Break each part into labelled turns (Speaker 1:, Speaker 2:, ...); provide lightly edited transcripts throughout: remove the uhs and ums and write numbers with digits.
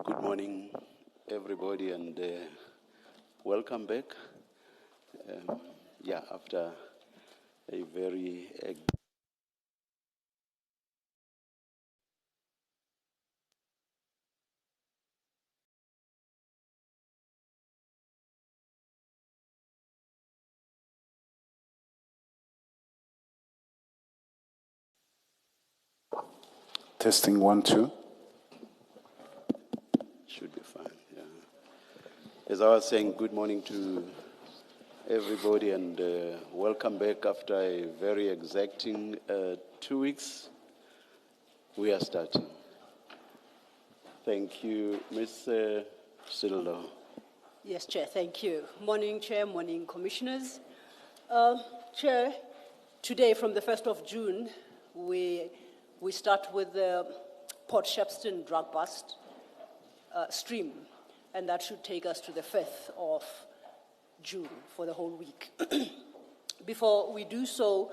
Speaker 1: Good morning, everybody, and welcome back. After a very
Speaker 2: Testing 1, 2.
Speaker 1: should be fine. Yeah. As I was saying, good morning to everybody, and welcome back after a very exacting 2 weeks. We are starting. Thank you, Ms. Sello.
Speaker 3: Yes, Chair, thank you. Morning, Chair, morning, Commissioners. Chair, today from the 1st of June, we start with the Port Shepstone drug bust stream, and that should take us to the 5th of June for the whole week. Before we do so,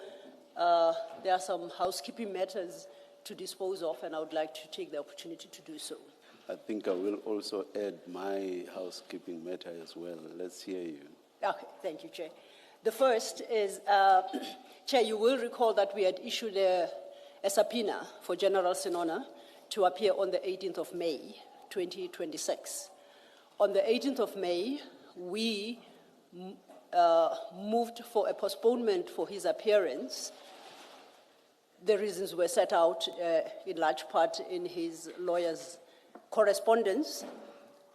Speaker 3: there are some housekeeping matters to dispose of, and I would like to take the opportunity to do so.
Speaker 1: I think I will also add my housekeeping matter as well. Let's hear you.
Speaker 3: Okay, thank you, Chair. The first is, Chair, you will recall that we had issued a subpoena for General Sinona to appear on the 18th of May, 2026. On the 18th of May, we moved for a postponement for his appearance. The reasons were set out in large part in his lawyer's correspondence,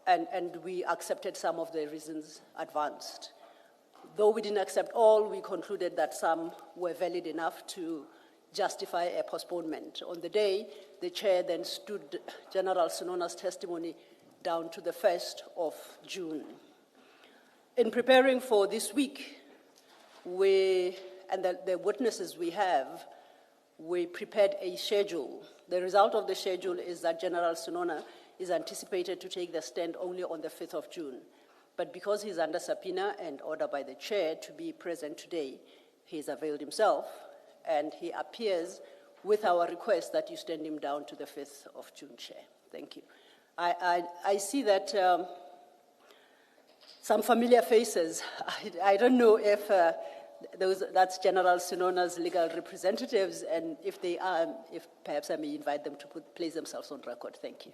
Speaker 3: and we accepted some of the reasons advanced. Though we didn't accept all, we concluded that some were valid enough to justify a postponement. On the day, the Chair then stood General Sinona's testimony down to the 1st of June. In preparing for this week, and the witnesses we have, we prepared a schedule. The result of the schedule is that General Sinona is anticipated to take the stand only on the 5th of June. But because he's under subpoena and order by the Chair to be present today, he's availed himself, and he appears with our request that you stand him down to the 5th of June, Chair. Thank you. I see that some familiar faces. I don't know if that's General Sinona's legal representatives, and if they are, if perhaps I may invite them to place themselves on record. Thank you.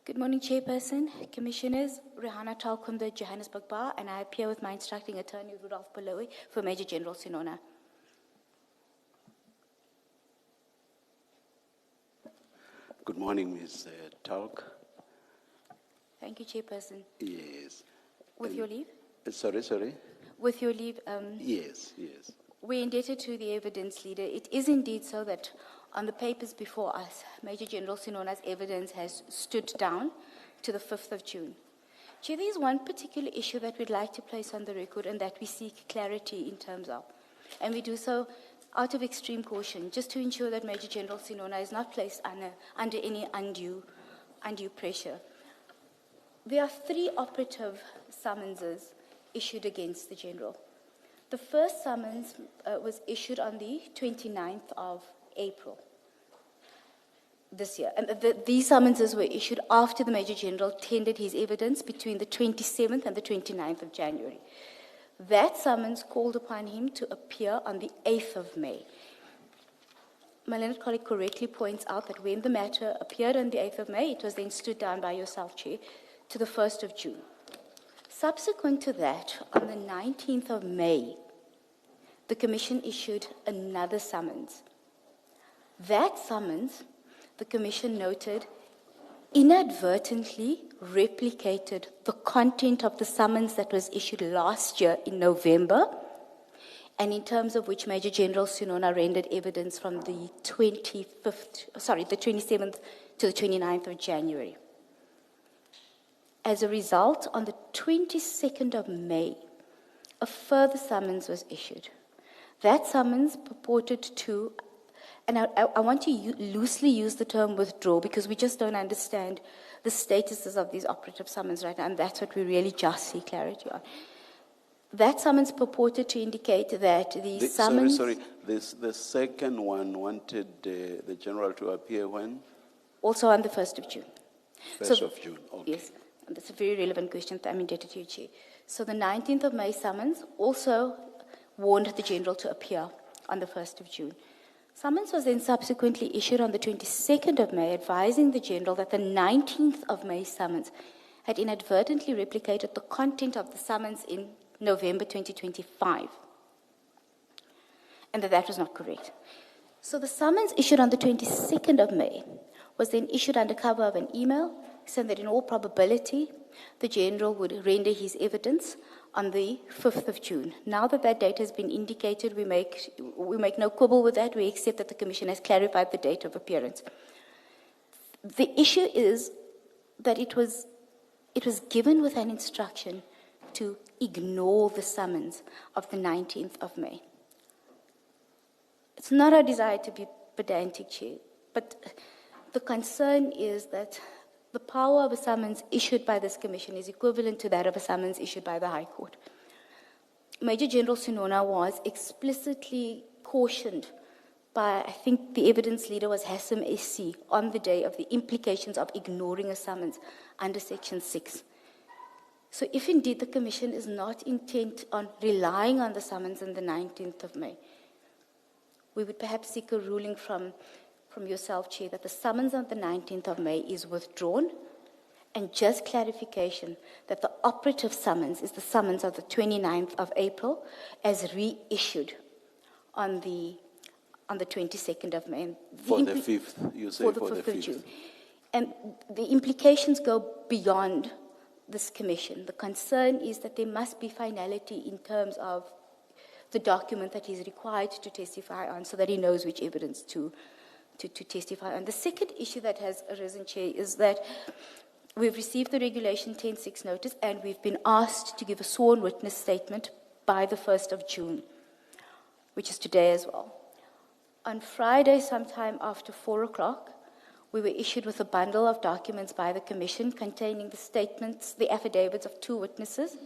Speaker 4: Good morning, Chairperson, Commissioners. Rehana Talkumba, Johannesburg Bar, and I appear with my instructing attorney, Rudolph Baloyi, for Major General Sinona.
Speaker 1: Good morning, Ms. Talk.
Speaker 4: Thank you, Chairperson.
Speaker 1: Yes.
Speaker 4: With your leave?
Speaker 1: Sorry?
Speaker 4: With your leave,
Speaker 1: Yes.
Speaker 4: we're indebted to the evidence leader. It is indeed so that on the papers before us, Major General Sinona's evidence has stood down to the 5th of June. Chair, there is one particular issue that we'd like to place on the record and that we seek clarity in terms of. And we do so out of extreme caution, just to ensure that Major General Sinona is not placed under any undue pressure. There are 3 operative summonses issued against the General. The first summons was issued on the 29th of April this year. And these summonses were issued after the Major General tendered his evidence between the 27th and the 29th of January. That summons called upon him to appear on the 8th of May. My learned colleague correctly points out that when the matter appeared on the 8th of May, it was then stood down by yourself, Chair, to the 1st of June. Subsequent to that, on the 19th of May, the Commission issued another summons. That summons, the Commission noted, inadvertently replicated the content of the summons that was issued last year in November, and in terms of which Major General Sinona rendered evidence from the 27th to the 29th of January. As a result, on the 22nd of May, a further summons was issued. That summons purported to, and I want to loosely use the term withdraw because we just don't understand the statuses of these operative summons right now, and that's what we really just seek clarity on. That summons purported to indicate that the summons...
Speaker 1: Sorry. The second one wanted the general to appear when?
Speaker 4: Also on the 1st of June.
Speaker 1: 1st of June, okay.
Speaker 4: Yes, and that's a very relevant question that I'm indebted to you, Chair. So the 19th of May summons also warned the general to appear on the 1st of June. Summons was then subsequently issued on the 22nd of May, advising the general that the 19th of May summons had inadvertently replicated the content of the summons in November 2025, and that was not correct. So the summons issued on the 22nd of May was then issued under cover of an email, saying that in all probability, the general would render his evidence on the 5th of June. Now that that date has been indicated, we make no quibble with that. We accept that the Commission has clarified the date of appearance. The issue is that it was given with an instruction to ignore the summons of the 19th of May. It's not our desire to be pedantic, Chair, but the concern is that the power of a summons issued by this Commission is equivalent to that of a summons issued by the High Court. Major General Sinona was explicitly cautioned by, I think the evidence leader was Hassim SC, on the day of the implications of ignoring a summons under Section 6. So if indeed the Commission is not intent on relying on the summons on the 19th of May, we would perhaps seek a ruling from yourself, Chair, that the summons on the 19th of May is withdrawn, and just clarification that the operative summons is the summons of the 29th of April as reissued on the 22nd of May.
Speaker 1: For the 5th, you say
Speaker 4: for the 5th of June. And the implications go beyond this Commission. The concern is that there must be finality in terms of the document that he's required to testify on, so that he knows which evidence to testify on. The second issue that has arisen, Chair, is that we've received the Regulation 10.6 notice, and we've been asked to give a sworn witness statement by the 1st of June, which is today as well. On Friday, sometime after 4 o'clock, we were issued with a bundle of documents by the Commission containing the statements, the affidavits of 2 witnesses,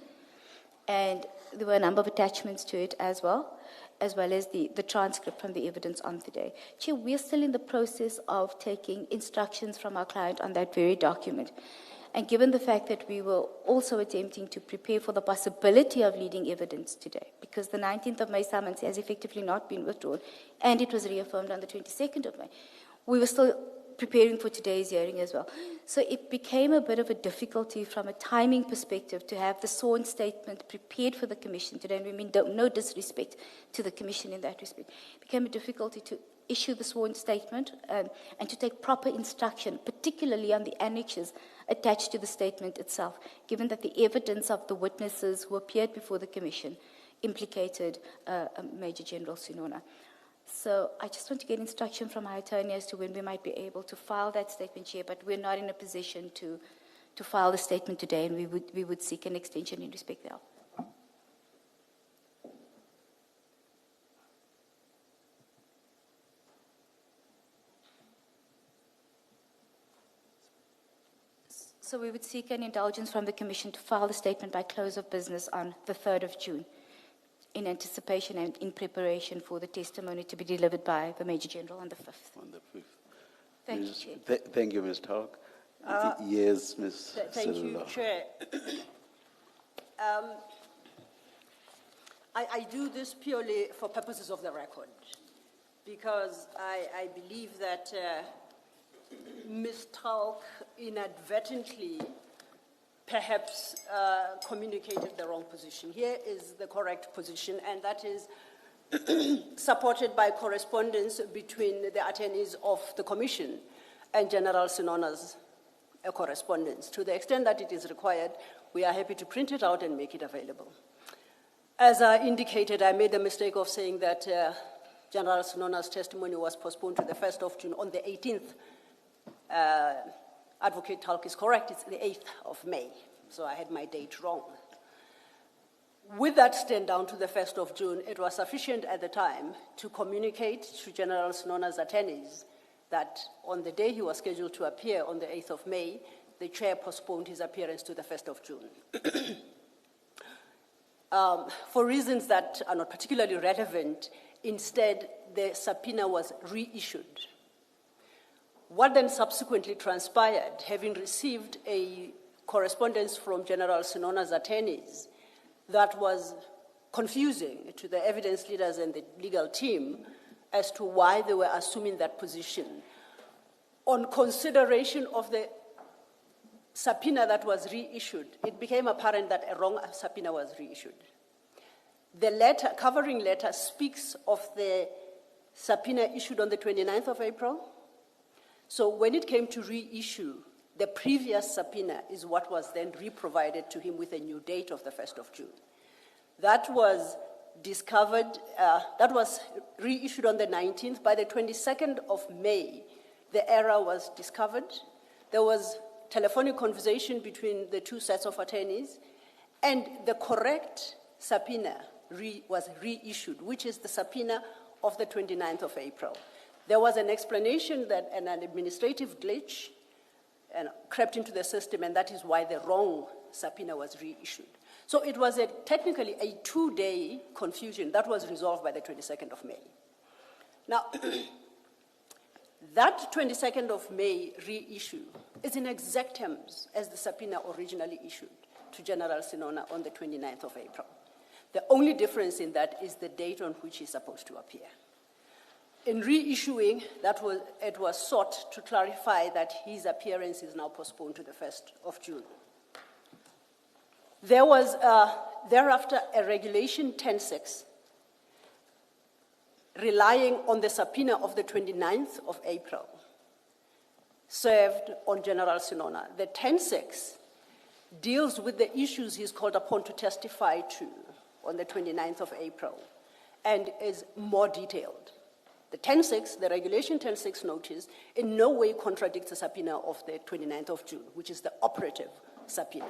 Speaker 4: and there were a number of attachments to it as well as the transcript from the evidence on the day. Chair, we're still in the process of taking instructions from our client on that very document. And given the fact that we were also attempting to prepare for the possibility of leading evidence today, because the 19th of May summons has effectively not been withdrawn, and it was reaffirmed on the 22nd of May, we were still preparing for today's hearing as well. So it became a bit of a difficulty from a timing perspective to have the sworn statement prepared for the Commission today, and we mean no disrespect to the Commission in that respect. It became a difficulty to issue the sworn statement and to take proper instruction, particularly on the annexes attached to the statement itself, given that the evidence of the witnesses who appeared before the Commission implicated Major General Sinona. So I just want to get instruction from my attorney as to when we might be able to file that statement, Chair, but we're not in a position to file the statement today, and we would seek an extension in respect thereof. So we would seek an indulgence from the Commission to file the statement by close of business on the 3rd of June, in anticipation and in preparation for the testimony to be delivered by the Major General on the 5th.
Speaker 1: On the 5th.
Speaker 4: Thank you, Chair.
Speaker 1: Thank you, Ms. Talk. Yes, Ms.
Speaker 3: Thank you, Chair. I do this purely for purposes of the record, because I believe that Ms. Talk inadvertently perhaps communicated the wrong position. Here is the correct position, and that is supported by correspondence between the attorneys of the Commission and General Sinona's correspondence. To the extent that it is required, we are happy to print it out and make it available. As I indicated, I made the mistake of saying that General Sinona's testimony was postponed to the 1st of June. On the 18th, Advocate Talk is correct, it's the 8th of May, so I had my date wrong. With that stand down to the 1st of June, it was sufficient at the time to communicate to General Sinona's attorneys that on the day he was scheduled to appear on the 8th of May, the chair postponed his appearance to the 1st of June. For reasons that are not particularly relevant, instead, the subpoena was reissued. What then subsequently transpired, having received a correspondence from General Sinona's attorneys that was confusing to the evidence leaders and the legal team as to why they were assuming that position. On consideration of the subpoena that was reissued, it became apparent that a wrong subpoena was reissued. The letter, covering letter, speaks of the subpoena issued on the 29th of April. So when it came to reissue, the previous subpoena is what was then re-provided to him with a new date of the 1st of June. That was discovered, that was reissued on the 19th. By the 22nd of May, the error was discovered. There was telephonic conversation between the two sets of attorneys, and the correct subpoena was reissued, which is the subpoena of the 29th of April. There was an explanation that an administrative glitch crept into the system, and that is why the wrong subpoena was reissued. So it was technically a 2-day confusion that was resolved by the 22nd of May. Now, that 22nd of May reissue is in exact terms as the subpoena originally issued to General Sinona on the 29th of April. The only difference in that is the date on which he's supposed to appear. In reissuing, it was sought to clarify that his appearance is now postponed to the 1st of June. There was thereafter a Regulation 10.6 relying on the subpoena of the 29th of April served on General Sinona. The 10.6 deals with the issues he's called upon to testify to on the 29th of April and is more detailed. The 10.6, the Regulation 10.6 notice, in no way contradicts the subpoena of the 29th of June, which is the operative subpoena.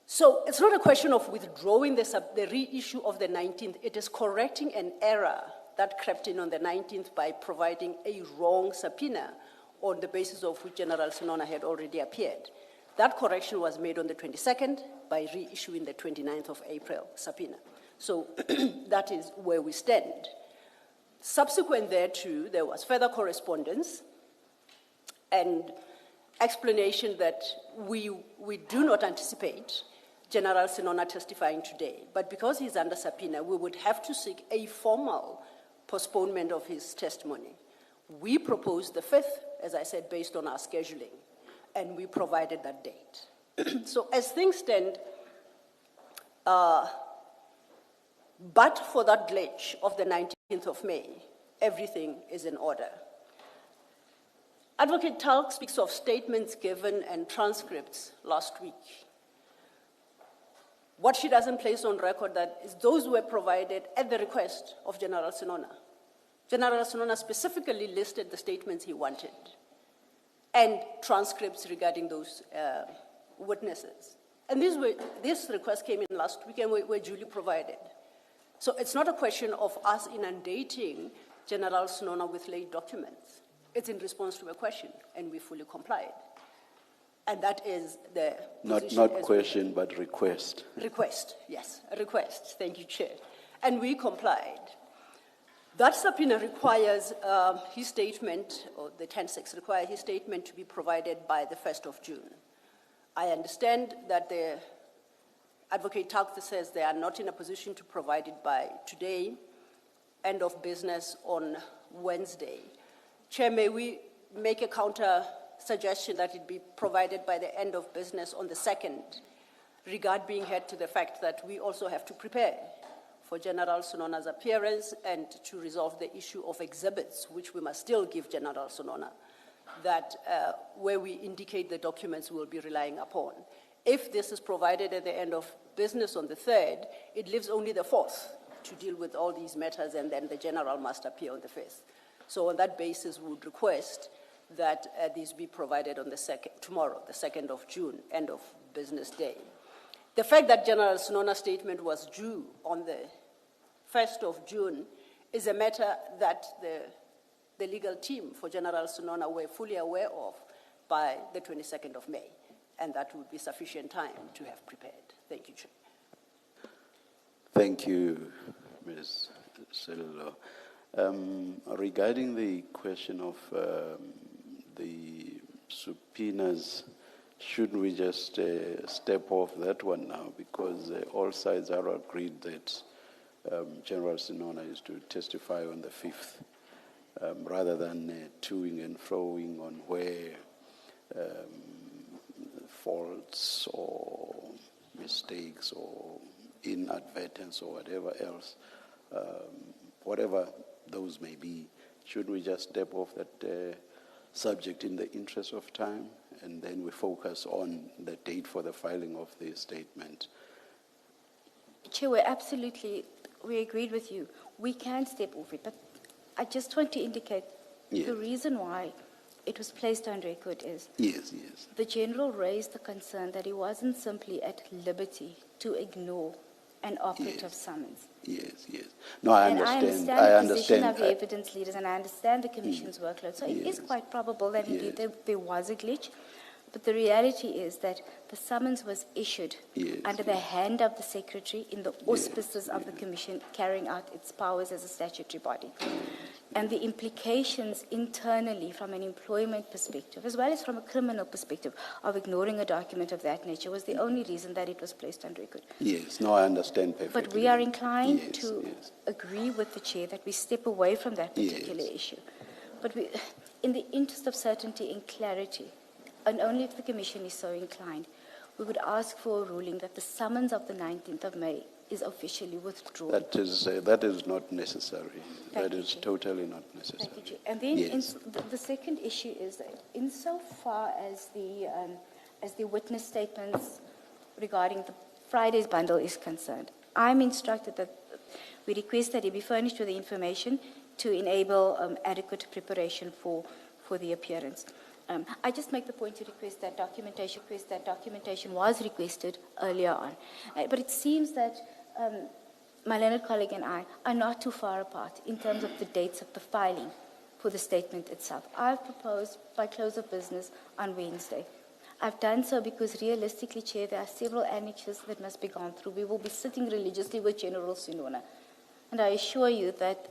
Speaker 3: So it's not a question of withdrawing the reissue of the 19th. It is correcting an error that crept in on the 19th by providing a wrong subpoena on the basis of which General Sinona had already appeared. That correction was made on the 22nd by reissuing the 29th of April subpoena. So that is where we stand. Subsequent thereto, there was further correspondence and explanation that we do not anticipate General Sinona testifying today, but because he's under subpoena, we would have to seek a formal postponement of his testimony. We proposed the 5th, as I said, based on our scheduling, and we provided that date. So as things stand, but for that glitch of the 19th of May, everything is in order. Advocate Talk speaks of statements given and transcripts last week. What she doesn't place on record that is those were provided at the request of General Sinona. General Sinona specifically listed the statements he wanted and transcripts regarding those witnesses. And this request came in last week and were duly provided. So it's not a question of us inundating General Sinona with late documents. It's in response to a question, and we fully complied. And that is the position.
Speaker 1: Not question, but request.
Speaker 3: Request, yes, a request. Thank you, Chair. And we complied. That subpoena requires his statement, or the 10.6 requires his statement to be provided by the 1st of June. I understand that the Advocate Talk says they are not in a position to provide it by today, end of business on Wednesday. Chair, may we make a counter suggestion that it be provided by the end of business on the 2nd, regard being had to the fact that we also have to prepare for General Sinona's appearance and to resolve the issue of exhibits, which we must still give General Sinona, that where we indicate the documents we'll be relying upon. If this is provided at the end of business on the 3rd, it leaves only the 4th to deal with all these matters, and then the General must appear on the 5th. So on that basis, we would request that these be provided on the tomorrow, the 2nd of June, end of business day. The fact that General Sinona's statement was due on the 1st of June is a matter that the legal team for General Sinona were fully aware of by the 22nd of May, and that would be sufficient time to have prepared. Thank you, Chair.
Speaker 1: Thank you, Ms. Sello. Regarding the question of the subpoenas, shouldn't we just step off that one now? Because all sides are agreed that General Sinona is to testify on the 5th, rather than toing and froing on where faults or mistakes or inadvertence or whatever else, whatever those may be. Should we just step off that subject in the interest of time, and then we focus on the date for the filing of the statement?
Speaker 4: Chair, we agreed with you. We can step off it, but I just want to indicate
Speaker 1: Yes.
Speaker 4: the reason why it was placed on record is
Speaker 1: Yes.
Speaker 4: the General raised the concern that he wasn't simply at liberty to ignore an operative summons.
Speaker 1: Yes. No, I
Speaker 4: And
Speaker 1: understand.
Speaker 4: I
Speaker 1: I
Speaker 4: understand the position
Speaker 1: understand.
Speaker 4: of the evidence leaders, and I understand the Commission's workload. So it is
Speaker 1: Yes.
Speaker 4: quite probable that indeed
Speaker 1: Yes.
Speaker 4: there was a glitch. But the reality is that the summons was issued
Speaker 1: Yes,
Speaker 4: under the hand of the Secretary in the auspices of the Commission carrying out its powers as a statutory body. And the implications internally from an employment perspective, as well as from a criminal perspective, of ignoring a document of that nature was the only reason that it was placed on record.
Speaker 1: Yes, no, I understand perfectly.
Speaker 4: But we are inclined
Speaker 1: Yes,
Speaker 4: to
Speaker 1: yes.
Speaker 4: agree with the Chair that we step away from that particular
Speaker 1: Yes.
Speaker 4: issue. But in the interest of certainty and clarity, and only if the Commission is so inclined, we would ask for a ruling that the summons of the 19th of May is officially withdrawn.
Speaker 1: That is not necessary.
Speaker 4: Thank
Speaker 1: That
Speaker 4: you,
Speaker 1: is
Speaker 4: Chair.
Speaker 1: totally not necessary.
Speaker 4: Thank you, Chair. And then
Speaker 1: Yes.
Speaker 4: the second issue is that insofar as the witness statements regarding the Friday's bundle is concerned, I'm instructed that we request that it be furnished with the information to enable adequate preparation for the appearance. I just make the point to request that documentation was requested earlier on. But it seems that my learned colleague and I are not too far apart in terms of the dates of the filing for the statement itself. I've proposed by close of business on Wednesday. I've done so because realistically, Chair, there are several annexes that must be gone through. We will be sitting religiously with General Sinona. And I assure you that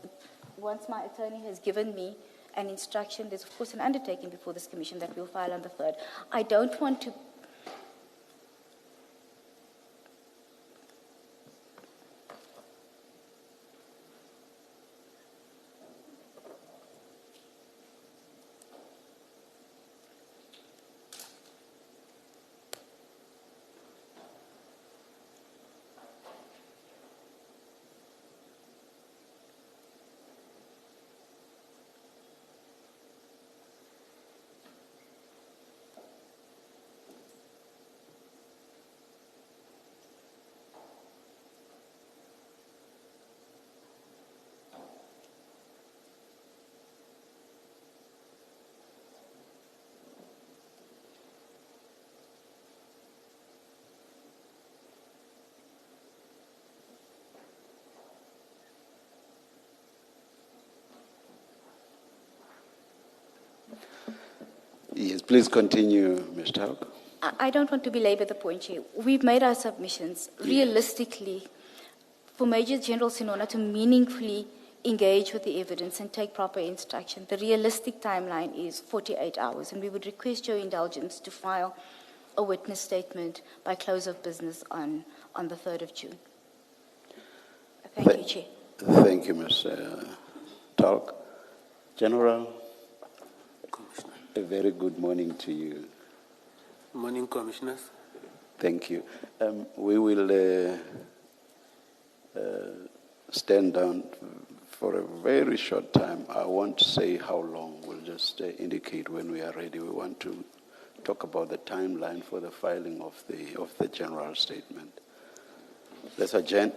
Speaker 4: once my attorney has given me an instruction, there's of course an undertaking before this Commission that we'll file on the 3rd. I don't want to
Speaker 1: Yes, please continue, Mr. Hawk.
Speaker 4: I don't want to belabor the point, Chair. We've made our submissions. Realistically, for Major General Sinona to meaningfully engage with the evidence and take proper instruction, the realistic timeline is 48 hours, and we would request your indulgence to file a witness statement by close of business on the 3rd of June. Thank you, Chair.
Speaker 1: Thank you, Ms. Talk. General, a very good morning to you.
Speaker 5: Morning, Commissioners.
Speaker 1: Thank you. We will stand down for a very short time. I won't say how long. We'll just indicate when we are ready. We want to talk about the timeline for the filing of the general statement. Let's adjourn.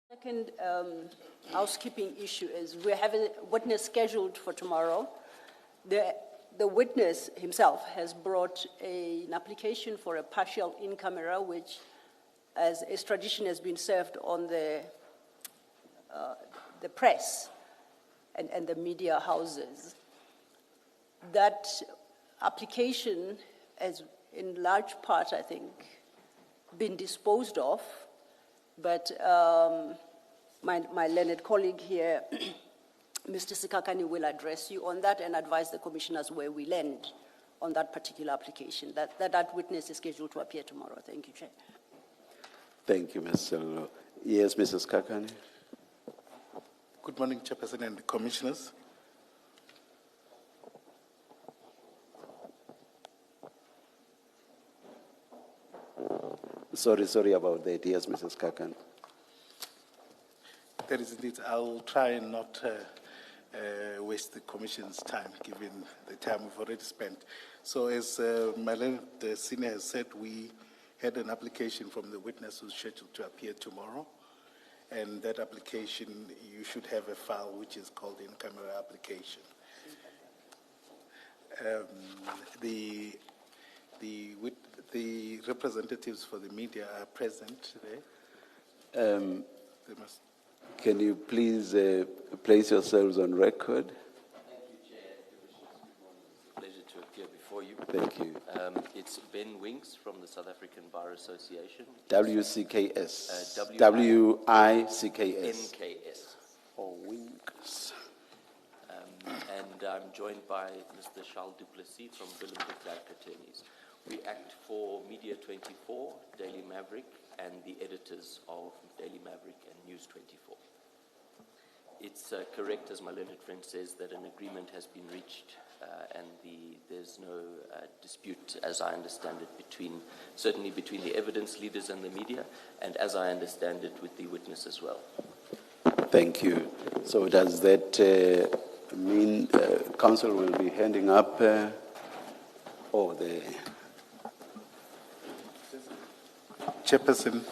Speaker 3: Second housekeeping issue is we have a witness scheduled for tomorrow. The witness himself has brought an application for a partial in camera, which, as extradition has been served on the press and the media houses. That application has, in large part, I think, been disposed of, but my learned colleague here, Mr. Sikakani, will address you on that and advise the commissioners where we land on that particular application. That witness is scheduled to appear tomorrow. Thank you, Chair.
Speaker 1: Thank you, Ms. Sello. Yes, Mrs. Kakani.
Speaker 6: Good morning, Chairperson and the Commissioners.
Speaker 1: Sorry about that. Yes, Mrs. Kakan.
Speaker 6: That is indeed, I'll try and not waste the Commission's time, given the time we've already spent. So as my learned senior has said, we had an application from the witness who's scheduled to appear tomorrow. And that application, you should have a file which is called in-camera application. The representatives for the media are present today.
Speaker 1: Can you please place yourselves on record?
Speaker 7: Thank you, Chair. It's a pleasure to appear before you.
Speaker 1: Thank you.
Speaker 7: It's Ben Winks from the South African Bar Association.
Speaker 1: WCKS.
Speaker 7: WICKS.
Speaker 1: WICKS. Oh, Winks.
Speaker 7: And I'm joined by Mr. Charles Duplessis from Willem de Klerk Attorneys. We act for Media 24, Daily Maverick, and the editors of Daily Maverick and News 24. It's correct, as my learned friend says, that an agreement has been reached and there's no dispute, as I understand it, certainly between the evidence leaders and the media, and as I understand it, with the witness as well.
Speaker 1: Thank you. So does that mean council will be handing up the...
Speaker 6: Chairperson,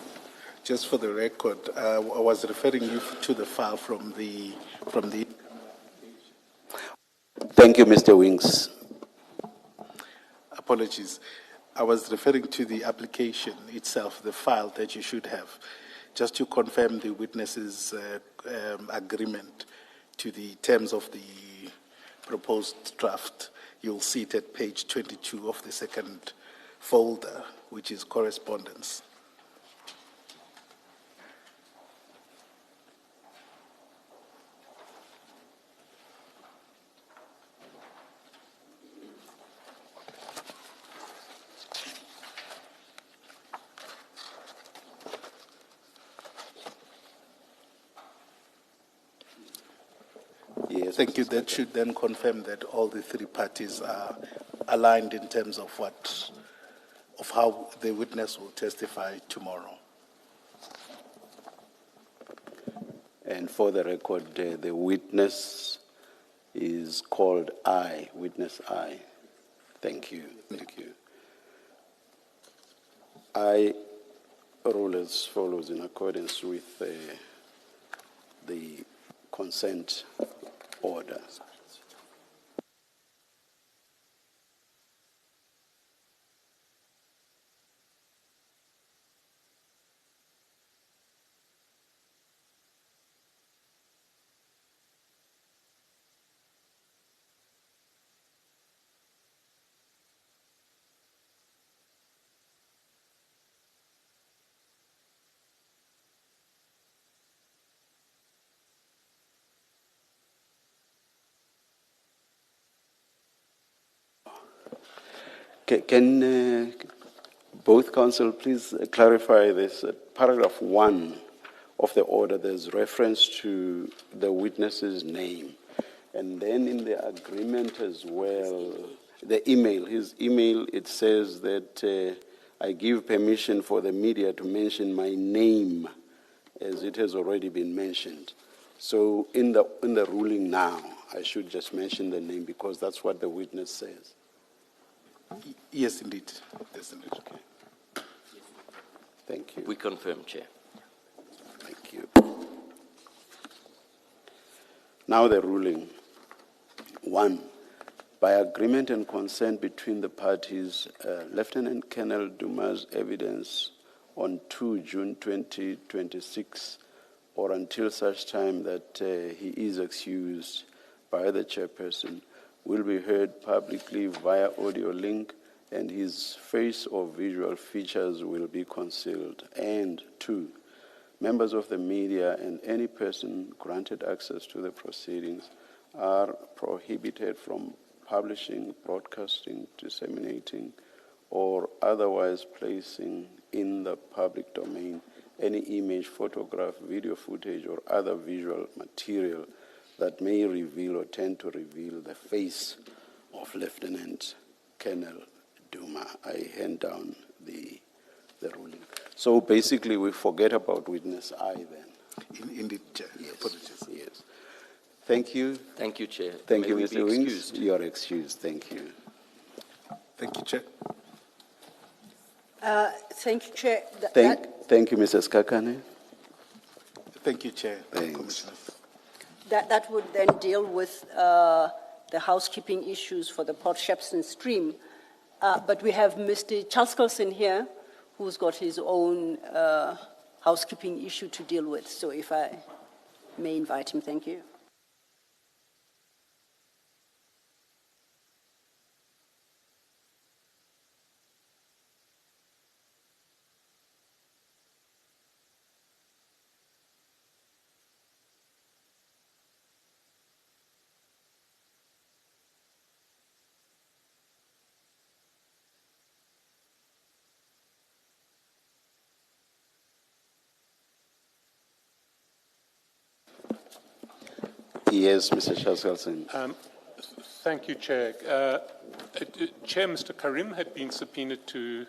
Speaker 6: just for the record, I was referring you to the file from the.
Speaker 1: Thank you, Mr. Winks.
Speaker 6: Apologies. I was referring to the application itself, the file that you should have, just to confirm the witness's agreement to the terms of the proposed draft. You'll see it at page 22 of the second folder, which is correspondence.
Speaker 1: Yes,
Speaker 6: Thank you. That should then confirm that all the three parties are aligned in terms of how the witness will testify tomorrow.
Speaker 1: And for the record, the witness is called I, witness I. Thank you. Thank you. I rule as follows in accordance with the consent order. Can both counsel please clarify this? Paragraph 1 of the order, there's reference to the witness's name. And then in the agreement as well, his email, it says that I give permission for the media to mention my name as it has already been mentioned. So in the ruling now, I should just mention the name because that's what the witness says.
Speaker 6: Yes, indeed. Yes, indeed.
Speaker 1: Okay. Thank you.
Speaker 7: We confirm, Chair.
Speaker 1: Thank you. Now the ruling. 1. By agreement and consent between the parties, Lieutenant Colonel Duma's evidence on 2 June 2026 or until such time that he is excused by the chairperson will be heard publicly via audio link and his face or visual features will be concealed. And 2, members of the media and any person granted access to the proceedings are prohibited from publishing, broadcasting, disseminating, or otherwise placing in the public domain any image, photograph, video footage, or other visual material that may reveal or tend to reveal the face of Lieutenant Colonel Duma. I hand down the ruling. So basically, we forget about witness I then.
Speaker 6: Indeed, Chair.
Speaker 1: Yes.
Speaker 6: Apologies.
Speaker 1: Yes. Thank you.
Speaker 7: Thank you, Chair.
Speaker 1: Thank
Speaker 7: May
Speaker 1: you,
Speaker 7: we
Speaker 1: Mr.
Speaker 7: be
Speaker 1: Wings.
Speaker 7: excused?
Speaker 1: You are excused. Thank you.
Speaker 6: Thank you, Chair.
Speaker 3: Thank you, Chair.
Speaker 1: Thank you, Mrs. Kakane.
Speaker 6: Thank you, Chair.
Speaker 1: Thanks.
Speaker 6: Commissioners.
Speaker 3: That would then deal with the housekeeping issues for the Port Shepstone stream. But we have Mr. Chaskelson here, who's got his own housekeeping issue to deal with. So if I may invite him, thank you.
Speaker 1: Yes, Mr. Chaskelson.
Speaker 8: Thank you, Chair. Chair, Mr. Carrim had been subpoenaed to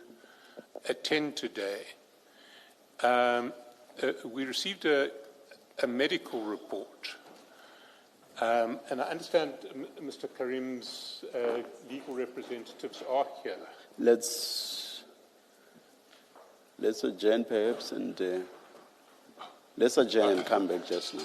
Speaker 8: attend today. We received a medical report, and I understand Mr. Carrim's legal representatives are here.
Speaker 1: Let's adjourn perhaps and let's adjourn and come back just now.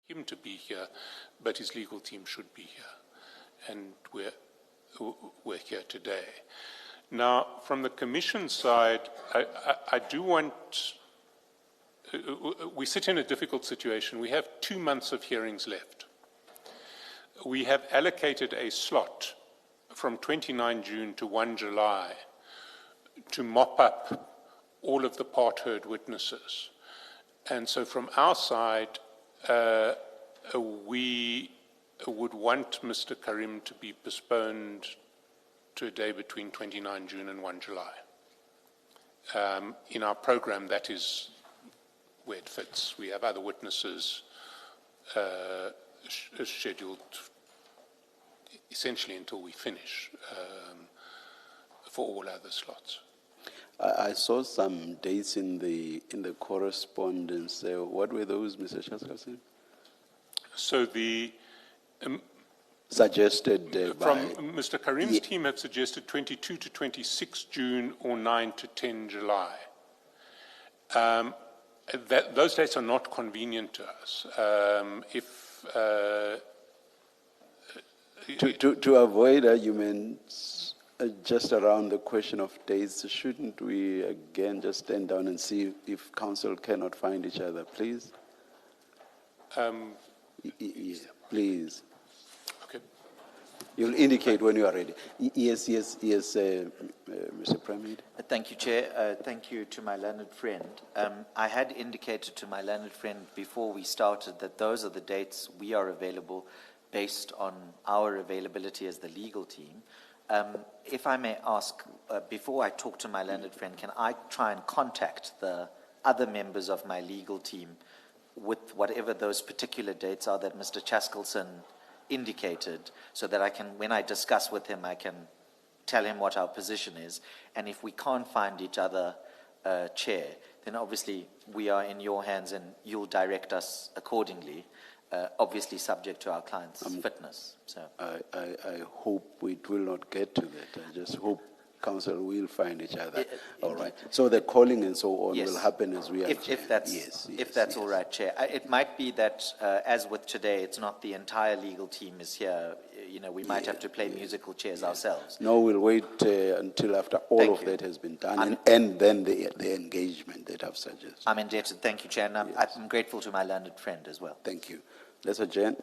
Speaker 8: him to be here, but his legal team should be here. And we're here today. Now, from the Commission side, I do want, we sit in a difficult situation. We have 2 months of hearings left. We have allocated a slot from 29 June to 1 July to mop up all of the part-heard witnesses. And so from our side, we would want Mr. Carrim to be postponed to a day between 29 June and 1 July. In our program, that is where it fits. We have other witnesses scheduled essentially until we finish for all other slots.
Speaker 1: I saw some dates in the correspondence. What were those, Mr. Chaskasi?
Speaker 8: So the
Speaker 1: suggested
Speaker 8: from Mr. Karim's team have suggested 22 to 26 June or 9 to 10 July. Those dates are not convenient to us.
Speaker 1: To avoid arguments just around the question of dates, shouldn't we again just stand down and see if council cannot find each other, please? Yes, please.
Speaker 8: Okay.
Speaker 1: You'll indicate when you are ready. Yes, Mr. Premier.
Speaker 9: Thank you, Chair. Thank you to my learned friend. I had indicated to my learned friend before we started that those are the dates we are available based on our availability as the legal team. If I may ask, before I talk to my learned friend, can I try and contact the other members of my legal team with whatever those particular dates are that Mr. Chaskelson indicated, so that I can, when I discuss with him, I can tell him what our position is. And if we can't find each other, Chair, then obviously we are in your hands and you'll direct us accordingly, obviously subject to our client's fitness. So
Speaker 1: I hope it will not get to that. I just hope council will find each other. All right. So the calling and so on will happen as we are.
Speaker 9: If that's all right, Chair. It might be that, as with today, it's not the entire legal team is here. You know, we might have to play musical chairs ourselves.
Speaker 1: No, we'll wait until after all of that has been done, and then the engagement that I've suggested.
Speaker 9: I'm indebted. Thank you, Chair. And I'm grateful to my learned friend as well.
Speaker 1: Thank you. Let's adjourn.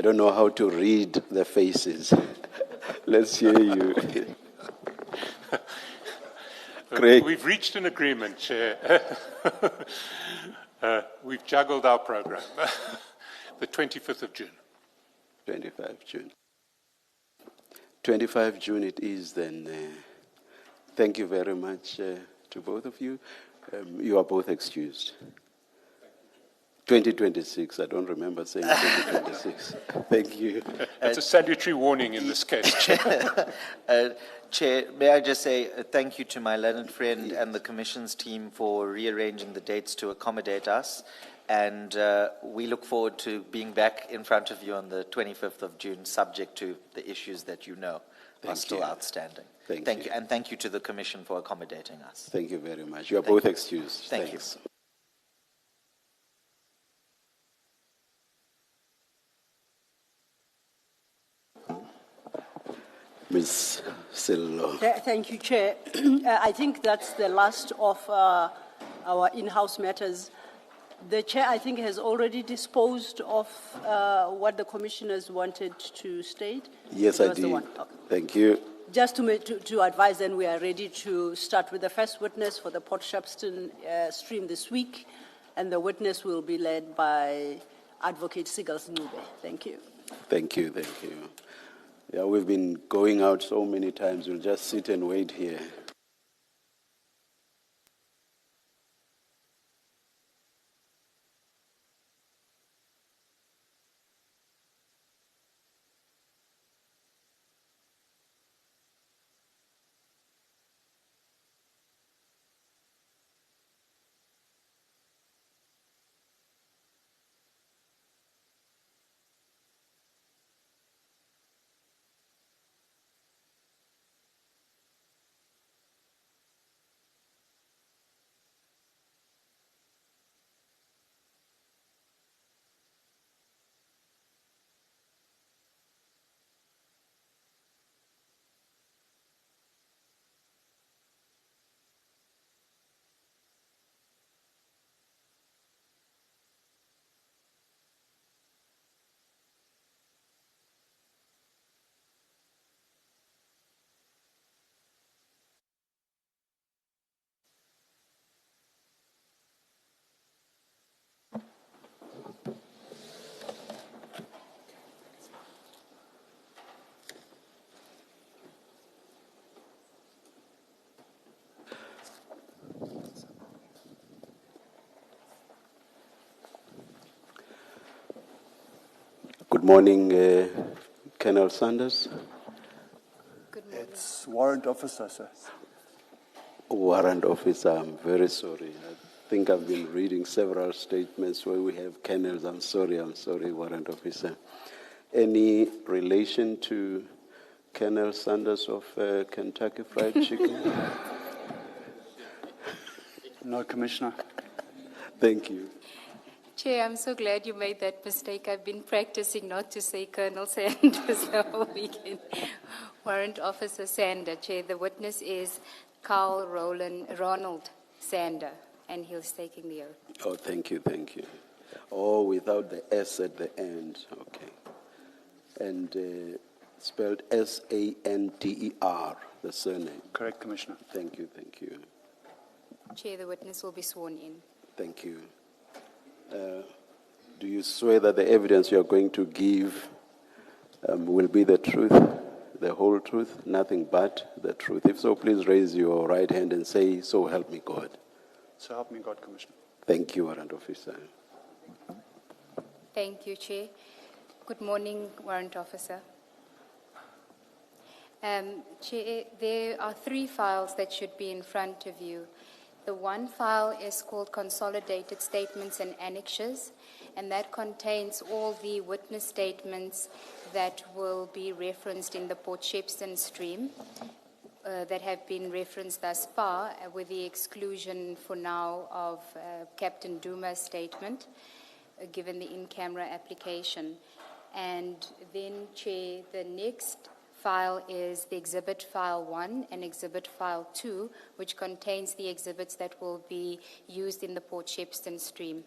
Speaker 1: I don't know how to read the faces. Let's hear you. Craig.
Speaker 8: We've reached an agreement, Chair. We've juggled our program. The 25th of June.
Speaker 1: 25 June. 25 June it is then. Thank you very much to both of you. You are both excused. 2026, I don't remember saying 2026. Thank you.
Speaker 8: That's a salutary warning in this case, Chair.
Speaker 9: Chair, may I just say thank you to my learned friend and the Commission's team for rearranging the dates to accommodate us. And we look forward to being back in front of you on the 25th of June, subject to the issues that you know are still outstanding. Thank you. And thank you to the Commission for accommodating us.
Speaker 1: Thank you very much. You are both excused.
Speaker 9: Thank
Speaker 1: Thanks.
Speaker 9: you.
Speaker 1: Ms. Sello.
Speaker 3: Thank you, Chair. I think that's the last of our in-house matters. The Chair, I think, has already disposed of what the commissioners wanted to state.
Speaker 1: Yes,
Speaker 3: It
Speaker 1: I
Speaker 3: was the
Speaker 1: did.
Speaker 3: one. Okay.
Speaker 1: Thank you.
Speaker 3: Just to advise, then we are ready to start with the first witness for the Port Shepstone stream this week, and the witness will be led by Advocate Sigals Ncube. Thank you.
Speaker 1: Thank you. Thank you. Yeah, we've been going out so many times. We'll just sit and wait here. Good morning, Colonel Sanders.
Speaker 4: Good morning.
Speaker 10: It's Warrant Officer, sir.
Speaker 1: Warrant Officer, I'm very sorry. I think I've been reading several statements where we have colonels. I'm sorry, Warrant Officer. Any relation to Colonel Sanders of Kentucky Fried Chicken?
Speaker 10: No, Commissioner.
Speaker 1: Thank you.
Speaker 4: Chair, I'm so glad you made that mistake. I've been practicing not to say Colonel Sanders the whole weekend. Warrant Officer Sander, Chair. The witness is Carl Ronald Sander, and he's taking the oath.
Speaker 1: Oh, thank you. Oh, without the S at the end. Okay. And spelled S-A-N-D-E-R, the surname.
Speaker 10: Correct, Commissioner.
Speaker 1: Thank you.
Speaker 4: Chair, the witness will be sworn in.
Speaker 1: Thank you. Do you swear that the evidence you are going to give will be the truth, the whole truth, nothing but the truth? If so, please raise your right hand and say, "So help me God."
Speaker 10: So help me God, Commissioner.
Speaker 1: Thank you, Warrant Officer.
Speaker 4: Thank you, Chair. Good morning, Warrant Officer. Chair, there are 3 files that should be in front of you. The one file is called Consolidated Statements and Annexures, and that contains all the witness statements that will be referenced in the Port Shepstone stream that have been referenced thus far, with the exclusion for now of Captain Duma's statement, given the in-camera application. And then, Chair, the next file is the Exhibit File 1 and Exhibit File 2, which contains the exhibits that will be used in the Port Shepstone stream.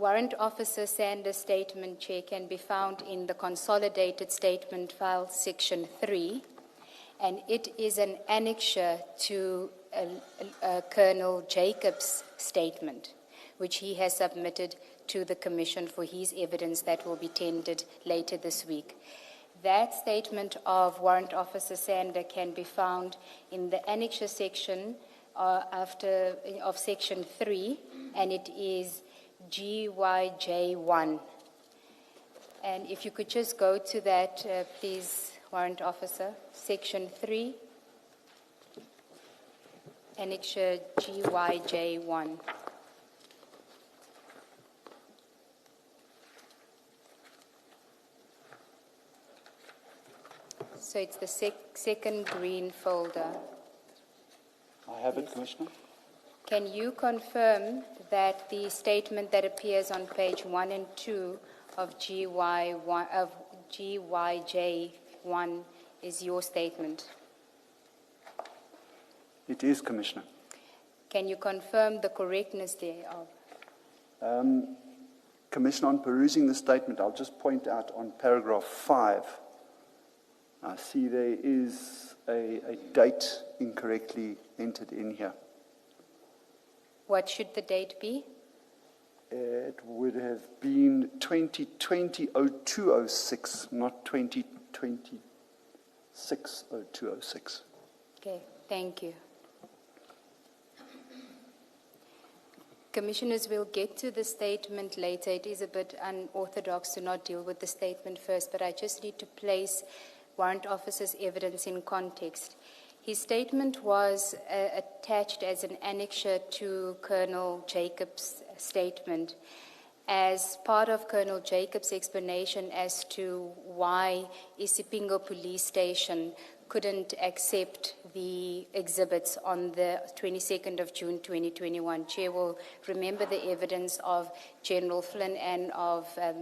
Speaker 4: Warrant Officer Sander's statement, Chair, can be found in the Consolidated Statement File, Section 3, and it is an annexure to Colonel Jacob's statement, which he has submitted to the Commission for his evidence that will be tendered later this week. That statement of Warrant Officer Sander can be found in the annexure section of Section 3, and it is GYJ1. And if you could just go to that, please, Warrant Officer, Section 3, annexure GYJ1. So it's the second green folder.
Speaker 10: I have it, Commissioner.
Speaker 4: Can you confirm that the statement that appears on page 1 and 2 of GYJ1 is your statement?
Speaker 10: It is, Commissioner.
Speaker 4: Can you confirm the correctness thereof?
Speaker 10: Commissioner, on perusing the statement, I'll just point out on paragraph 5, I see there is a date incorrectly entered in here.
Speaker 4: What should the date be?
Speaker 10: It would have been 2020-0206, not 2026-0206.
Speaker 4: Okay, thank you. Commissioners, will get to the statement later. It is a bit unorthodox to not deal with the statement first, but I just need to place Warrant Officer's evidence in context. His statement was attached as an annexure to Colonel Jacob's statement as part of Colonel Jacob's explanation as to why Isipingo Police Station couldn't accept the exhibits on the 22nd of June 2021. Chair will remember the evidence of General Flynn and of, I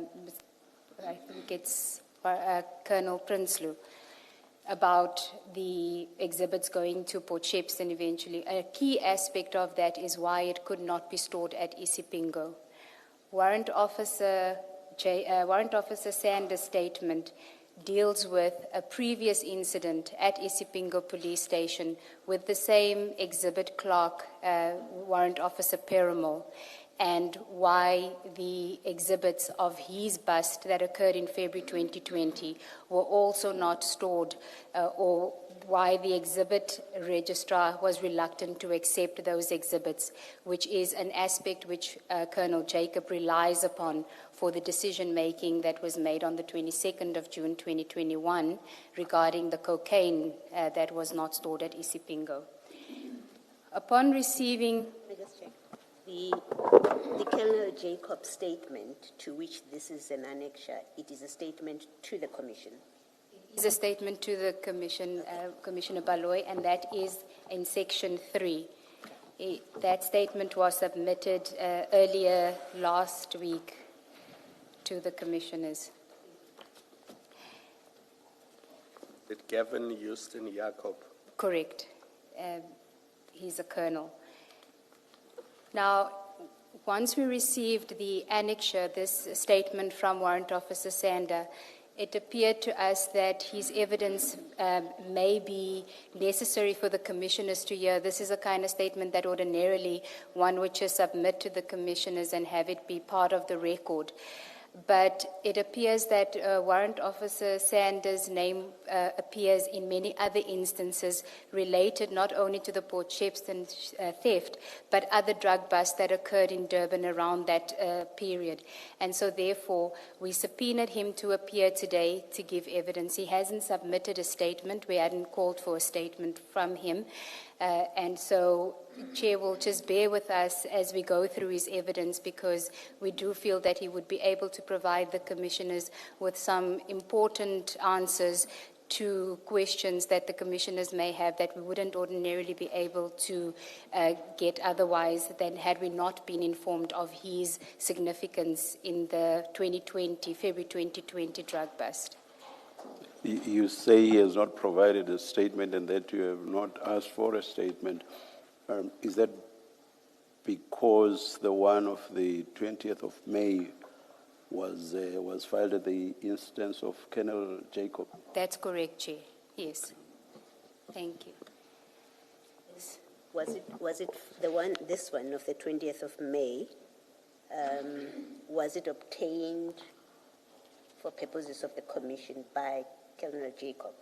Speaker 4: think it's Colonel Prinsloo, about the exhibits going to Port Shepstone eventually. A key aspect of that is why it could not be stored at Isipingo. Warrant Officer Sander's statement deals with a previous incident at Isipingo Police Station with the same exhibit clerk, Warrant Officer Perumal, and why the exhibits of his bust that occurred in February 2020 were also not stored, or why the exhibit registrar was reluctant to accept those exhibits, which is an aspect which Colonel Jacob relies upon for the decision-making that was made on the 22nd of June 2021 regarding the cocaine that was not stored at Isipingo. Upon receiving...
Speaker 11: The Colonel Jacob statement to which this is an annexure, it is a statement to the Commission.
Speaker 4: It is a statement to the Commission, Commissioner Baloy, and that is in Section 3. That statement was submitted earlier last week to the Commissioners.
Speaker 5: Did Gavin Houston Jacob?
Speaker 4: Correct. He's a colonel. Now, once we received the annexure, this statement from Warrant Officer Sander, it appeared to us that his evidence may be necessary for the commissioners to hear. This is a kind of statement that ordinarily one would just submit to the commissioners and have it be part of the record. But it appears that Warrant Officer Sander's name appears in many other instances related not only to the Port Shepstone theft, but other drug busts that occurred in Durban around that period. And so therefore, we subpoenaed him to appear today to give evidence. He hasn't submitted a statement. We hadn't called for a statement from him. And so Chair will just bear with us as we go through his evidence, because we do feel that he would be able to provide the commissioners with some important answers to questions that the commissioners may have that we wouldn't ordinarily be able to get otherwise than had we not been informed of his significance in the February 2020 drug bust.
Speaker 1: You say he has not provided a statement and that you have not asked for a statement. Is that because the one of the 20th of May was filed at the instance of Colonel Jacob.
Speaker 4: That's correct, Chair. Yes. Thank you.
Speaker 11: Was it the one, this one of the 20th of May, was it obtained for purposes of the commission by Colonel Jacob?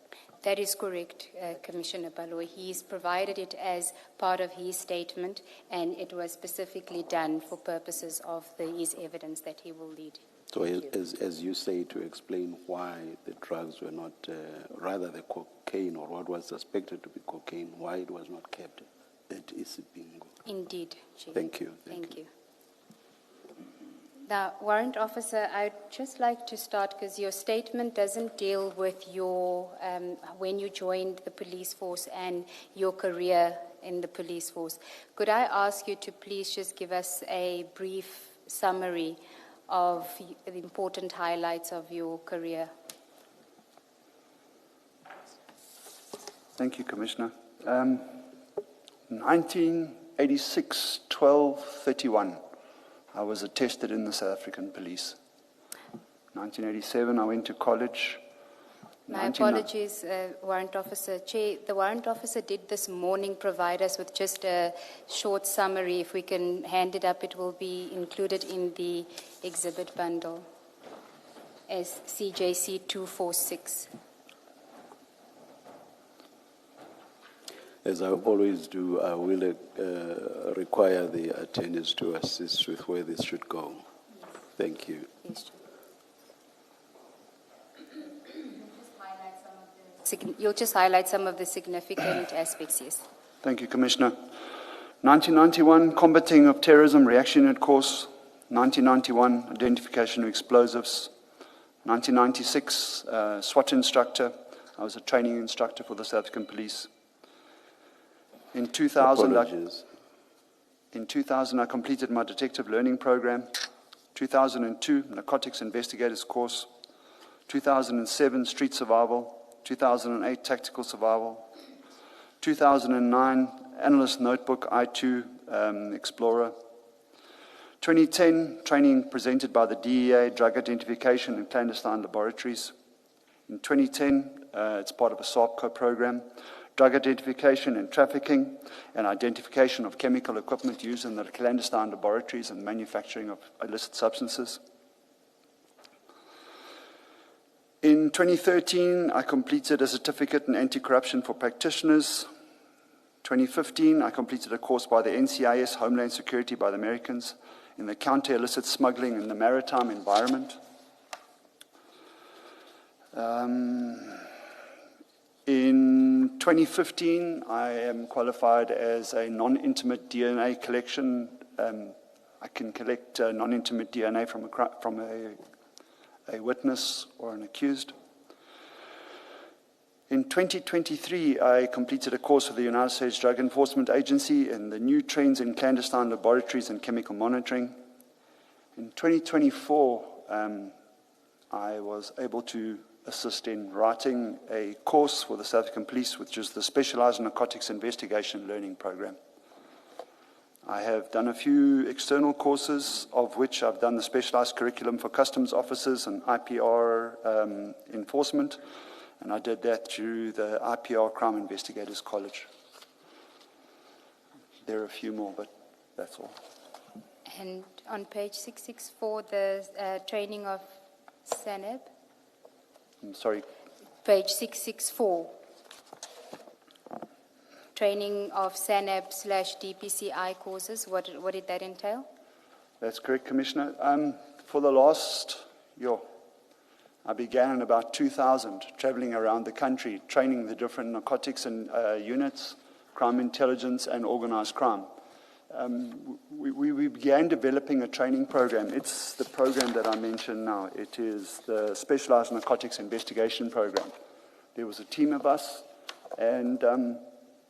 Speaker 4: That is correct, Commissioner Baloyi. He's provided it as part of his statement, and it was specifically done for purposes of his evidence that he will lead.
Speaker 1: So as you say, to explain why the drugs were not, rather the cocaine or what was suspected to be cocaine, why it was not kept at Isipingo.
Speaker 4: Indeed, Chair.
Speaker 1: Thank you.
Speaker 4: Thank you. Now, Warrant Officer, I'd just like to start because your statement doesn't deal with your, when you joined the police force and your career in the police force. Could I ask you to please just give us a brief summary of the important highlights of your career?
Speaker 10: Thank you, Commissioner. 1986, 12/31. I was attested in the South African police. 1987, I went to college.
Speaker 4: My apologies, Warrant Officer. Chair, the Warrant Officer did this morning provide us with just a short summary. If we can hand it up, it will be included in the exhibit bundle as CJC 246.
Speaker 1: As I always do, I will require the attorneys to assist with where this should go. Thank you.
Speaker 4: Yes, you'll just highlight some of the significant aspects, yes.
Speaker 10: Thank you, Commissioner. 1991, Combating of Terrorism Reaction Unit Course. 1991, Identification of Explosives. 1996, SWAT instructor. I was a training instructor for the South African Police. In 2000, I completed my detective learning program. 2002, Narcotics Investigators course. 2007, Street Survival. 2008, Tactical Survival. 2009, Analyst Notebook I2 Explorer. 2010, training presented by the DEA, Drug Identification in Clandestine Laboratories. In 2010, it's part of a SAPS program. Drug identification and trafficking, and identification of chemical equipment used in the clandestine laboratories and manufacturing of illicit substances. In 2013, I completed a certificate in anti-corruption for practitioners. 2015, I completed a course by the NCIS, Homeland Security by the Americans, in the counter-illicit smuggling in the maritime environment. In 2015, I am qualified as a non-intimate DNA collection. I can collect non-intimate DNA from a witness or an accused. In 2023, I completed a course with the United States Drug Enforcement Agency in the new trends in clandestine laboratories and chemical monitoring. In 2024, I was able to assist in writing a course for the South African Police, which is the Specialized Narcotics Investigation Learning Program. I have done a few external courses, of which I've done the Specialized Curriculum for Customs Officers and IPR Enforcement, and I did that through the IPR Crime Investigators College. There are a few more, but that's all.
Speaker 4: And on page 664, the training of SANEB.
Speaker 10: I'm sorry.
Speaker 4: Page 664. Training of SANEB/DPCI courses. What did that entail?
Speaker 10: That's correct, Commissioner. For the last year, I began in about 2000, traveling around the country, training the different narcotics and units, crime intelligence, and organized crime. We began developing a training program. It's the program that I mentioned now. It is the Specialized Narcotics Investigation Program. There was a team of us, and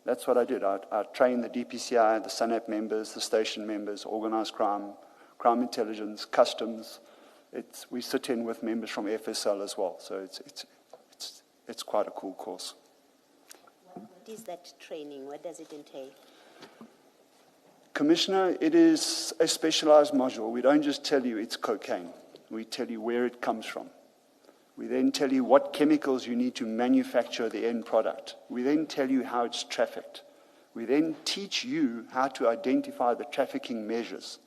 Speaker 10: that's what I did. I trained the DPCI, the SANEP members, the station members, organized crime, crime intelligence, customs. We sit in with members from FSL as well, so it's quite a cool course.
Speaker 11: What is that training? What does it entail?
Speaker 10: Commissioner, it is a specialized module. We don't just tell you it's cocaine. We tell you where it comes from. We then tell you what chemicals you need to manufacture the end product. We then tell you how it's trafficked. We then teach you how to identify the trafficking measures.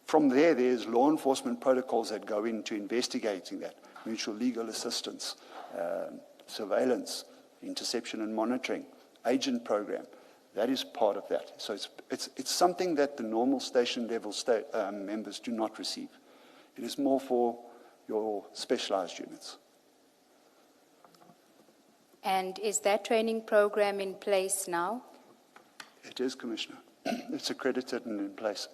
Speaker 10: From there, there's law enforcement protocols that go into investigating that. Mutual legal assistance, surveillance, interception and monitoring, agent program. That is part of that. So it's something that the normal station level members do not receive. It is more for your specialized units.
Speaker 12: And is that training program in place now?
Speaker 10: It is, Commissioner. It's accredited and in place.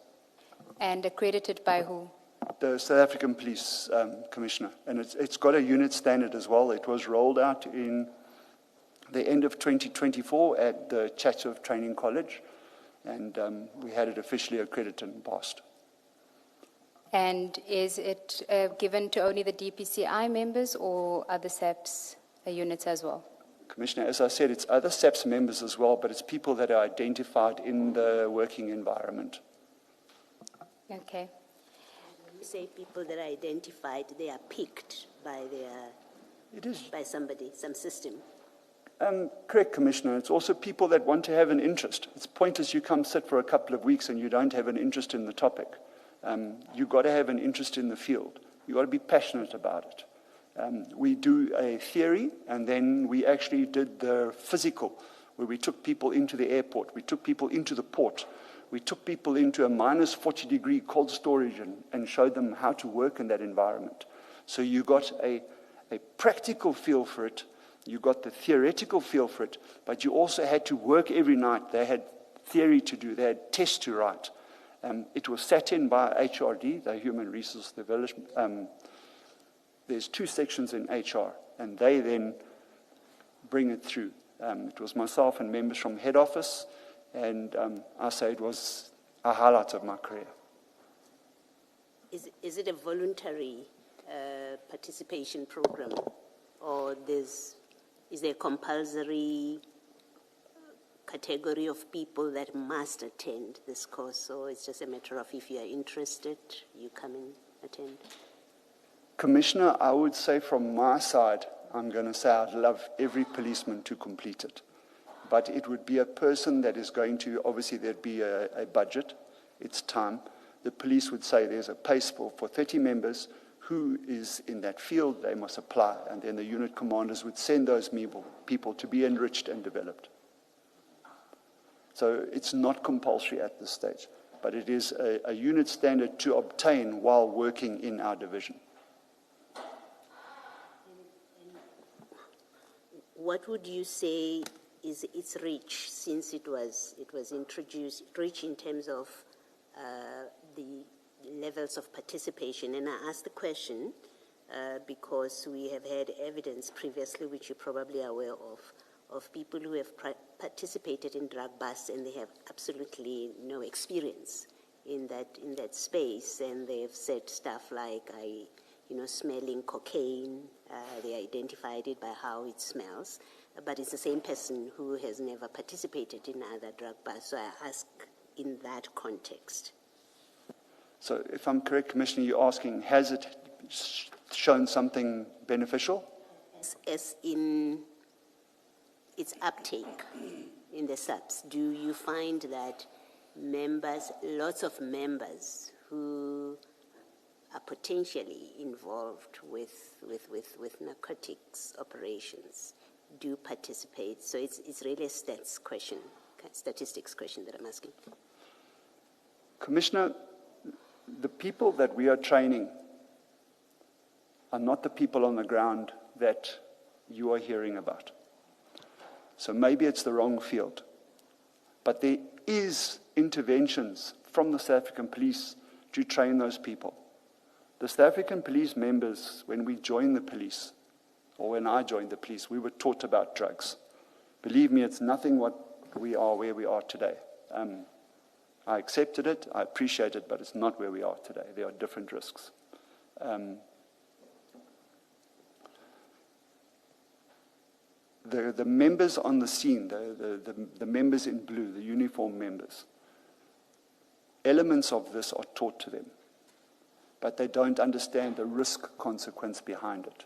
Speaker 12: And accredited by who?
Speaker 10: The South African Police Commissioner. And it's got a unit standard as well. It was rolled out in the end of 2024 at the Chatsworth Training College. And we had it officially accredited and passed.
Speaker 12: And is it given to only the DPCI members or other SAPS units as well?
Speaker 10: Commissioner, as I said, it's other SAPS members as well, but it's people that are identified in the working environment.
Speaker 12: Okay.
Speaker 11: When you say people that are identified, they are picked by by somebody, some system.
Speaker 10: Correct, Commissioner. It's also people that want to have an interest. It's pointless you come sit for a couple of weeks and you don't have an interest in the topic. You've got to have an interest in the field. You've got to be passionate about it. We do a theory, and then we actually did the physical, where we took people into the airport, we took people into the port, we took people into a minus 40-degree cold storage and showed them how to work in that environment. So you got a practical feel for it, you got the theoretical feel for it, but you also had to work every night. They had theory to do, they had tests to write. It was sat in by HRD, the Human Resource Development. There's 2 sections in HR, and they then bring it through. It was myself and members from head office, and I say it was a highlight of my career.
Speaker 11: Is it a voluntary participation program, or is there a compulsory category of people that must attend this course, or it's just a matter of if you are interested, you come and attend?
Speaker 10: Commissioner, I would say from my side, I'm going to say I'd love every policeman to complete it. But it would be a person that is going to, obviously there'd be a budget, it's time. The police would say there's a pace for 30 members, who is in that field, they must apply. And then the unit commanders would send those people to be enriched and developed. So it's not compulsory at this stage, but it is a unit standard to obtain while working in our division.
Speaker 11: What would you say is its reach since it was introduced, reach in terms of the levels of participation? And I ask the question because we have had evidence previously, which you're probably aware of people who have participated in drug busts and they have absolutely no experience in that space, and they've said stuff like, smelling cocaine, they identified it by how it smells, but it's the same person who has never participated in other drug busts. So I ask in that context.
Speaker 10: So if I'm correct, Commissioner, you're asking, has it shown something beneficial?
Speaker 11: As in its uptake in the SAPS, do you find that lots of members who are potentially involved with narcotics operations do participate? So it's really a statistics question that I'm asking.
Speaker 10: Commissioner, the people that we are training are not the people on the ground that you are hearing about. So maybe it's the wrong field. But there is interventions from the South African police to train those people. The South African police members, when we joined the police, or when I joined the police, we were taught about drugs. Believe me, it's nothing what we are where we are today. I accepted it, I appreciate it, but it's not where we are today. There are different risks. The members on the scene, the members in blue, the uniform members, Elements of this are taught to them, but they don't understand the risk consequence behind it.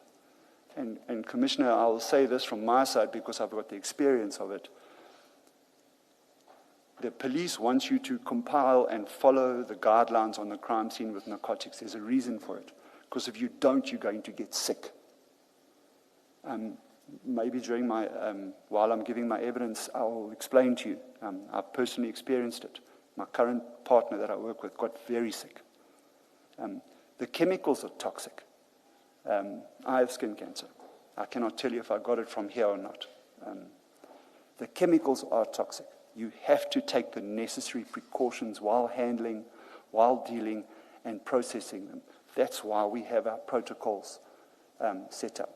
Speaker 10: And Commissioner, I'll say this from my side because I've got the experience of it. The police want you to compile and follow the guidelines on the crime scene with narcotics. There's a reason for it. Because if you don't, you're going to get sick. Maybe during my, while I'm giving my evidence, I'll explain to you. I've personally experienced it. My current partner that I work with got very sick. The chemicals are toxic. I have skin cancer. I cannot tell you if I got it from here or not. The chemicals are toxic. You have to take the necessary precautions while handling, while dealing, and processing them. That's why we have our protocols set up.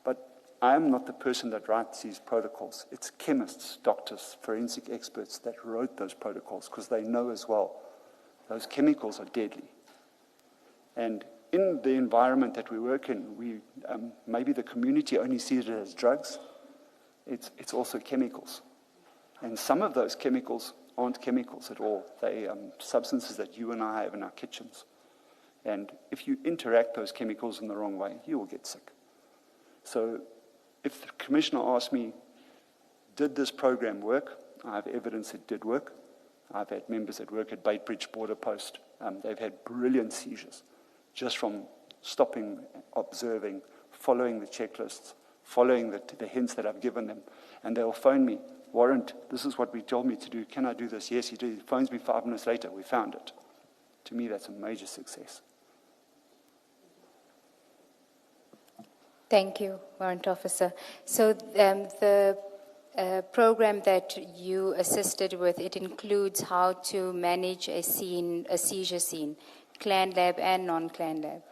Speaker 10: But I am not the person that writes these protocols. It's chemists, doctors, forensic experts that wrote those protocols because they know as well those chemicals are deadly. And in the environment that we work in, maybe the community only sees it as drugs. It's also chemicals. And some of those chemicals aren't chemicals at all. They are substances that you and I have in our kitchens. And if you interact those chemicals in the wrong way, you will get sick. So if the Commissioner asks me, did this program work? I have evidence it did work. I've had members that work at Beitbridge Border Post. They've had brilliant seizures just from stopping, observing, following the checklists, following the hints that I've given them. And they'll phone me, Warrant, this is what we told me to do. Can I do this? Yes, he did. He phones me 5 minutes later. We found it. To me, that's a major success.
Speaker 12: Thank you, Warrant Officer. So the program that you assisted with, it includes how to manage a scene, a seizure scene, clan lab and non-clan lab.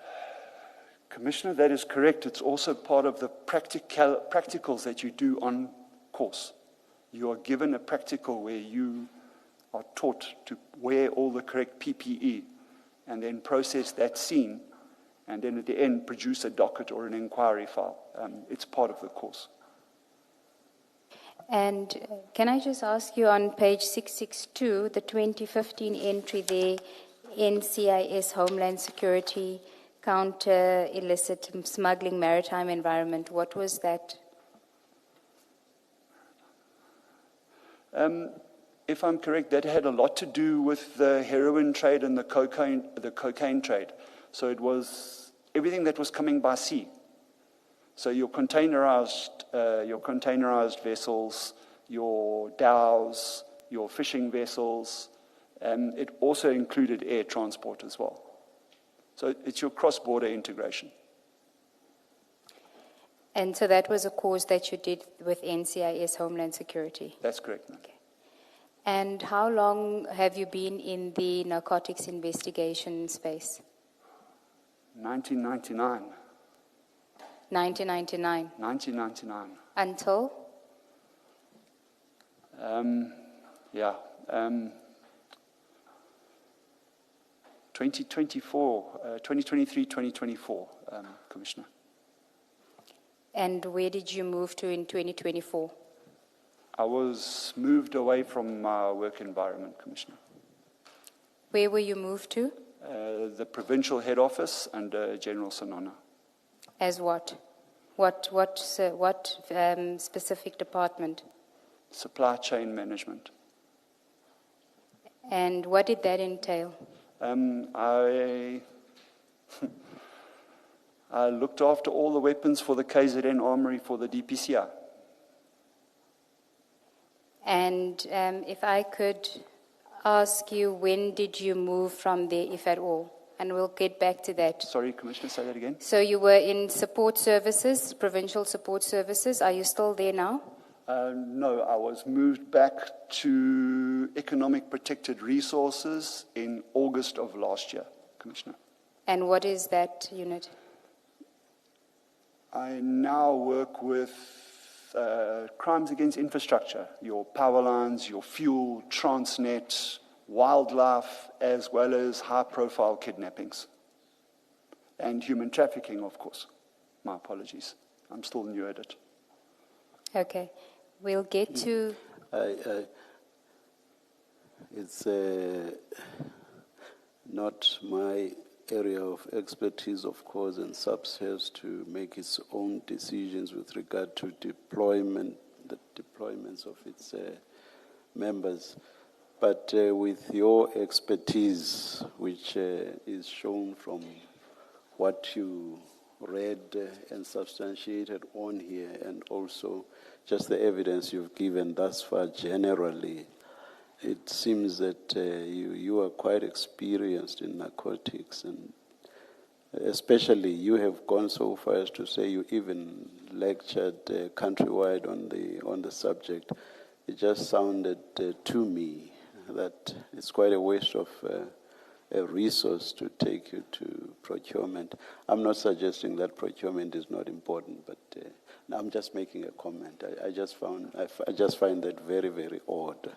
Speaker 10: Commissioner, that is correct. It's also part of the practicals that you do on course. You are given a practical where you are taught to wear all the correct PPE and then process that scene and then at the end produce a docket or an inquiry file. It's part of the course.
Speaker 12: And can I just ask you on page 662, the 2015 entry there, NCIS Homeland Security, Counter Illicit Smuggling Maritime Environment, what was that?
Speaker 10: If I'm correct, that had a lot to do with the heroin trade and the cocaine trade. So it was everything that was coming by sea. So your containerized vessels, your dhows, your fishing vessels, it also included air transport as well. So it's your cross-border integration.
Speaker 12: And so that was a course that you did with NCIS Homeland Security?
Speaker 10: That's correct, ma'am.
Speaker 12: Okay. And how long have you been in the narcotics investigation space?
Speaker 10: 1999.
Speaker 12: 1999?
Speaker 10: 1999.
Speaker 12: Until?
Speaker 10: 2023, 2024, Commissioner.
Speaker 12: And where did you move to in 2024?
Speaker 10: I was moved away from my work environment, Commissioner.
Speaker 12: Where were you moved to?
Speaker 10: The provincial head office under General Sonona.
Speaker 12: As what? What specific department?
Speaker 10: Supply chain management.
Speaker 12: And what did that entail?
Speaker 10: I looked after all the weapons for the KZN Armory for the DPCI.
Speaker 12: And if I could ask you, when did you move from there, if at all? And we'll get back to that.
Speaker 10: Sorry, Commissioner, say that again.
Speaker 12: So you were in support services, provincial support services. Are you still there now?
Speaker 10: No, I was moved back to Economic Protected Resources in August of last year, Commissioner.
Speaker 12: And what is that unit?
Speaker 10: I now work with crimes against infrastructure, your power lines, your fuel, Transnet, wildlife, as well as high-profile kidnappings. And human trafficking, of course. My apologies. I'm still new at it.
Speaker 12: Okay. We'll get to...
Speaker 1: It's not my area of expertise, of course, and SAPS has to make its own decisions with regard to the deployments of its members. But with your expertise, which is shown from what you read and substantiated on here, and also just the evidence you've given thus far generally, it seems that you are quite experienced in narcotics, and especially you have gone so far as to say you even lectured countrywide on the subject. It just sounded to me that it's quite a waste of a resource to take you to procurement. I'm not suggesting that procurement is not important, but I'm just making a comment. I just find that very, very odd.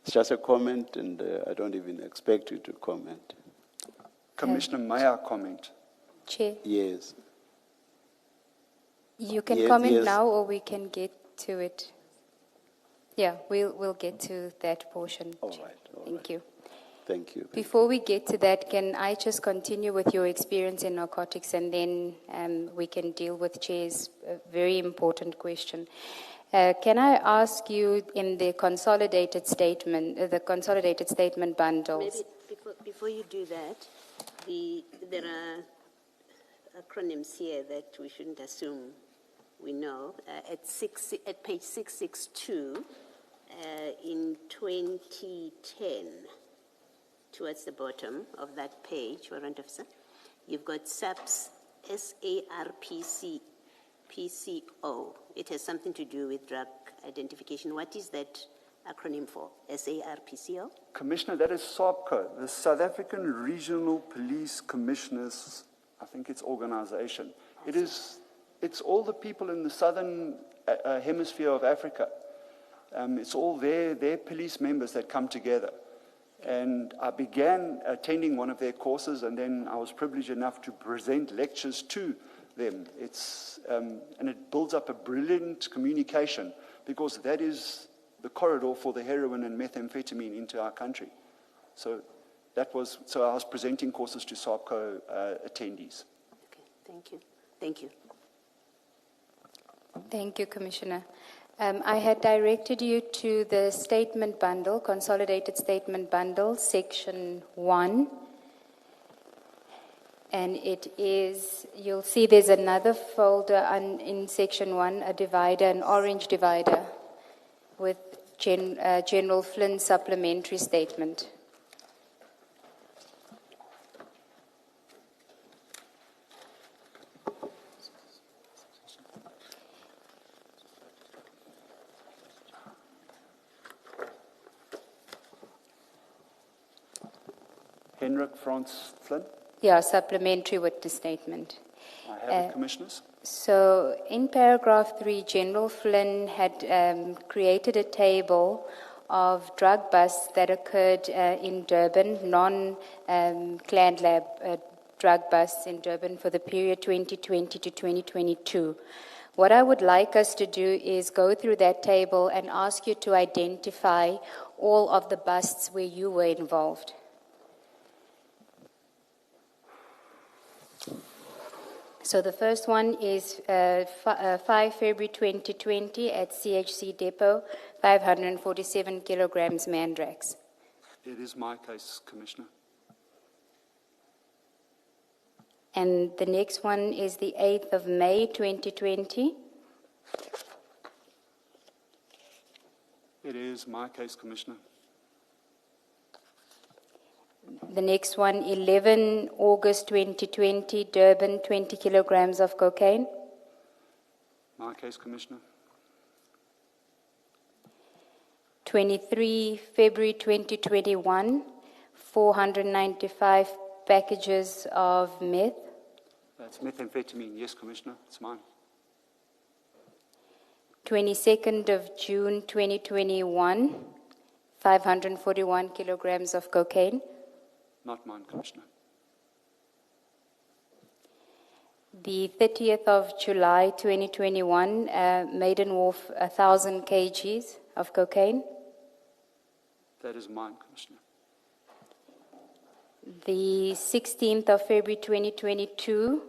Speaker 1: It's just a comment, and I don't even expect you to comment.
Speaker 10: Commissioner, may I comment?
Speaker 12: Chair,
Speaker 1: Yes.
Speaker 12: you can
Speaker 1: Yes,
Speaker 12: comment
Speaker 1: yes.
Speaker 12: now, or we can get to it. Yeah, we'll get to that portion.
Speaker 1: All
Speaker 12: Chair.
Speaker 1: right.
Speaker 12: Thank you.
Speaker 1: Thank you.
Speaker 12: Before we get to that, can I just continue with your experience in narcotics, and then we can deal with Chair's very important question. Can I ask you, in the consolidated statement bundles?
Speaker 11: Maybe before you do that, there are acronyms here that we shouldn't assume we know. At page 662, in 2010, towards the bottom of that page, Warrant Officer, you've got SAPS SARPCO. It has something to do with drug identification. What is that acronym for, SARPCO?
Speaker 10: Commissioner, that is SAPCO, the South African Regional Police Commissioners, I think it's organization. It's all the people in the southern hemisphere of Africa. It's all their police members that come together. And I began attending one of their courses, and then I was privileged enough to present lectures to them. And it builds up a brilliant communication, because that is the corridor for the heroin and methamphetamine into our country. So I was presenting courses to SAPCO attendees.
Speaker 11: Okay, thank you. Thank you.
Speaker 12: Thank you, Commissioner. I had directed you to the statement bundle, consolidated statement bundle, section 1. And it is, you'll see there's another folder in section 1, a divider, an orange divider, with General Flynn's supplementary statement.
Speaker 10: Henrik Franz Flynn.
Speaker 12: Yeah, supplementary witness statement.
Speaker 10: I have it, Commissioners.
Speaker 12: So in paragraph 3, General Flynn had created a table of drug busts that occurred in Durban, non-Clan Lab drug busts in Durban for the period 2020 to 2022. What I would like us to do is go through that table and ask you to identify all of the busts where you were involved. So the first one is 5 February 2020 at CHC Depot, 547 kilograms mandrax.
Speaker 10: It is my case, Commissioner.
Speaker 12: And the next one is the 8th of May 2020.
Speaker 10: It is my case, Commissioner.
Speaker 12: The next one, 11 August 2020, Durban, 20 kilograms of cocaine.
Speaker 10: My case, Commissioner.
Speaker 12: 23 February 2021, 495 packages of meth.
Speaker 10: That's methamphetamine, yes, Commissioner, it's mine.
Speaker 12: 22nd of June 2021, 541 kilograms of cocaine.
Speaker 10: Not mine, Commissioner.
Speaker 12: The 30th of July 2021, Maiden Wharf, 1,000 kgs of cocaine.
Speaker 10: That is mine, Commissioner.
Speaker 12: The 16th of February 2022.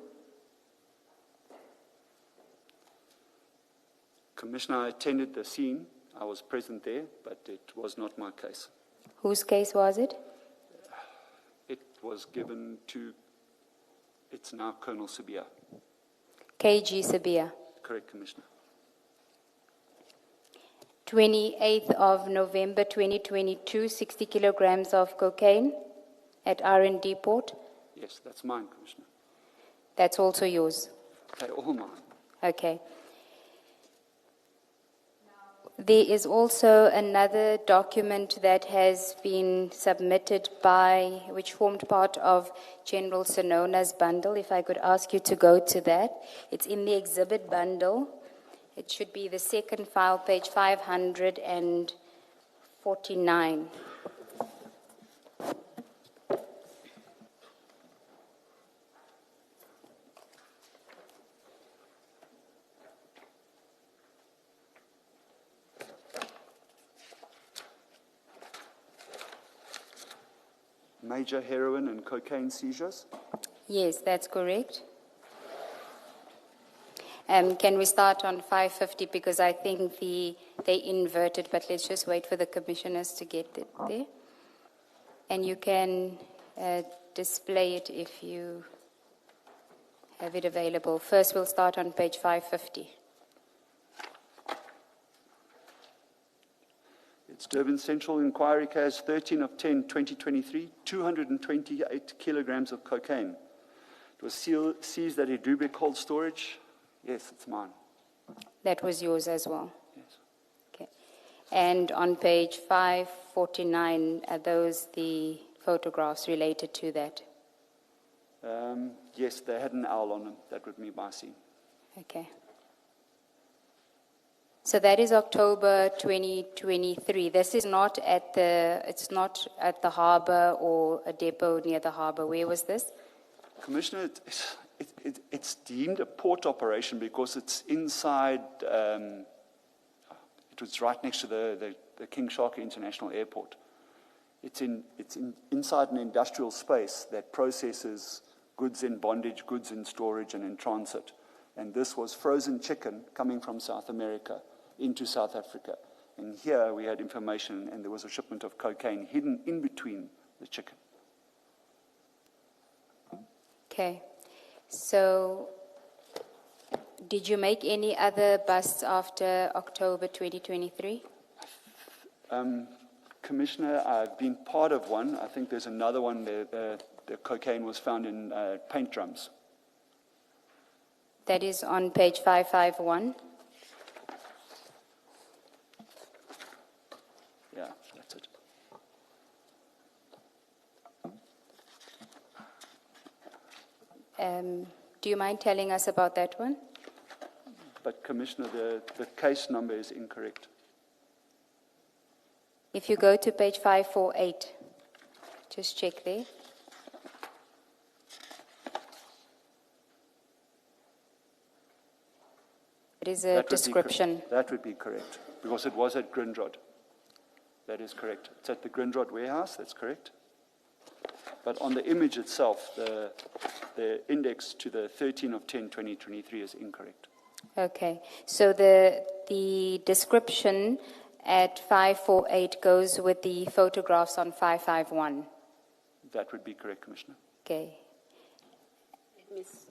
Speaker 10: Commissioner, I attended the scene. I was present there, but it was not my case.
Speaker 12: Whose case was it?
Speaker 10: It was given to, it's now Colonel Sabia.
Speaker 12: KG Sabia.
Speaker 10: Correct, Commissioner.
Speaker 12: 28th of November 2022, 60 kilograms of cocaine at R&D Port.
Speaker 10: Yes, that's mine, Commissioner.
Speaker 12: That's also yours.
Speaker 10: They're all mine.
Speaker 12: Okay. There is also another document that has been submitted by, which formed part of General Sinona's bundle. If I could ask you to go to that. It's in the exhibit bundle. It should be the second file, page 549.
Speaker 10: Major heroin and cocaine seizures.
Speaker 12: Yes, that's correct. Can we start on 550 because I think they inverted, but let's just wait for the commissioners to get it there. And you can display it if you have it available. First, we'll start on page 550.
Speaker 10: It's Durban Central Inquiry Case 13 of 10, 2023, 228 kilograms of cocaine. It was seized at Edube Cold Storage. Yes, it's mine.
Speaker 12: That was yours as well?
Speaker 10: Yes.
Speaker 12: Okay. And on page 549, are those the photographs related to that?
Speaker 10: Yes, they had an owl on them. That would be my scene.
Speaker 12: Okay. So that is October 2023. This is not at the harbour or a depot near the harbour. Where was this?
Speaker 10: Commissioner, it's deemed a port operation because it's inside, it was right next to the King Shaka International Airport. It's inside an industrial space that processes goods in bondage, goods in storage, and in transit. And this was frozen chicken coming from South America into South Africa. And here we had information, and there was a shipment of cocaine hidden in between the chicken.
Speaker 12: Okay. So, did you make any other busts after October 2023?
Speaker 10: Commissioner, I've been part of one. I think there's another one there. The cocaine was found in paint drums.
Speaker 12: That is on page 551.
Speaker 10: Yeah, that's it.
Speaker 12: Do you mind telling us about that one?
Speaker 10: But Commissioner, the case number is incorrect.
Speaker 12: If you go to page 548, just check there. It is a description.
Speaker 10: That would be correct, because it was at Grindrod. That is correct. It's at the Grindrod warehouse, that's correct. But on the image itself, the index to the 13 of 10, 2023 is incorrect.
Speaker 12: Okay. So the description at 548 goes with the photographs on 551.
Speaker 10: That would be correct, Commissioner.
Speaker 12: Okay.
Speaker 11: Ms.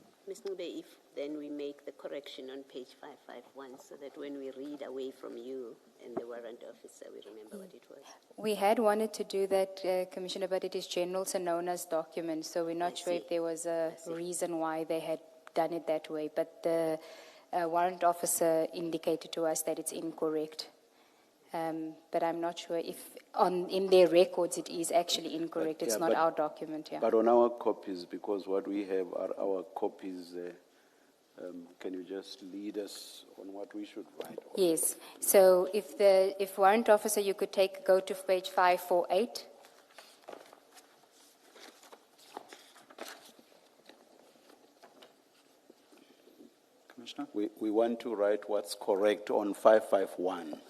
Speaker 11: Nube, if then we make the correction on page 551 so that when we read away from you and the warrant officer, we remember what it was.
Speaker 12: We had wanted to do that, Commissioner, but it is General Sinona's document, so we're not sure if there was a reason why they had done it that way. But the warrant officer indicated to us that it's incorrect. But I'm not sure if in their records it is actually incorrect. It's not our document. Yeah.
Speaker 1: But on our copies, because what we have are our copies, can you just lead us on what we should write?
Speaker 12: Yes. So if warrant officer, you could go to page 548.
Speaker 10: Commissioner?
Speaker 1: We want to write what's correct on 551.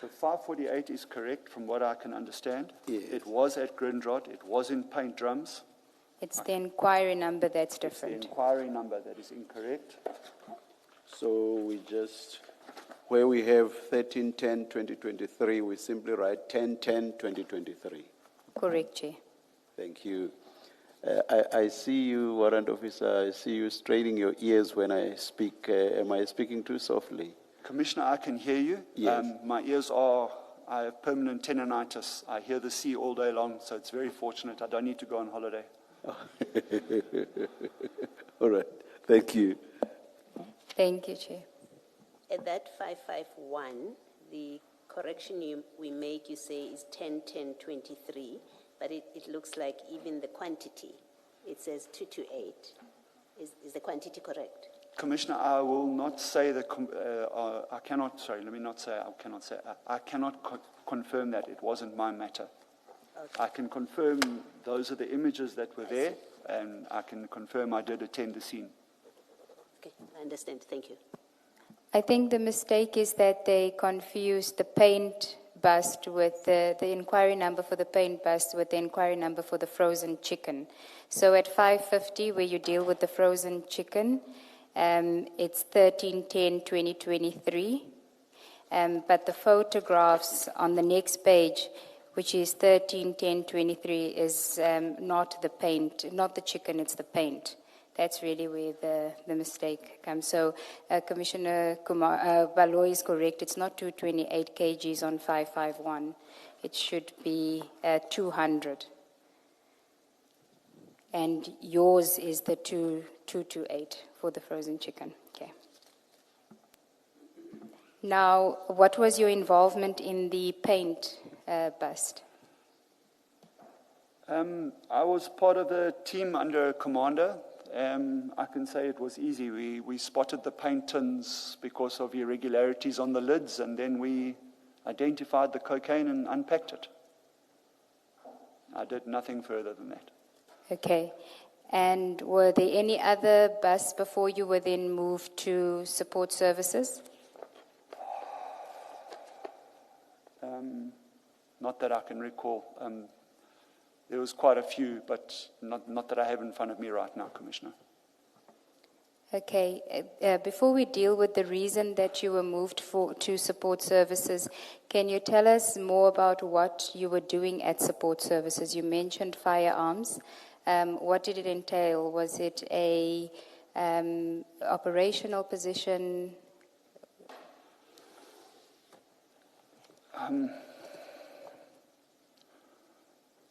Speaker 10: So 548 is correct from what I can understand.
Speaker 1: Yes.
Speaker 10: It was at Grindrod, it was in paint drums.
Speaker 12: It's the inquiry number that's
Speaker 10: It's the
Speaker 12: different.
Speaker 10: inquiry number that is incorrect.
Speaker 1: So we just, where we have 13/10/2023, we simply write 10/10/2023.
Speaker 12: Correct, Chair.
Speaker 1: Thank you. I see you, Warrant Officer, I see you straining your ears when I speak. Am I speaking too softly?
Speaker 10: Commissioner, I can hear you.
Speaker 1: Yes.
Speaker 10: My ears I have permanent tendinitis. I hear the sea all day long, so it's very fortunate. I don't need to go on holiday.
Speaker 1: All right. Thank you.
Speaker 12: Thank you, Chair.
Speaker 11: At that 551, the correction we make, you say, is 10/10/23, but it looks like even the quantity, it says 228. Is the quantity correct?
Speaker 10: Commissioner, I will not say I cannot confirm that. It wasn't my matter.
Speaker 11: Okay.
Speaker 10: I can confirm those are the images that were there, and I can confirm I did attend the scene.
Speaker 11: Okay, I understand. Thank you.
Speaker 12: I think the mistake is that they confused the paint bust with the inquiry number for the paint bust with the inquiry number for the frozen chicken. So at 550, where you deal with the frozen chicken, it's 13/10/2023. But the photographs on the next page, which is 13/10/23, is not the paint, not the chicken, it's the paint. That's really where the mistake comes. So Commissioner Baloy is correct. It's not 228 kgs on 551. It should be 200. And yours is the 228 for the frozen chicken. Okay. Now, what was your involvement in the paint bust?
Speaker 10: I was part of the team under a commander. I can say it was easy. We spotted the paint tins because of irregularities on the lids, and then we identified the cocaine and unpacked it. I did nothing further than that.
Speaker 12: Okay. And were there any other busts before you were then moved to support services?
Speaker 10: Not that I can recall. There was quite a few, but not that I have in front of me right now, Commissioner.
Speaker 12: Okay. Before we deal with the reason that you were moved to support services, can you tell us more about what you were doing at support services? You mentioned firearms. What did it entail? Was it a operational position?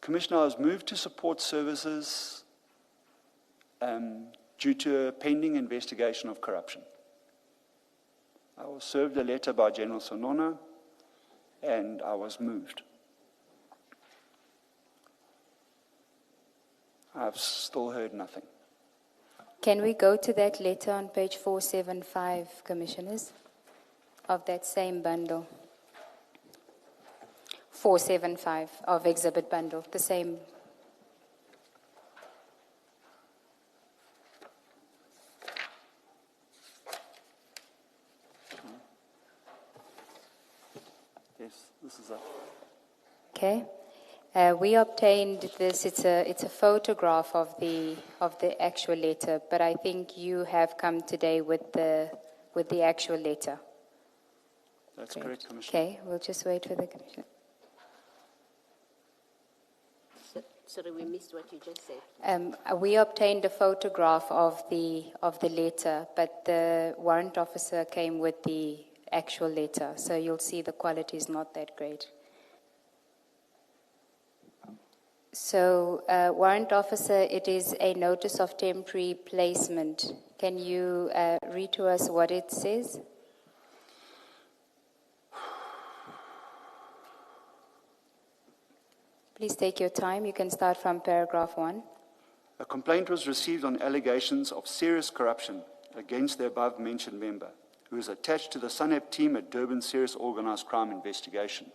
Speaker 10: Commissioner, I was moved to support services due to a pending investigation of corruption. I was served a letter by General Sonona, and I was moved. I've still heard nothing.
Speaker 12: Can we go to that letter on page 475, Commissioners, of that same bundle? 475 of exhibit bundle, the same.
Speaker 10: Yes, this is it.
Speaker 12: Okay. We obtained this. It's a photograph of the actual letter, but I think you have come today with the actual letter.
Speaker 10: That's correct, Commissioner.
Speaker 12: Okay, we'll just wait for the Commissioner.
Speaker 11: Sorry, we missed what you just said.
Speaker 12: We obtained a photograph of the letter, but the warrant officer came with the actual letter, so you'll see the quality is not that great. So, warrant officer, it is a notice of temporary placement. Can you read to us what it says? Please take your time. You can start from paragraph 1.
Speaker 10: A complaint was received on allegations of serious corruption against the above-mentioned member, who is attached to the SUNEP team at Durban Serious Organised Crime Investigation.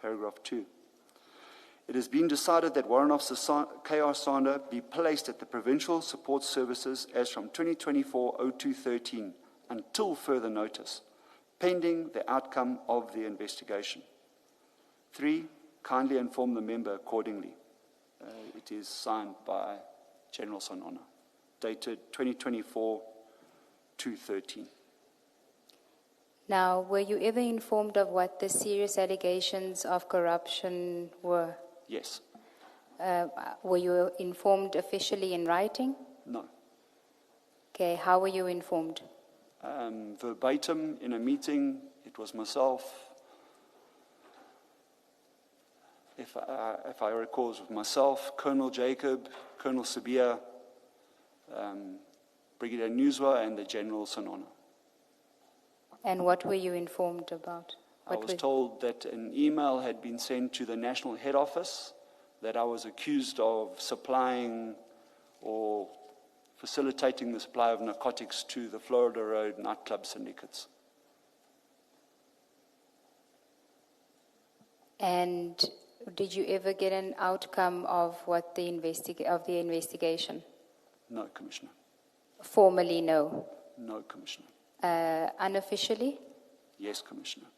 Speaker 10: Paragraph 2. It has been decided that Warrant Officer Karl Sander be placed at the Provincial Support Services as from 2024-02-13 until further notice, pending the outcome of the investigation. 3, kindly inform the member accordingly. It is signed by General Sonona, dated 2024-2/13.
Speaker 12: Now, were you ever informed of what the serious allegations of corruption were?
Speaker 10: Yes.
Speaker 12: Were you informed officially in writing?
Speaker 10: No.
Speaker 12: Okay, how were you informed?
Speaker 10: Verbatim in a meeting, it was myself. If I recall, it was myself, Colonel Jacob, Colonel Sabia, Brigadier Newswa, and the General Sonona.
Speaker 12: And what were you informed about?
Speaker 10: I was told that an email had been sent to the National Head Office that I was accused of supplying or facilitating the supply of narcotics to the Florida Road nightclub syndicates.
Speaker 12: And did you ever get an outcome of what the investigation?
Speaker 10: No, Commissioner.
Speaker 12: Formally, no.
Speaker 10: No, Commissioner.
Speaker 12: Unofficially?
Speaker 10: Yes, Commissioner.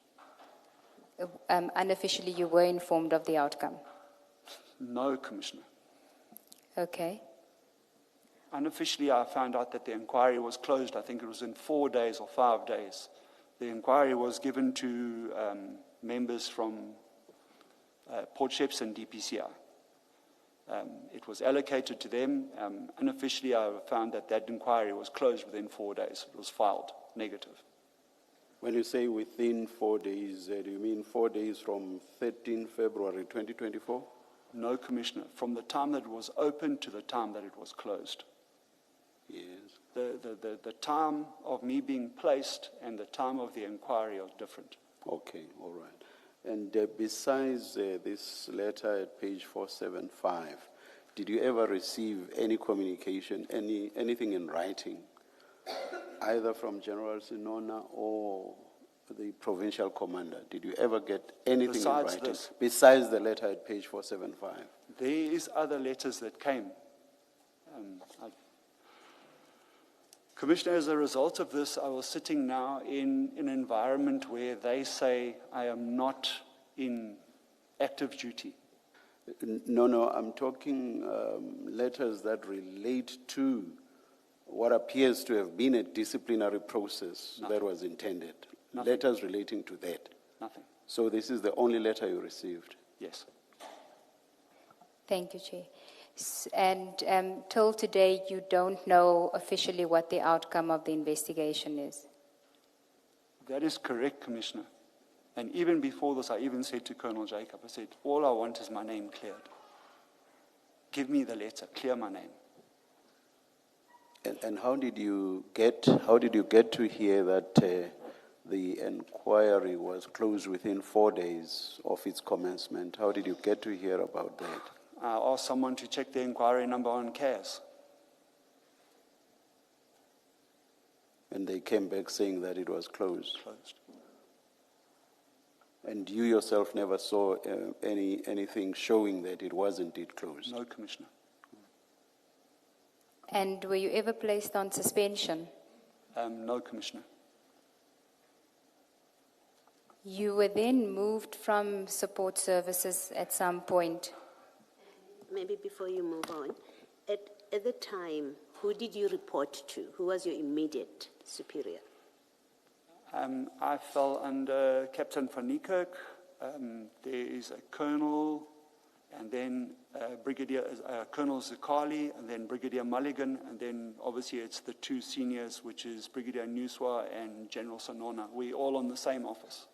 Speaker 12: Unofficially, you were informed of the outcome?
Speaker 10: No, Commissioner.
Speaker 12: Okay.
Speaker 10: Unofficially, I found out that the inquiry was closed. I think it was in 4 days or 5 days. The inquiry was given to members from Port Sheps and DPCI. It was allocated to them. Unofficially, I found that that inquiry was closed within 4 days. It was filed negative.
Speaker 1: When you say within 4 days, do you mean 4 days from 13 February 2024?
Speaker 10: No, Commissioner. From the time that it was opened to the time that it was closed.
Speaker 1: Yes.
Speaker 10: The time of me being placed and the time of the inquiry are different.
Speaker 1: Okay, all right. And besides this letter at page 475, did you ever receive any communication, anything in writing, either from General Sonona or the provincial commander? Did you ever get anything in writing besides the letter at page 475?
Speaker 10: There is other letters that came. Commissioner, as a result of this, I was sitting now in an environment where they say I am not in active duty.
Speaker 1: No, I'm talking letters that relate to what appears to have been a disciplinary process that was intended.
Speaker 10: Nothing.
Speaker 1: Letters relating to that.
Speaker 10: Nothing.
Speaker 1: So this is the only letter you received?
Speaker 10: Yes.
Speaker 12: Thank you, Chair. And till today, you don't know officially what the outcome of the investigation is?
Speaker 10: That is correct, Commissioner. And even before this, I even said to Colonel Jacob, I said, all I want is my name cleared. Give me the letter, clear my name.
Speaker 1: And how did you get to hear that the inquiry was closed within 4 days of its commencement? How did you get to hear about that?
Speaker 10: I asked someone to check the inquiry number on CAS.
Speaker 1: And they came back saying that it was closed.
Speaker 10: Closed.
Speaker 1: And you yourself never saw anything showing that it was indeed closed?
Speaker 10: No, Commissioner.
Speaker 12: And were you ever placed on suspension?
Speaker 10: No, Commissioner.
Speaker 12: You were then moved from support services at some point.
Speaker 11: Maybe before you move on, at the time, who did you report to? Who was your immediate superior?
Speaker 10: I fell under Captain Van Niekerk. There is a colonel, and then Colonel Zikali, and then Brigadier Mulligan, and then obviously it's the two seniors, which is Brigadier Newswa and General Sonona. We're all on the same office.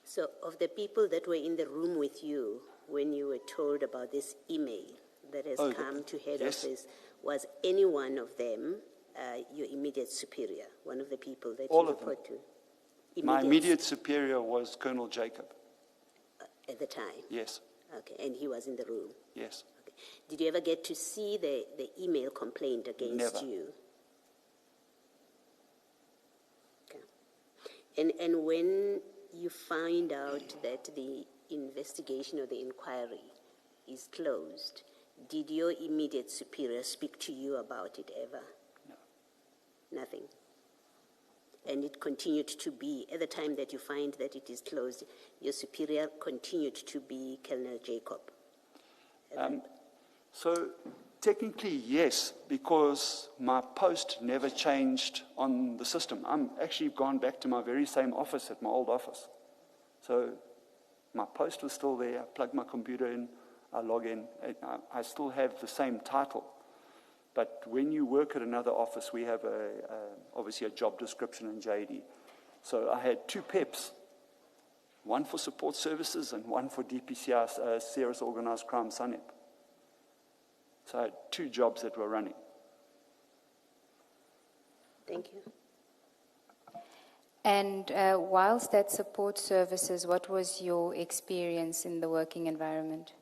Speaker 11: So of the people that were in the room with you when you were told about this email that has come to head office, was any one of them your immediate superior, one of the people that
Speaker 10: all
Speaker 11: you
Speaker 10: of them.
Speaker 11: report to?
Speaker 10: My immediate superior was Colonel Jacob.
Speaker 11: At the time?
Speaker 10: Yes.
Speaker 11: Okay, and he was in the room?
Speaker 10: Yes.
Speaker 11: Okay. Did you ever get to see the email complaint against
Speaker 10: Never.
Speaker 11: you? Okay. And when you find out that the investigation or the inquiry is closed, did your immediate superior speak to you about it ever?
Speaker 10: No.
Speaker 11: Nothing. and it continued to be, at the time that you find that it is closed, your superior continued to be Colonel Jacob?
Speaker 10: So technically, yes, because my post never changed on the system. I'm actually gone back to my very same office at my old office. So my post was still there. I plug my computer in, I log in. I still have the same title. But when you work at another office, we have obviously a job description in JD. So I had 2 PEPs, one for support services and one for DPCI, Serious Organized Crime SANEP. So I had 2 jobs that were running.
Speaker 11: Thank you.
Speaker 12: And whilst at support services, what was your experience in the working environment?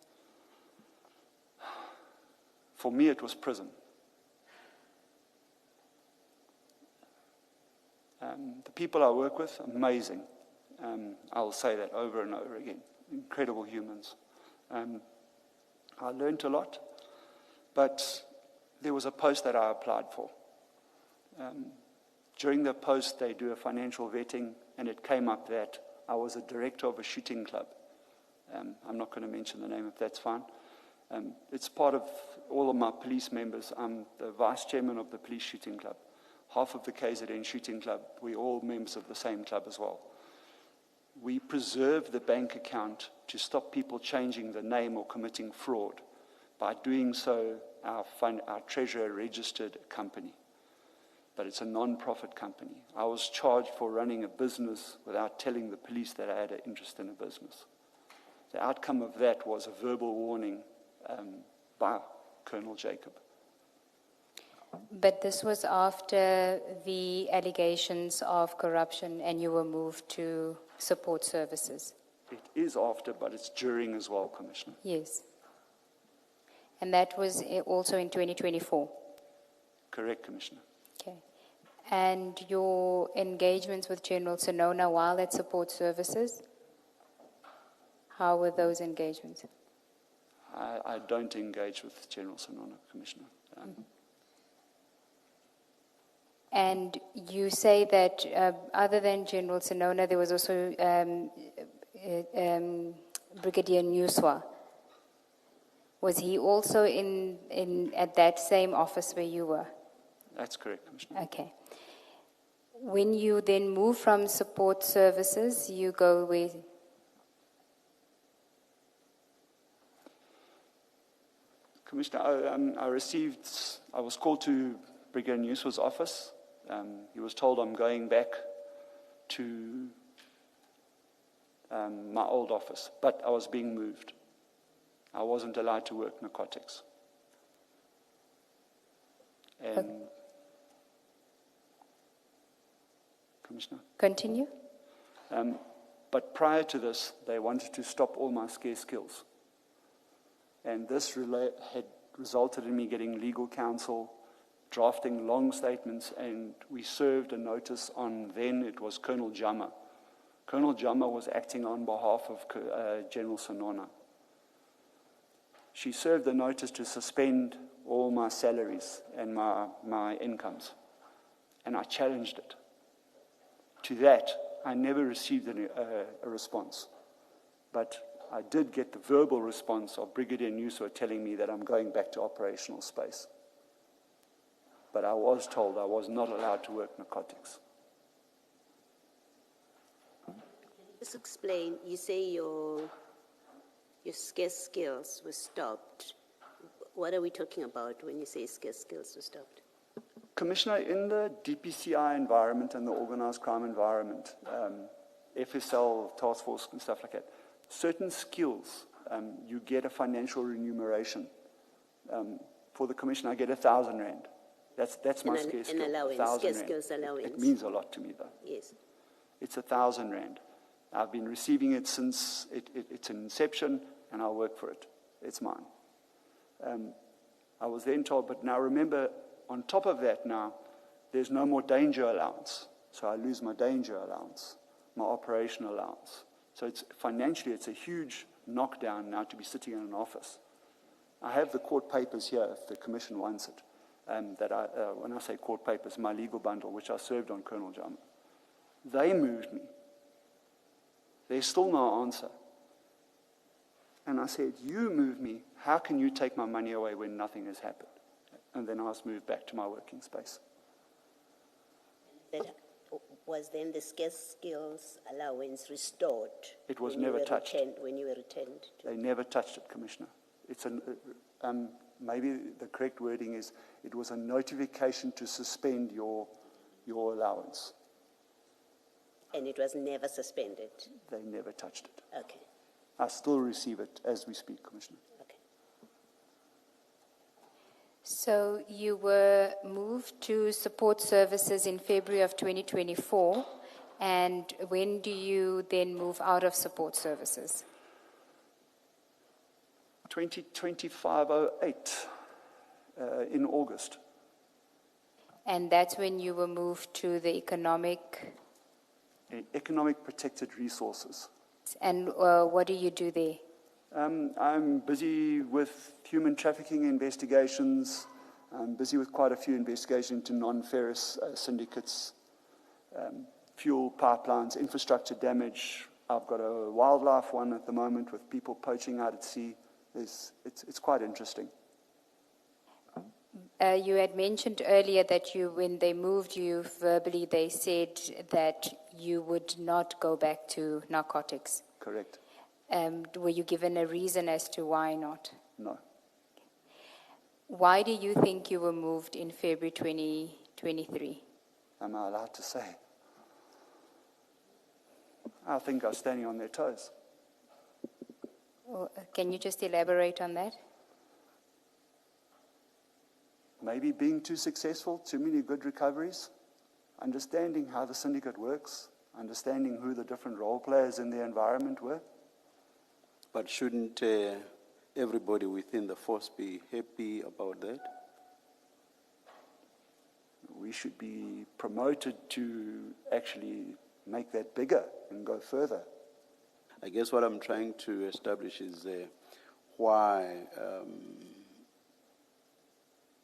Speaker 10: For me, it was prison. The people I work with, amazing. I'll say that over and over again. Incredible humans. I learned a lot, but there was a post that I applied for. During the post, they do a financial vetting, and it came up that I was a director of a shooting club. I'm not going to mention the name if that's fine. It's part of all of my police members. I'm the vice chairman of the police shooting club. Half of the KZN shooting club, we're all members of the same club as well. We preserve the bank account to stop people changing the name or committing fraud. By doing so, our treasurer registered a company. But it's a non-profit company. I was charged for running a business without telling the police that I had an interest in a business. The outcome of that was a verbal warning by Colonel Jacob.
Speaker 12: But this was after the allegations of corruption and you were moved to support services?
Speaker 10: It is after, but it's during as well, Commissioner.
Speaker 12: Yes. And that was also in 2024?
Speaker 10: Correct, Commissioner.
Speaker 12: Okay. And your engagements with General Sonona while at support services, how were those engagements?
Speaker 10: I don't engage with General Sonona, Commissioner.
Speaker 12: And you say that other than General Sonona, there was also Brigadier Nuswa. Was he also at that same office where you were?
Speaker 10: That's correct, Commissioner.
Speaker 12: Okay. When you then move from support services, you go with...
Speaker 10: Commissioner, I was called to Brigadier Nuswa's office. He was told I'm going back to my old office, but I was being moved. I wasn't allowed to work narcotics. And Commissioner?
Speaker 12: Continue.
Speaker 10: But prior to this, they wanted to stop all my scarce skills. And this had resulted in me getting legal counsel, drafting long statements, and we served a notice on then it was Colonel Jama. Colonel Jama was acting on behalf of General Sonona. She served a notice to suspend all my salaries and my incomes, and I challenged it. To that, I never received a response, but I did get the verbal response of Brigadier Nuswa telling me that I'm going back to operational space. But I was told I was not allowed to work narcotics.
Speaker 11: Just explain, you say your scarce skills were stopped. What are we talking about when you say scarce skills were stopped?
Speaker 10: Commissioner, in the DPCI environment and the organized crime environment, FSL, task force and stuff like that, certain skills, you get a financial remuneration. For the Commissioner, I get 1,000 rand. That's my scarce skill.
Speaker 11: An allowance,
Speaker 10: 1,000
Speaker 11: scarce
Speaker 10: rand.
Speaker 11: skills allowance.
Speaker 10: It means a lot to me, though.
Speaker 11: Yes.
Speaker 10: It's 1,000 rand. I've been receiving it since its inception, and I'll work for it. It's mine. I was then told, but now remember, on top of that now, there's no more danger allowance. So I lose my danger allowance, my operational allowance. So financially, it's a huge knockdown now to be sitting in an office. I have the court papers here, if the Commission wants it. When I say court papers, my legal bundle, which I served on Colonel Jama. They moved me. There's still no answer. And I said, you moved me. How can you take my money away when nothing has happened? And then I was moved back to my working space.
Speaker 11: That was then the scarce skills allowance restored?
Speaker 10: It was
Speaker 11: when you
Speaker 10: never
Speaker 11: were
Speaker 10: touched.
Speaker 11: When you were returned?
Speaker 10: They never touched it, Commissioner. It's maybe the correct wording is, it was a notification to suspend your allowance.
Speaker 11: And it was never suspended?
Speaker 10: They never touched it.
Speaker 11: Okay.
Speaker 10: I still receive it as we speak, Commissioner.
Speaker 11: Okay.
Speaker 12: So you were moved to support services in February of 2024, and when do you then move out of support services?
Speaker 10: 2025-08 in August.
Speaker 12: And that's when you were moved to the economic...
Speaker 10: Economic protected resources.
Speaker 12: And what do you do there?
Speaker 10: I'm busy with human trafficking investigations. I'm busy with quite a few investigations into non-ferrous syndicates, fuel pipelines, infrastructure damage. I've got a wildlife one at the moment with people poaching out at sea. It's quite interesting.
Speaker 12: You had mentioned earlier that when they moved you verbally, they said that you would not go back to narcotics.
Speaker 10: Correct.
Speaker 12: Were you given a reason as to why not?
Speaker 10: No.
Speaker 12: Why do you think you were moved in February 2023?
Speaker 10: Am I allowed to say? I think I was standing on their toes.
Speaker 12: Can you just elaborate on that?
Speaker 10: Maybe being too successful, too many good recoveries, understanding how the syndicate works, understanding who the different role players in the environment were.
Speaker 1: But shouldn't everybody within the force be happy about that?
Speaker 10: We should be promoted to actually make that bigger and go further.
Speaker 1: I guess what I'm trying to establish is why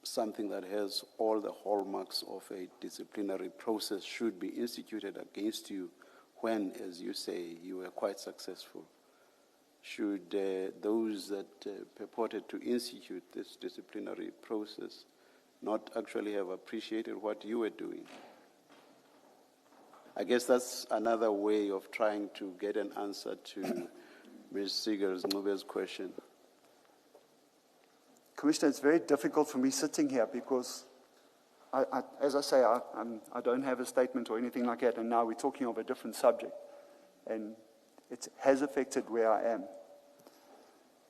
Speaker 1: something that has all the hallmarks of a disciplinary process should be instituted against you when, as you say, you were quite successful. Should those that purported to institute this disciplinary process not actually have appreciated what you were doing? I guess that's another way of trying to get an answer to Ms. Sigers-Nube's question.
Speaker 10: Commissioner, it's very difficult for me sitting here because, as I say, I don't have a statement or anything like that, and now we're talking of a different subject. And it has affected where I am.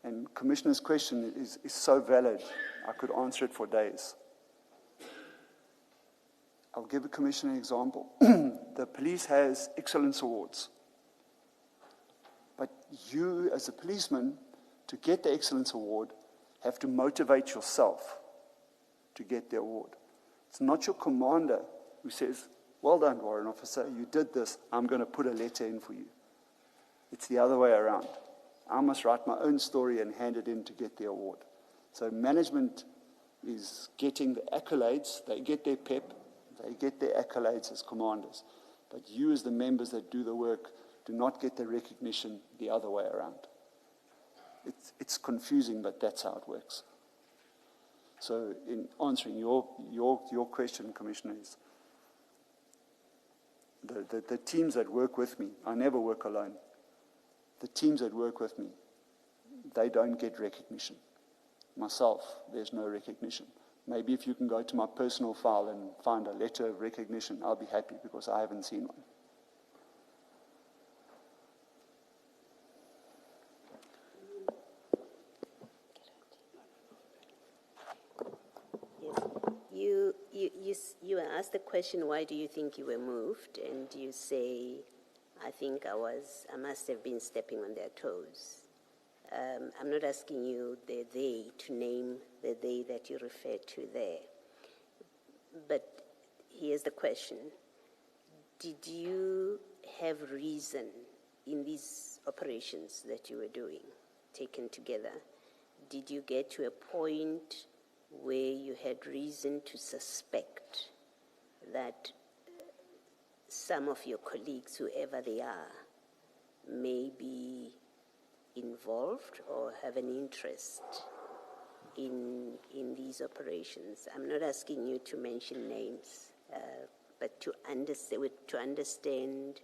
Speaker 10: And Commissioner's question is so valid, I could answer it for days. I'll give a Commissioner an example. The police has excellence awards. But you, as a policeman, to get the excellence award, have to motivate yourself to get the award. It's not your commander who says, well done, Warrant Officer, you did this, I'm going to put a letter in for you. It's the other way around. I must write my own story and hand it in to get the award. So management is getting the accolades, they get their pep, they get their accolades as commanders. But you as the members that do the work do not get the recognition the other way around. It's confusing, but that's how it works. So in answering your question, Commissioner, is the teams that work with me, I never work alone. The teams that work with me, they don't get recognition. Myself, there's no recognition. Maybe if you can go to my personal file and find a letter of recognition, I'll be happy because I haven't seen one.
Speaker 11: You were asked the question, why do you think you were moved? And you say, I think I must have been stepping on their toes. I'm not asking you the they to name the they that you refer to there. But here's the question. Did you have reason in these operations that you were doing, taken together? Did you get to a point where you had reason to suspect that some of your colleagues, whoever they are, may be involved or have an interest in these operations? I'm not asking you to mention names, but to understand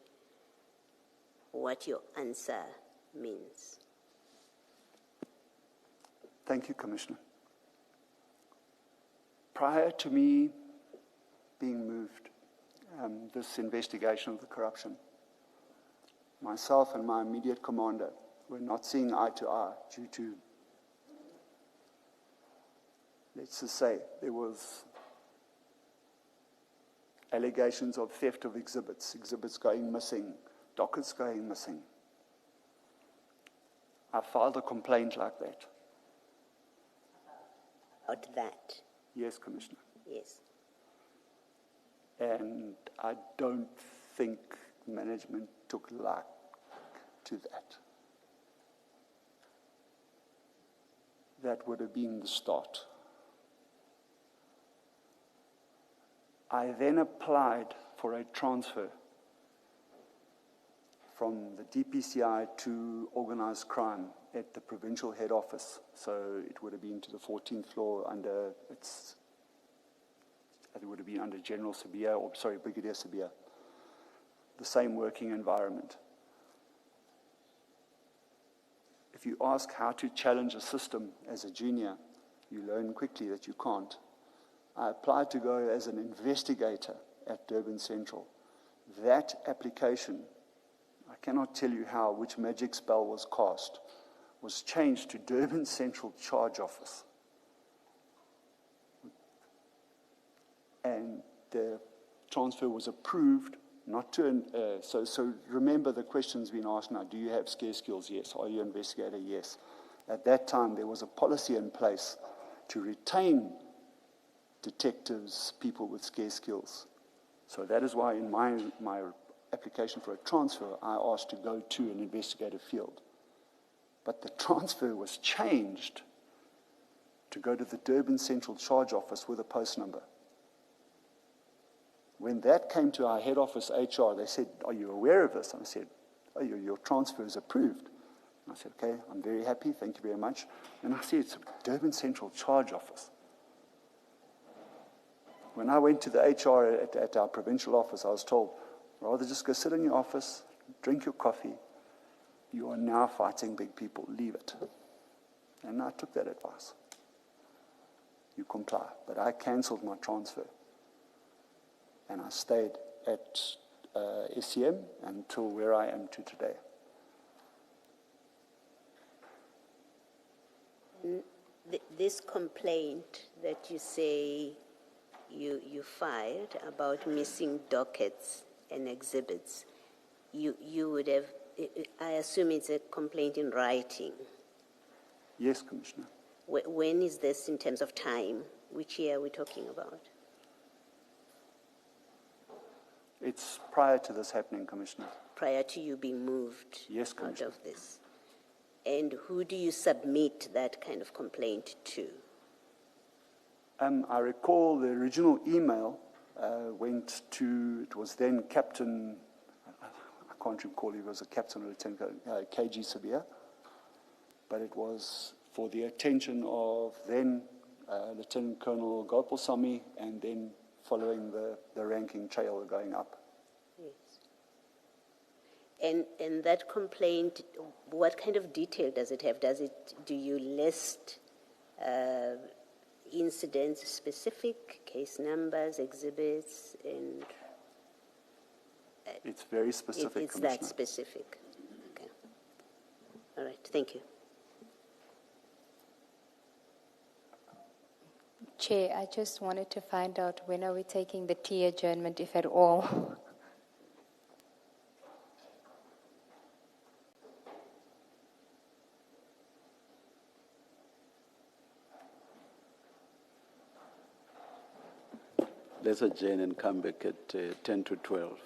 Speaker 11: what your answer means.
Speaker 10: Thank you, Commissioner. Prior to me being moved, this investigation of the corruption, myself and my immediate commander were not seeing eye to eye due to, let's just say, there was allegations of theft of exhibits going missing, dockets going missing. I filed a complaint like that.
Speaker 11: About that?
Speaker 10: Yes, Commissioner.
Speaker 11: Yes.
Speaker 10: And I don't think management took like to that. That would have been the start. I then applied for a transfer from the DPCI to organized crime at the provincial head office. So it would have been to the 14th floor under, it would have been under General Sabia, or sorry, Brigadier Sabia. The same working environment. If you ask how to challenge a system as a junior, you learn quickly that you can't. I applied to go as an investigator at Durban Central. That application, I cannot tell you how, which magic spell was cast, was changed to Durban Central Charge Office. And the transfer was approved, not to, so remember the questions being asked now. Do you have scarce skills? Yes. Are you an investigator? Yes. At that time, there was a policy in place to retain detectives, people with scarce skills. So that is why in my application for a transfer, I asked to go to an investigative field. But the transfer was changed to go to the Durban Central Charge Office with a post number. When that came to our head office HR, they said, "Are you aware of this?" And I said, "Oh, your transfer is approved." And I said, "Okay, I'm very happy, thank you very much." And I said, "It's a Durban Central Charge Office." When I went to the HR at our provincial office, I was told, "Rather just go sit in your office, drink your coffee. You are now fighting big people, leave it." And I took that advice. You comply. But I cancelled my transfer. And I stayed at SCM until where I am to today.
Speaker 11: This complaint that you say you filed about missing dockets and exhibits, you would have, I assume it's a complaint in writing.
Speaker 10: Yes, Commissioner.
Speaker 11: When is this in terms of time? Which year are we talking about?
Speaker 10: It's prior to this happening, Commissioner.
Speaker 11: Prior to you being moved
Speaker 10: Yes,
Speaker 11: out
Speaker 10: Commissioner.
Speaker 11: of this? And who do you submit that kind of complaint to?
Speaker 10: I recall the original email went to, it was then Captain, I can't recall if it was a Captain or Lieutenant, KG Sabia, but it was for the attention of then Lieutenant-Colonel Gopalsamy, and then following the ranking trail going up.
Speaker 11: Yes. And that complaint, what kind of detail does it have? Do you list incidents specific, case numbers, exhibits, and...
Speaker 10: It's very specific,
Speaker 11: It's
Speaker 10: Commissioner.
Speaker 11: that specific. Okay. All right, thank you.
Speaker 12: Chair, I just wanted to find out when are we taking the tea adjournment, if at all?
Speaker 1: Let's adjourn and come back at 10 to 12.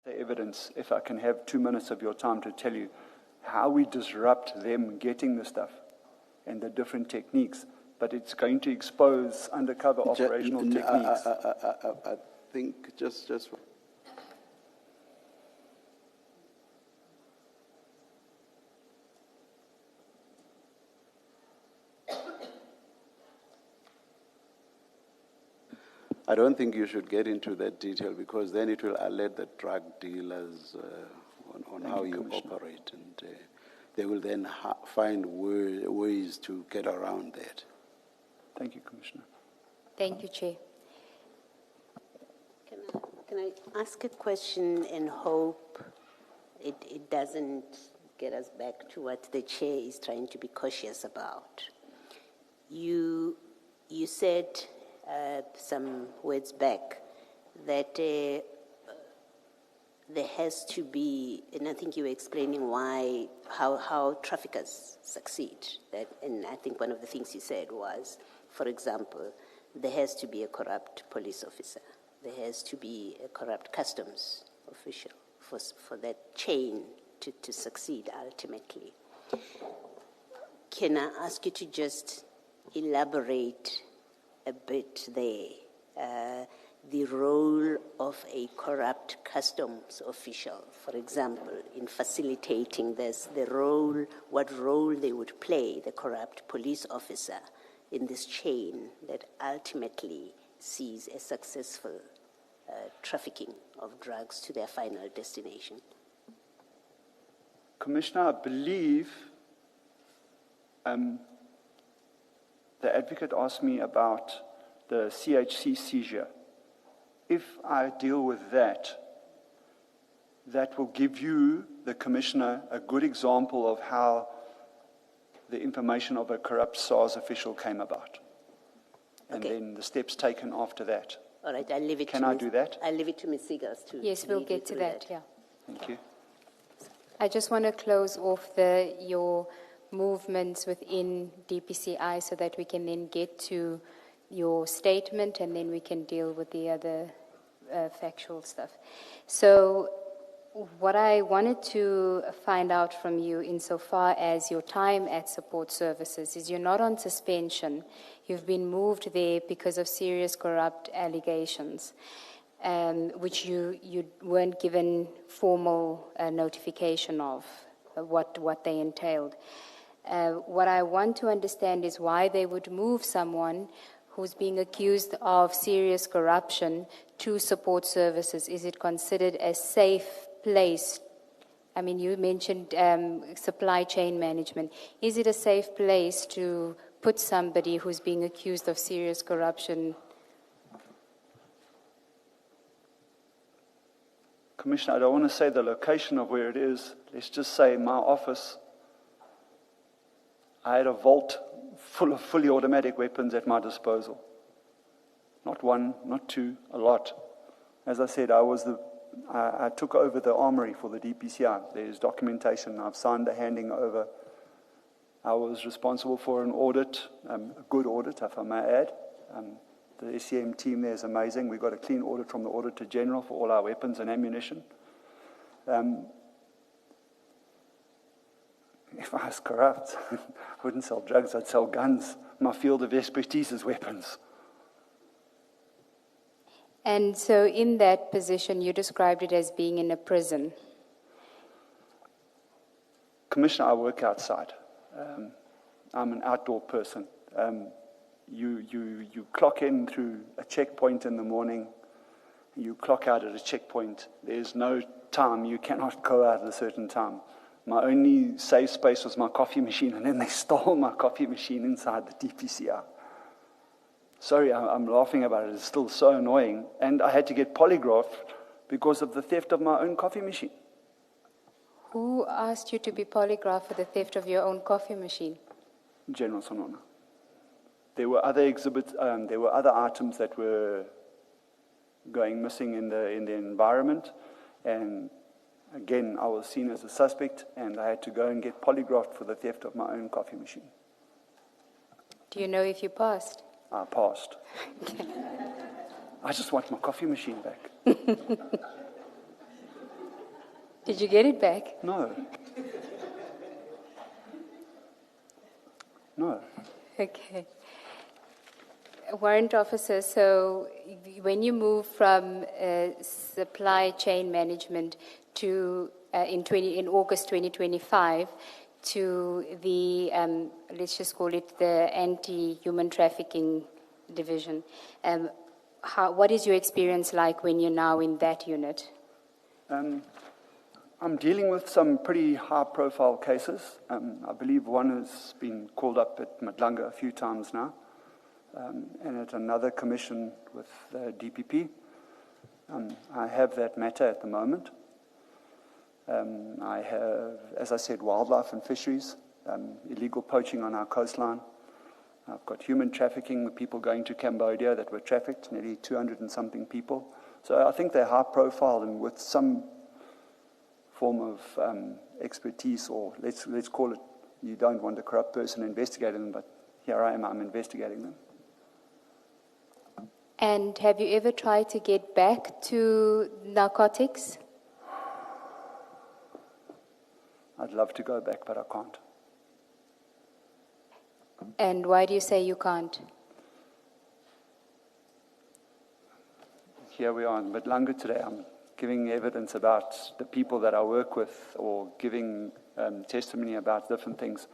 Speaker 10: the evidence, if I can have 2 minutes of your time to tell you how we disrupt them getting the stuff and the different techniques, but it's going to expose undercover operational techniques.
Speaker 1: I think just I don't think you should get into that detail, because then it will alert the drug dealers on how you operate, and they will then find ways to get around that.
Speaker 10: Thank you, Commissioner.
Speaker 12: Thank you, Chair.
Speaker 11: Can I ask a question and hope it doesn't get us back to what the chair is trying to be cautious about? You said some words back that there has to be, and I think you were explaining how traffickers succeed. And I think one of the things you said was, for example, there has to be a corrupt police officer. There has to be a corrupt customs official for that chain to succeed ultimately. Can I ask you to just elaborate a bit there, the role of a corrupt customs official, for example, in facilitating this, what role they would play, the corrupt police officer, in this chain that ultimately sees a successful trafficking of drugs to their final destination?
Speaker 10: Commissioner, I believe the advocate asked me about the CHC seizure. If I deal with that, that will give you, the Commissioner, a good example of how the information of a corrupt SARS official came about. And then the steps taken after that.
Speaker 11: All right, I'll leave it
Speaker 10: Can I do that?
Speaker 11: I'll leave it to Ms. Seegers to
Speaker 12: Yes, we'll get to that, yeah.
Speaker 10: Thank you.
Speaker 12: I just want to close off your movements within DPCI so that we can then get to your statement, and then we can deal with the other factual stuff. So what I wanted to find out from you insofar as your time at support services is you're not on suspension. You've been moved there because of serious corrupt allegations, which you weren't given formal notification of what they entailed. What I want to understand is why they would move someone who's being accused of serious corruption to support services. Is it considered a safe place? I mean, you mentioned supply chain management. Is it a safe place to put somebody who's being accused of serious corruption?
Speaker 10: Commissioner, I don't want to say the location of where it is. Let's just say my office, I had a vault full of fully automatic weapons at my disposal. Not one, not two, a lot. As I said, I took over the armory for the DPCI. There's documentation. I've signed the handing over. I was responsible for an audit, a good audit, if I may add. The SCM team there is amazing. We got a clean audit from the Auditor General for all our weapons and ammunition. If I was corrupt, I wouldn't sell drugs, I'd sell guns. My field of expertise is weapons.
Speaker 12: And so in that position, you described it as being in a prison.
Speaker 10: Commissioner, I work outside. I'm an outdoor person. You clock in through a checkpoint in the morning. You clock out at a checkpoint. There's no time. You cannot go out at a certain time. My only safe space was my coffee machine, and then they stole my coffee machine inside the DPCI. Sorry, I'm laughing about it. It's still so annoying. And I had to get polygraphed because of the theft of my own coffee machine.
Speaker 12: Who asked you to be polygraphed for the theft of your own coffee machine?
Speaker 10: General Sonona. There were other exhibits, there were other items that were going missing in the environment, and again, I was seen as a suspect, and I had to go and get polygraphed for the theft of my own coffee machine.
Speaker 12: Do you know if you passed?
Speaker 10: I passed. I just want my coffee machine back.
Speaker 12: Did you get it back?
Speaker 10: No. No.
Speaker 12: Okay. Warrant Officer, so when you move from supply chain management to in August 2025 to the let's just call it the anti-human trafficking division, what is your experience like when you're now in that unit?
Speaker 10: I'm dealing with some pretty high-profile cases. I believe one has been called up at Madlanga a few times now, and at another commission with DPP. I have that matter at the moment. I have, as I said, wildlife and fisheries, illegal poaching on our coastline. I've got human trafficking with people going to Cambodia that were trafficked, nearly 200 and something people. So I think they're high-profile and with some form of expertise, or let's call it, you don't want a corrupt person investigating them, but here I am, I'm investigating them.
Speaker 12: And have you ever tried to get back to narcotics?
Speaker 10: I'd love to go back, but I can't.
Speaker 12: And why do you say you can't?
Speaker 10: Here we are in Madlanga today. I'm giving evidence about the people that I work with, or giving testimony about different things.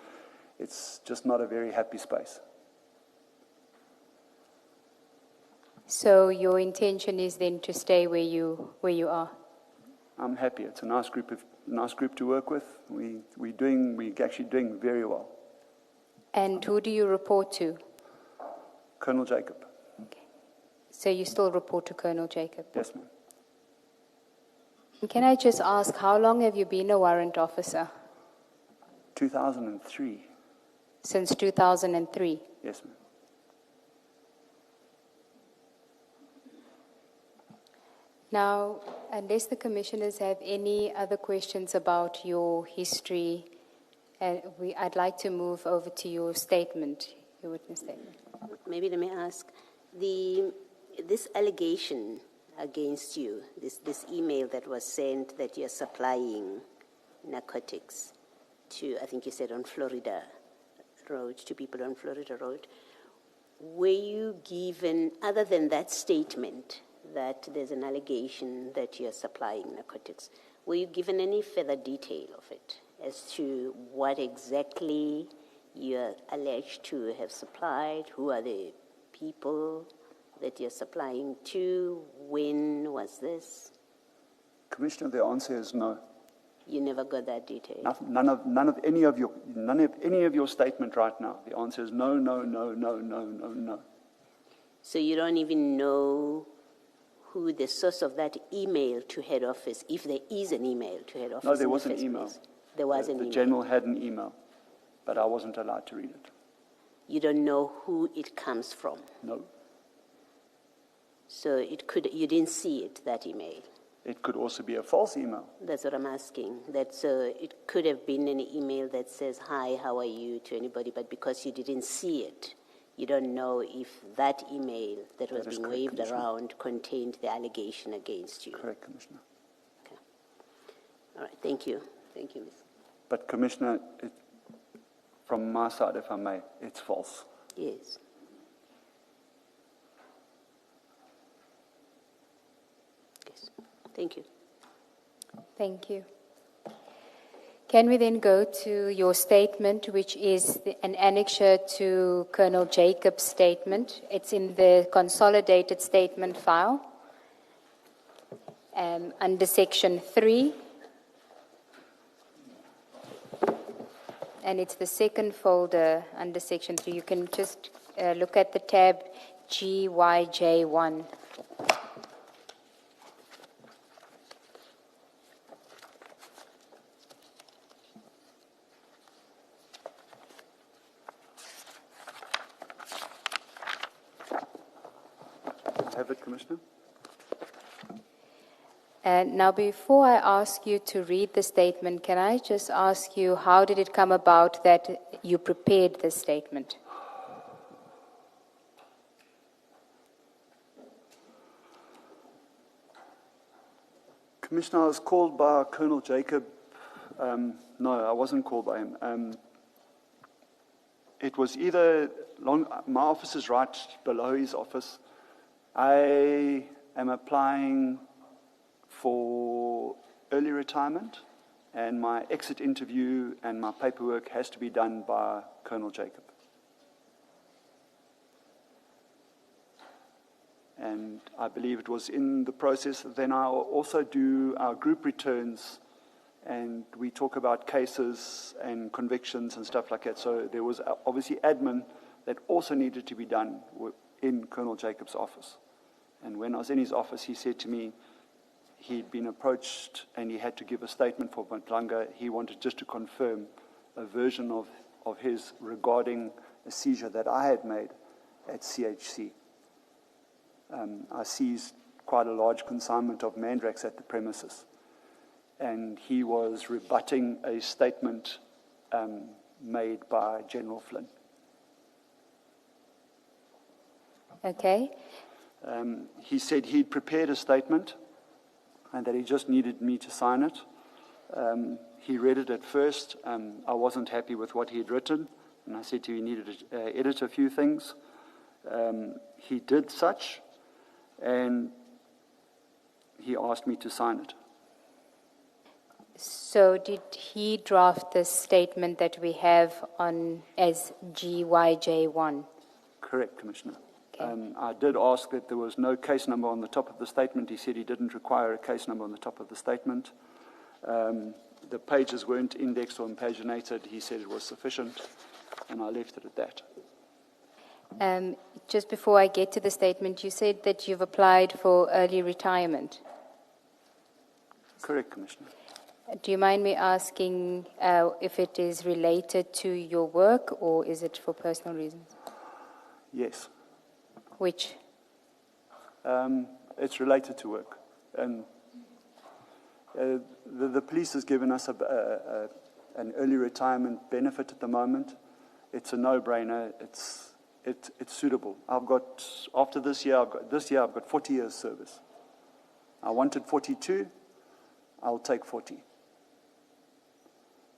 Speaker 10: It's just not a very happy space.
Speaker 12: So your intention is then to stay where you are?
Speaker 10: I'm happy. It's a nice group to work with. We're actually doing very well.
Speaker 12: And who do you report to?
Speaker 10: Colonel Jacob.
Speaker 12: Okay. So you still report to Colonel Jacob?
Speaker 10: Yes, ma'am.
Speaker 12: Can I just ask, how long have you been a warrant officer?
Speaker 10: 2003.
Speaker 12: Since 2003?
Speaker 10: Yes, ma'am.
Speaker 12: Now, unless the commissioners have any other questions about your history, I'd like to move over to your statement, your witness statement.
Speaker 11: Maybe let me ask, this allegation against you, this email that was sent that you're supplying narcotics to, I think you said on Florida Road, to people on Florida Road, were you given, other than that statement that there's an allegation that you're supplying narcotics, were you given any further detail of it as to what exactly you're alleged to have supplied? Who are the people that you're supplying to? When was this?
Speaker 10: Commissioner, the answer is no.
Speaker 11: You never got that detail?
Speaker 10: None of any of your statement right now. The answer is no, no, no, no, no, no, no.
Speaker 11: So you don't even know who the source of that email to head office, if there is an email to head office?
Speaker 10: No, there was an email.
Speaker 11: There was an email.
Speaker 10: The general had an email, but I wasn't allowed to read it.
Speaker 11: You don't know who it comes from?
Speaker 10: No.
Speaker 11: So you didn't see it, that email?
Speaker 10: It could also be a false email.
Speaker 11: That's what I'm asking. It could have been an email that says, "Hi, how are you?" to anybody, but because you didn't see it, you don't know if that email that was being waved around contained the allegation against you.
Speaker 10: Correct, Commissioner.
Speaker 11: Okay. All right, thank you. Thank you, Ms.
Speaker 10: But Commissioner, from my side, if I may, it's false.
Speaker 11: Yes. Yes. Thank you.
Speaker 12: Thank you. Can we then go to your statement, which is an annexure to Colonel Jacob's statement? It's in the consolidated statement file under section 3. And it's the second folder under section 3. You can just look at the tab GYJ1.
Speaker 10: Have it, Commissioner.
Speaker 12: And now, before I ask you to read the statement, can I just ask you, how did it come about that you prepared this statement?
Speaker 10: Commissioner, I was called by Colonel Jacob. No, I wasn't called by him. It was either my office is right below his office. I am applying for early retirement, and my exit interview and my paperwork has to be done by Colonel Jacob. And I believe it was in the process. Then I'll also do our group returns, and we talk about cases and convictions and stuff like that. So there was obviously admin that also needed to be done in Colonel Jacob's office. And when I was in his office, he said to me he'd been approached and he had to give a statement for Madlanga. He wanted just to confirm a version of his regarding a seizure that I had made at CHC. I seized quite a large consignment of mandrax at the premises, and he was rebutting a statement made by General Flynn.
Speaker 12: Okay.
Speaker 10: He said he'd prepared a statement and that he just needed me to sign it. He read it at first. I wasn't happy with what he had written, and I said to him he needed to edit a few things. He did such, and he asked me to sign it.
Speaker 12: So did he draft the statement that we have on as GYJ1?
Speaker 10: Correct, Commissioner.
Speaker 12: Okay.
Speaker 10: I did ask that there was no case number on the top of the statement. He said he didn't require a case number on the top of the statement. The pages weren't indexed or paginated. He said it was sufficient, and I left it at that.
Speaker 12: Just before I get to the statement, you said that you've applied for early retirement.
Speaker 10: Correct, Commissioner.
Speaker 12: Do you mind me asking if it is related to your work or is it for personal reasons?
Speaker 10: Yes.
Speaker 12: Which?
Speaker 10: It's related to work. And the police has given us an early retirement benefit at the moment. It's a no-brainer. It's suitable. After this year, I've got 40 years service. I wanted 42. I'll take 40.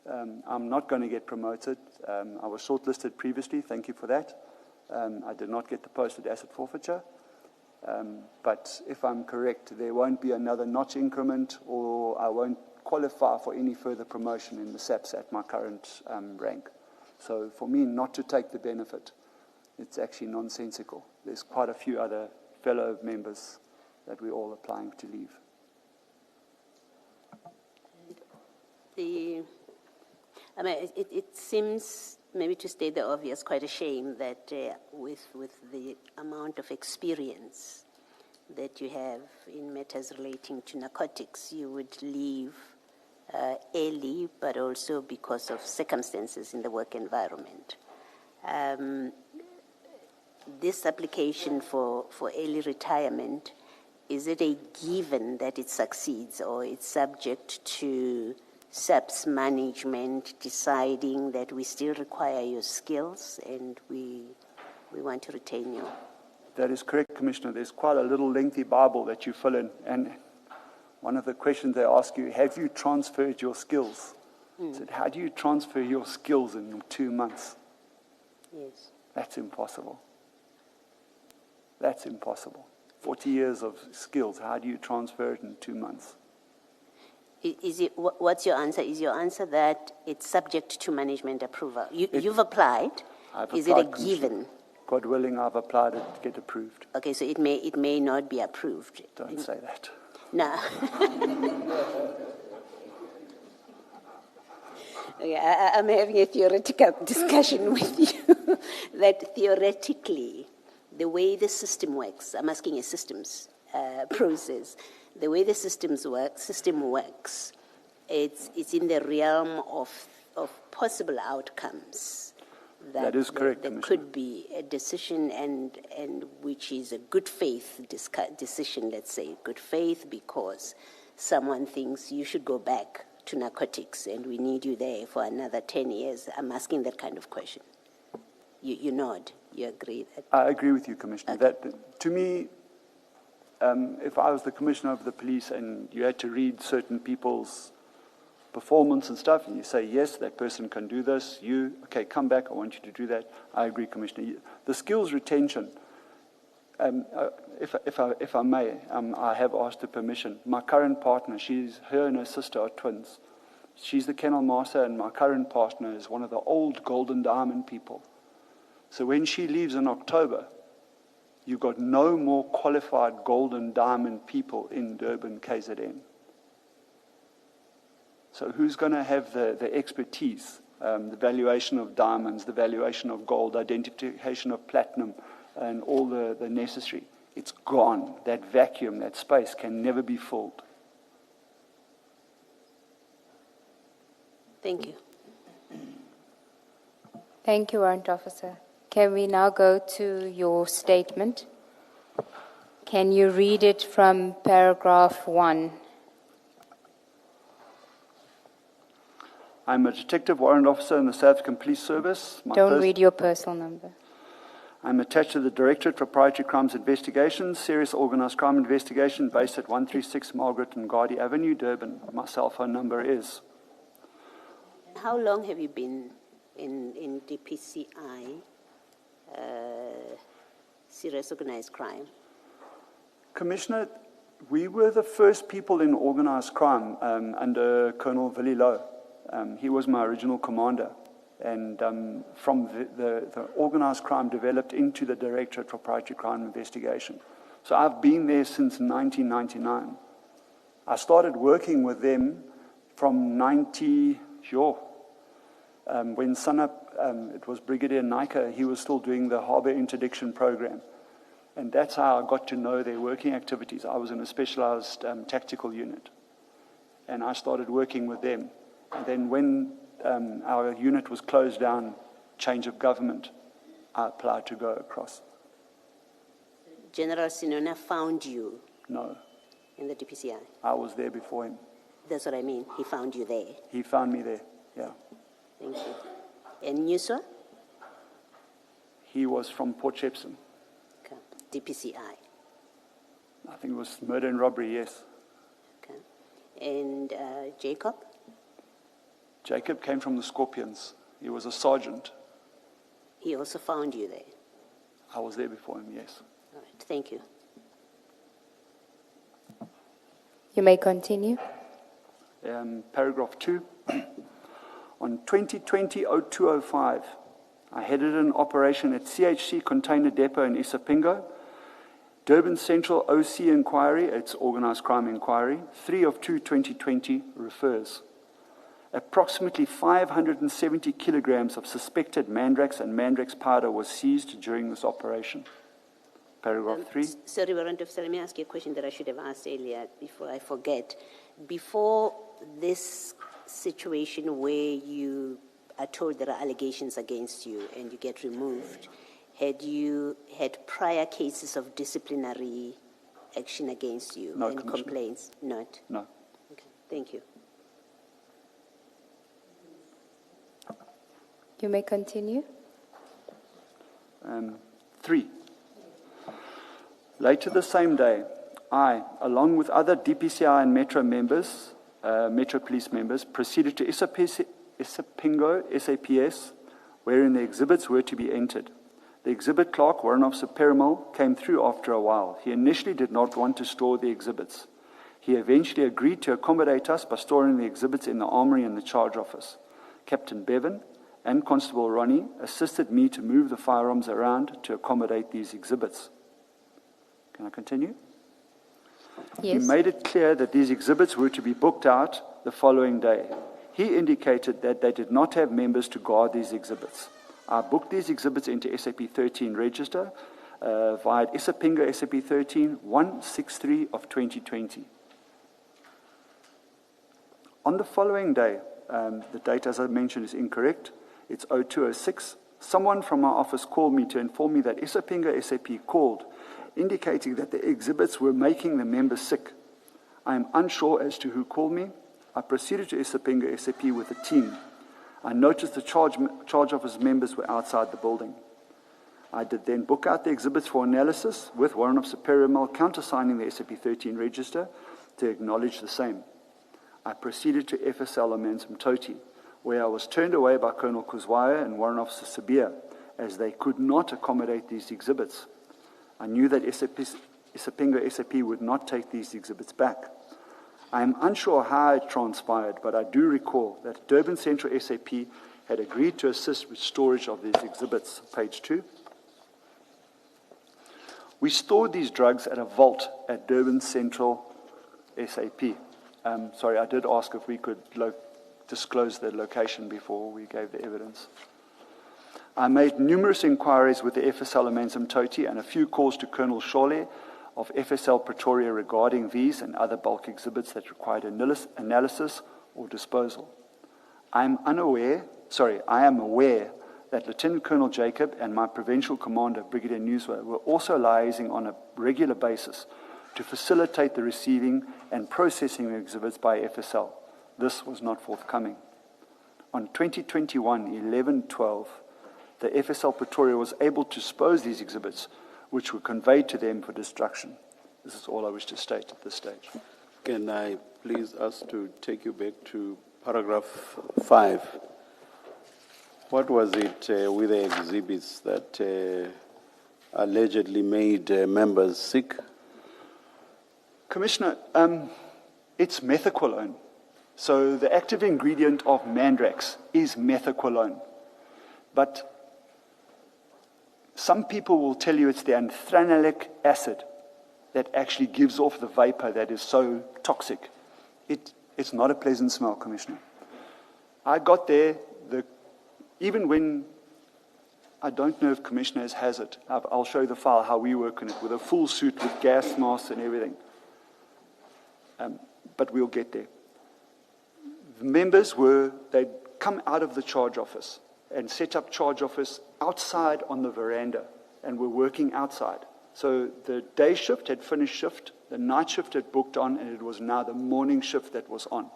Speaker 10: I'm not going to get promoted. I was shortlisted previously. Thank you for that. I did not get the posted asset forfeiture. But if I'm correct, there won't be another notch increment, or I won't qualify for any further promotion in the SAPS at my current rank. So for me not to take the benefit, it's actually nonsensical. There's quite a few other fellow members that we're all applying to leave.
Speaker 11: It seems, maybe to state the obvious, quite a shame that with the amount of experience that you have in matters relating to narcotics, you would leave early, but also because of circumstances in the work environment. This application for early retirement, is it a given that it succeeds, or it's subject to SAPS management deciding that we still require your skills and we want to retain you?
Speaker 10: That is correct, Commissioner. There's quite a little lengthy Bible that you fill in, and one of the questions they ask you, have you transferred your skills? I said, how do you transfer your skills in 2 months?
Speaker 11: Yes.
Speaker 10: That's impossible. That's impossible. 40 years of skills, how do you transfer it in 2 months?
Speaker 11: What's your answer? Is your answer that it's subject to management approval? You've applied. Is it a given?
Speaker 10: God willing, I've applied it to get approved.
Speaker 11: Okay, so it may not be approved.
Speaker 10: Don't say that.
Speaker 11: No. Okay, I'm having a theoretical discussion with you that theoretically, the way the system works, I'm asking a systems process, the way the system works, it's in the realm of possible outcomes.
Speaker 10: That is correct,
Speaker 11: There could be a decision, and which is a good faith decision, let's say, good faith, because someone thinks you should go back to narcotics and we need you there for another 10 years. I'm asking that kind of question. You nod. You agree that?
Speaker 10: I agree with you, Commissioner.
Speaker 11: Okay.
Speaker 10: That, to me, if I was the commissioner of the police and you had to read certain people's performance and stuff, and you say, yes, that person can do this, okay, come back, I want you to do that. I agree, Commissioner. The skills retention, if I may, I have asked her permission. My current partner, her and her sister are twins. She's the kennel master, and my current partner is one of the old Golden Diamond people. So when she leaves in October, you've got no more qualified Golden Diamond people in Durban, KZN. So who's going to have the expertise, the valuation of diamonds, the valuation of gold, identification of platinum, and all the necessary? It's gone. That vacuum, that space can never be filled.
Speaker 11: Thank you.
Speaker 12: Thank you, Warrant Officer. Can we now go to your statement? Can you read it from paragraph 1?
Speaker 10: I'm a detective warrant officer in the South African Police Service.
Speaker 12: Don't read your personal number.
Speaker 10: I'm attached to the Directorate Proprietary Crimes Investigation, Serious Organised Crime Investigation, based at 136 Margaret and Gardy Avenue, Durban. My cell phone number is.
Speaker 11: How long have you been in DPCI, serious organized crime?
Speaker 10: Commissioner, we were the first people in organized crime under Colonel Vililo. He was my original commander. And from the organized crime developed into the Directorate Proprietary Crime Investigation. So I've been there since 1999. I started working with them from when Sunup, it was Brigadier Naika, he was still doing the harbour interdiction program. And that's how I got to know their working activities. I was in a specialized tactical unit. And I started working with them. And then when our unit was closed down, change of government, I applied to go across.
Speaker 11: General Sinona found you?
Speaker 10: No.
Speaker 11: In the DPCI?
Speaker 10: I was there before him.
Speaker 11: That's what I mean. He found you there?
Speaker 10: He found me there, yeah.
Speaker 11: Thank you. And you, sir?
Speaker 10: He was from Port Shepstone.
Speaker 11: Okay. DPCI?
Speaker 10: I think it was murder and robbery, yes.
Speaker 11: Okay. And Jacob?
Speaker 10: Jacob came from the Scorpions. He was a sergeant.
Speaker 11: He also found you there?
Speaker 10: I was there before him, yes.
Speaker 11: All right. Thank you.
Speaker 12: You may continue.
Speaker 10: Paragraph 2. On 2020-0205, I headed an operation at CHC Container Depot in Isipingo. Durban Central OC Inquiry, it's Organised Crime Inquiry, 3/2/2020 refers. Approximately 570 kilograms of suspected mandrax and mandrax powder was seized during this operation. Paragraph 3.
Speaker 11: Sorry, Warrant Officer, let me ask you a question that I should have asked earlier before I forget. Before this situation where you are told there are allegations against you and you get removed, had you had prior cases of disciplinary action against you and complaints? Not?
Speaker 10: No.
Speaker 11: Okay, thank you.
Speaker 12: You may continue.
Speaker 10: 3. Later the same day, I, along with other DPCI and Metro members, Metro Police members, proceeded to Isipingo SAPS, wherein the exhibits were to be entered. The exhibit clerk, Warrant Officer Perimal, came through after a while. He initially did not want to store the exhibits. He eventually agreed to accommodate us by storing the exhibits in the armory in the charge office. Captain Bevan and Constable Ronnie assisted me to move the firearms around to accommodate these exhibits. Can I continue?
Speaker 12: Yes.
Speaker 10: He made it clear that these exhibits were to be booked out the following day. He indicated that they did not have members to guard these exhibits. I booked these exhibits into SAP 13 register via Isipingo SAP 13 1/63/2020. On the following day, the date, as I mentioned, is incorrect. It's 0206. Someone from our office called me to inform me that Isipingo SAP called, indicating that the exhibits were making the members sick. I am unsure as to who called me. I proceeded to Isipingo SAP with a team. I noticed the charge office members were outside the building. I did then book out the exhibits for analysis with Warrant Officer Karl countersigning the SAP 13 register to acknowledge the same. I proceeded to FSL Amanzimtoti, where I was turned away by Colonel Kuzwaya and Warrant Officer Sabia, as they could not accommodate these exhibits. I knew that Isipingo SAP would not take these exhibits back. I am unsure how it transpired, but I do recall that Durban Central SAP had agreed to assist with storage of these exhibits. Page 2. We stored these drugs at a vault at Durban Central SAP. Sorry, I did ask if we could disclose the location before we gave the evidence. I made numerous inquiries with the FSL Amanzimtoti and a few calls to Colonel Shole of FSL Pretoria regarding these and other bulk exhibits that required analysis or disposal. I am aware that Lieutenant-Colonel Jacob and my provincial commander, Brigadier Newswa, were also liaising on a regular basis to facilitate the receiving and processing of exhibits by FSL. This was not forthcoming. On 2021-11-12, the FSL Pretoria was able to dispose these exhibits, which were conveyed to them for destruction. This is all I wish to state at this stage.
Speaker 1: Can I please ask to take you back to paragraph 5? What was it with the exhibits that allegedly made members sick?
Speaker 10: Commissioner, it's methaqualone. So the active ingredient of Mandrax is methaqualone. But some people will tell you it's the anthranic acid that actually gives off the vapor that is so toxic. It's not a pleasant smell, Commissioner. I got there, even when, I don't know if Commissioner has it, I'll show you the file, how we work on it, with a full suit with gas masks and everything. But we'll get there. The members they'd come out of the charge office and set up charge office outside on the veranda, and were working outside. So the day shift had finished shift, the night shift had booked on, and it was now the morning shift that was on.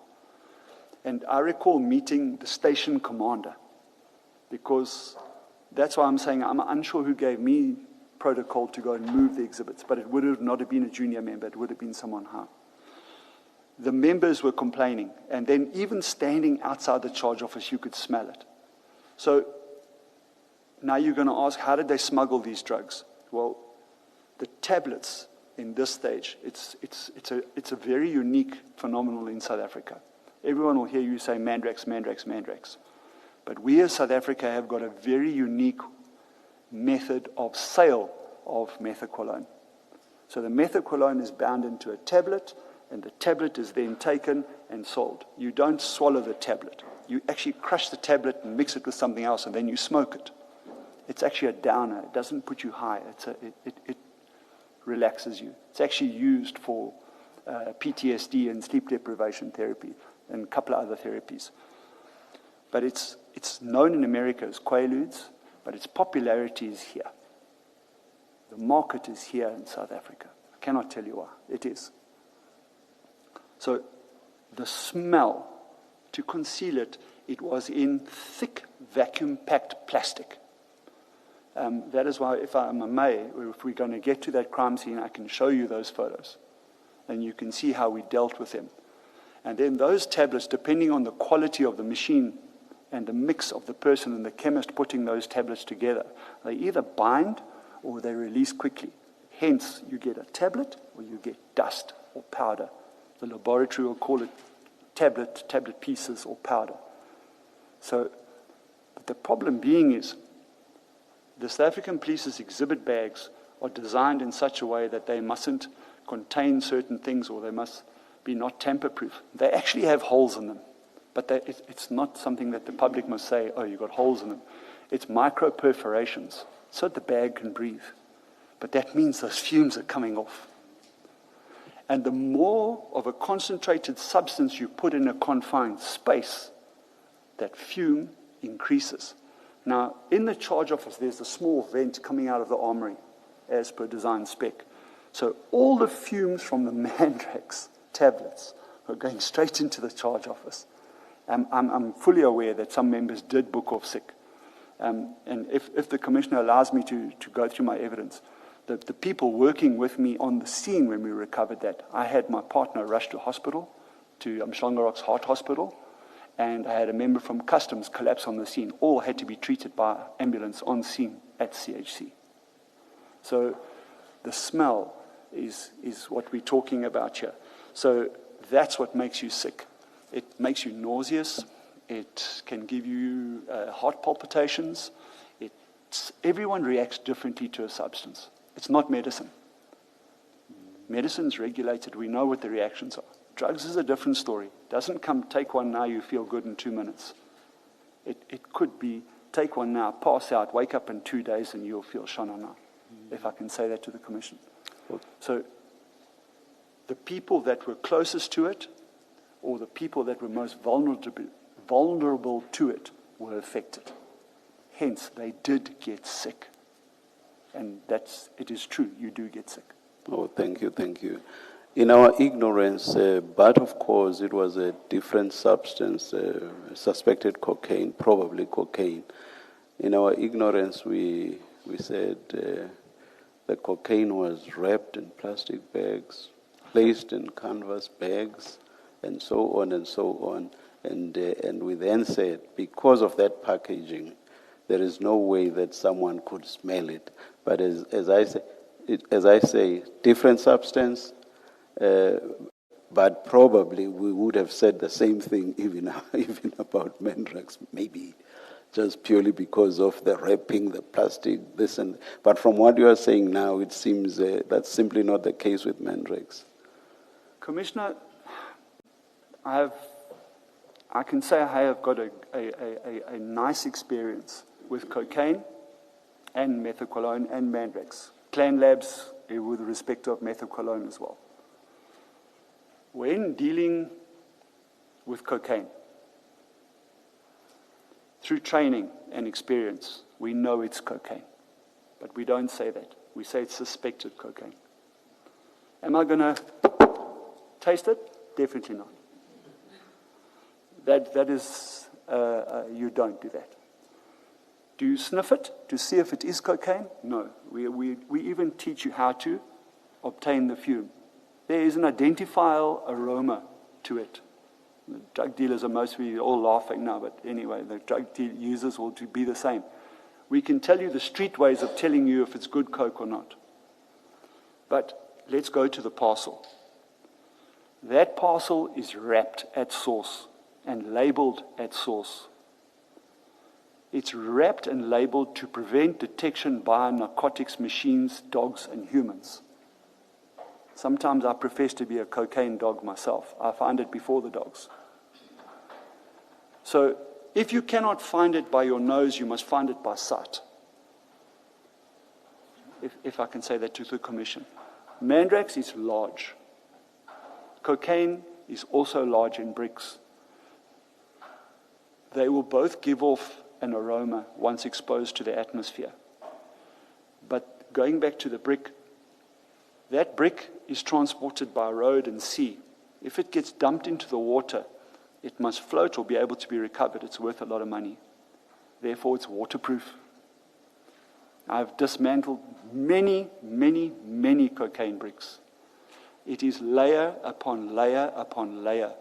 Speaker 10: And I recall meeting the station commander, because that's why I'm saying I'm unsure who gave me protocol to go and move the exhibits, but it would have not have been a junior member, it would have been someone high. The members were complaining, and then even standing outside the charge office, you could smell it. So now you're going to ask, how did they smuggle these drugs? Well, the tablets in this stage, it's a very unique phenomenon in South Africa. Everyone will hear you say Mandrax, Mandrax, Mandrax. But we as South Africa have got a very unique method of sale of methaqualone. So the methaqualone is bound into a tablet, and the tablet is then taken and sold. You don't swallow the tablet. You actually crush the tablet and mix it with something else, and then you smoke it. It's actually a downer. It doesn't put you high. It relaxes you. It's actually used for PTSD and sleep deprivation therapy and a couple of other therapies. But it's known in America as Quaaludes, but its popularity is here. The market is here in South Africa. I cannot tell you why. It is. So the smell, to conceal it, it was in thick vacuum-packed plastic. That is why, if I may, if we're going to get to that crime scene, I can show you those photos. And you can see how we dealt with them. And then those tablets, depending on the quality of the machine and the mix of the person and the chemist putting those tablets together, they either bind or they release quickly. Hence, you get a tablet or you get dust or powder. The laboratory will call it tablet pieces or powder. So, but the problem being is, the South African Police's exhibit bags are designed in such a way that they mustn't contain certain things, or they must be not tamper-proof. They actually have holes in them, but it's not something that the public must say, oh, you've got holes in them. It's micro-perforations, so the bag can breathe. But that means those fumes are coming off. And the more of a concentrated substance you put in a confined space, that fume increases. Now, in the charge office, there's a small vent coming out of the armory, as per design spec. So all the fumes from the Mandrax tablets are going straight into the charge office. I'm fully aware that some members did book off sick. And if the Commissioner allows me to go through my evidence, the people working with me on the scene when we recovered that, I had my partner rushed to hospital, to Mshlongarock's Heart Hospital, and I had a member from Customs collapse on the scene. All had to be treated by ambulance on scene at CHC. So the smell is what we're talking about here. So that's what makes you sick. It makes you nauseous. It can give you heart palpitations. Everyone reacts differently to a substance. It's not medicine. Medicine's regulated. We know what the reactions are. Drugs is a different story. Doesn't come, take one now, you feel good in 2 minutes. It could be, take one now, pass out, wake up in 2 days, and you'll feel shanana, if I can say that to the Commission. So the people that were closest to it, or the people that were most vulnerable to it, were affected. Hence, they did get sick. And it is true, you do get sick.
Speaker 1: Oh, thank you, thank you. In our ignorance, but of course it was a different substance, suspected cocaine, probably cocaine. In our ignorance, we said the cocaine was wrapped in plastic bags, placed in canvas bags, and so on and so on. And we then said, because of that packaging, there is no way that someone could smell it. But as I say, different substance, but probably we would have said the same thing even about Mandrax, maybe just purely because of the wrapping, the plastic, this and that. But from what you are saying now, it seems that's simply not the case with Mandrax.
Speaker 10: Commissioner, I can say I have got a nice experience with cocaine and methaqualone and Mandrax. Clan labs with respect of methaqualone as well. When dealing with cocaine, through training and experience, we know it's cocaine. But we don't say that. We say it's suspected cocaine. Am I going to taste it? Definitely not. That is, you don't do that. Do you sniff it to see if it is cocaine? No. We even teach you how to obtain the fume. There is an identifiable aroma to it. The drug dealers are mostly all laughing now, but anyway, the drug users will be the same. We can tell you the street ways of telling you if it's good coke or not. But let's go to the parcel. That parcel is wrapped at source and labeled at source. It's wrapped and labeled to prevent detection by narcotics machines, dogs, and humans. Sometimes I profess to be a cocaine dog myself. I find it before the dogs. So if you cannot find it by your nose, you must find it by sight. If I can say that to the Commission. Mandrax is large. Cocaine is also large in bricks. They will both give off an aroma once exposed to the atmosphere. But going back to the brick, that brick is transported by road and sea. If it gets dumped into the water, it must float or be able to be recovered. It's worth a lot of money. Therefore, it's waterproof. I've dismantled many, many, many cocaine bricks. It is layer upon layer upon layer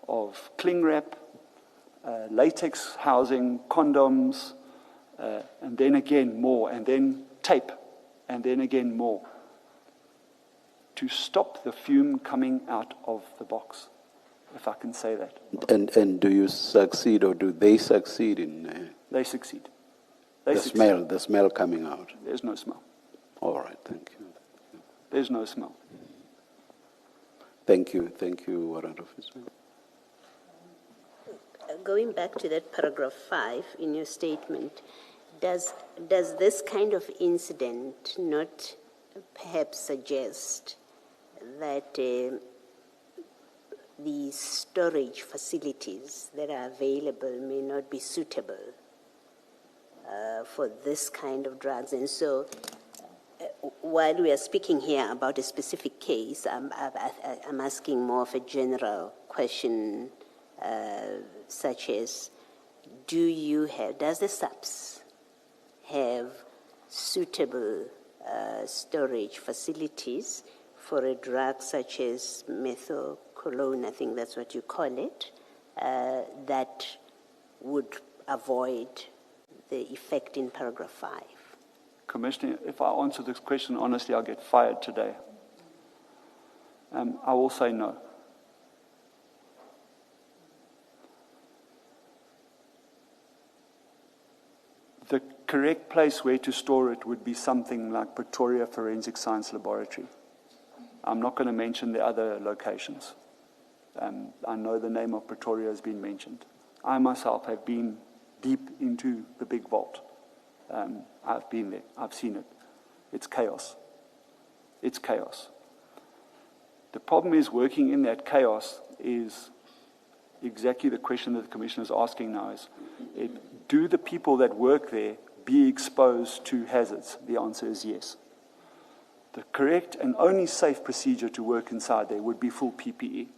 Speaker 10: of cling wrap, latex housing, condoms, and then again more, and then tape, and then again more, to stop the fume coming out of the box, if I can say that.
Speaker 1: And do you succeed, or do they succeed in...
Speaker 10: They succeed.
Speaker 1: The smell coming out?
Speaker 10: There's no smell.
Speaker 1: All right, thank you.
Speaker 10: There's no smell.
Speaker 1: Thank you, Warrant Officer.
Speaker 11: Going back to that paragraph 5 in your statement, does this kind of incident not perhaps suggest that the storage facilities that are available may not be suitable for this kind of drugs? And so while we are speaking here about a specific case, I'm asking more of a general question, such as, does the SAPS suitable storage facilities for a drug such as methacolone, I think that's what you call it, that would avoid the effect in paragraph 5?
Speaker 10: Commissioner, if I answer this question honestly, I'll get fired today. I will say no. The correct place where to store it would be something like Pretoria Forensic Science Laboratory. I'm not going to mention the other locations. I know the name of Pretoria has been mentioned. I myself have been deep into the big vault. I've been there. I've seen it. It's chaos. It's chaos. The problem is working in that chaos is exactly the question that the Commissioner is asking now is, do the people that work there be exposed to hazards? The answer is yes. The correct and only safe procedure to work inside there would be full PPE.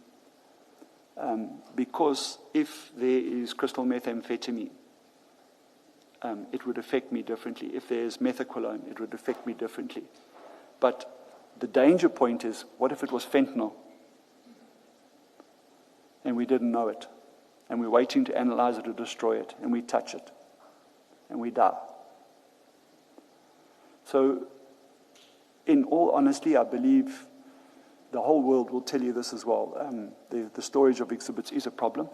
Speaker 10: Because if there is crystal methamphetamine, it would affect me differently. If there's methacolone, it would affect me differently. But the danger point is, what if it was fentanyl? And we didn't know it. And we're waiting to analyze it or destroy it. And we touch it. And we die. So, in all honesty, I believe the whole world will tell you this as well. The storage of exhibits is a problem.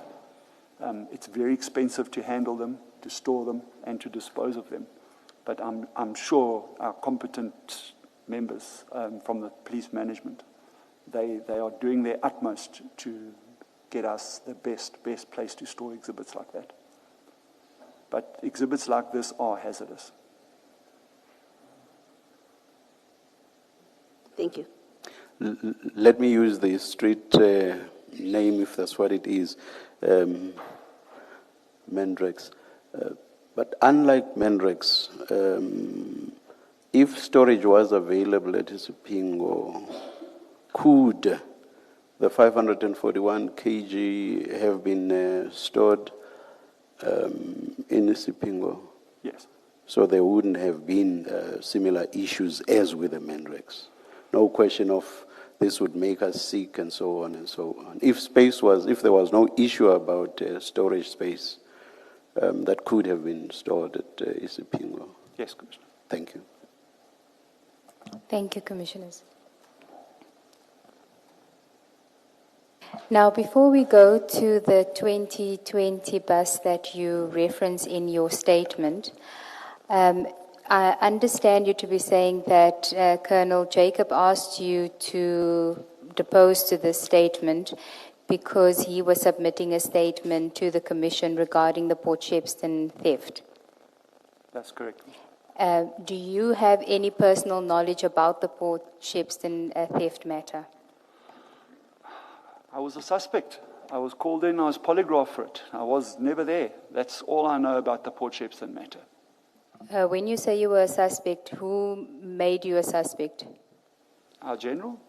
Speaker 10: It's very expensive to handle them, to store them, and to dispose of them. But I'm sure our competent members from the police management, they are doing their utmost to get us the best place to store exhibits like that. But exhibits like this are hazardous.
Speaker 11: Thank you.
Speaker 1: Let me use the street name, if that's what it is, Mendrex. But unlike Mendrex, if storage was available at Isipingo, could the 541 kg have been stored in Isipingo?
Speaker 10: Yes.
Speaker 1: So there wouldn't have been similar issues as with the Mendrex. No question of this would make us sick and so on and so on. If there was no issue about storage space, that could have been stored at Isipingo.
Speaker 10: Yes, Commissioner.
Speaker 1: Thank you.
Speaker 12: Thank you, Commissioners. Now, before we go to the 2020 bus that you reference in your statement, I understand you to be saying that Colonel Jacob asked you to depose to this statement because he was submitting a statement to the Commission regarding the Port Shepstone theft.
Speaker 10: That's correct.
Speaker 12: Do you have any personal knowledge about the Port Shepstone theft matter?
Speaker 10: I was a suspect. I was called in, I was polygraphed for it. I was never there. That's all I know about the Port Shepstone matter.
Speaker 12: When you say you were a suspect, who made you a suspect?
Speaker 10: Our general?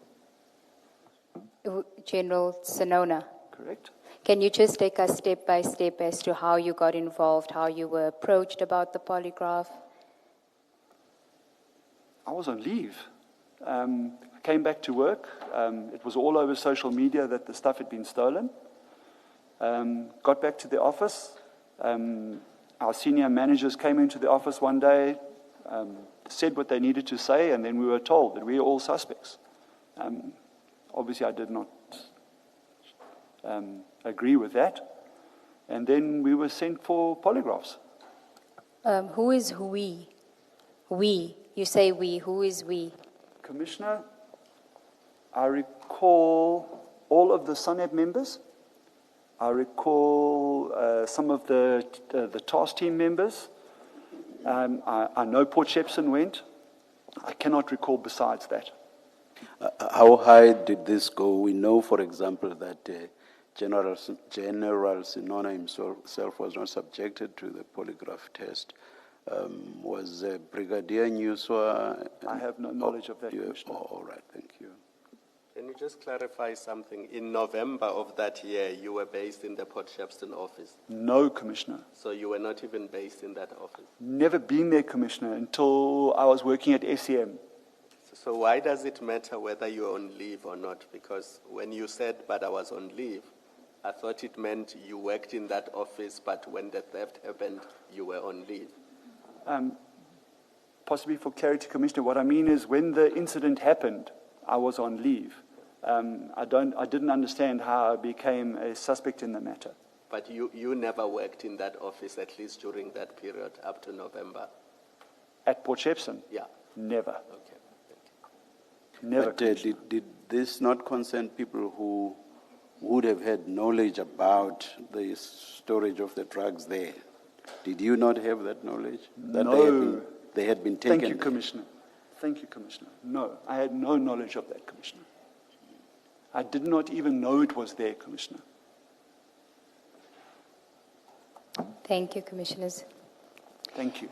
Speaker 12: General Sonona.
Speaker 10: Correct.
Speaker 12: Can you just take us step by step as to how you got involved, how you were approached about the polygraph?
Speaker 10: I was on leave. I came back to work. It was all over social media that the stuff had been stolen. Got back to the office. Our senior managers came into the office one day, said what they needed to say, and then we were told that we are all suspects. Obviously, I did not agree with that. And then we were sent for polygraphs.
Speaker 12: Who is we? We. You say we. Who is we?
Speaker 10: Commissioner, I recall all of the SONEP members. I recall some of the task team members. I know Port Shepstone went. I cannot recall besides that.
Speaker 1: How high did this go? We know, for example, that General Sinona himself was not subjected to the polygraph test. Was Brigadier Nyuswa?
Speaker 10: I have no knowledge of that, Commissioner.
Speaker 1: All right, thank you.
Speaker 5: you just clarify something? In November of that year, you were based in the Port Shepstone office.
Speaker 10: No, Commissioner.
Speaker 5: So you were not even based in that office.
Speaker 10: Never been there, Commissioner, until I was working at SEM.
Speaker 5: So why does it matter whether you're on leave or not? Because when you said, but I was on leave, I thought it meant you worked in that office, but when the theft happened, you were on leave.
Speaker 10: Possibly for clarity, Commissioner, what I mean is when the incident happened, I was on leave. I didn't understand how I became a suspect in the matter.
Speaker 5: But you never worked in that office, at least during that period, up to November?
Speaker 10: At Port Shepstone?
Speaker 5: Yeah.
Speaker 10: Never.
Speaker 5: Okay.
Speaker 10: Never.
Speaker 1: But did this not concern people who would have had knowledge about the storage of the drugs there? Did you not have that knowledge? That
Speaker 10: No.
Speaker 1: They had been taken?
Speaker 10: Thank you, Commissioner. Thank you, Commissioner. No, I had no knowledge of that, Commissioner. I did not even know it was there, Commissioner.
Speaker 12: Thank you, Commissioners.
Speaker 10: Thank you.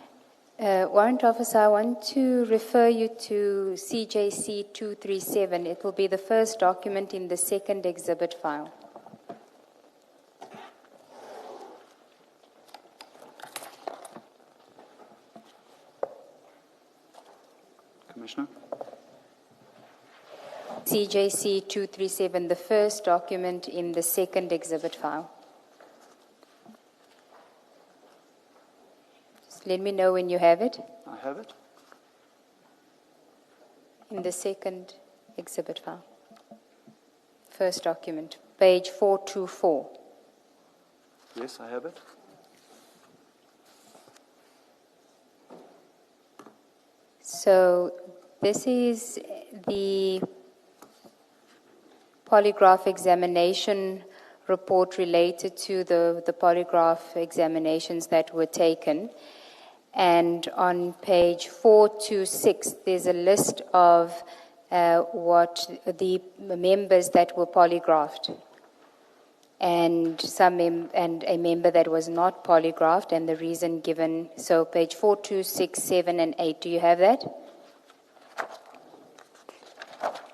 Speaker 12: Warrant Officer, I want to refer you to CJC 237. It will be the first document in the second exhibit file.
Speaker 10: Commissioner?
Speaker 12: CJC 237, the first document in the second exhibit file. Just let me know when you have it.
Speaker 10: I have it.
Speaker 12: In the second exhibit file. First document, page 424.
Speaker 10: Yes, I have it.
Speaker 12: So this is the polygraph examination report related to the polygraph examinations that were taken. And on page 426, there's a list of what the members that were polygraphed. And and a member that was not polygraphed, and the reason given. So page 4, 2, 6, 7, and 8. Do you have that?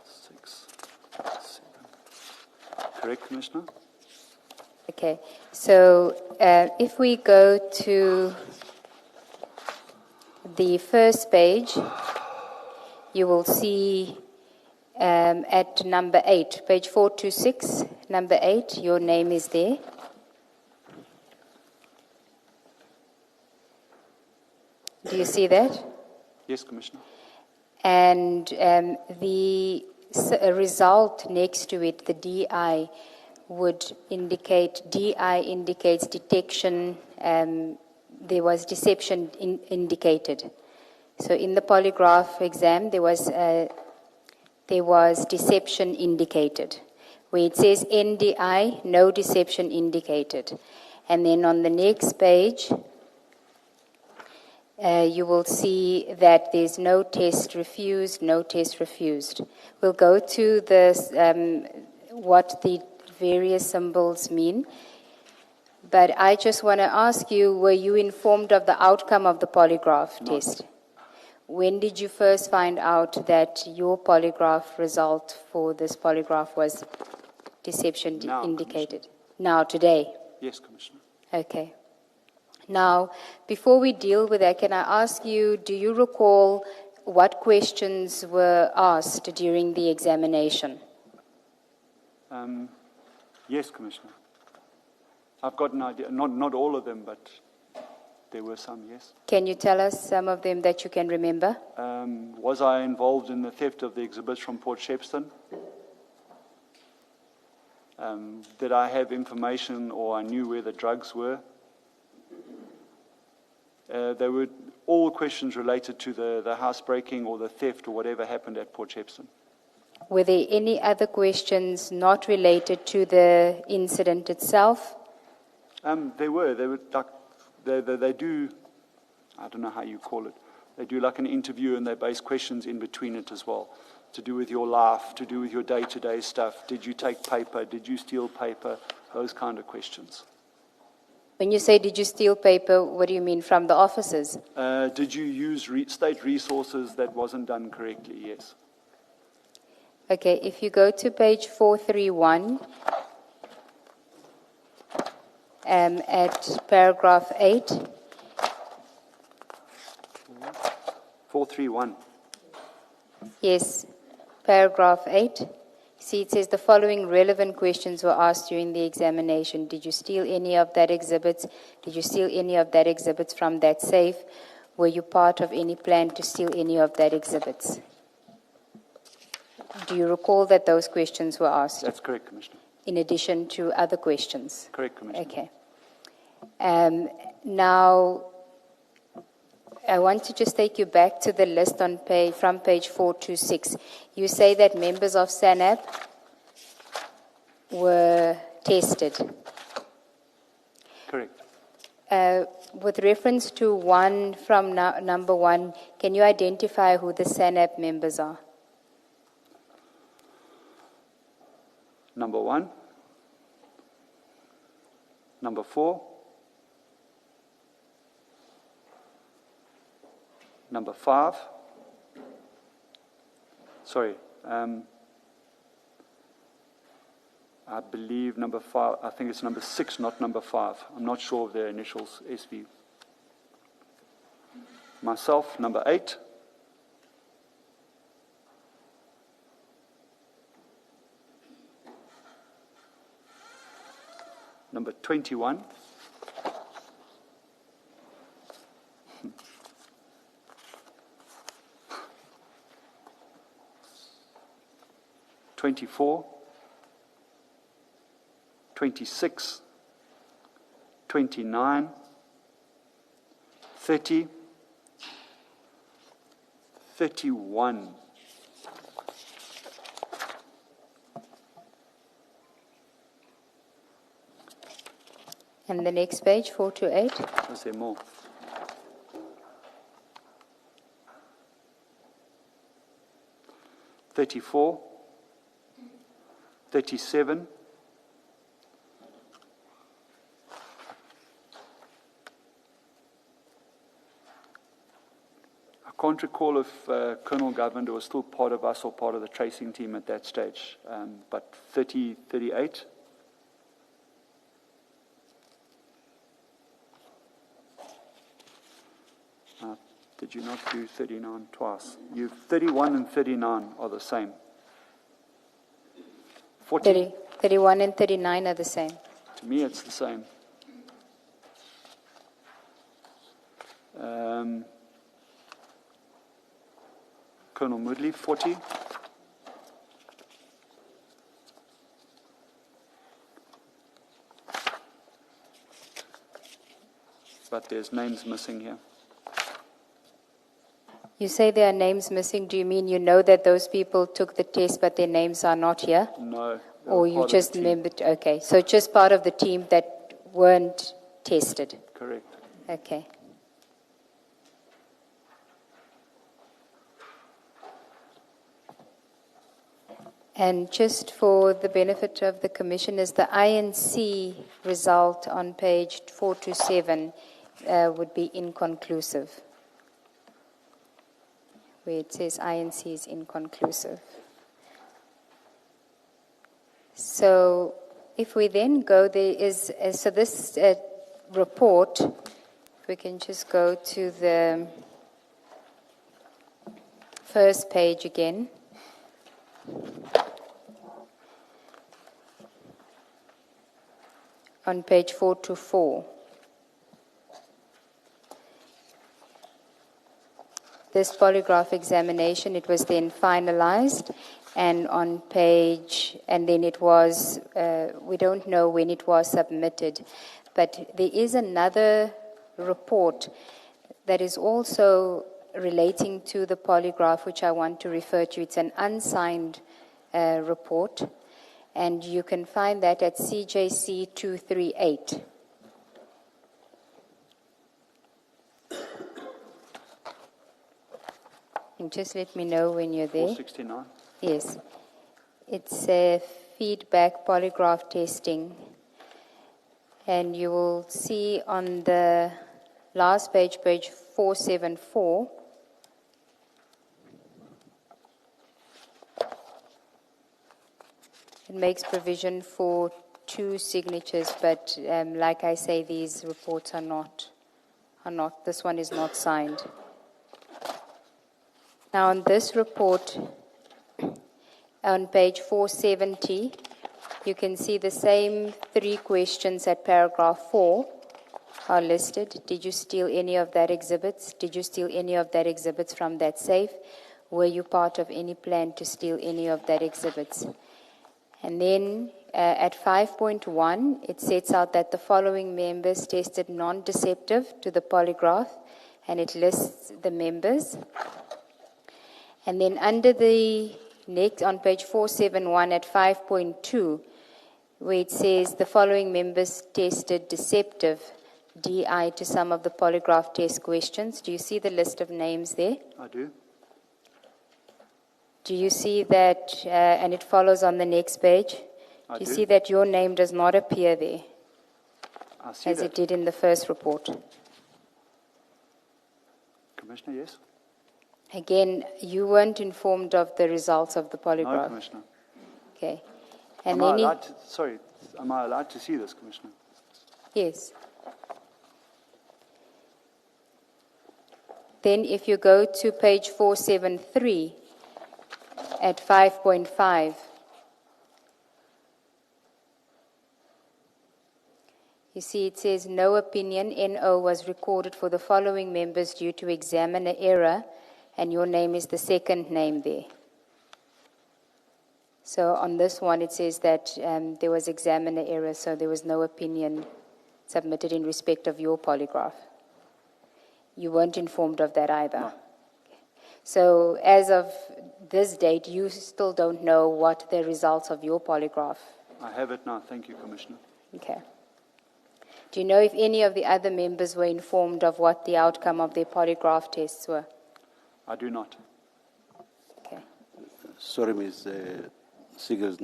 Speaker 10: 6, 7. Correct, Commissioner?
Speaker 12: Okay. So if we go to the first page, you will see at number 8, page 426, number 8, your name is there. Do you see that?
Speaker 10: Yes, Commissioner.
Speaker 12: And the result next to it, the DI, would indicate, DI indicates detection, there was deception indicated. So in the polygraph exam, there was deception indicated. Where it says NDI, no deception indicated. And then on the next page, you will see that there's no test refused, no test refused. We'll go to this, what the various symbols mean. But I just want to ask you, were you informed of the outcome of the polygraph test? When did you first find out that your polygraph result for this polygraph was deception indicated? Now, today?
Speaker 10: Yes, Commissioner.
Speaker 12: Okay. Now, before we deal with that, can I ask you, do you recall what questions were asked during the examination?
Speaker 10: Yes, Commissioner. I've got an idea. Not all of them, but there were some, yes.
Speaker 12: Can you tell us some of them that you can remember?
Speaker 10: Was I involved in the theft of the exhibits from Port Shepstone? Did I have information or I knew where the drugs were? They were all questions related to the housebreaking or the theft or whatever happened at Port Shepstone.
Speaker 12: Were there any other questions not related to the incident itself?
Speaker 10: They were like, they do, I don't know how you call it, they do like an interview and they base questions in between it as well, to do with your life, to do with your day-to-day stuff. Did you take paper? Did you steal paper? Those kind of questions.
Speaker 12: When you say, did you steal paper, what do you mean, from the officers?
Speaker 10: Did you use state resources that wasn't done correctly? Yes.
Speaker 12: Okay, if you go to page 431, at paragraph 8,
Speaker 10: 431.
Speaker 12: yes, paragraph 8. See, it says the following relevant questions were asked during the examination. Did you steal any of that exhibits? Did you steal any of that exhibits from that safe? Were you part of any plan to steal any of that exhibits? Do you recall that those questions were asked?
Speaker 10: That's correct, Commissioner.
Speaker 12: In addition to other questions?
Speaker 10: Correct, Commissioner.
Speaker 12: Okay. Now, I want to just take you back to the list on from page 426. You say that members of SANAP were tested.
Speaker 10: Correct.
Speaker 12: With reference to one from number 1, can you identify who the SANAP members are?
Speaker 10: Number 1. Number 4. Number 5. Sorry. I believe number 5, I think it's number 6, not number 5. I'm not sure of their initials, SV. Myself, number 8. Number 21. (24), 26, 29, 30, 31.
Speaker 12: And the next page, 4 to 8.
Speaker 10: Is there more? (34), 37, I can't recall if Colonel Governor was still part of us or part of the tracing team at that stage, but 30, 38. Did you not do 39 twice? 31 and 39 are the same. 40?
Speaker 12: 31 and 39 are the same.
Speaker 10: To me, it's the same. Colonel Moodley, 40. But there's names missing here.
Speaker 12: You say there are names missing. Do you mean you know that those people took the test but their names are not here?
Speaker 10: No.
Speaker 12: Or you just remembered? Okay, so just part of the team that weren't tested.
Speaker 10: Correct.
Speaker 12: Okay. And just for the benefit of the commissioners, the INC result on page 427 would be inconclusive, where it says INC is inconclusive. So if we then go, there is, so this report, if we can just go to the first page again. On page 424. This polygraph examination, it was then finalized, and on page, and then it was, we don't know when it was submitted, but there is another report that is also relating to the polygraph, which I want to refer to. It's an unsigned report, and you can find that at CJC 238. And just let me know when you're there.
Speaker 10: 469.
Speaker 12: Yes. It's a feedback polygraph testing. And you will see on the last page, page 474, It makes provision for 2 signatures, but like I say, these reports are not, this one is not signed. Now on this report, on page 470, you can see the same 3 questions at paragraph 4 are listed. Did you steal any of that exhibits? Did you steal any of that exhibits from that safe? Were you part of any plan to steal any of that exhibits? And then at 5.1, it sets out that the following members tested non-deceptive to the polygraph, and it lists the members. And then under the next, on page 471 at 5.2, where it says the following members tested deceptive DI to some of the polygraph test questions. Do you see the list of names there?
Speaker 10: I do.
Speaker 12: Do you see that, and it follows on the next page?
Speaker 10: I
Speaker 12: Do you
Speaker 10: do.
Speaker 12: see that your name does not appear there,
Speaker 10: I see
Speaker 12: as
Speaker 10: that.
Speaker 12: it did in the first report?
Speaker 10: Commissioner, yes?
Speaker 12: Again, you weren't informed of the results of the
Speaker 10: No,
Speaker 12: polygraph.
Speaker 10: Commissioner.
Speaker 12: Okay. And
Speaker 10: Am I
Speaker 12: then
Speaker 10: allowed to, sorry, am I allowed to see this, Commissioner?
Speaker 12: yes. Then if you go to page 473 at 5.5, you see it says no opinion NO was recorded for the following members due to examiner error, and your name is the second name there. So on this one it says that there was examiner error, so there was no opinion submitted in respect of your polygraph. You weren't informed of that either.
Speaker 10: No.
Speaker 12: So as of this date, you still don't know what the results of your polygraph.
Speaker 10: I have it now. Thank you, Commissioner.
Speaker 12: Okay. Do you know if any of the other members were informed of what the outcome of their polygraph tests were?
Speaker 10: I do not.
Speaker 12: Okay.
Speaker 1: Sorry, Ms. Sigels,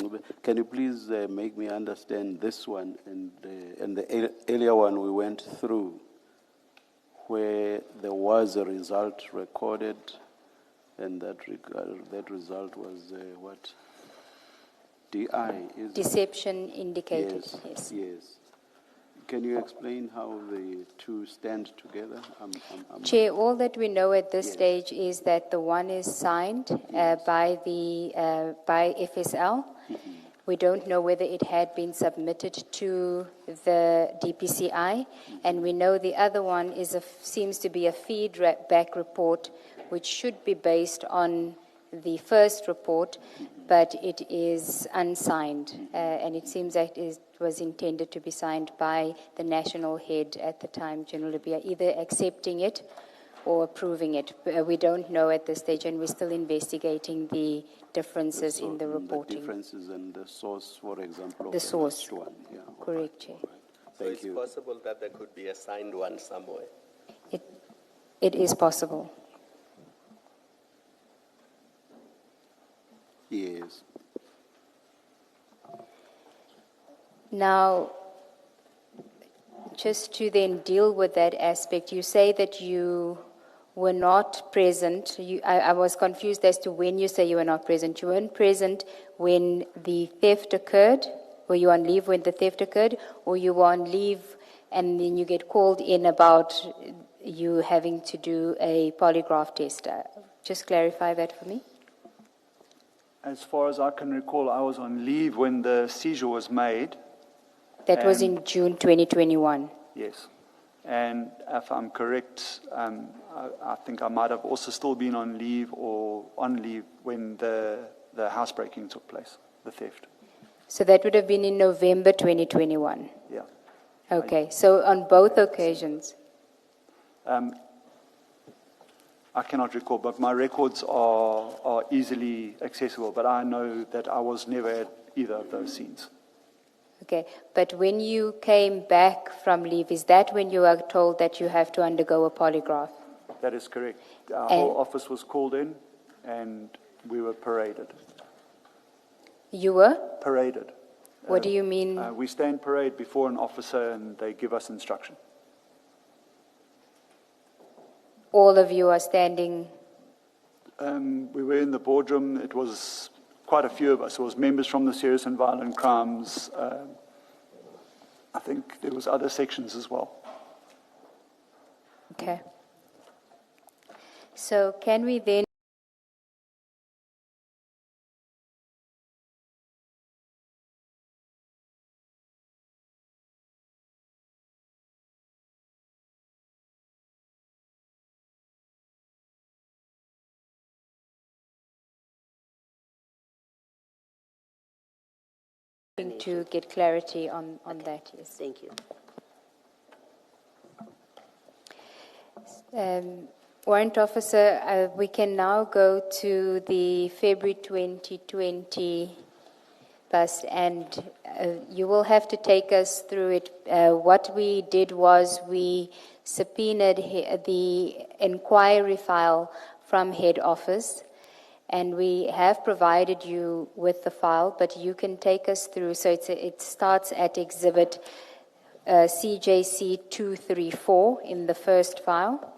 Speaker 1: can you please make me understand this one and the earlier one we went through, where there was a result recorded, and that result was what? DI, is it?
Speaker 12: Deception indicated,
Speaker 1: Yes,
Speaker 12: yes.
Speaker 1: yes. Can you explain how the two stand together?
Speaker 12: Chair, all that we know at this
Speaker 1: Yes.
Speaker 12: stage is that the one is signed by FSL. We don't know whether it had been submitted to the DPCI, and we know the other one seems to be a feedback report, which should be based on the first report, but it is unsigned, and it seems that it was intended to be signed by the national head at the time, General Libya, either accepting it or approving it. We don't know at this stage, and we're still investigating the differences in the reporting.
Speaker 1: The differences and the source, for example, of
Speaker 12: The source.
Speaker 1: first one. Yeah, all
Speaker 12: Correct,
Speaker 1: right,
Speaker 12: Chair.
Speaker 1: all right.
Speaker 5: So
Speaker 1: Thank
Speaker 5: it's
Speaker 1: you.
Speaker 5: possible that there could be a signed one somewhere.
Speaker 12: It is possible.
Speaker 1: Yes.
Speaker 12: Now, just to then deal with that aspect, you say that you were not present. I was confused as to when you say you were not present. You weren't present when the theft occurred? Were you on leave when the theft occurred? Or you were on leave and then you get called in about you having to do a polygraph test? Just clarify that for me.
Speaker 10: As far as I can recall, I was on leave when the seizure was made.
Speaker 12: That was
Speaker 10: And-
Speaker 12: in June 2021.
Speaker 10: Yes. And if I'm correct, I think I might have also still been on leave when the housebreaking took place, the theft.
Speaker 12: So that would have been in November 2021.
Speaker 10: Yeah.
Speaker 12: Okay, so on both occasions.
Speaker 10: I cannot recall, but my records are easily accessible, but I know that I was never at either of those scenes.
Speaker 12: Okay, but when you came back from leave, is that when you were told that you have to undergo a polygraph?
Speaker 10: That is correct. Our
Speaker 12: And-
Speaker 10: whole office was called in, and we were paraded.
Speaker 12: You were?
Speaker 10: Paraded.
Speaker 12: What do you mean?
Speaker 10: We stand parade before an officer, and they give us instruction.
Speaker 12: All of you are standing.
Speaker 10: We were in the boardroom. It was quite a few of us. It was members from the Serious and Violent Crimes. I think there was other sections as well.
Speaker 12: Okay. So can we then to get clarity on that? Yes.
Speaker 11: Thank you.
Speaker 12: Warrant Officer, we can now go to the February 2020 bust, and you will have to take us through it. What we did was we subpoenaed the inquiry file from head office, and we have provided you with the file, but you can take us through. So it starts at Exhibit CJC 234 in the first file.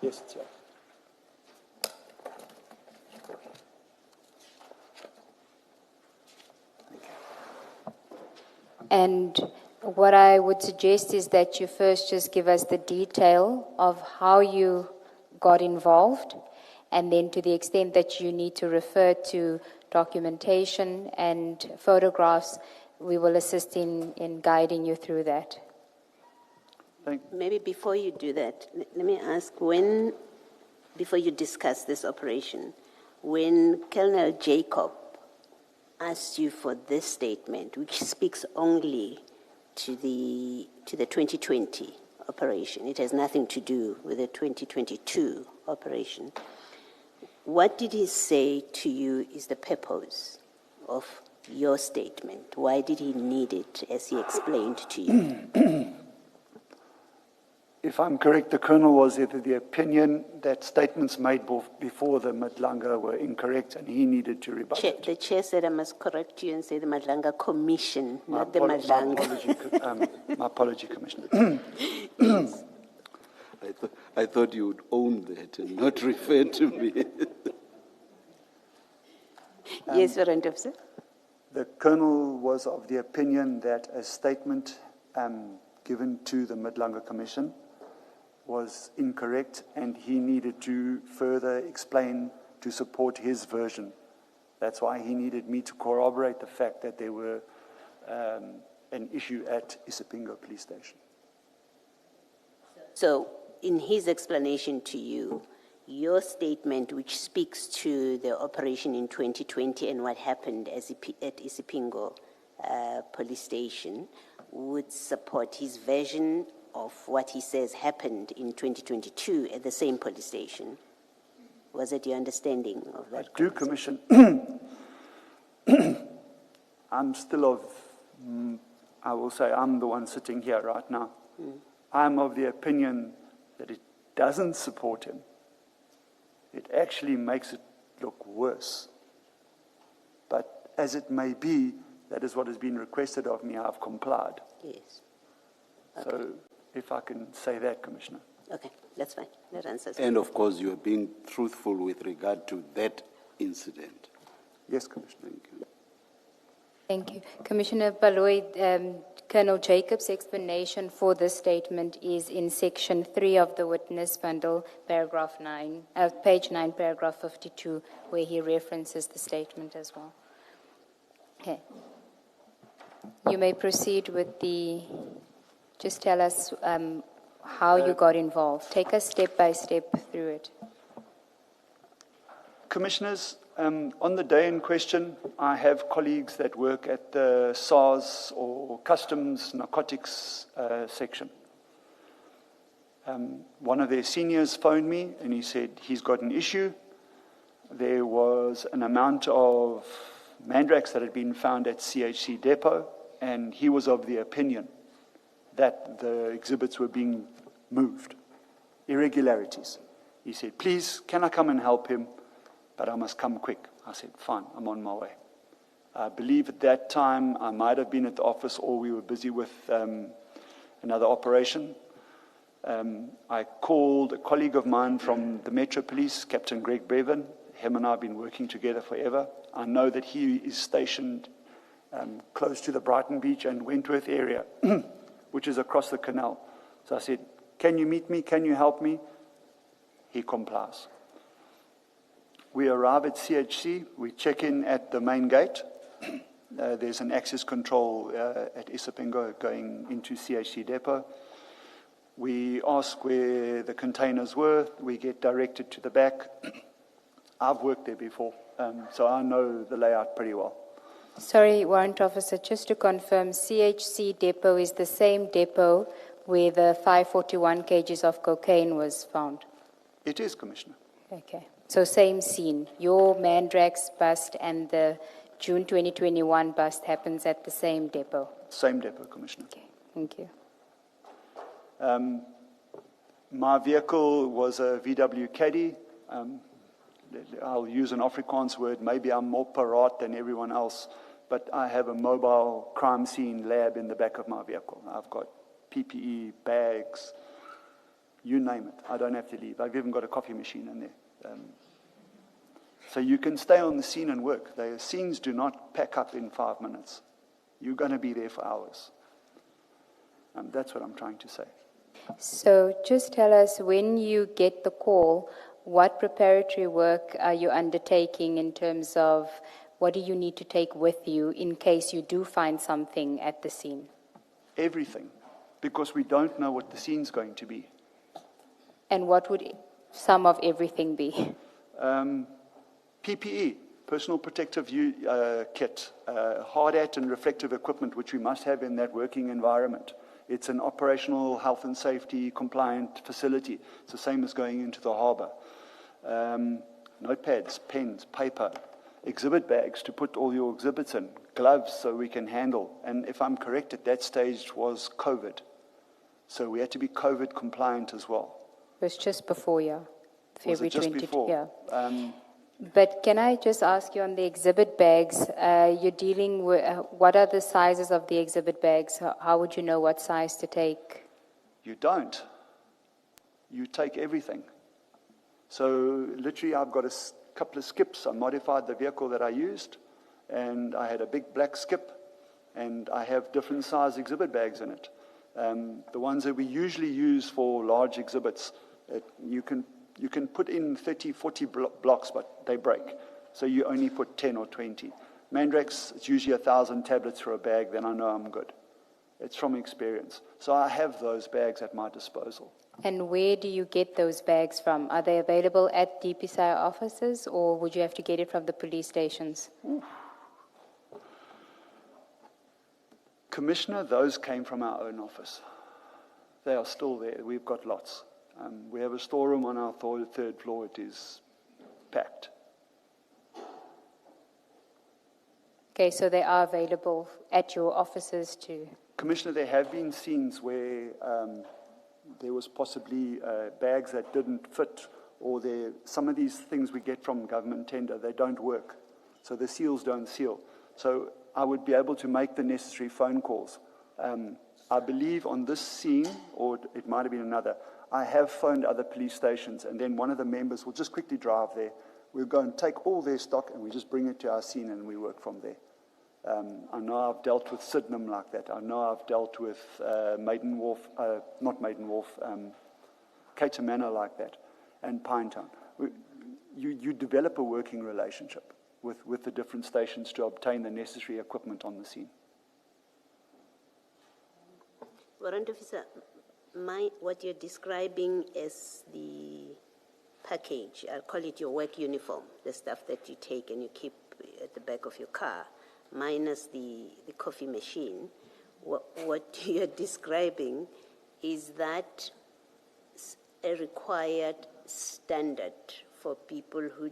Speaker 10: Yes, it's here.
Speaker 12: And what I would suggest is that you first just give us the detail of how you got involved, and then to the extent that you need to refer to documentation and photographs, we will assist in guiding you through that.
Speaker 11: Maybe before you do that, let me ask, before you discuss this operation, when Colonel Jacob asked you for this statement, which speaks only to the 2020 operation, it has nothing to do with the 2022 operation, what did he say to you is the purpose of your statement? Why did he need it, as he explained to you?
Speaker 10: If I'm correct, the Colonel was of the opinion that statements made before the Madlanga were incorrect and he needed to rebut it.
Speaker 11: The chair said I must correct you and say the Madlanga Commission, not the Madlanga.
Speaker 10: My apology, Commissioner.
Speaker 11: Yes.
Speaker 1: I thought you would own that and not refer to me.
Speaker 11: Yes, Warrant Officer.
Speaker 10: The Colonel was of the opinion that a statement given to the Madlanga Commission was incorrect, and he needed to further explain to support his version. That's why he needed me to corroborate the fact that there were an issue at Isipingo Police Station.
Speaker 11: So, in his explanation to you, your statement, which speaks to the operation in 2020 and what happened at Isipingo Police Station, would support his version of what he says happened in 2022 at the same police station. Was it your understanding of that?
Speaker 10: I do, Commission. I'm still of, I will say I'm the one sitting here right now. I'm of the opinion that it doesn't support him. It actually makes it look worse. But as it may be, that is what has been requested of me. I've complied.
Speaker 11: Yes. Okay.
Speaker 10: So, if I can say that, Commissioner.
Speaker 11: Okay, that's fine. That answers.
Speaker 1: And of course, you are being truthful with regard to that incident.
Speaker 10: Yes, Commissioner.
Speaker 1: Thank you.
Speaker 12: Thank you. Commissioner Baloyi, Colonel Jacob's explanation for this statement is in section 3 of the witness bundle, paragraph 9, page 9, paragraph 52, where he references the statement as well. Okay. You may proceed with just tell us how you got involved. Take us step by step through it.
Speaker 10: Commissioners, on the day in question, I have colleagues that work at the SARS or Customs Narcotics section. One of their seniors phoned me and he said he's got an issue. There was an amount of mandrax that had been found at CHC depot, and he was of the opinion that the exhibits were being moved, irregularities. He said, please, can I come and help him? But I must come quick. I said, fine, I'm on my way. I believe at that time I might have been at the office or we were busy with another operation. I called a colleague of mine from the Metro Police, Captain Greg Bevan. Him and I have been working together forever. I know that he is stationed close to the Brighton Beach and Wentworth area, which is across the canal. So I said, can you meet me? Can you help me? He complies. We arrive at CHC. We check in at the main gate. There's an access control at Isapengo going into CHC depot. We ask where the containers were. We get directed to the back. I've worked there before, so I know the layout pretty well.
Speaker 12: Sorry, Warrant Officer, just to confirm, CHC depot is the same depot where the 541 kgs of cocaine was found?
Speaker 10: It is, Commissioner.
Speaker 12: Okay. So same scene. Your Mandrax bust and the June 2021 bust happens at the same depot?
Speaker 10: Same depot, Commissioner.
Speaker 12: Okay. Thank you.
Speaker 10: My vehicle was a VW Caddy. I'll use an Afrikaans word. Maybe I'm more paraat than everyone else, but I have a mobile crime scene lab in the back of my vehicle. I've got PPE, bags, you name it. I don't have to leave. I've even got a coffee machine in there. So you can stay on the scene and work. The scenes do not pack up in 5 minutes. You're going to be there for hours. That's what I'm trying to say.
Speaker 12: So just tell us, when you get the call, what preparatory work are you undertaking in terms of what do you need to take with you in case you do find something at the scene?
Speaker 10: Everything, because we don't know what the scene's going to be.
Speaker 12: And what would some of everything be?
Speaker 10: PPE, personal protective kit, hard hat and reflective equipment, which we must have in that working environment. It's an operational health and safety compliant facility. It's the same as going into the harbour. Notepads, pens, paper, exhibit bags to put all your exhibits in, gloves so we can handle. And if I'm correct, at that stage was COVID. So we had to be COVID compliant as well.
Speaker 12: It was just before, yeah.
Speaker 10: Was it just before?
Speaker 12: Yeah. But can I just ask you on the exhibit bags, you're dealing with, what are the sizes of the exhibit bags? How would you know what size to take?
Speaker 10: You don't. You take everything. So literally I've got a couple of skips. I modified the vehicle that I used, and I had a big black skip, and I have different size exhibit bags in it. The ones that we usually use for large exhibits, you can put in 30, 40 blocks, but they break. So you only put 10 or 20. Mandrax, it's usually 1,000 tablets for a bag, then I know I'm good. It's from experience. So I have those bags at my disposal.
Speaker 12: And where do you get those bags from? Are they available at DPCI offices, or would you have to get it from the police stations?
Speaker 10: Ooh. Commissioner, those came from our own office. They are still there. We've got lots. We have a storeroom on our third floor. It is packed.
Speaker 12: Okay, so they are available at your offices too?
Speaker 10: Commissioner, there have been scenes where there was possibly bags that didn't fit, or some of these things we get from government tender, they don't work. So the seals don't seal. So I would be able to make the necessary phone calls. I believe on this scene, or it might have been another, I have phoned other police stations, and then one of the members will just quickly drive there. We'll go and take all their stock, and we just bring it to our scene, and we work from there. I know I've dealt with Sydenham like that. I know I've dealt with Cater Manor like that, and Pinetown. You develop a working relationship with the different stations to obtain the necessary equipment on the scene.
Speaker 11: Warrant Officer, what you're describing as the package, I'll call it your work uniform, the stuff that you take and you keep at the back of your car, minus the coffee machine, what you're describing, is that a required standard for people who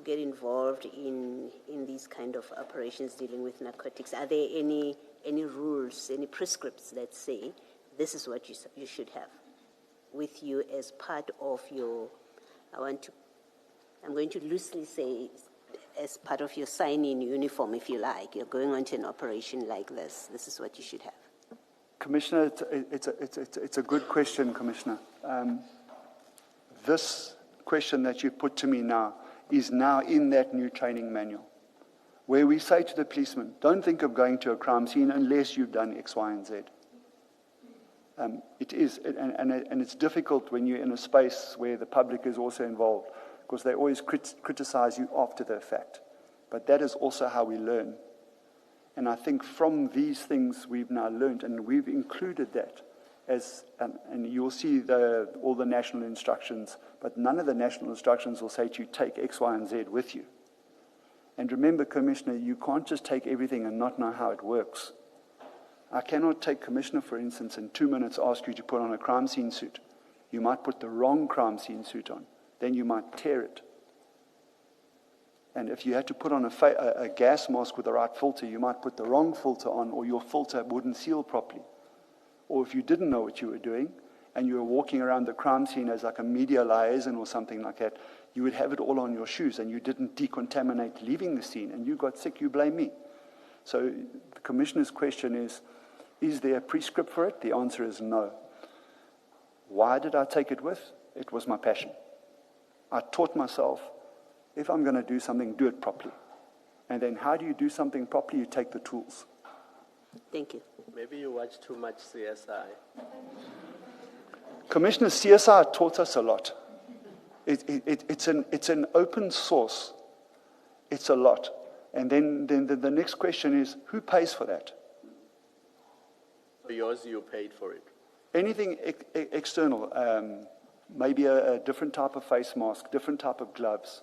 Speaker 11: get involved in these kind of operations dealing with narcotics? Are there any rules, any prescripts that say this is what you should have with you as part of your, I'm going to loosely say, as part of your sign-in uniform, if you like, you're going on to an operation like this is what you should have?
Speaker 10: Commissioner, it's a good question, Commissioner. This question that you put to me now is now in that new training manual, where we say to the policeman, don't think of going to a crime scene unless you've done X, Y, and Z. It is, and it's difficult when you're in a space where the public is also involved, because they always criticize you after the fact. But that is also how we learn. And I think from these things we've now learned, and we've included that as, and you'll see all the national instructions, but none of the national instructions will say to you, take X, Y, and Z with you. And remember, Commissioner, you can't just take everything and not know how it works. I cannot take Commissioner, for instance, in 2 minutes ask you to put on a crime scene suit. You might put the wrong crime scene suit on. Then you might tear it. And if you had to put on a gas mask with the right filter, you might put the wrong filter on, or your filter wouldn't seal properly. Or if you didn't know what you were doing, and you were walking around the crime scene as like a media liaison or something like that, you would have it all on your shoes, and you didn't decontaminate leaving the scene, and you got sick, you blame me. So the Commissioner's question is there a prescript for it? The answer is no. Why did I take it with? It was my passion. I taught myself, if I'm going to do something, do it properly. And then how do you do something properly? You take the tools.
Speaker 11: Thank you.
Speaker 5: Maybe you watch too much CSI.
Speaker 10: Commissioner, CSI taught us a lot. It's an open source. It's a lot. And then the next question is, who pays for that?
Speaker 5: Yours, you paid for it.
Speaker 10: Anything external, maybe a different type of face mask, different type of gloves.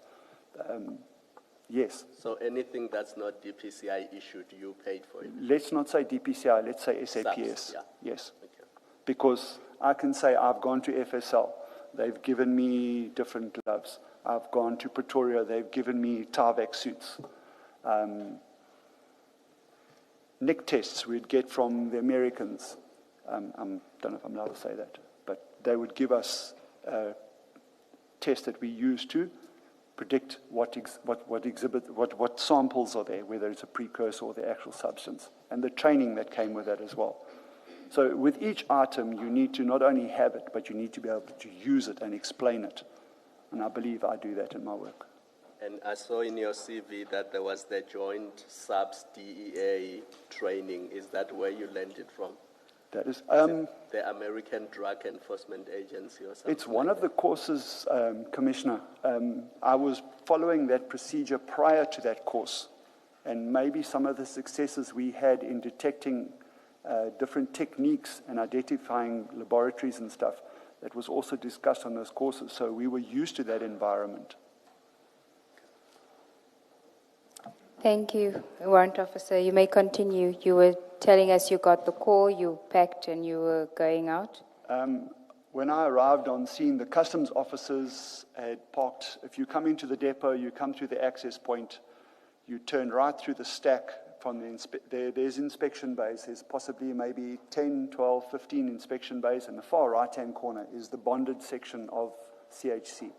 Speaker 10: Yes.
Speaker 5: So anything that's not DPCI issued, you paid for it?
Speaker 10: Let's not say DPCI, let's say SAPS.
Speaker 5: SAPS, yeah.
Speaker 10: Yes.
Speaker 5: Okay.
Speaker 10: Because I can say I've gone to FSL, they've given me different gloves. I've gone to Pretoria, they've given me Tyvek suits. Nick tests we'd get from the Americans. I don't know if I'm allowed to say that, but they would give us a test that we use to predict what samples are there, whether it's a precursor or the actual substance, and the training that came with that as well. So with each item, you need to not only have it, but you need to be able to use it and explain it. And I believe I do that in my work.
Speaker 5: And I saw in your CV that there was the joint SAPS DEA training. Is that where you learned it from?
Speaker 10: That is
Speaker 5: the American Drug Enforcement Agency or something?
Speaker 10: It's one of the courses, Commissioner. I was following that procedure prior to that course, and maybe some of the successes we had in detecting different techniques and identifying laboratories and stuff, that was also discussed on those courses, so we were used to that environment.
Speaker 12: Thank you, Warrant Officer. You may continue. You were telling us you got the call, you packed, and you were going out.
Speaker 10: When I arrived on scene, the customs officers had parked. If you come into the depot, you come through the access point, you turn right through the stack. From there's inspection bays. There's possibly maybe 10, 12, 15 inspection bays. In the far right-hand corner is the bonded section of CHC.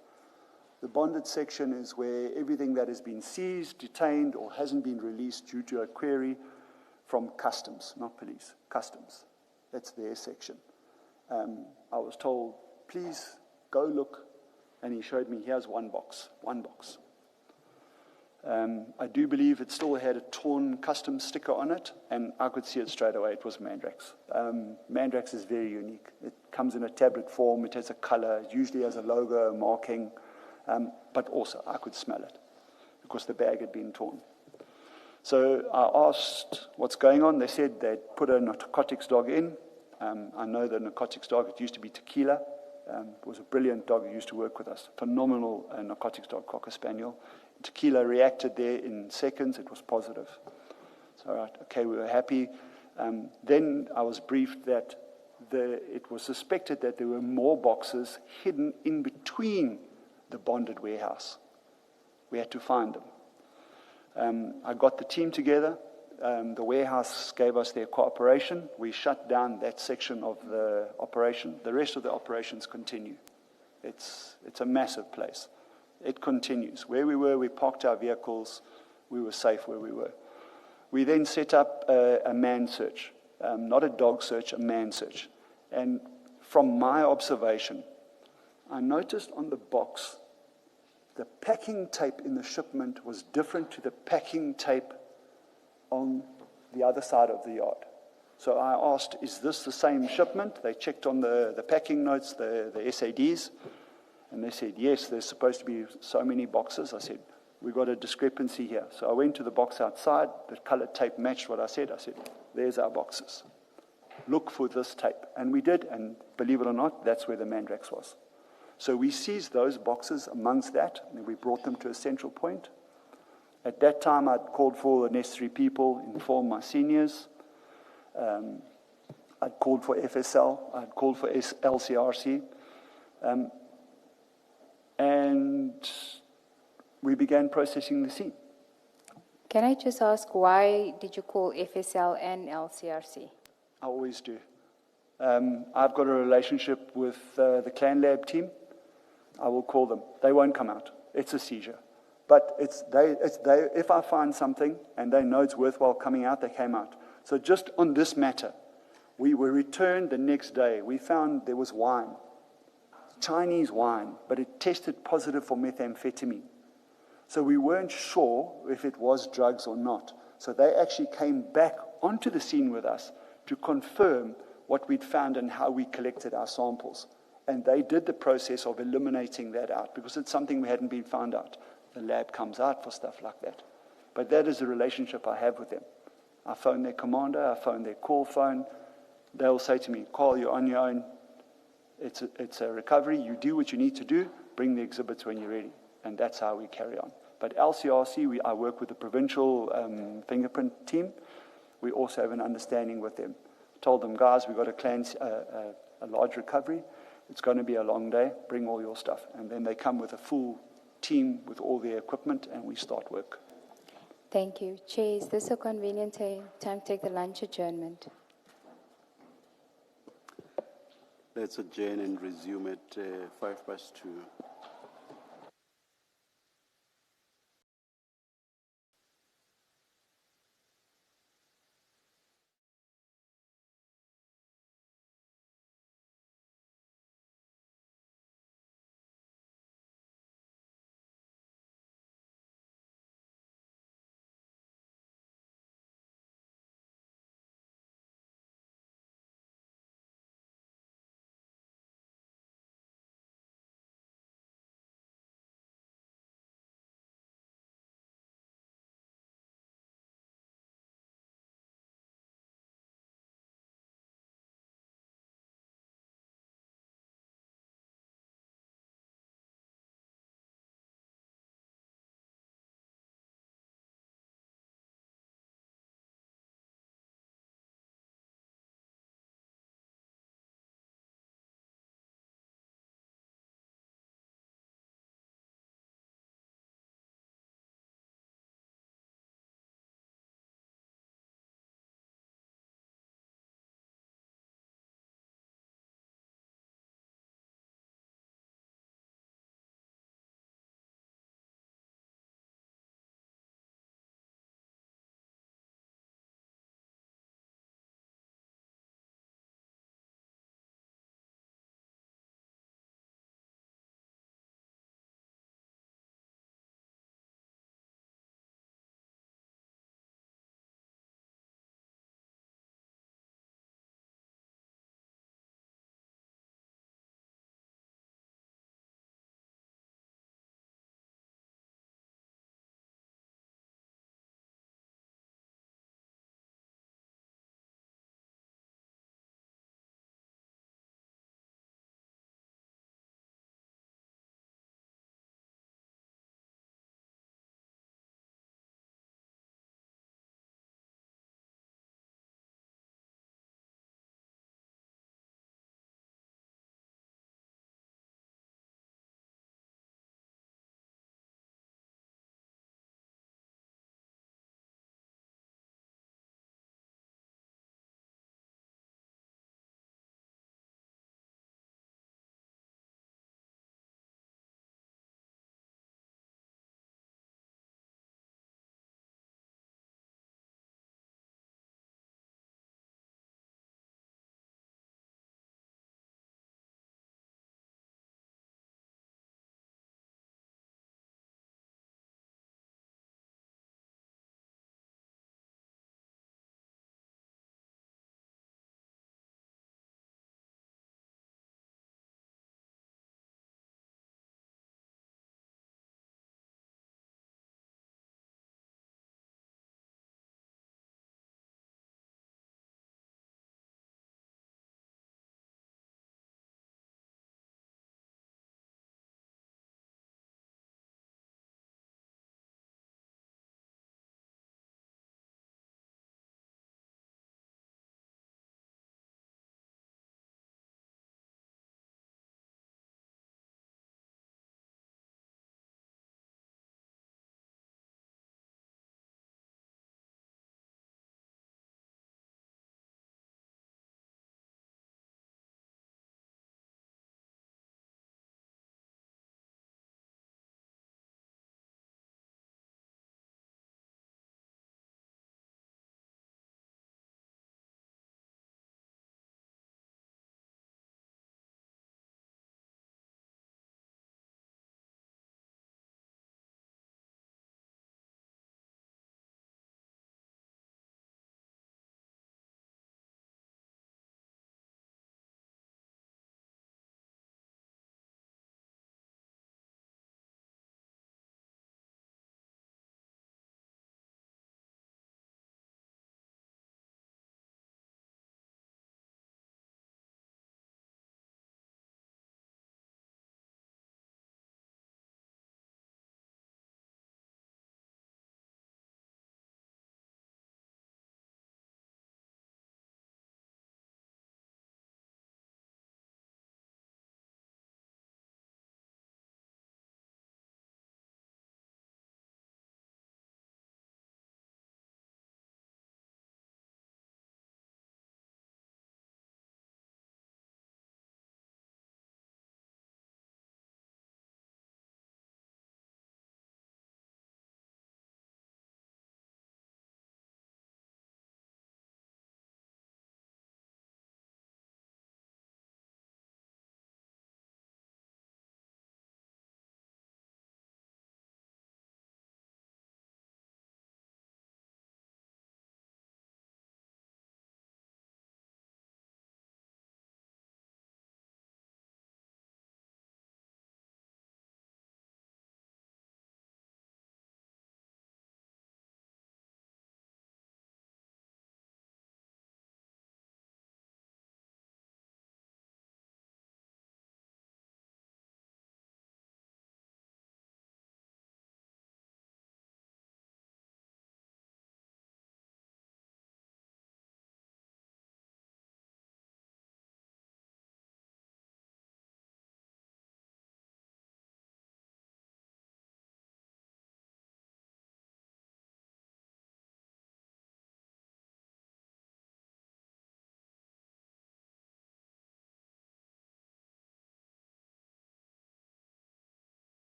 Speaker 10: The bonded section is where everything that has been seized, detained, or hasn't been released due to a query from customs, not police, customs. That's their section. I was told, please go look, and he showed me, here's one box. I do believe it still had a torn customs sticker on it, and I could see it straight away. It was Mandrax. Mandrax is very unique. It comes in a tablet form. It has a color. It usually has a logo, a marking. But also, I could smell it because the bag had been torn. So I asked what's going on. They said they'd put a narcotics dog in. I know the narcotics dog. It used to be Tequila. It was a brilliant dog who used to work with us. Phenomenal narcotics dog, Cocker Spaniel. Tequila reacted there in seconds. It was positive. So, right, okay, we were happy. Then I was briefed that it was suspected that there were more boxes hidden in between the bonded warehouse. We had to find them. I got the team together. The warehouse gave us their cooperation. We shut down that section of the operation. The rest of the operations continue. It's a massive place. It continues. Where we were, we parked our vehicles. We were safe where we were. We then set up a manned search. not a dog search, a man search. And from my observation, I noticed on the box, the packing tape in the shipment was different to the packing tape on the other side of the yard. So I asked, is this the same shipment? They checked on the packing notes, the SADs, and they said, yes, there's supposed to be so many boxes. I said, we've got a discrepancy here. So I went to the box outside, the colored tape matched what I said. I said, there's our boxes. Look for this tape. And we did, and believe it or not, that's where the Mandrax was. So we seized those boxes amongst that, and we brought them to a central point. At that time, I'd called for the necessary people, informed my seniors. I'd called for FSL, I'd called for LCRC. And we began processing the scene.
Speaker 12: Can I just ask, why did you call FSL and LCRC?
Speaker 10: I always do. I've got a relationship with the Clan Lab team. I will call them. They won't come out. It's a seizure. But if I find something and they know it's worthwhile coming out, they came out. So just on this matter, we were returned the next day. We found there was wine, Chinese wine, but it tested positive for methamphetamine. So we weren't sure if it was drugs or not. So they actually came back onto the scene with us to confirm what we'd found and how we collected our samples. And they did the process of eliminating that out because it's something we hadn't been found out. The lab comes out for stuff like that. But that is the relationship I have with them. I phone their commander, I phone their call phone. They'll say to me, Carl, you're on your own. It's a recovery. You do what you need to do. Bring the exhibits when you're ready. And that's how we carry on. But LCRC, I work with the provincial fingerprint team. We also have an understanding with them. Told them, guys, we've got a large recovery. It's going to be a long day. Bring all your stuff. And then they come with a full team with all their equipment, and we start work.
Speaker 12: Thank you. Chair, is this a convenient time to take the lunch adjournment?
Speaker 1: Let's adjourn and resume at 2:05.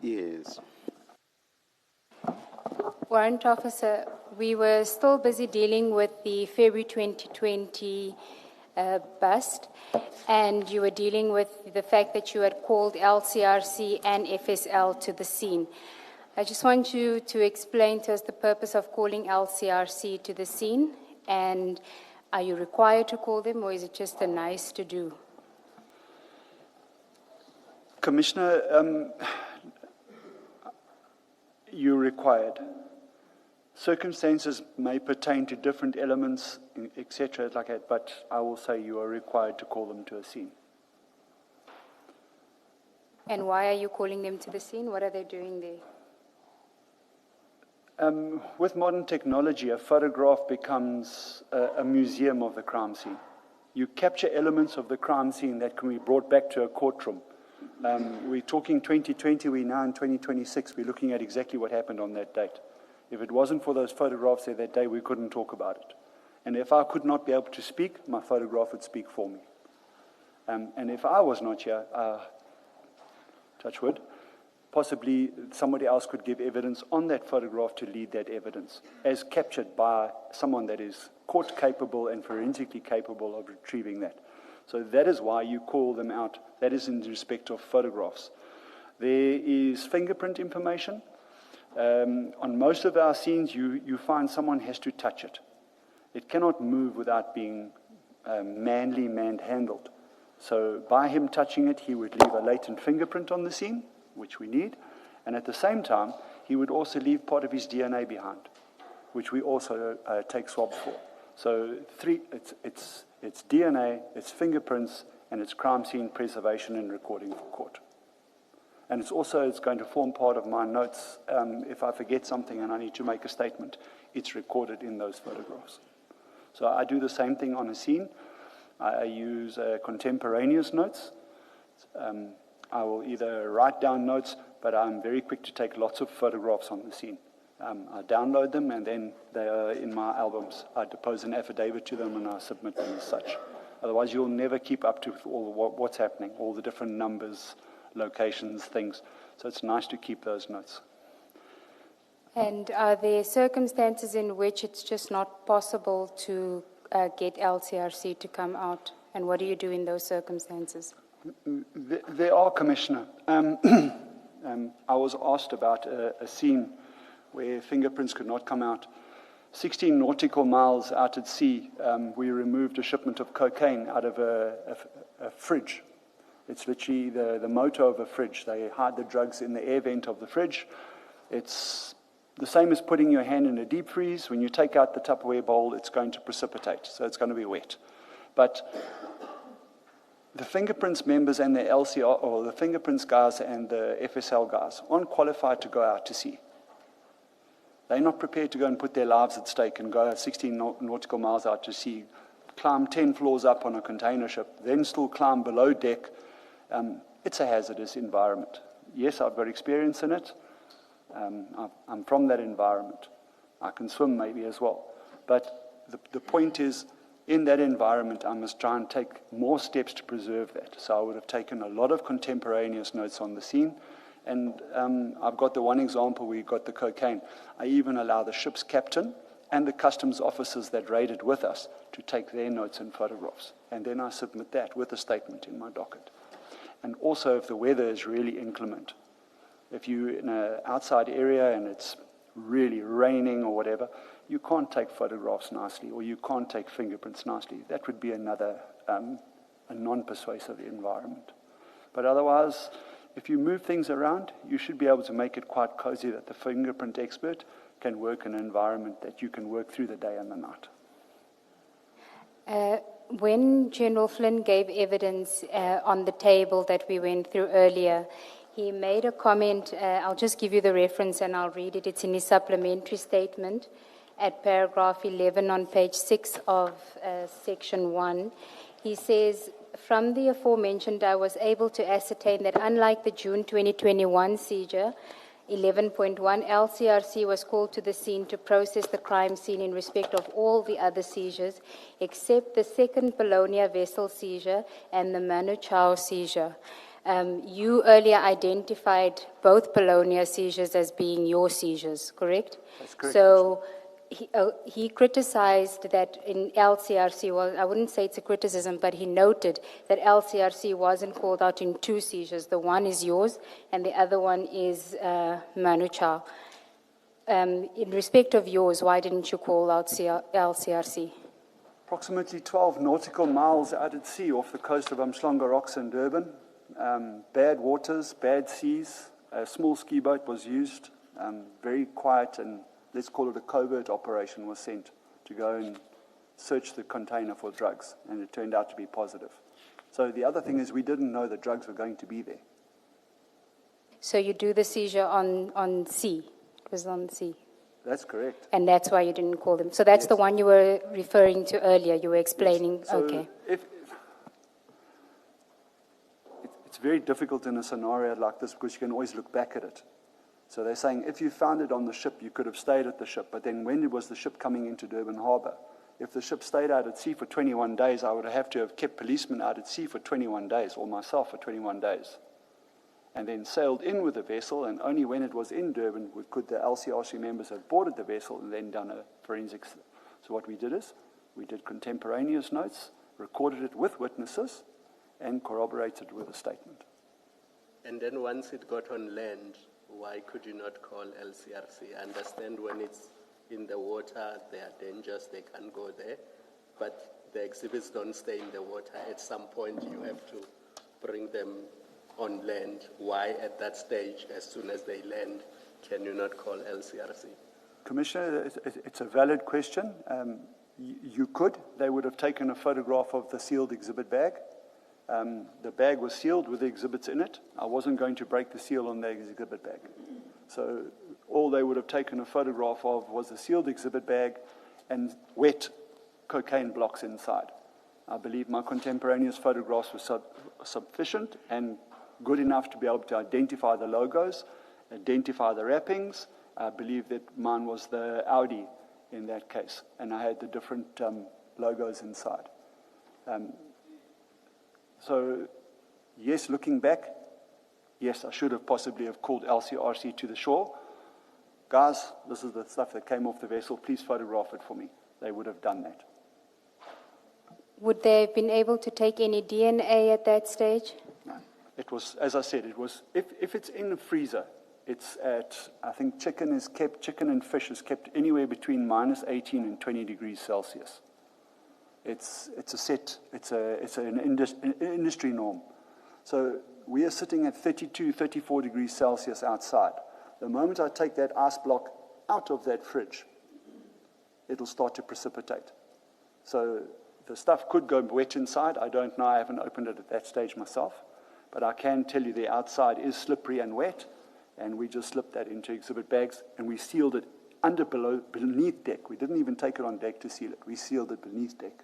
Speaker 1: Yes.
Speaker 12: Warrant Officer, we were still busy dealing with the February 2020 bust, and you were dealing with the fact that you had called LCRC and FSL to the scene. I just want you to explain to us the purpose of calling LCRC to the scene, and are you required to call them, or is it just a nice to do?
Speaker 10: Commissioner, you're required. Circumstances may pertain to different elements, etc., like that, but I will say you are required to call them to a scene.
Speaker 12: And why are you calling them to the scene? What are they doing there?
Speaker 10: With modern technology, a photograph becomes a museum of the crime scene. You capture elements of the crime scene that can be brought back to a courtroom. We're talking 2020, we're now in 2026. We're looking at exactly what happened on that date. If it wasn't for those photographs there that day, we couldn't talk about it. And if I could not be able to speak, my photograph would speak for me. And if I was not here, touch wood, possibly somebody else could give evidence on that photograph to lead that evidence, as captured by someone that is court capable and forensically capable of retrieving that. So that is why you call them out. That is in respect of photographs. There is fingerprint information. On most of our scenes, you find someone has to touch it. It cannot move without being man-handled. So by him touching it, he would leave a latent fingerprint on the scene, which we need, and at the same time, he would also leave part of his DNA behind, which we also take swabs for. So it's DNA, it's fingerprints, and it's crime scene preservation and recording for court. And it's going to form part of my notes. If I forget something and I need to make a statement, it's recorded in those photographs. So I do the same thing on a scene. I use contemporaneous notes. I will either write down notes, but I'm very quick to take lots of photographs on the scene. I download them, and then they are in my albums. I depose an affidavit to them, and I submit them as such. Otherwise, you'll never keep up to all what's happening, all the different numbers, locations, things. So it's nice to keep those notes.
Speaker 12: And are there circumstances in which it's just not possible to get LCRC to come out? And what do you do in those circumstances?
Speaker 10: There are, Commissioner. I was asked about a scene where fingerprints could not come out. 16 nautical miles out at sea, we removed a shipment of cocaine out of a fridge. It's literally the motor of a fridge. They hide the drugs in the air vent of the fridge. It's the same as putting your hand in a deep freeze. When you take out the Tupperware bowl, it's going to precipitate, so it's going to be wet. But the fingerprints members and the LCR, or the fingerprints guys and the FSL guys, aren't qualified to go out to sea. They're not prepared to go and put their lives at stake and go 16 nautical miles out to sea, climb 10 floors up on a container ship, then still climb below deck. It's a hazardous environment. Yes, I've got experience in it. I'm from that environment. I can swim maybe as well. But the point is, in that environment, I must try and take more steps to preserve that. So I would have taken a lot of contemporaneous notes on the scene. And I've got the one example where we got the cocaine. I even allow the ship's captain and the customs officers that raided with us to take their notes and photographs. And then I submit that with a statement in my docket. And also if the weather is really inclement. If you're in an outside area and it's really raining or whatever, you can't take photographs nicely, or you can't take fingerprints nicely. That would be another a non-persuasive environment. But otherwise, if you move things around, you should be able to make it quite cozy that the fingerprint expert can work in an environment that you can work through the day and the night.
Speaker 12: When General Flynn gave evidence on the table that we went through earlier, he made a comment. I'll just give you the reference and I'll read it. It's in his supplementary statement at paragraph 11 on page 6 of section 1. He says, from the aforementioned, I was able to ascertain that unlike the June 2021 seizure, 11.1, LCRC was called to the scene to process the crime scene in respect of all the other seizures, except the second Bologna vessel seizure and the Manu Chao seizure. You earlier identified both Bologna seizures as being your seizures, correct?
Speaker 10: That's correct.
Speaker 12: So he criticized that in LCRC, well, I wouldn't say it's a criticism, but he noted that LCRC wasn't called out in two seizures. The one is yours, and the other one is Manu Chao. In respect of yours, why didn't you call out LCRC?
Speaker 10: Approximately 12 nautical miles out at sea off the coast of Umhlanga Rocks in Durban. Bad waters, bad seas. A small ski boat was used. Very quiet and let's call it a covert operation was sent to go and search the container for drugs, and it turned out to be positive. So the other thing is we didn't know the drugs were going to be there.
Speaker 12: So you do the seizure on sea? It was on sea?
Speaker 10: That's correct.
Speaker 12: And that's why you didn't call them. So that's
Speaker 10: Yes.
Speaker 12: the one you were referring to earlier. You were explaining.
Speaker 10: Yes. So
Speaker 12: okay.
Speaker 10: It's very difficult in a scenario like this because you can always look back at it. So they're saying if you found it on the ship, you could have stayed at the ship. But then when was the ship coming into Durban Harbour? If the ship stayed out at sea for 21 days, I would have to have kept policemen out at sea for 21 days, or myself for 21 days. And then sailed in with the vessel, and only when it was in Durban could the LCRC members have boarded the vessel and then done a forensics. So what we did is, we did contemporaneous notes, recorded it with witnesses, and corroborated with a statement.
Speaker 5: And then once it got on land, why could you not call LCRC? I understand when it's in the water, there are dangers, they can't go there, but the exhibits don't stay in the water. At some point, you have to bring them on land. Why at that stage, as soon as they land, can you not call LCRC?
Speaker 10: Commissioner, it's a valid question. You could. They would have taken a photograph of the sealed exhibit bag. The bag was sealed with the exhibits in it. I wasn't going to break the seal on the exhibit bag. So all they would have taken a photograph of was the sealed exhibit bag and wet cocaine blocks inside. I believe my contemporaneous photographs were sufficient and good enough to be able to identify the logos, identify the wrappings. I believe that mine was the Audi in that case, and I had the different logos inside. So, yes, looking back, yes, I should have possibly have called LCRC to the shore. Guys, this is the stuff that came off the vessel. Please photograph it for me. They would have done that.
Speaker 12: Would they have been able to take any DNA at that stage?
Speaker 10: No. It was, as I said, it was, if it's in the freezer, it's at, I think chicken and fish is kept anywhere between minus 18 and 20 degrees Celsius. It's an industry norm. So we are sitting at 32, 34 degrees Celsius outside. The moment I take that ice block out of that fridge, it'll start to precipitate. So the stuff could go wet inside. I don't know. I haven't opened it at that stage myself. But I can tell you the outside is slippery and wet, and we just slipped that into exhibit bags, and we sealed it beneath deck. We didn't even take it on deck to seal it. We sealed it beneath deck.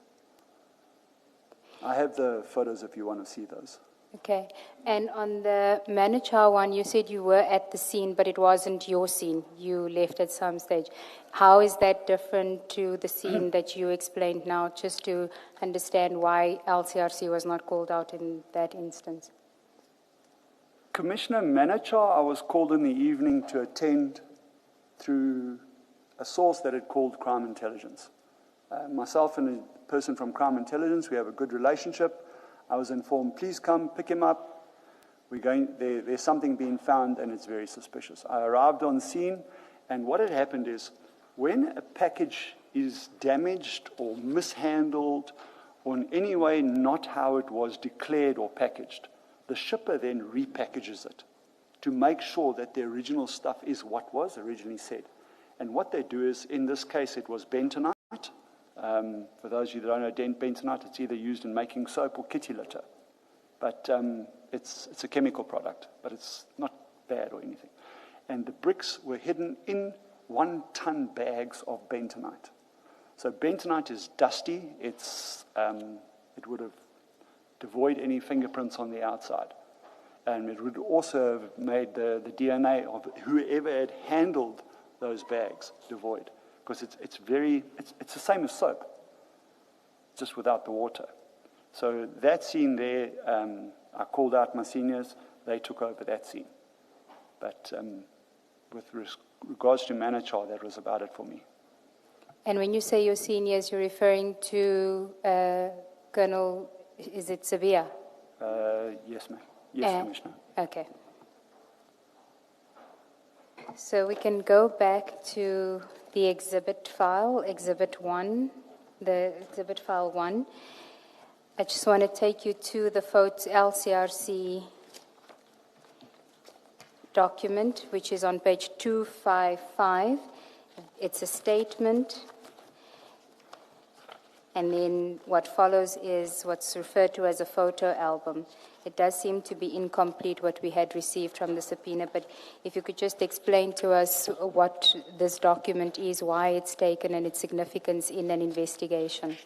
Speaker 10: I have the photos if you want to see those.
Speaker 12: Okay. And on the Manichau one, you said you were at the scene, but it wasn't your scene. You left at some stage. How is that different to the scene that you explained now, just to understand why LCRC was not called out in that instance?
Speaker 10: Commissioner Manichau, I was called in the evening to attend through a source that had called Crime Intelligence. Myself and a person from Crime Intelligence, we have a good relationship. I was informed, please come, pick him up. There's something being found, and it's very suspicious. I arrived on scene, and what had happened is, when a package is damaged or mishandled, or in any way not how it was declared or packaged, the shipper then repackages it to make sure that the original stuff is what was originally said. And what they do is, in this case, it was bentonite. For those of you that don't know bentonite, it's either used in making soap or kitty litter. But it's a chemical product, but it's not bad or anything. And the bricks were hidden in 1-ton bags of bentonite. So bentonite is dusty. It would have devoid any fingerprints on the outside. And it would also have made the DNA of whoever had handled those bags devoid. Because it's the same as soap, just without the water. So that scene there, I called out my seniors, they took over that scene. But with regards to Manachar, that was about it for me.
Speaker 12: And when you say your seniors, you're referring to Colonel, is it Sevilla?
Speaker 10: Yes, ma'am. Yes, Commissioner.
Speaker 12: Okay. So we can go back to the exhibit file, Exhibit 1, the Exhibit File 1. I just want to take you to the LCRC document, which is on page 255. It's a statement. And then what follows is what's referred to as a photo album. It does seem to be incomplete what we had received from the subpoena, but if you could just explain to us what this document is, why it's taken, and its significance in an investigation.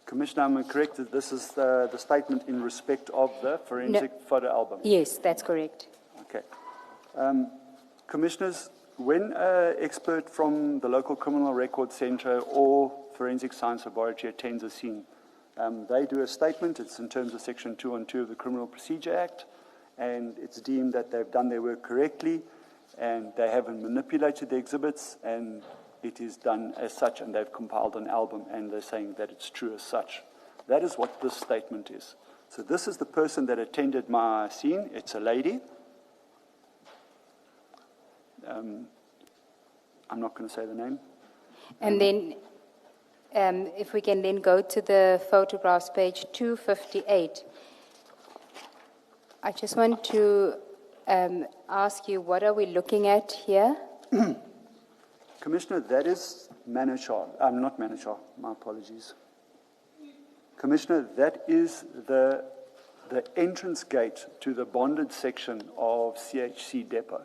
Speaker 10: Commissioner, I'm correct that this is the statement in respect of the forensic photo album?
Speaker 12: Yes, that's correct.
Speaker 10: Okay. Commissioners, when an expert from the local criminal record centre or forensic science laboratory attends a scene, they do a statement. It's in terms of Section 212 of the Criminal Procedure Act, and it's deemed that they've done their work correctly and they haven't manipulated the exhibits, and it is done as such, and they've compiled an album, and they're saying that it's true as such. That is what this statement is. So this is the person that attended my scene. It's a lady. I'm not going to say the name.
Speaker 12: And then, if we can then go to the photographs, page 258. I just want to ask you, what are we looking at here?
Speaker 10: Commissioner, that is Manachar. Not Manachar, my apologies. Commissioner, that is the entrance gate to the bonded section of CHC depot.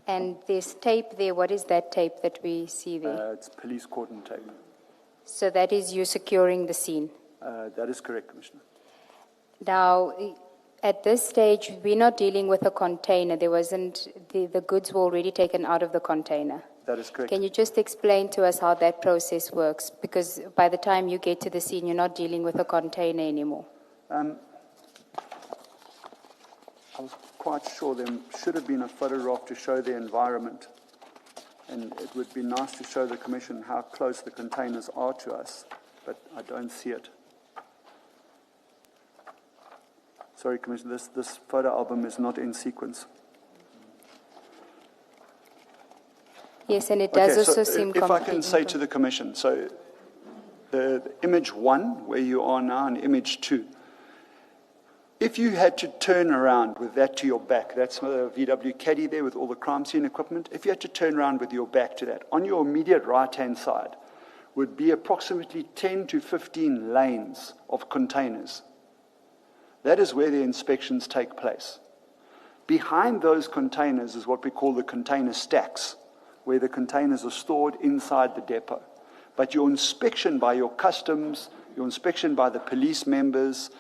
Speaker 12: And there's tape there. What is that tape that we see there?
Speaker 10: It's police cordon tape.
Speaker 12: So that is you securing the scene?
Speaker 10: That is correct, Commissioner.
Speaker 12: Now, at this stage, we're not dealing with a container. There wasn't, the goods were already taken out of the container.
Speaker 10: That is correct.
Speaker 12: Can you just explain to us how that process works? Because by the time you get to the scene, you're not dealing with a container anymore.
Speaker 10: I was quite sure there should have been a photograph to show the environment. And it would be nice to show the Commission how close the containers are to us, but I don't see it. Sorry, Commissioner, this photo album is not in sequence.
Speaker 12: Yes, and it does also seem
Speaker 10: if I can say to the Commission, so the image 1, where you are now, and image 2, if you had to turn around with that to your back, that's the VW Caddy there with all the crime scene equipment, if you had to turn around with your back to that, on your immediate right-hand side would be approximately 10 to 15 lanes of containers. That is where the inspections take place. Behind those containers is what we call the container stacks, where the containers are stored inside the depot. But your inspection by your customs, your inspection by the police members,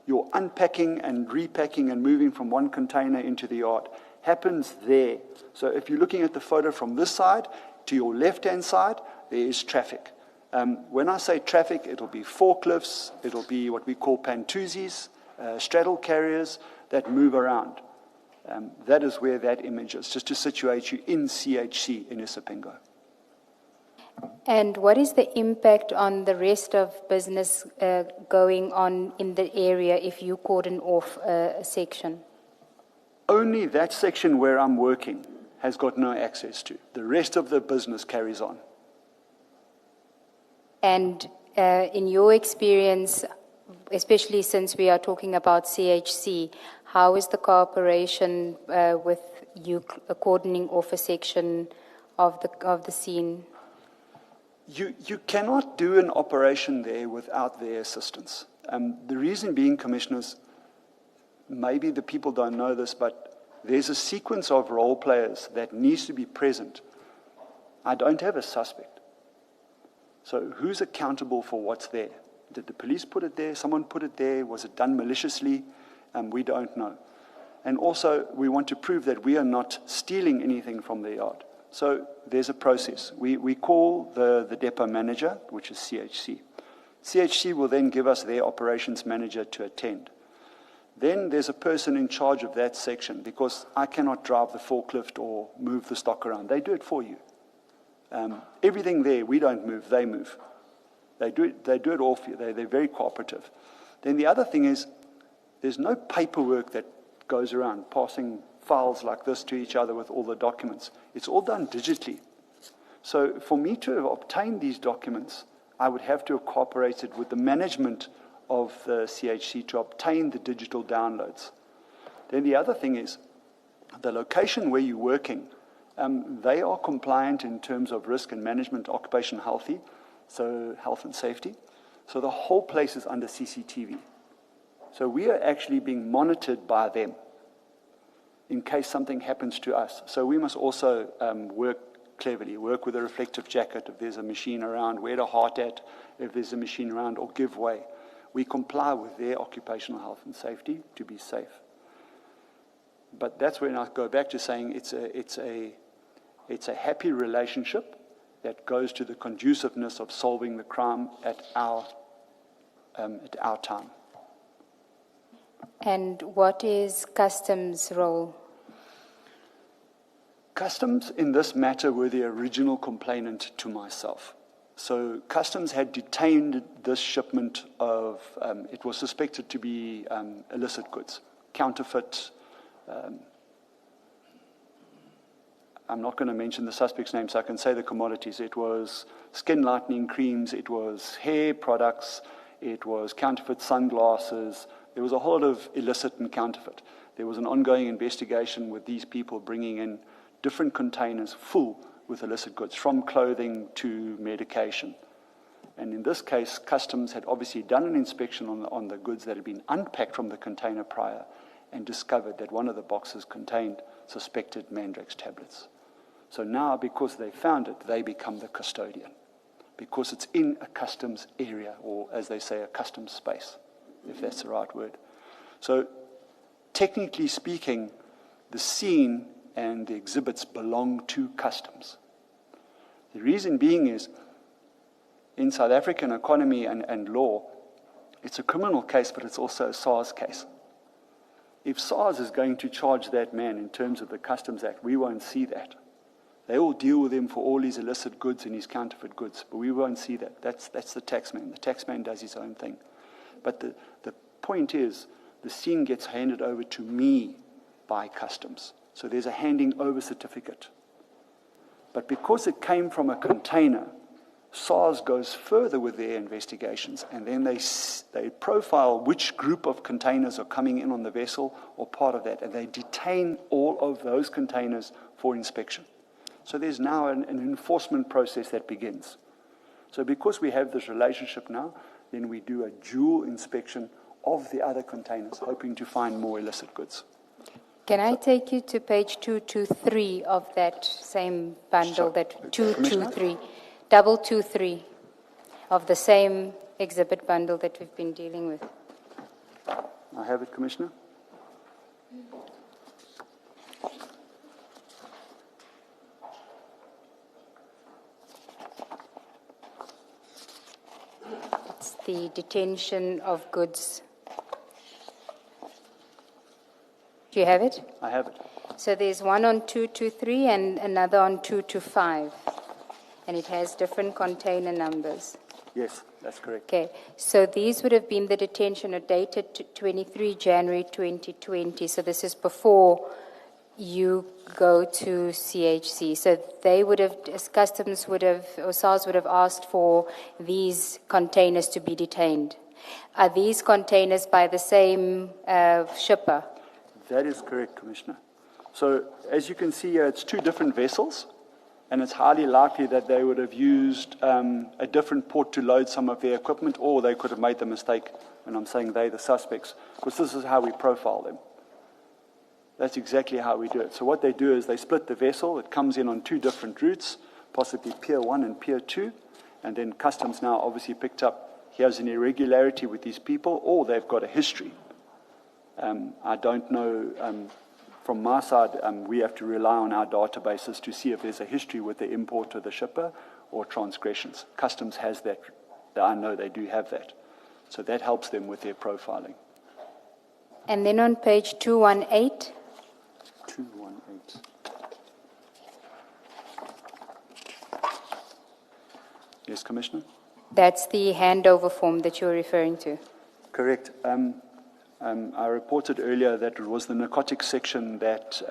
Speaker 10: your unpacking and repacking and moving from one container into the yard happens there. So if you're looking at the photo from this side, to your left-hand side, there is traffic. When I say traffic, it'll be forklifts, it'll be what we call pantuzis, straddle carriers that move around. That is where that image is, just to situate you in CHC in Isipingo.
Speaker 12: And what is the impact on the rest of business going on in the area if you cordon off a section?
Speaker 10: Only that section where I'm working has got no access to. The rest of the business carries on.
Speaker 12: And in your experience, especially since we are talking about CHC, how is the cooperation with you cordoning off a section of the scene?
Speaker 10: You cannot do an operation there without their assistance. The reason being, Commissioners, maybe the people don't know this, but there's a sequence of role players that needs to be present. I don't have a suspect. So who's accountable for what's there? Did the police put it there? Someone put it there? Was it done maliciously? We don't know. And also, we want to prove that we are not stealing anything from the yard. So there's a process. We call the depot manager, which is CHC. CHC will then give us their operations manager to attend. Then there's a person in charge of that section, because I cannot drive the forklift or move the stock around. They do it for you. Everything there, we don't move, they move. They do it all for you. They're very cooperative. Then the other thing is, there's no paperwork that goes around passing files like this to each other with all the documents. It's all done digitally. So for me to have obtained these documents, I would have to have cooperated with the management of the CHC to obtain the digital downloads. Then the other thing is, the location where you're working, they are compliant in terms of risk and management, occupational healthy, so health and safety. So the whole place is under CCTV. So we are actually being monitored by them in case something happens to us. So we must also work cleverly, work with a reflective jacket if there's a machine around, wear the heart at if there's a machine around, or give way. We comply with their occupational health and safety to be safe. But that's when I go back to saying it's a happy relationship that goes to the conduciveness of solving the crime at our time.
Speaker 12: And what is customs' role?
Speaker 10: Customs in this matter were the original complainant to myself. So customs had detained this shipment of, it was suspected to be illicit goods, counterfeit. I'm not going to mention the suspect's name, so I can say the commodities. It was skin lightening creams, it was hair products, it was counterfeit sunglasses. There was a whole lot of illicit and counterfeit. There was an ongoing investigation with these people bringing in different containers full with illicit goods, from clothing to medication. And in this case, customs had obviously done an inspection on the goods that had been unpacked from the container prior and discovered that one of the boxes contained suspected Mandrax tablets. So now, because they found it, they become the custodian, because it's in a customs area, or as they say, a customs space, if that's the right word. So technically speaking, the scene and the exhibits belong to customs. The reason being is, in South African economy and law, it's a criminal case, but it's also a SARS case. If SARS is going to charge that man in terms of the Customs Act, we won't see that. They will deal with him for all his illicit goods and his counterfeit goods, but we won't see that. That's the taxman. The taxman does his own thing. But the point is, the scene gets handed over to me by customs. So there's a handing over certificate. But because it came from a container, SARS goes further with their investigations, and then they profile which group of containers are coming in on the vessel or part of that, and they detain all of those containers for inspection. So there's now an enforcement process that begins. So because we have this relationship now, then we do a dual inspection of the other containers, hoping to find more illicit goods.
Speaker 12: Can I take you to page 223 of that same bundle, that 223, 223 of the same exhibit bundle that we've been dealing with?
Speaker 10: I have it, Commissioner.
Speaker 12: It's the detention of goods. Do you have it?
Speaker 10: I have it.
Speaker 12: So there's one on 223 and another on 225, and it has different container numbers.
Speaker 10: Yes, that's correct.
Speaker 12: Okay, so these would have been the detention dated to 23 January 2020. So this is before you go to CHC. So they would have, as customs would have, or SARS would have asked for these containers to be detained. Are these containers by the same shipper?
Speaker 10: That is correct, Commissioner. So as you can see here, it's two different vessels, and it's highly likely that they would have used a different port to load some of their equipment, or they could have made the mistake, and I'm saying they, the suspects, because this is how we profile them. That's exactly how we do it. So what they do is they split the vessel. It comes in on two different routes, possibly Pier 1 and Pier 2, and then customs now obviously picked up, here's an irregularity with these people, or they've got a history. I don't know, from my side, we have to rely on our databases to see if there's a history with the importer, the shipper, or transgressions. Customs has that. I know they do have that. So that helps them with their profiling.
Speaker 12: And then on page 218,
Speaker 10: 218. Yes, Commissioner?
Speaker 12: that's the handover form that you're referring to.
Speaker 10: Correct. I reported earlier that it was the narcotics section that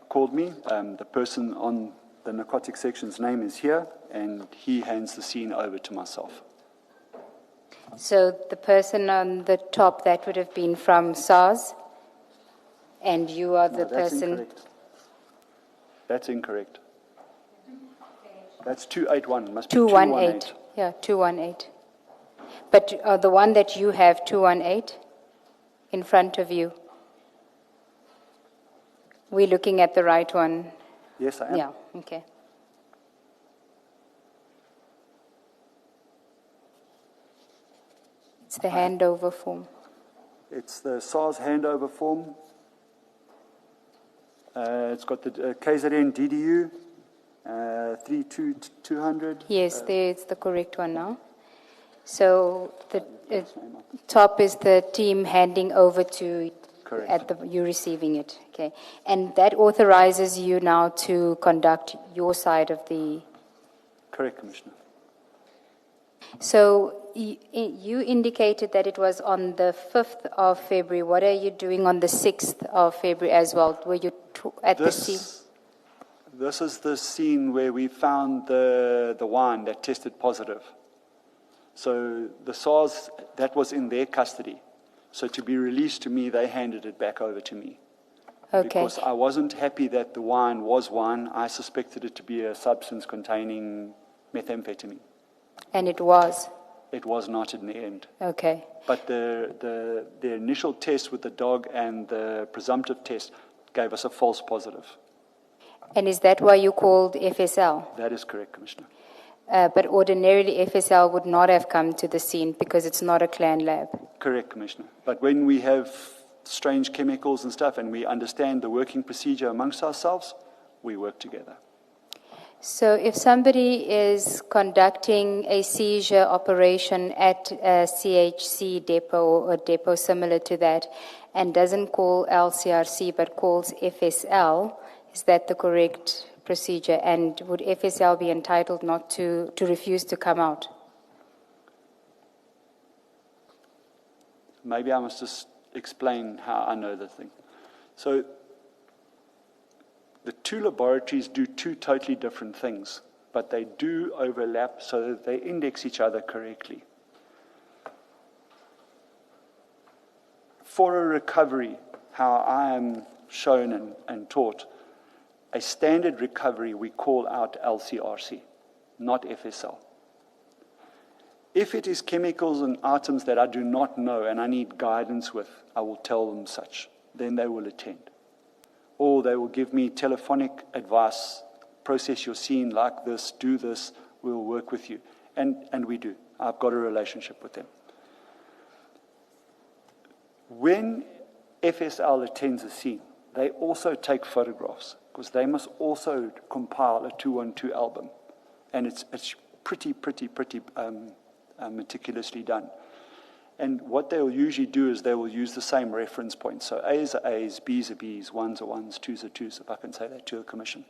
Speaker 10: called me. The person on the narcotics section's name is here, and he hands the scene over to myself.
Speaker 12: So the person on the top, that would have been from SARS, and you are the
Speaker 10: No, that's
Speaker 12: person...
Speaker 10: incorrect. That's incorrect. That's 281. Must be
Speaker 12: 218. Yeah, 218. But the one that you have, 218, in front of you, we're looking at the right one.
Speaker 10: Yes, I am.
Speaker 12: Yeah, okay. It's the handover form.
Speaker 10: It's the SARS handover form. It's got the KZN DDU 32200.
Speaker 12: Yes, there it's the correct one now. So the top is the team handing over to
Speaker 10: Correct.
Speaker 12: you receiving it. Okay, and that authorizes you now to conduct your side of the.
Speaker 10: Correct, Commissioner.
Speaker 12: So you indicated that it was on the 5th of February. What are you doing on the 6th of February as well? Were you at the scene?
Speaker 10: This is the scene where we found the wine that tested positive. So the SARS, that was in their custody. So to be released to me, they handed it back over to me.
Speaker 12: Okay.
Speaker 10: Because I wasn't happy that the wine was wine. I suspected it to be a substance containing methamphetamine.
Speaker 12: And it was?
Speaker 10: It was not in the end.
Speaker 12: Okay.
Speaker 10: But the initial test with the dog and the presumptive test gave us a false positive.
Speaker 12: And is that why you called FSL?
Speaker 10: That is correct, Commissioner.
Speaker 12: But ordinarily FSL would not have come to the scene because it's not a clan lab.
Speaker 10: Correct, Commissioner. But when we have strange chemicals and stuff and we understand the working procedure amongst ourselves, we work together.
Speaker 12: So if somebody is conducting a seizure operation at a CHC depot or a depot similar to that and doesn't call LCRC but calls FSL, is that the correct procedure? And would FSL be entitled not to refuse to come out?
Speaker 10: Maybe I must just explain how I know the thing. So the two laboratories do two totally different things, but they do overlap so that they index each other correctly. For a recovery, how I am shown and taught, a standard recovery we call out LCRC, not FSL. If it is chemicals and items that I do not know and I need guidance with, I will tell them such. Then they will attend. Or they will give me telephonic advice, process your scene like this, do this, we'll work with you. And we do. I've got a relationship with them. When FSL attends a scene, they also take photographs because they must also compile a 212 album. And it's pretty meticulously done. And what they'll usually do is they will use the same reference points. So A's are A's, B's are B's, 1's are 1's, 2's are 2's, if I can say that to the Commission.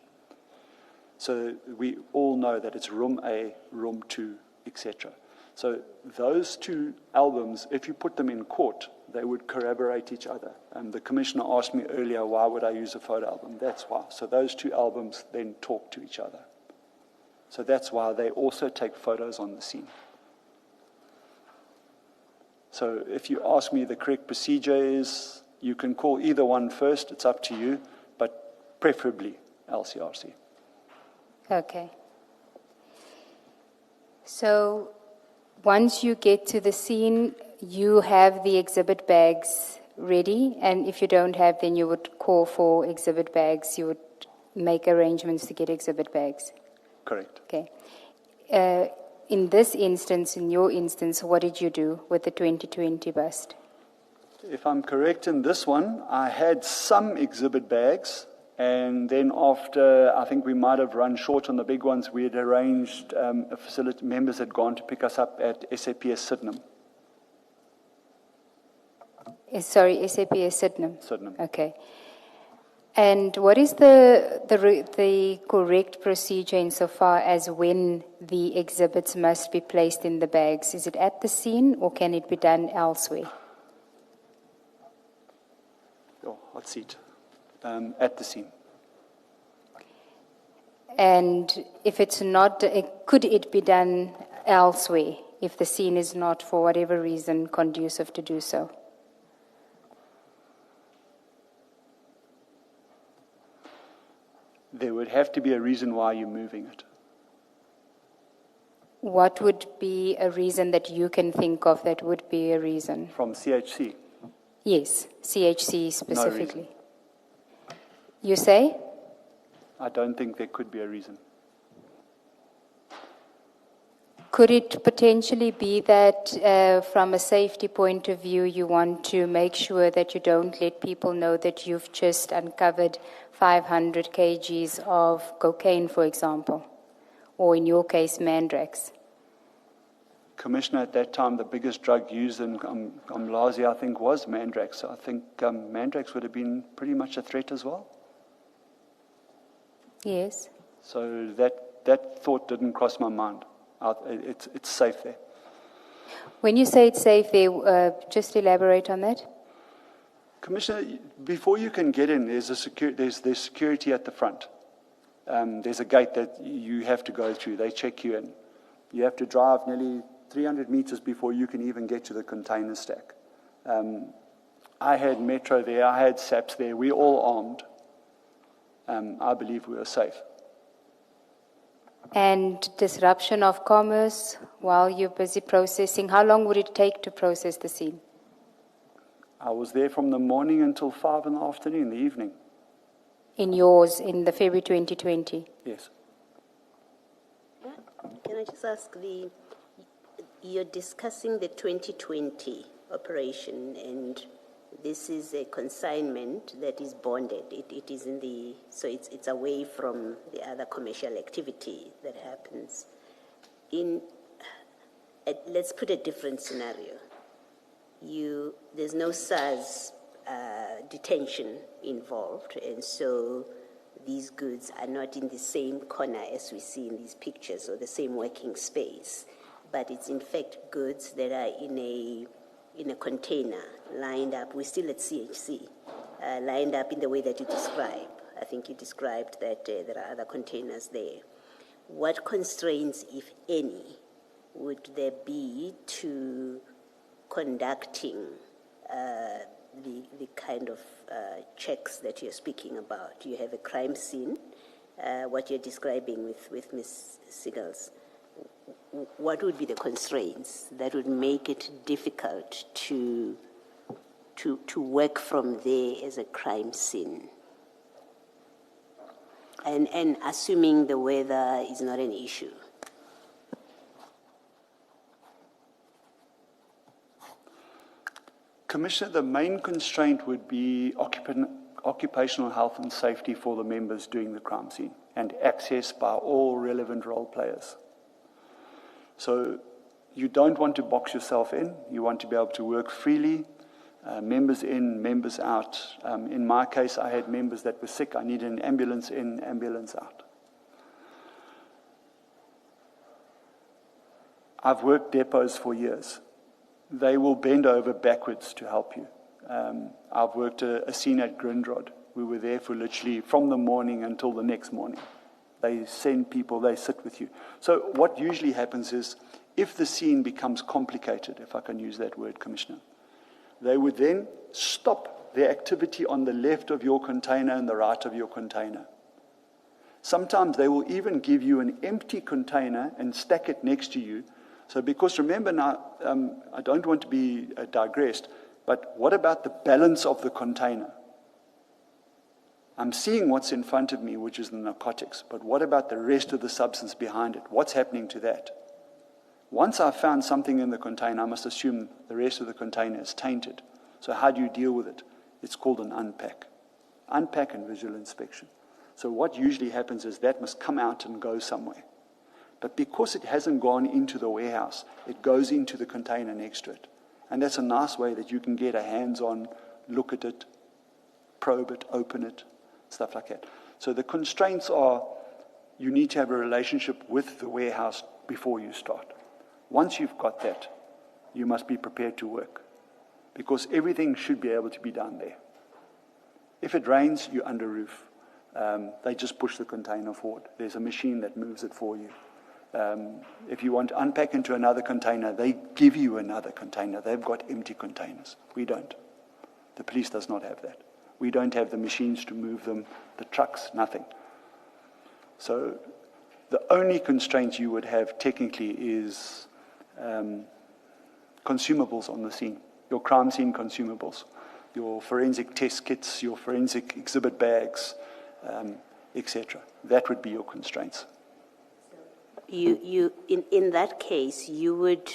Speaker 10: So we all know that it's room A, room 2, etc. So those two albums, if you put them in court, they would corroborate each other. And the Commissioner asked me earlier, why would I use a photo album? That's why. So those two albums then talk to each other. So that's why they also take photos on the scene. So if you ask me, the correct procedure is you can call either one first, it's up to you, but preferably LCRC.
Speaker 12: Okay. So once you get to the scene, you have the exhibit bags ready, and if you don't have, then you would call for exhibit bags. You would make arrangements to get exhibit bags.
Speaker 10: Correct.
Speaker 12: Okay. In this instance, in your instance, what did you do with the 2020 bust?
Speaker 10: If I'm correct in this one, I had some exhibit bags, and then after, I think we might have run short on the big ones, we had arranged, a facility, members had gone to pick us up at SAPS Sydenham.
Speaker 12: Sorry, SAPS Sydenham.
Speaker 10: Sydenham.
Speaker 12: Okay. And what is the correct procedure insofar as when the exhibits must be placed in the bags? Is it at the scene or can it be done elsewhere?
Speaker 10: Oh, hot seat. At the scene.
Speaker 12: And if it's not, could it be done elsewhere if the scene is not, for whatever reason, conducive to do so?
Speaker 10: There would have to be a reason why you're moving it.
Speaker 12: What would be a reason that you can think of that would be a reason?
Speaker 10: From CHC?
Speaker 12: Yes, CHC specifically.
Speaker 10: No reason.
Speaker 12: You say?
Speaker 10: I don't think there could be a reason.
Speaker 12: Could it potentially be that from a safety point of view, you want to make sure that you don't let people know that you've just uncovered 500 kgs of cocaine, for example, or in your case, mandrax?
Speaker 10: Commissioner, at that time, the biggest drug used in Umlazi, I think, was mandrax. So I think mandrax would have been pretty much a threat as well.
Speaker 12: Yes.
Speaker 10: So that thought didn't cross my mind. It's safe there.
Speaker 12: When you say it's safe there, just elaborate on that.
Speaker 10: Commissioner, before you can get in, there's security at the front. There's a gate that you have to go through. They check you in. You have to drive nearly 300 meters before you can even get to the container stack. I had Metro there. I had SAPS there. We're all armed. I believe we were safe.
Speaker 12: And disruption of commerce while you're busy processing, how long would it take to process the scene?
Speaker 10: I was there from the morning until 5 in the afternoon, the evening.
Speaker 12: In yours, in the February 2020?
Speaker 10: Yes.
Speaker 11: Can I just ask, you're discussing the 2020 operation, and this is a consignment that is bonded. It is in the, so it's away from the other commercial activity that happens. Let's put a different scenario. There's no SARS detention involved, and so these goods are not in the same corner as we see in these pictures, or the same working space, but it's in fact goods that are in a container lined up. We're still at CHC, lined up in the way that you describe. I think you described that there are other containers there. What constraints, if any, would there be to conducting the kind of checks that you're speaking about? You have a crime scene, what you're describing with Ms. Siegels. What would be the constraints that would make it difficult to work from there as a crime scene? And assuming the weather is not an issue.
Speaker 10: Commissioner, the main constraint would be occupational health and safety for the members doing the crime scene, and access by all relevant role players. So you don't want to box yourself in. You want to be able to work freely, members in, members out. In my case, I had members that were sick. I needed an ambulance in, ambulance out. I've worked depots for years. They will bend over backwards to help you. I've worked a scene at Grindrod. We were there for literally from the morning until the next morning. They send people, they sit with you. So what usually happens is, if the scene becomes complicated, if I can use that word, Commissioner, they would then stop their activity on the left of your container and the right of your container. Sometimes they will even give you an empty container and stack it next to you. So because remember now, I don't want to be digressed, but what about the balance of the container? I'm seeing what's in front of me, which is the narcotics, but what about the rest of the substance behind it? What's happening to that? Once I've found something in the container, I must assume the rest of the container is tainted. So how do you deal with it? It's called an unpack. Unpack and visual inspection. So what usually happens is that must come out and go somewhere. But because it hasn't gone into the warehouse, it goes into the container next to it. And that's a nice way that you can get a hands-on look at it, probe it, open it, stuff like that. So the constraints are you need to have a relationship with the warehouse before you start. Once you've got that, you must be prepared to work because everything should be able to be done there. If it rains, you're under roof. They just push the container forward. There's a machine that moves it for you. If you want to unpack into another container, they give you another container. They've got empty containers. We don't. The police does not have that. We don't have the machines to move them, the trucks, nothing. So the only constraint you would have technically is consumables on the scene, your crime scene consumables, your forensic test kits, your forensic exhibit bags, etc. That would be your constraints.
Speaker 11: In that case, you would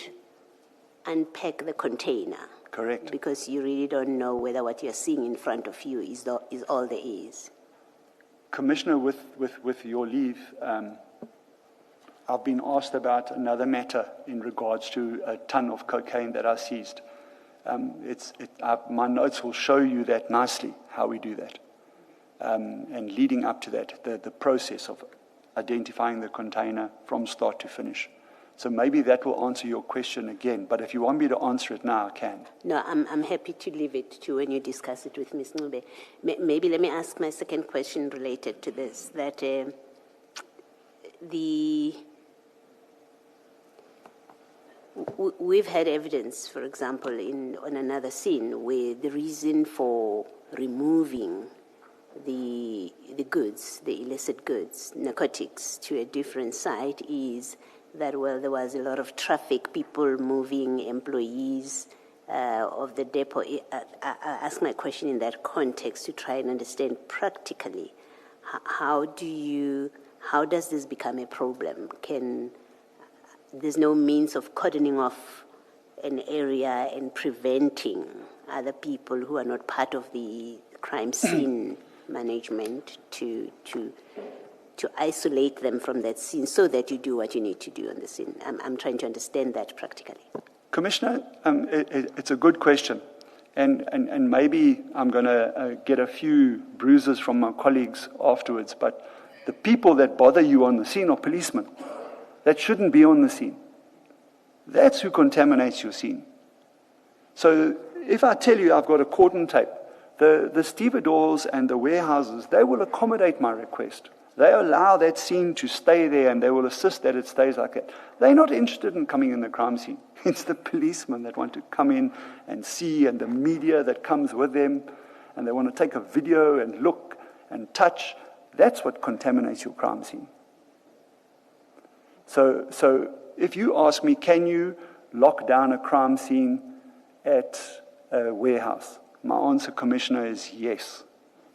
Speaker 11: unpack the container.
Speaker 10: Correct.
Speaker 11: Because you really don't know whether what you're seeing in front of you is all there is.
Speaker 10: Commissioner, with your leave, I've been asked about another matter in regards to a ton of cocaine that I seized. My notes will show you that nicely, how we do that. And leading up to that, the process of identifying the container from start to finish. So maybe that will answer your question again, but if you want me to answer it now, I can.
Speaker 11: No, I'm happy to leave it to when you discuss it with Ms. Ncube. Maybe let me ask my second question related to this, that we've had evidence, for example, on another scene where the reason for removing the goods, the illicit goods, narcotics, to a different site is that, well, there was a lot of traffic, people moving, employees of the depot. I ask my question in that context to try and understand practically how does this become a problem? There's no means of cordoning off an area and preventing other people who are not part of the crime scene management to isolate them from that scene so that you do what you need to do on the scene. I'm trying to understand that practically.
Speaker 10: Commissioner, it's a good question. And maybe I'm going to get a few bruises from my colleagues afterwards, but the people that bother you on the scene are policemen. That shouldn't be on the scene. That's who contaminates your scene. So if I tell you I've got a cordon tape, the stevedores and the warehouses, they will accommodate my request. They allow that scene to stay there and they will assist that it stays like that. They're not interested in coming in the crime scene. It's the policemen that want to come in and see, and the media that comes with them, and they want to take a video and look and touch. That's what contaminates your crime scene. So if you ask me, can you lock down a crime scene at a warehouse? My answer, Commissioner, is yes.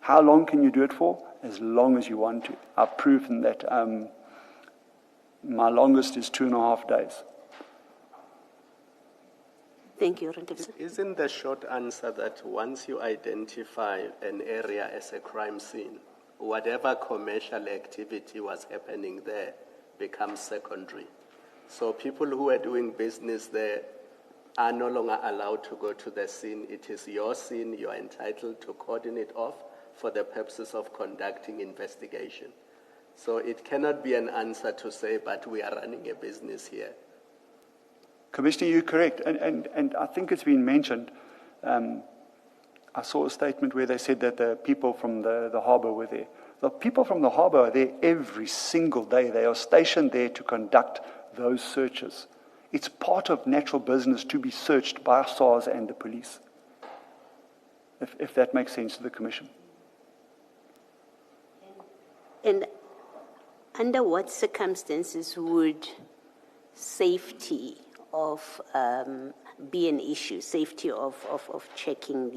Speaker 10: How long can you do it for? As long as you want to. I've proven that my longest is 2.5 days.
Speaker 11: Thank you.
Speaker 5: Isn't the short answer that once you identify an area as a crime scene, whatever commercial activity was happening there becomes secondary? So people who are doing business there are no longer allowed to go to the scene. It is your scene. You are entitled to cordon it off for the purposes of conducting investigation. So it cannot be an answer to say, but we are running a business here.
Speaker 10: Commissioner, you're correct. And I think it's been mentioned. I saw a statement where they said that the people from the harbour were there. The people from the harbour are there every single day. They are stationed there to conduct those searches. It's part of natural business to be searched by SARS and the police, if that makes sense to the Commission.
Speaker 11: And under what circumstances would safety of be an issue? Safety of checking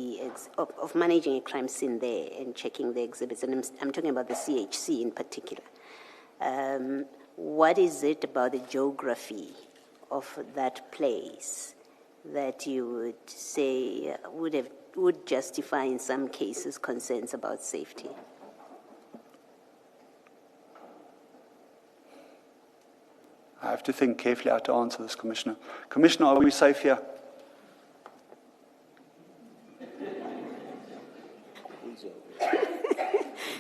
Speaker 11: of managing a crime scene there and checking the exhibits, and I'm talking about the CHC in particular. What is it about the geography of that place that you would say would have would justify in some cases concerns about safety?
Speaker 10: I have to think carefully how to answer this, Commissioner. Commissioner, are we safe here?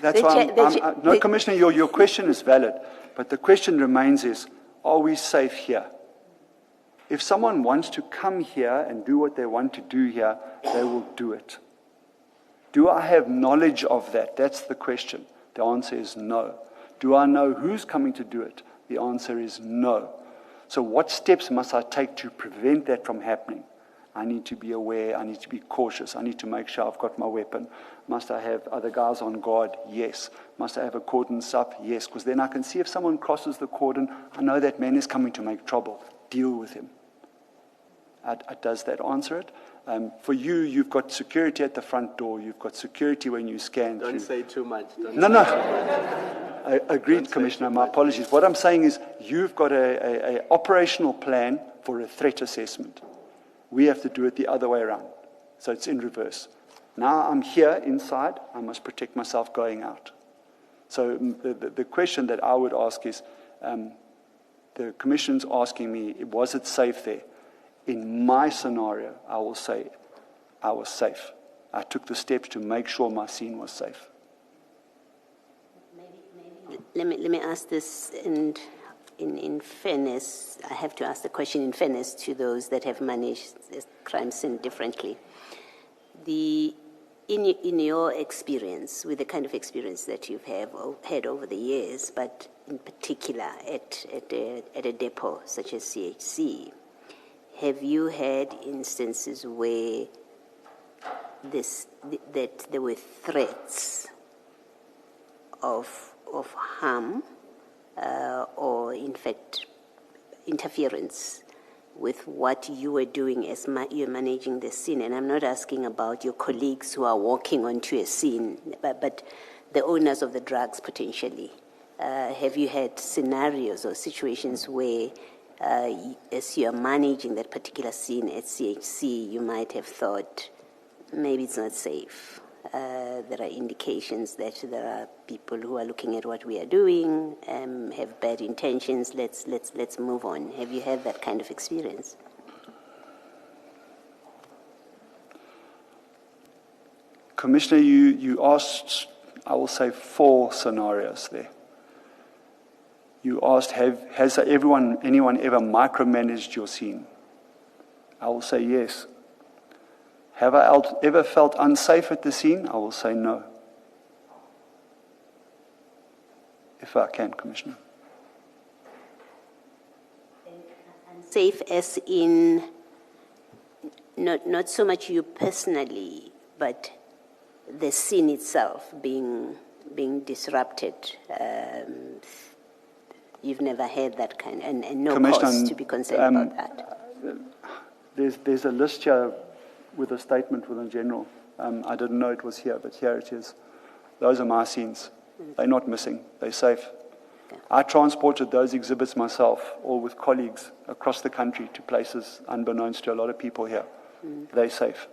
Speaker 10: That's why no, Commissioner, your question is valid, but the question remains is, are we safe here? If someone wants to come here and do what they want to do here, they will do it. Do I have knowledge of that? That's the question. The answer is no. Do I know who's coming to do it? The answer is no. So what steps must I take to prevent that from happening? I need to be aware, I need to be cautious, I need to make sure I've got my weapon. Must I have other guys on guard? Yes. Must I have a cordon up? Yes, because then I can see if someone crosses the cordon, I know that man is coming to make trouble. Deal with him. Does that answer it? For you, you've got security at the front door, you've got security when you scan through.
Speaker 5: Don't say too much.
Speaker 10: No. I agreed, Commissioner, my apologies. What I'm saying is you've got an operational plan for a threat assessment. We have to do it the other way around. So it's in reverse. Now I'm here inside, I must protect myself going out. So the question that I would ask is, the Commission's asking me, was it safe there? In my scenario, I will say I was safe. I took the steps to make sure my scene was safe.
Speaker 11: Let me ask this, and in fairness, I have to ask the question in fairness to those that have managed this crime scene differently. In your experience, with the kind of experience that you've had over the years, but in particular at a depot such as CHC, have you had instances where that there were threats of harm or, in fact, interference with what you were doing as you're managing the scene? And I'm not asking about your colleagues who are walking onto a scene, but the owners of the drugs potentially. Have you had scenarios or situations where, as you're managing that particular scene at CHC, you might have thought, maybe it's not safe? There are indications that there are people who are looking at what we are doing, have bad intentions. Let's move on. Have you had that kind of experience?
Speaker 10: Commissioner, you asked, I will say, 4 scenarios there. You asked, has anyone ever micromanaged your scene? I will say yes. Have I ever felt unsafe at the scene? I will say no. If I can, Commissioner.
Speaker 11: Unsafe as in not so much you personally, but the scene itself being disrupted. You've never had that kind, and no cause to be concerned about that.
Speaker 10: There's a list here with a statement within general. I didn't know it was here, but here it is. Those are my scenes. They're not missing. They're safe. Okay. I transported those exhibits myself, all with colleagues across the country to places unbeknownst to a lot of people here. They're safe.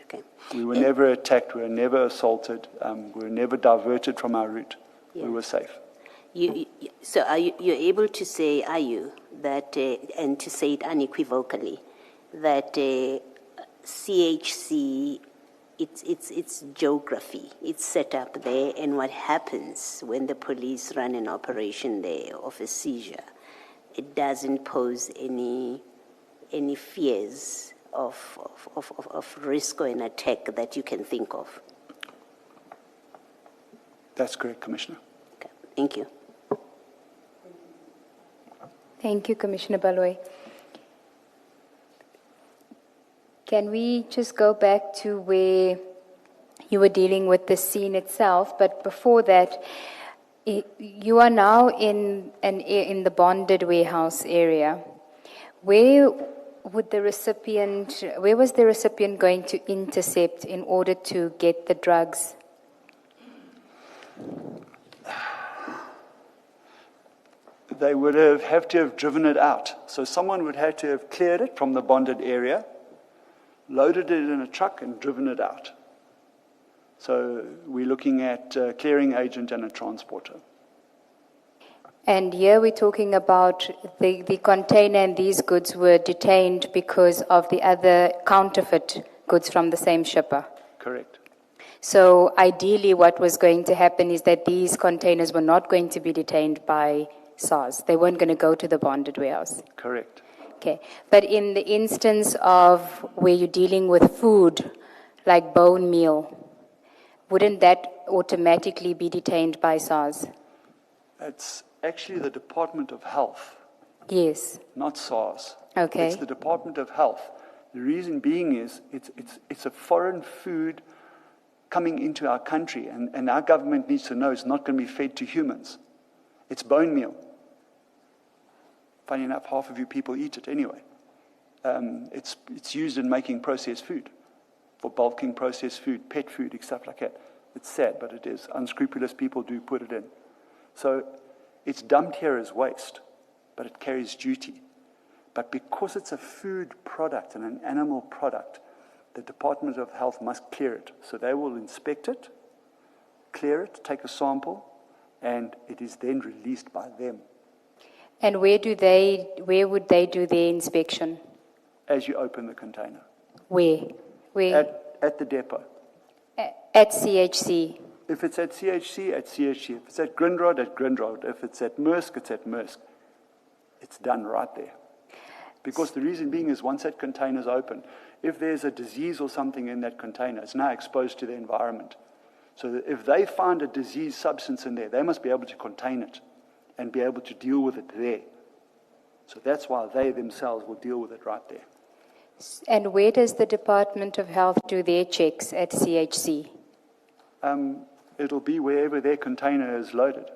Speaker 11: Okay.
Speaker 10: We were never attacked. We were never assaulted. We were never diverted from our route.
Speaker 11: Yeah.
Speaker 10: We were safe.
Speaker 11: So you're able to say, are you, that, and to say it unequivocally, that CHC, it's geography, it's set up there, and what happens when the police run an operation there of a seizure, it doesn't pose any fears of risk or an attack that you can think of?
Speaker 10: That's correct, Commissioner.
Speaker 11: Okay. Thank you.
Speaker 12: Thank you, Commissioner Baloyi. Can we just go back to where you were dealing with the scene itself? But before that, you are now in the bonded warehouse area. Where was the recipient going to intercept in order to get the drugs?
Speaker 10: They would have to have driven it out. So someone would have to have cleared it from the bonded area, loaded it in a truck and driven it out. So we're looking at a clearing agent and a transporter.
Speaker 12: And here we're talking about the container and these goods were detained because of the other counterfeit goods from the same shipper.
Speaker 10: Correct.
Speaker 12: So ideally what was going to happen is that these containers were not going to be detained by SARS. They weren't going to go to the bonded warehouse.
Speaker 10: Correct.
Speaker 12: Okay. But in the instance of where you're dealing with food, like bone meal, wouldn't that automatically be detained by SARS?
Speaker 10: It's actually the Department of Health.
Speaker 12: Yes.
Speaker 10: Not SARS.
Speaker 12: Okay.
Speaker 10: It's the Department of Health. The reason being is it's a foreign food coming into our country, and our government needs to know it's not going to be fed to humans. It's bone meal. Funny enough, half of you people eat it anyway. It's used in making processed food, for bulking processed food, pet food, stuff like that. It's sad, but it is. Unscrupulous people do put it in. So it's dumped here as waste, but it carries duty. But because it's a food product and an animal product, the Department of Health must clear it. So they will inspect it, clear it, take a sample, and it is then released by them.
Speaker 12: And where would they do their inspection?
Speaker 10: As you open the container.
Speaker 12: Where?
Speaker 10: At the depot.
Speaker 12: At CHC?
Speaker 10: If it's at CHC, at CHC. If it's at Grindrod, at Grindrod. If it's at Maersk, it's at Maersk. It's done right there. Because the reason being is once that container is open, if there's a disease or something in that container, it's now exposed to the environment. So that if they find a disease substance in there, they must be able to contain it and be able to deal with it there. So that's why they themselves will deal with it right there.
Speaker 12: And where does the Department of Health do their checks at CHC?
Speaker 10: It'll be wherever their container is loaded.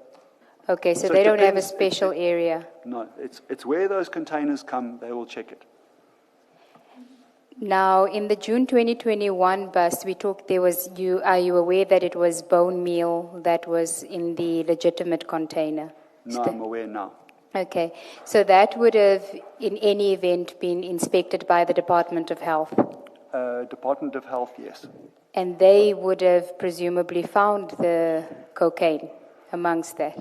Speaker 12: Okay, so they don't have a special area?
Speaker 10: No, it's where those containers come, they will check it.
Speaker 12: Now, in the June 2021 bust, are you aware that it was bone meal that was in the legitimate container?
Speaker 10: No, I'm aware now.
Speaker 12: Okay, so that would have, in any event, been inspected by the Department of Health?
Speaker 10: Department of Health, yes.
Speaker 12: And they would have presumably found the cocaine amongst that?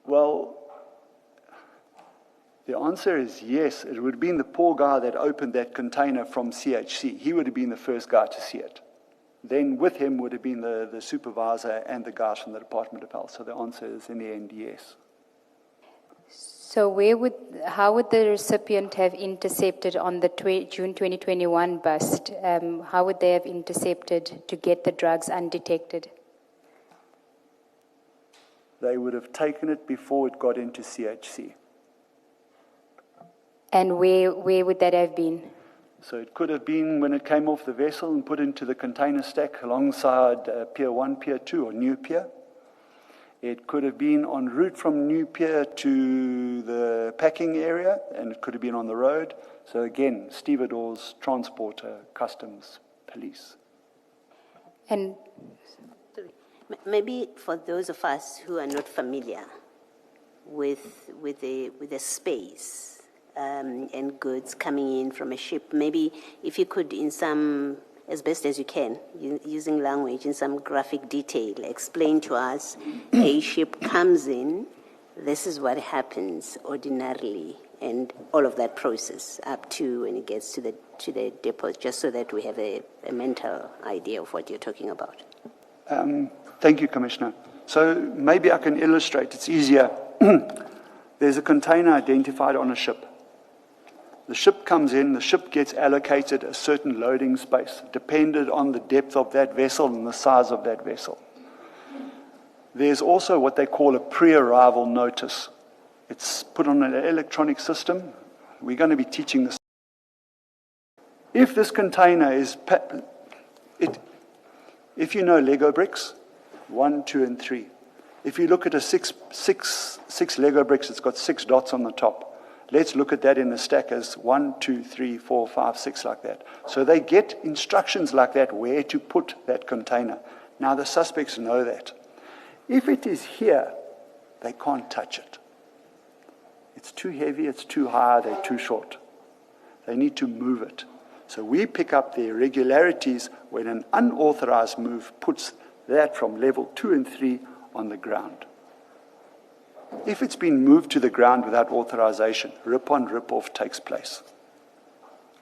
Speaker 10: Well, the answer is yes. It would have been the poor guy that opened that container from CHC. He would have been the first guy to see it. Then with him would have been the supervisor and the guys from the Department of Health. So the answer is in the end, yes.
Speaker 12: So how would the recipient have intercepted on the June 2021 bust? How would they have intercepted to get the drugs undetected?
Speaker 10: They would have taken it before it got into CHC.
Speaker 12: And where would that have been?
Speaker 10: So it could have been when it came off the vessel and put into the container stack alongside Pier 1, Pier 2, or New Pier. It could have been en route from New Pier to the packing area, and it could have been on the road. So again, stevedores, transporter, customs, police.
Speaker 12: And
Speaker 11: maybe for those of us who are not familiar with the space and goods coming in from a ship, maybe if you could, in some, as best as you can, using language in some graphic detail, explain to us, a ship comes in, this is what happens ordinarily, and all of that process up to when it gets to the depot, just so that we have a mental idea of what you're talking about.
Speaker 10: Thank you, Commissioner. So maybe I can illustrate, it's easier. There's a container identified on a ship. The ship comes in, the ship gets allocated a certain loading space, dependent on the depth of that vessel and the size of that vessel. There's also what they call a pre-arrival notice. It's put on an electronic system. We're going to be teaching this. If this container is, if you know Lego bricks, 1, 2, and 3. If you look at a six Lego bricks, it's got 6 dots on the top. Let's look at that in the stack as 1, 2, 3, 4, 5, 6, like that. So they get instructions like that where to put that container. Now the suspects know that. If it is here, they can't touch it. It's too heavy, it's too high, they're too short. They need to move it. So we pick up the irregularities when an unauthorized move puts that from level 2 and 3 on the ground. If it's been moved to the ground without authorization, rip-on, rip-off takes place.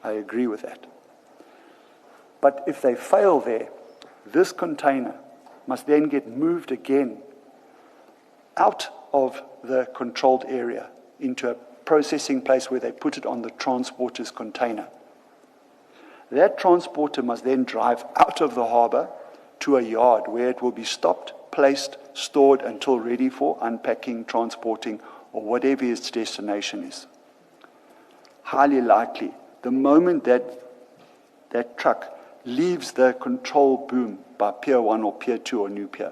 Speaker 10: I agree with that. But if they fail there, this container must then get moved again out of the controlled area into a processing place where they put it on the transporter's container. That transporter must then drive out of the harbor to a yard where it will be stopped, placed, stored until ready for unpacking, transporting, or whatever its destination is. Highly likely, the moment that truck leaves the control boom by Pier 1 or Pier 2 or New Pier,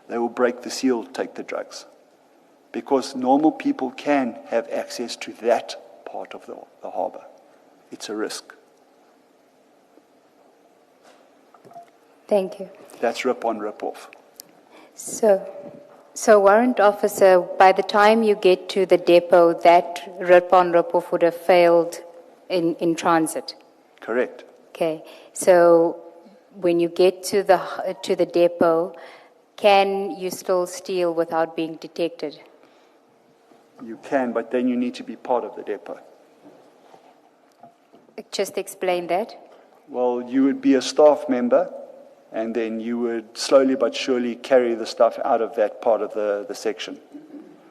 Speaker 10: they will break the seal, take the drugs. Because normal people can have access to that part of the harbor. It's a risk.
Speaker 12: Thank you.
Speaker 10: That's rip-on, rip-off.
Speaker 12: So warrant officer, by the time you get to the depot, that rip-on, rip-off would have failed in transit.
Speaker 10: Correct.
Speaker 12: Okay. So when you get to the depot, can you still steal without being detected?
Speaker 10: You can, but then you need to be part of the depot.
Speaker 12: Just explain that.
Speaker 10: Well, you would be a staff member, and then you would slowly but surely carry the stuff out of that part of the section.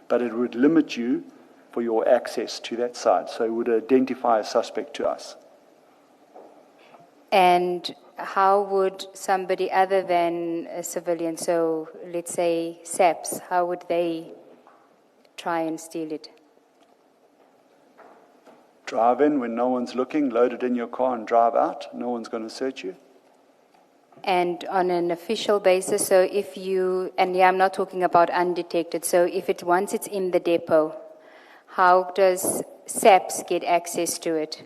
Speaker 10: But it would limit you for your access to that side, so it would identify a suspect to us.
Speaker 12: And how would somebody other than a civilian, so let's say SAPS, how would they try and steal it?
Speaker 10: Drive in when no one's looking, load it in your car and drive out. No one's going to search you.
Speaker 12: And on an official basis, so if you, and yeah, I'm not talking about undetected, so if once it's in the depot, how does SAPS get access to it?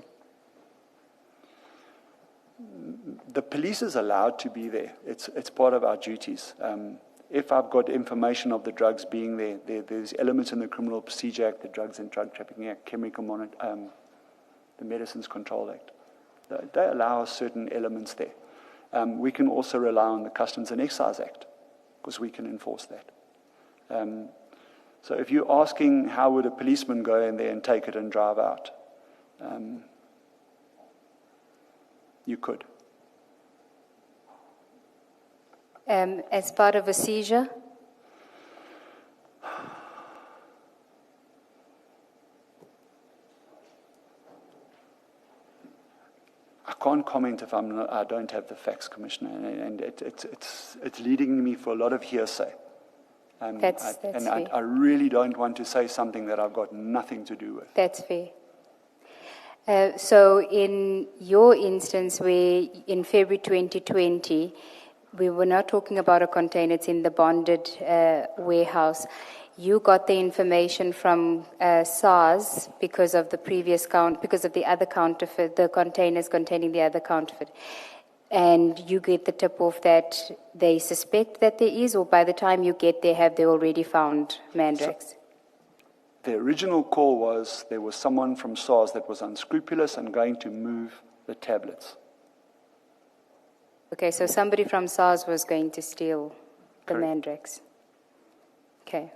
Speaker 10: The police is allowed to be there. It's part of our duties. If I've got information of the drugs being there, there's elements in the Criminal Procedure Act, the Drugs and Drug Trafficking Act, the Medicines Control Act. They allow certain elements there. We can also rely on the Customs and Excise Act, because we can enforce that. So if you're asking how would a policeman go in there and take it and drive out, you could.
Speaker 12: As part of a seizure?
Speaker 10: I can't comment if I don't have the facts, Commissioner, and it's leading me for a lot of hearsay.
Speaker 12: That's fair.
Speaker 10: I really don't want to say something that I've got nothing to do with.
Speaker 12: That's fair. So in your instance, where in February 2020, we were not talking about a container, it's in the bonded warehouse. You got the information from SARS because of the previous because of the other counterfeit, the containers containing the other counterfeit. And you get the tip-off that they suspect that there is, or by the time you get there, have they already found Mandrax?
Speaker 10: So, the original call was there was someone from SARS that was unscrupulous and going to move the tablets.
Speaker 12: Okay, so somebody from SARS was going to steal the Mandrax. Okay.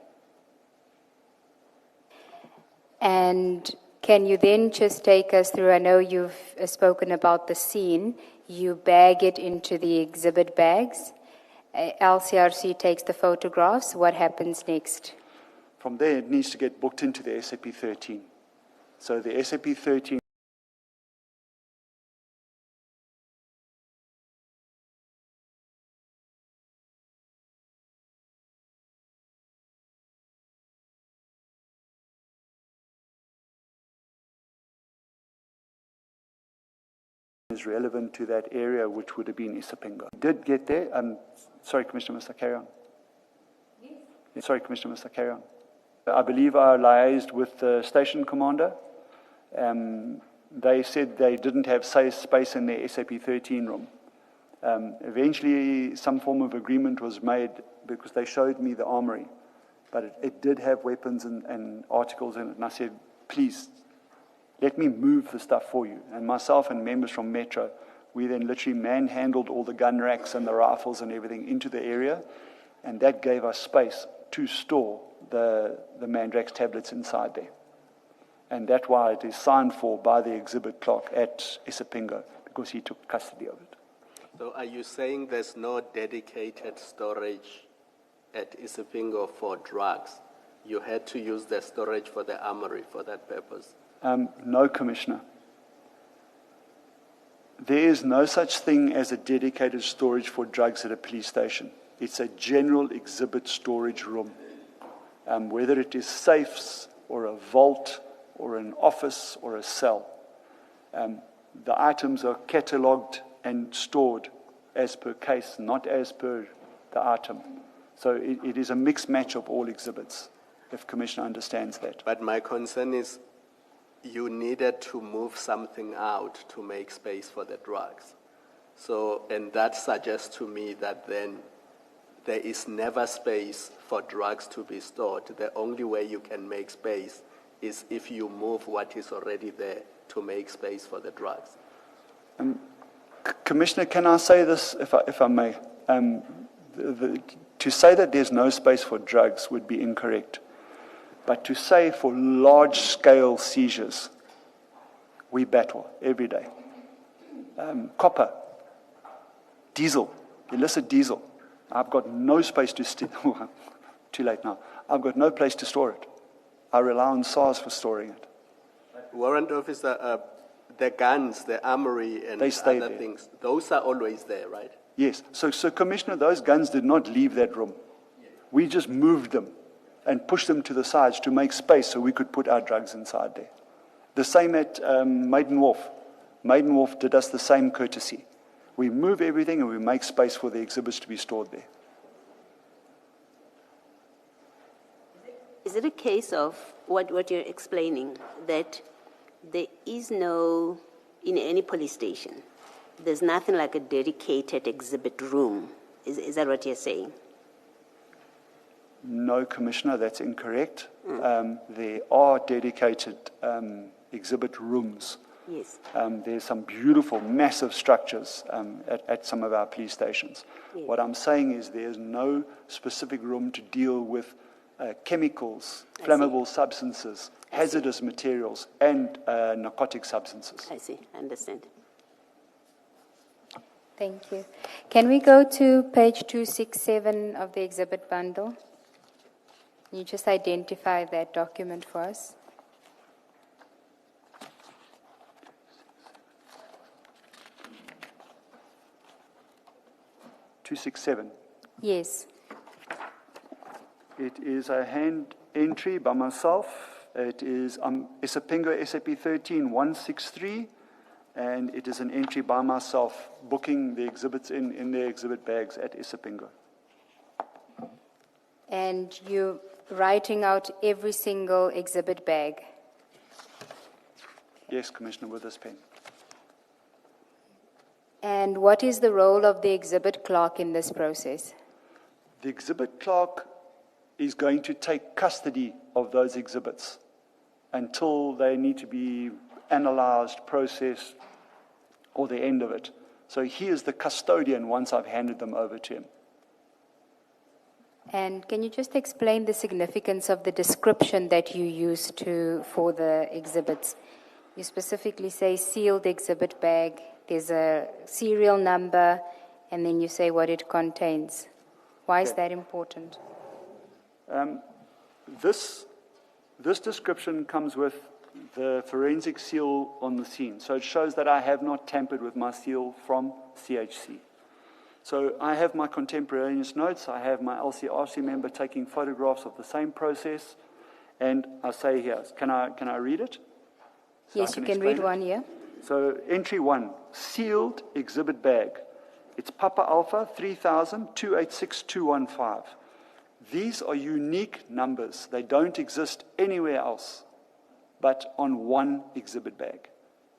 Speaker 12: And can you then just take us through, I know you've spoken about the scene, you bag it into the exhibit bags, LCRC takes the photographs, what happens next?
Speaker 10: From there, it needs to get booked into the SAP 13. So the SAP 13 is relevant to that area, which would have been Isipingo. Did get there. Sorry, Commissioner, Mr. Carry on. Yes. Sorry, Commissioner, Mr. Carry on. I believe I liaised with the station commander. They said they didn't have space in their SAP 13 room. Eventually, some form of agreement was made because they showed me the armory, but it did have weapons and articles in it. And I said, please, let me move the stuff for you. And myself and members from Metro, we then literally manhandled all the gun racks and the rifles and everything into the area, and that gave us space to store the Mandrax tablets inside there. And that's why it is signed for by the exhibit clerk at Isipingo, because he took custody of it.
Speaker 5: So are you saying there's no dedicated storage at Isipingo for drugs? You had to use the storage for the armory for that purpose?
Speaker 10: No, Commissioner. There is no such thing as a dedicated storage for drugs at a police station. It's a general exhibit storage room. Whether it is safes or a vault or an office or a cell. The items are catalogued and stored as per case, not as per the item. So it is a mixed match of all exhibits, if Commissioner understands that.
Speaker 5: But my concern is you needed to move something out to make space for the drugs. So, and that suggests to me that then there is never space for drugs to be stored. The only way you can make space is if you move what is already there to make space for the drugs.
Speaker 10: Commissioner, can I say this, if I may? To say that there's no space for drugs would be incorrect. But to say for large-scale seizures, we battle every day. Copper, diesel, illicit diesel. I've got no space to store. Too late now. I've got no place to store it. I rely on SARS for storing it.
Speaker 5: Warrant Officer, the guns, the armory, and other things, those are always there, right?
Speaker 10: Yes. So, Commissioner, those guns did not leave that room. We just moved them and pushed them to the sides to make space so we could put our drugs inside there. The same at Maiden Wharf. Maiden Wharf did us the same courtesy. We move everything and we make space for the exhibits to be stored there.
Speaker 11: Is it a case of what you're explaining, that there is no, in any police station, there's nothing like a dedicated exhibit room? Is that what you're saying?
Speaker 10: No, Commissioner, that's incorrect. There are dedicated exhibit rooms.
Speaker 11: Yes.
Speaker 10: There's some beautiful, massive structures at some of our police stations.
Speaker 11: Yes.
Speaker 10: What I'm saying is there's no specific room to deal with chemicals, flammable substances, hazardous materials, and narcotic substances.
Speaker 11: I see, I understand.
Speaker 12: Thank you. Can we go to page 267 of the exhibit bundle? Can you just identify that document for us?
Speaker 10: (267).
Speaker 12: Yes.
Speaker 10: It is a hand entry by myself. It is Isipingo SAP 13163, and it is an entry by myself booking the exhibits in their exhibit bags at Isipingo.
Speaker 12: And you're writing out every single exhibit bag?
Speaker 10: Yes, Commissioner, with this pen.
Speaker 12: And what is the role of the exhibit clerk in this process?
Speaker 10: The exhibit clerk is going to take custody of those exhibits until they need to be analyzed, processed, or the end of it. So he is the custodian once I've handed them over to him.
Speaker 12: And can you just explain the significance of the description that you use for the exhibits? You specifically say sealed exhibit bag, there's a serial number, and then you say what it contains. Why is that important?
Speaker 10: This description comes with the forensic seal on the scene. So it shows that I have not tampered with my seal from CHC. So I have my contemporaneous notes, I have my LCRC member taking photographs of the same process, and I say here, can I read it? So
Speaker 12: yes, you can read one here.
Speaker 10: So entry 1, sealed exhibit bag. It's Papa Alpha 3000286215. These are unique numbers. They don't exist anywhere else but on one exhibit bag.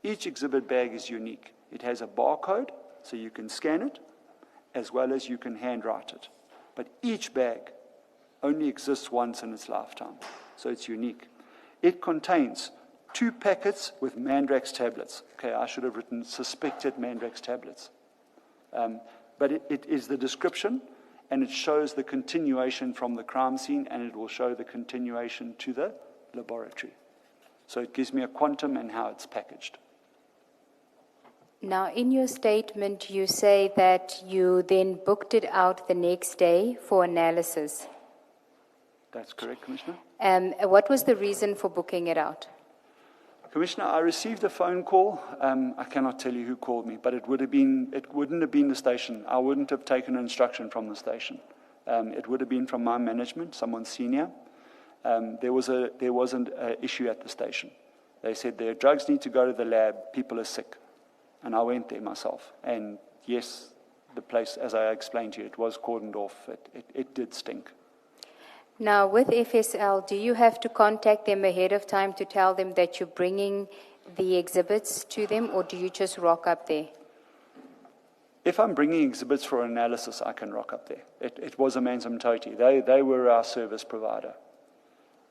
Speaker 10: Each exhibit bag is unique. It has a barcode, so you can scan it, as well as you can handwrite it. But each bag only exists once in its lifetime, so it's unique. It contains 2 packets with Mandrax tablets. Okay, I should have written suspected Mandrax tablets. But it is the description, and it shows the continuation from the crime scene, and it will show the continuation to the laboratory. So it gives me a quantum and how it's packaged.
Speaker 12: Now, in your statement, you say that you then booked it out the next day for analysis.
Speaker 10: That's correct, Commissioner.
Speaker 12: What was the reason for booking it out?
Speaker 10: Commissioner, I received a phone call. I cannot tell you who called me, but it wouldn't have been the station. I wouldn't have taken an instruction from the station. It would have been from my management, someone senior. There wasn't an issue at the station. They said their drugs need to go to the lab, people are sick. And I went there myself. And yes, the place, as I explained to you, it was cordoned off. It did stink.
Speaker 12: Now, with FSL, do you have to contact them ahead of time to tell them that you're bringing the exhibits to them, or do you just rock up there?
Speaker 10: If I'm bringing exhibits for analysis, I can rock up there. It was a Manzamtoti. They were our service provider.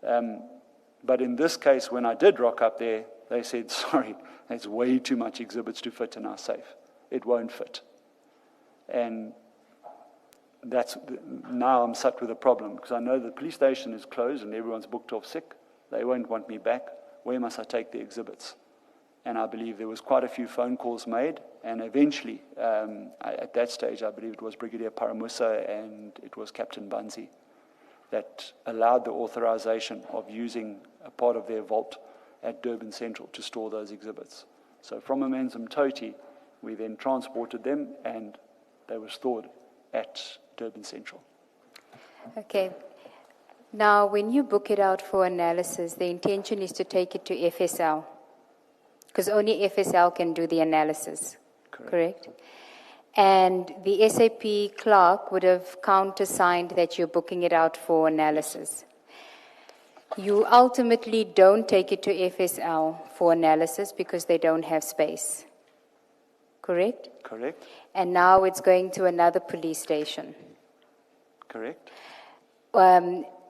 Speaker 10: But in this case, when I did rock up there, they said, sorry, there's way too much exhibits to fit in our safe. It won't fit. And now I'm sat with a problem, because I know the police station is closed and everyone's booked off sick. They won't want me back. Where must I take the exhibits? And I believe there was quite a few phone calls made, and eventually, at that stage, I believe it was Brigadier Paramusa and it was Captain Banzi that allowed the authorization of using a part of their vault at Durban Central to store those exhibits. So from Amanzimtoti, we then transported them and they were stored at Durban Central.
Speaker 12: Okay. Now, when you book it out for analysis, the intention is to take it to FSL, because only FSL can do the analysis, correct? And the SAP clerk would have countersigned that you're booking it out for analysis. You ultimately don't take it to FSL for analysis because they don't have space, correct?
Speaker 10: Correct.
Speaker 12: And now it's going to another police station.
Speaker 10: Correct.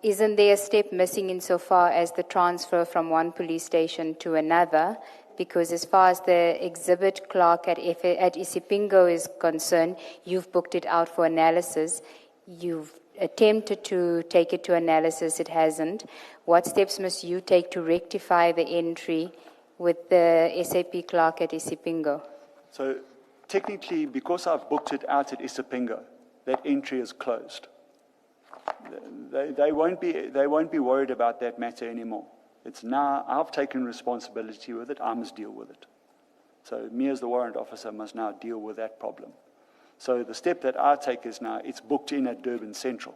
Speaker 12: Isn't there a step missing insofar as the transfer from one police station to another? Because as far as the exhibit clerk at Isipingo is concerned, you've booked it out for analysis. You've attempted to take it to analysis, it hasn't. What steps must you take to rectify the entry with the SAP clerk at Isipingo?
Speaker 10: So technically, because I've booked it out at Isipingo, that entry is closed. They won't be worried about that matter anymore. It's now, I've taken responsibility with it, I must deal with it. So me as the warrant officer must now deal with that problem. So the step that I take is now, it's booked in at Durban Central.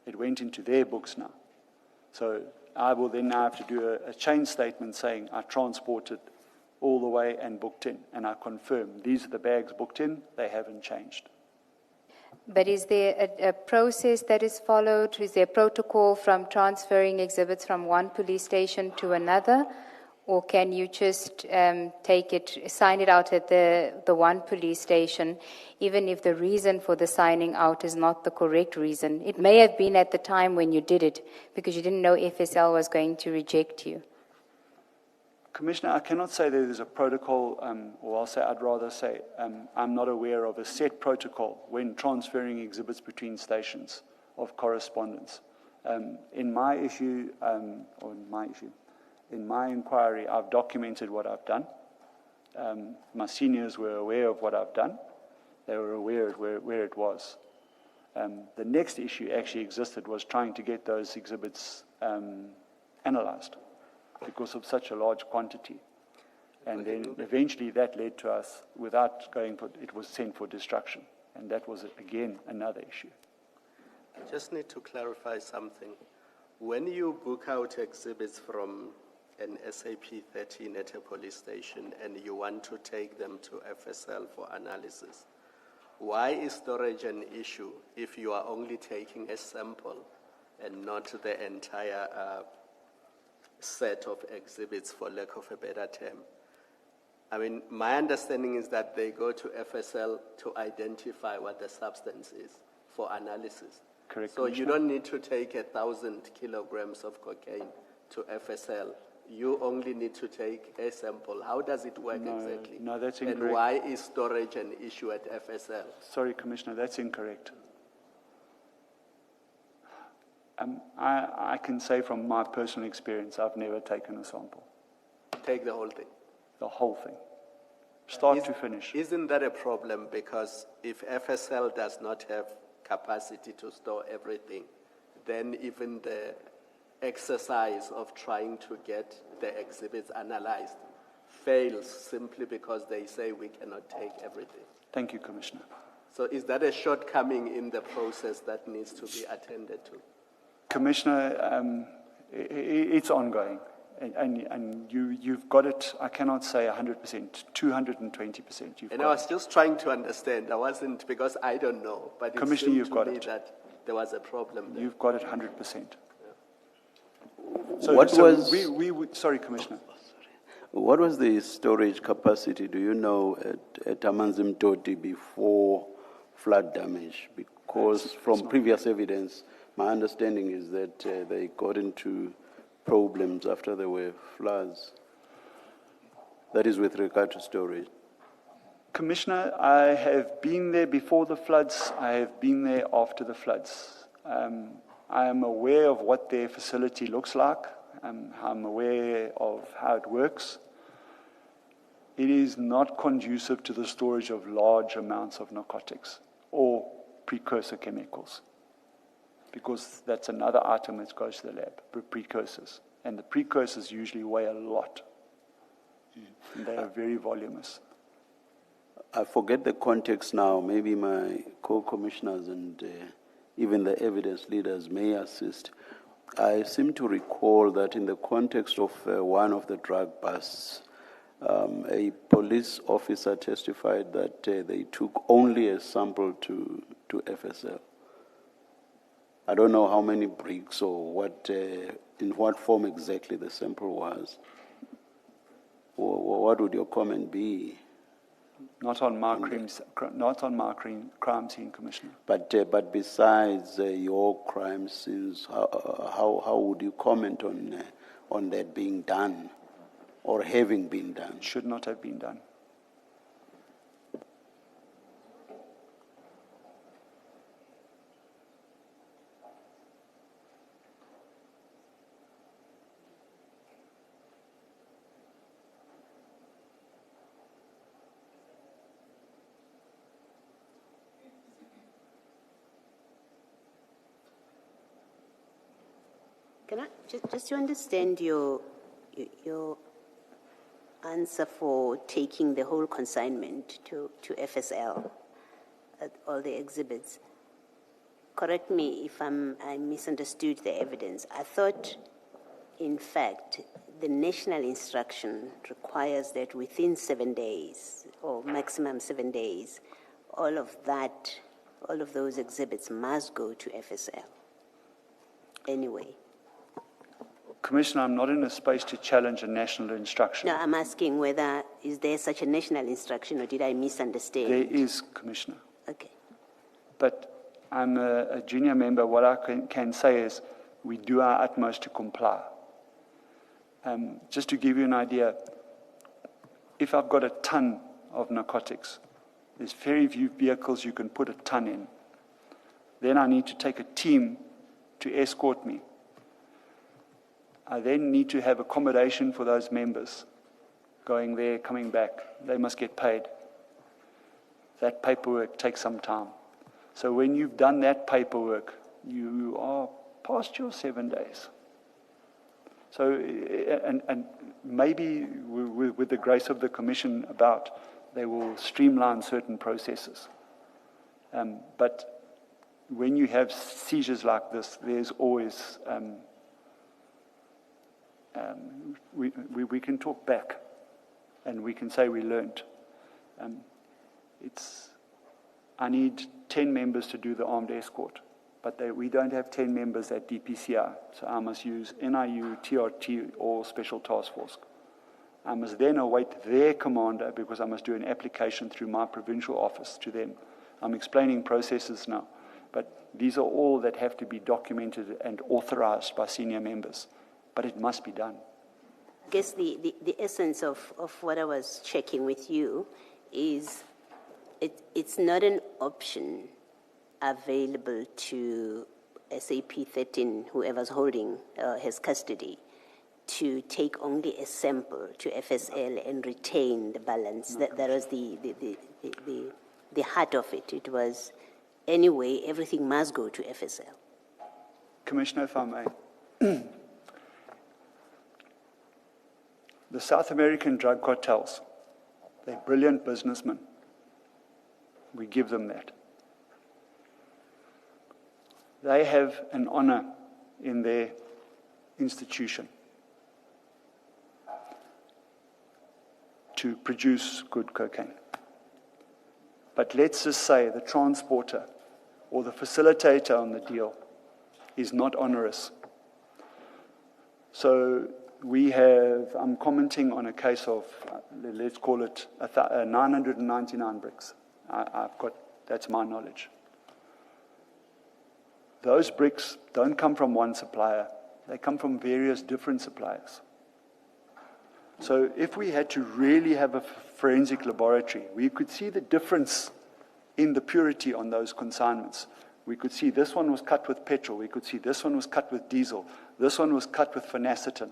Speaker 10: It went into their books now. So I will then now have to do a chain statement saying I transported all the way and booked in. And I confirm these are the bags booked in, they haven't changed.
Speaker 12: But is there a process that is followed? Is there a protocol from transferring exhibits from one police station to another? Or can you just take it, sign it out at the one police station, even if the reason for the signing out is not the correct reason? It may have been at the time when you did it, because you didn't know FSL was going to reject you.
Speaker 10: Commissioner, I cannot say that there's a protocol, or I'd rather say I'm not aware of a set protocol when transferring exhibits between stations of correspondence. In my inquiry, I've documented what I've done. My seniors were aware of what I've done. They were aware of where it was. The next issue actually existed was trying to get those exhibits analyzed, because of such a large quantity. And then eventually that led to us, without going for, it was sent for destruction. And that was, again, another issue.
Speaker 5: I just need to clarify something. When you book out exhibits from an SAP 13 at a police station and you want to take them to FSL for analysis, why is storage an issue if you are only taking a sample and not the entire set of exhibits, for lack of a better term? I mean, my understanding is that they go to FSL to identify what the substance is for analysis.
Speaker 10: Correct.
Speaker 5: So you don't need to take 1,000 kilograms of cocaine to FSL you only need to take a sample. How does it work exactly?
Speaker 10: No, that's incorrect.
Speaker 5: And why is storage an issue at FSL?
Speaker 10: Sorry, Commissioner, that's incorrect. I can say from my personal experience, I've never taken a sample.
Speaker 5: Take the whole thing.
Speaker 10: The whole thing. Start to finish.
Speaker 5: Isn't that a problem? Because if FSL does not have capacity to store everything, then even the exercise of trying to get the exhibits analyzed fails simply because they say we cannot take everything.
Speaker 10: Thank you, Commissioner.
Speaker 5: So is that a shortcoming in the process that needs to be attended to?
Speaker 10: Commissioner, it's ongoing. And you've got it, I cannot say 100%, 220%.
Speaker 5: And I was just trying to understand. I wasn't, because I don't know, but it
Speaker 10: Commissioner,
Speaker 5: seemed
Speaker 10: you've
Speaker 5: to
Speaker 10: got
Speaker 5: me
Speaker 10: it.
Speaker 5: that there was a problem there.
Speaker 10: You've got it 100%. Sorry, Commissioner.
Speaker 1: What was the storage capacity, do you know, at Amanzim Toti before flood damage? Because from previous evidence, my understanding is that they got into problems after there were floods. That is with regard to storage.
Speaker 10: Commissioner, I have been there before the floods. I have been there after the floods. I am aware of what their facility looks like. I'm aware of how it works. It is not conducive to the storage of large amounts of narcotics or precursor chemicals, because that's another item that goes to the lab, precursors. And the precursors usually weigh a lot. And they are very voluminous.
Speaker 1: I forget the context now. Maybe my co-commissioners and even the evidence leaders may assist. I seem to recall that in the context of one of the drug busts, a police officer testified that they took only a sample to FSL. I don't know how many bricks or what, in what form exactly the sample was. What would your comment be?
Speaker 10: Not on my crime scene, Commissioner.
Speaker 1: But besides your crime scenes, how would you comment on that being done or having been done?
Speaker 10: It should not have been done.
Speaker 11: Can I just to understand your answer for taking the whole consignment to FSL, all the exhibits? Correct me if I misunderstood the evidence. I thought, in fact, the national instruction requires that within 7 days, or maximum 7 days, all of those exhibits must go to FSL. Anyway.
Speaker 10: Commissioner, I'm not in a space to challenge a national instruction.
Speaker 11: No, I'm asking whether, is there such a national instruction, or did I misunderstand?
Speaker 10: There is, Commissioner.
Speaker 11: Okay.
Speaker 10: But I'm a junior member. What I can say is we do our utmost to comply. Just to give you an idea, if I've got a ton of narcotics, there's very few vehicles you can put a ton in. Then I need to take a team to escort me. I then need to have accommodation for those members, going there, coming back. They must get paid. That paperwork takes some time. So when you've done that paperwork, you are past your 7 days. So, and maybe with the grace of the Commission they will streamline certain processes. But when you have seizures like this, there's always... we can talk back and we can say we learned. I need 10 members to do the armed escort, but we don't have 10 members at DPCI, so I must use NIU, TRT, or Special Task Force. I must then await their commander because I must do an application through my provincial office to them. I'm explaining processes now, but these are all that have to be documented and authorized by senior members. But it must be done.
Speaker 11: guess the essence of what I was checking with you is it's not an option available to SAP 13, whoever's holding his custody, to take only a sample to FSL and retain the balance. That was the heart of it. It was, anyway, everything must go to FSL.
Speaker 10: Commissioner, if I may. The South American drug cartels, they're brilliant businessmen. We give them that. They have an honor in their institution to produce good cocaine. But let's just say the transporter or the facilitator on the deal is not onerous. So we have, I'm commenting on a case of, let's call it 999 bricks. I've got, that's my knowledge. Those bricks don't come from one supplier. They come from various different suppliers. So if we had to really have a forensic laboratory, we could see the difference in the purity on those consignments. We could see this one was cut with petrol. We could see this one was cut with diesel. This one was cut with phenacetin.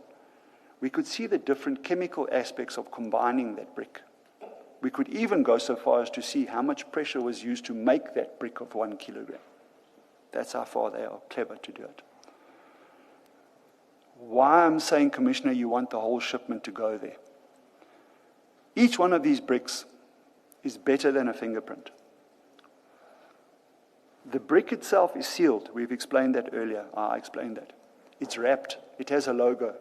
Speaker 10: We could see the different chemical aspects of combining that brick. We could even go so far as to see how much pressure was used to make that brick of 1 kilogram. That's how far they are clever to do it. Why I'm saying, Commissioner, you want the whole shipment to go there. Each one of these bricks is better than a fingerprint. The brick itself is sealed. We've explained that earlier. I explained that. It's wrapped. It has a logo.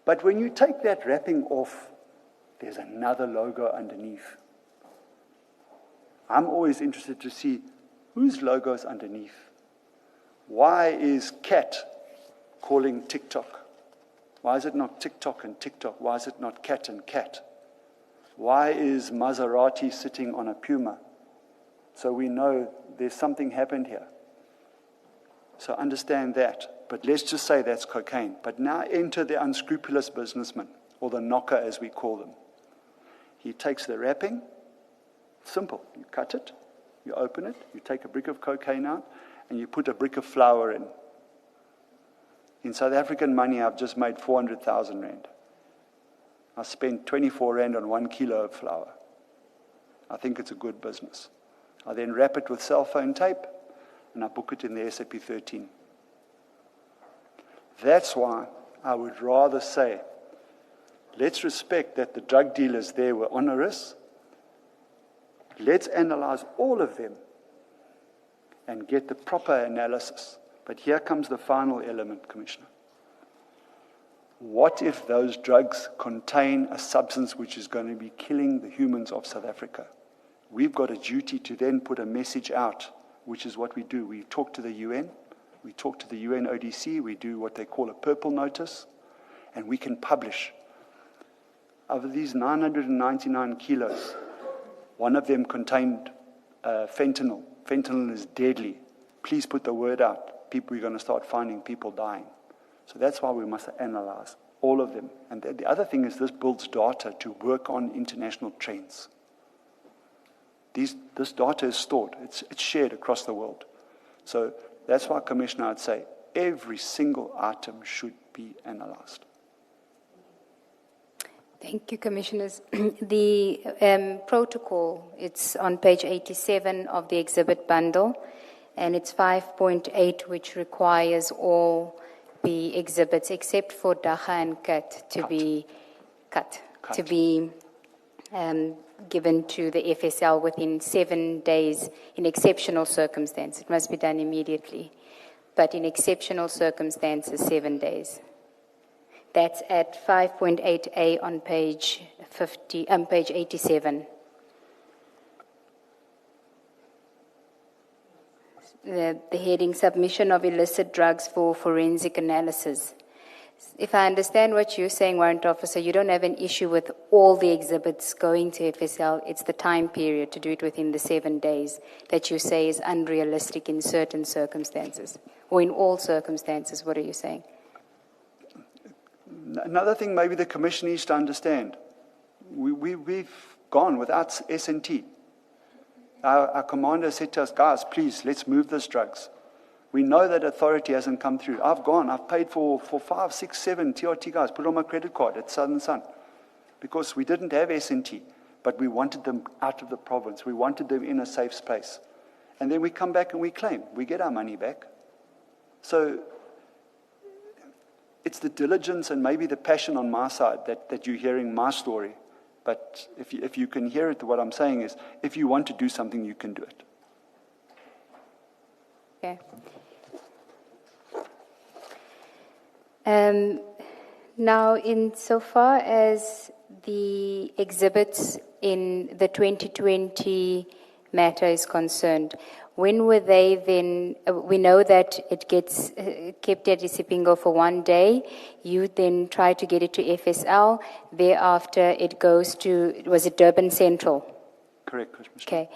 Speaker 10: But when you take that wrapping off, there's another logo underneath. I'm always interested to see whose logo is underneath. Why is cat calling TikTok? Why is it not TikTok and TikTok? Why is it not cat and cat? Why is Maserati sitting on a Puma? So we know there's something happened here. So understand that. But let's just say that's cocaine. But now enter the unscrupulous businessman, or the knocker as we call them. He takes the wrapping. Simple. You cut it, you open it, you take a brick of cocaine out, and you put a brick of flour in. In South African money, I've just made 400,000 rand. I spent 24 rand on 1 kilo of flour. I think it's a good business. I then wrap it with cell phone tape, and I book it in the SAP 13. That's why I would rather say, let's respect that the drug dealers there were onerous. Let's analyze all of them and get the proper analysis. But here comes the final element, Commissioner. What if those drugs contain a substance which is going to be killing the humans of South Africa? We've got a duty to then put a message out, which is what we do. We talk to the UN, we talk to the UN ODC, we do what they call a purple notice, and we can publish. Of these 999 kilos, one of them contained fentanyl. Fentanyl is deadly. Please put the word out. We're going to start finding people dying. So that's why we must analyze all of them. And the other thing is this builds data to work on international trends. This data is stored. It's shared across the world. So that's why, Commissioner, I'd say every single item should be analyzed.
Speaker 12: Thank you, Commissioners. The protocol, it's on page 87 of the exhibit bundle, and it's 5.8, which requires all the exhibits, except for Dacha and Kat, to be cut. To be given to the FSL within 7 days in exceptional circumstances. It must be done immediately. But in exceptional circumstances, 7 days. That's at 5.8A on page 87. The heading, Submission of Illicit Drugs for Forensic Analysis. If I understand what you're saying, Warrant Officer, you don't have an issue with all the exhibits going to FSL. It's the time period to do it within the 7 days that you say is unrealistic in certain circumstances, or in all circumstances. What are you saying?
Speaker 10: Another thing maybe the Commission needs to understand, we've gone without S&T. Our commander said to us, guys, please, let's move these drugs. We know that authority hasn't come through. I've paid for 5, 6, 7 TRT guys, put it on my credit card at Southern Sun, because we didn't have S&T, but we wanted them out of the province. We wanted them in a safe space. And then we come back and we claim. We get our money back. So it's the diligence and maybe the passion on my side that you're hearing my story. But if you can hear it, what I'm saying is, if you want to do something, you can do it.
Speaker 12: Okay. Now, insofar as the exhibits in the 2020 matter is concerned, when were they then? We know that it gets kept at Isipingo for 1 day. You then try to get it to FSL. Thereafter, it goes to, was it Durban Central?
Speaker 10: Correct, Commissioner.
Speaker 12: Okay.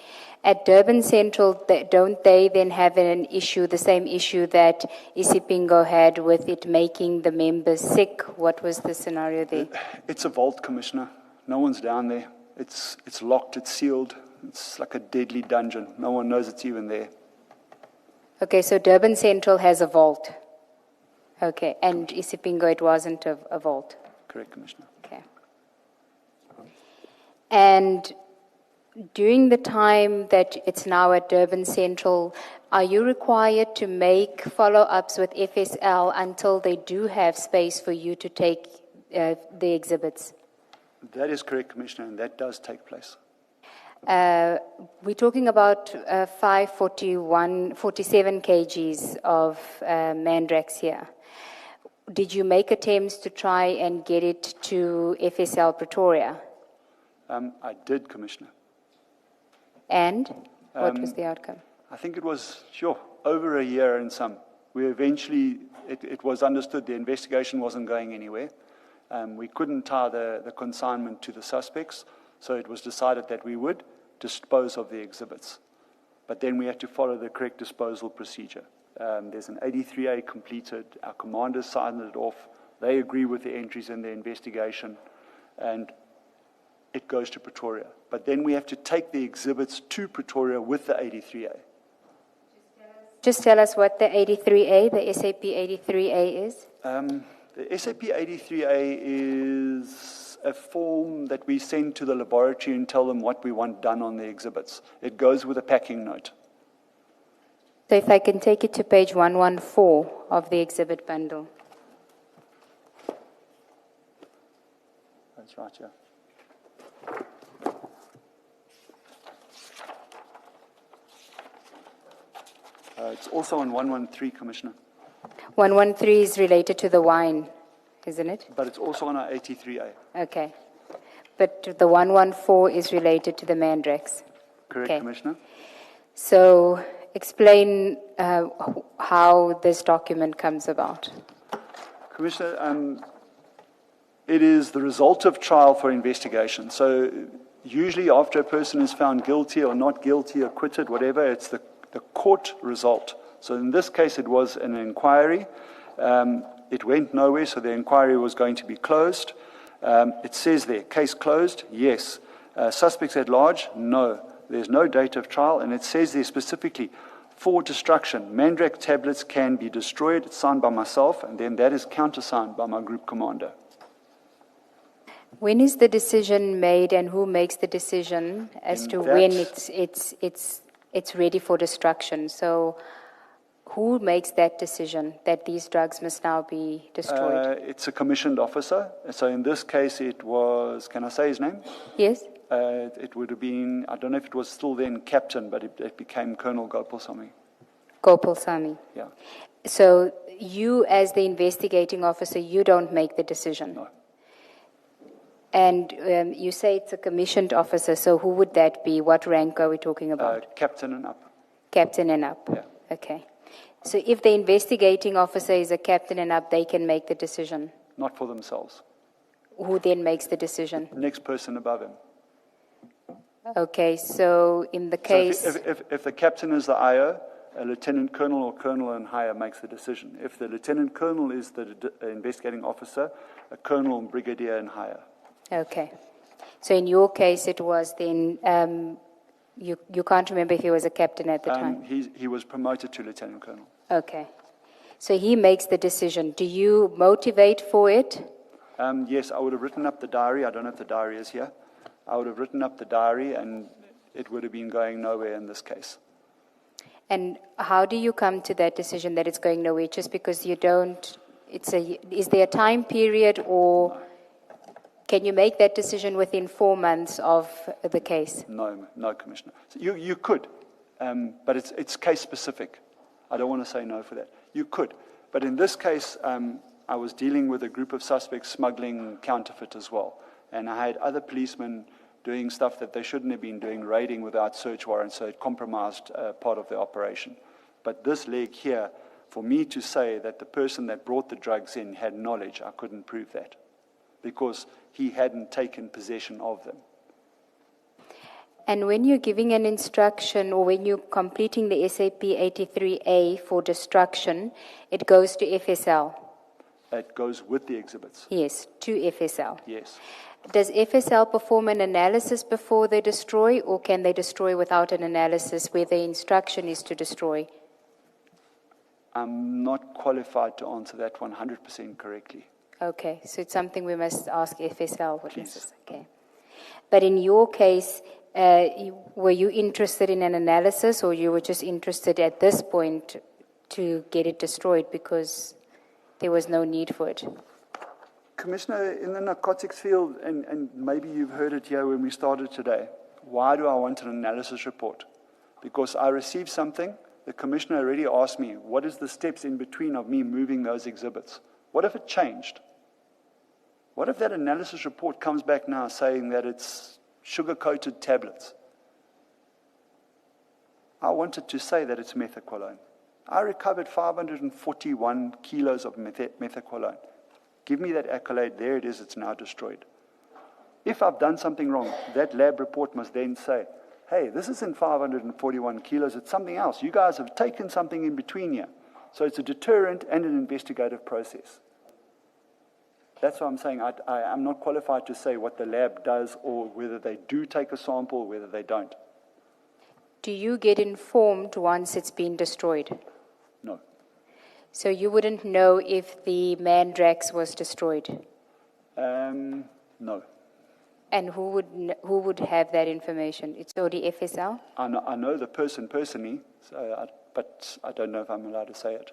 Speaker 12: At Durban Central, don't they then have an issue, the same issue that Isipingo had with it making the members sick? What was the scenario there?
Speaker 10: It's a vault, Commissioner. No one's down there. It's locked, it's sealed. It's like a deadly dungeon. No one knows it's even there.
Speaker 12: Okay, so Durban Central has a vault. Okay, and Isipingo, it wasn't a vault.
Speaker 10: Correct, Commissioner.
Speaker 12: Okay. And during the time that it's now at Durban Central, are you required to make follow-ups with FSL until they do have space for you to take the exhibits?
Speaker 10: That is correct, Commissioner, and that does take place.
Speaker 12: We're talking about 47 kgs of mandrax here. Did you make attempts to try and get it to FSL Pretoria?
Speaker 10: I did, Commissioner.
Speaker 12: And what was the outcome?
Speaker 10: I think it was, over a year and some. We eventually, it was understood the investigation wasn't going anywhere. We couldn't tie the consignment to the suspects, so it was decided that we would dispose of the exhibits. But then we had to follow the correct disposal procedure. There's an 83A completed. Our commanders signed it off. They agree with the entries in the investigation, and it goes to Pretoria. But then we have to take the exhibits to Pretoria with the 83A.
Speaker 12: Just tell us what the 83A, the SAP 83A is.
Speaker 10: The SAP 83A is a form that we send to the laboratory and tell them what we want done on the exhibits. It goes with a packing note.
Speaker 12: So if I can take it to page 114 of the exhibit bundle.
Speaker 10: That's right, yeah. It's also on 113, Commissioner.
Speaker 12: 113 is related to the wine, isn't it?
Speaker 10: But it's also on our 83A.
Speaker 12: Okay. But the 114 is related to the mandrax.
Speaker 10: Correct,
Speaker 12: Okay.
Speaker 10: Commissioner.
Speaker 12: So explain how this document comes about.
Speaker 10: Commissioner, it is the result of trial for investigation. So usually after a person is found guilty or not guilty, acquitted, whatever, it's the court result. So in this case, it was an inquiry. It went nowhere, so the inquiry was going to be closed. It says there, case closed, yes. Suspects at large, no. There's no date of trial, and it says there specifically, for destruction, mandrax tablets can be destroyed. It's signed by myself, and then that is countersigned by my group commander.
Speaker 12: When is the decision made, and who makes the decision as to when it's ready for destruction? So who makes that decision that these drugs must now be destroyed?
Speaker 10: It's a commissioned officer. So in this case, it was, can I say his name?
Speaker 12: Yes.
Speaker 10: It would have been, I don't know if it was still then captain, but it became Colonel Gopalsamy.
Speaker 12: Gopalsamy.
Speaker 10: Yeah.
Speaker 12: So you, as the investigating officer, you don't make the decision?
Speaker 10: No.
Speaker 12: And you say it's a commissioned officer, so who would that be? What rank are we talking about?
Speaker 10: Captain and up.
Speaker 12: Captain and up?
Speaker 10: Yeah.
Speaker 12: Okay. So if the investigating officer is a captain and up, they can make the decision?
Speaker 10: Not for themselves.
Speaker 12: Who then makes the decision?
Speaker 10: Next person above him.
Speaker 12: Okay, so in the case...
Speaker 10: So if the captain is the IO, a lieutenant colonel or colonel and higher makes the decision. If the lieutenant colonel is the investigating officer, a colonel and brigadier and higher.
Speaker 12: Okay. So in your case, it was then, you can't remember if he was a captain at the time?
Speaker 10: He was promoted to lieutenant colonel.
Speaker 12: Okay. So he makes the decision. Do you motivate for it?
Speaker 10: Yes, I would have written up the diary. I don't know if the diary is here. I would have written up the diary, and it would have been going nowhere in this case.
Speaker 12: And how do you come to that decision that it's going nowhere? Just because you don't, is there a time period, or can you make that decision within 4 months of the case?
Speaker 10: No, Commissioner. So you could, but it's case specific. I don't want to say no for that. You could, but in this case, I was dealing with a group of suspects smuggling counterfeit as well, and I had other policemen doing stuff that they shouldn't have been doing, raiding without search warrants, so it compromised part of the operation. But this leg here, for me to say that the person that brought the drugs in had knowledge, I couldn't prove that, because he hadn't taken possession of them.
Speaker 12: And when you're giving an instruction, or when you're completing the SAP 83A for destruction, it goes to FSL?
Speaker 10: It goes with the exhibits.
Speaker 12: Yes, to FSL.
Speaker 10: Yes.
Speaker 12: Does FSL perform an analysis before they destroy, or can they destroy without an analysis where the instruction is to destroy?
Speaker 10: I'm not qualified to answer that 100% correctly.
Speaker 12: Okay, so it's something we must ask FSL witnesses.
Speaker 10: Please.
Speaker 12: Okay. But in your case, were you interested in an analysis, or you were just interested at this point to get it destroyed because there was no need for it?
Speaker 10: Commissioner, in the narcotics field, and maybe you've heard it here when we started today, why do I want an analysis report? Because I received something, the Commissioner already asked me, what is the steps in between of me moving those exhibits? What if it changed? What if that analysis report comes back now saying that it's sugar-coated tablets? I wanted to say that it's methaqualone. I recovered 541 kilos of methaqualone. Give me that accolade, there it is, it's now destroyed. If I've done something wrong, that lab report must then say, hey, this isn't 541 kilos, it's something else. You guys have taken something in between here. So it's a deterrent and an investigative process. That's why I'm saying I'm not qualified to say what the lab does, or whether they do take a sample or whether they don't.
Speaker 12: Do you get informed once it's been destroyed?
Speaker 10: No.
Speaker 12: So you wouldn't know if the Mandrax was destroyed?
Speaker 10: No.
Speaker 12: And who would have that information? It's already FSL?
Speaker 10: I know the person personally, but I don't know if I'm allowed to say it.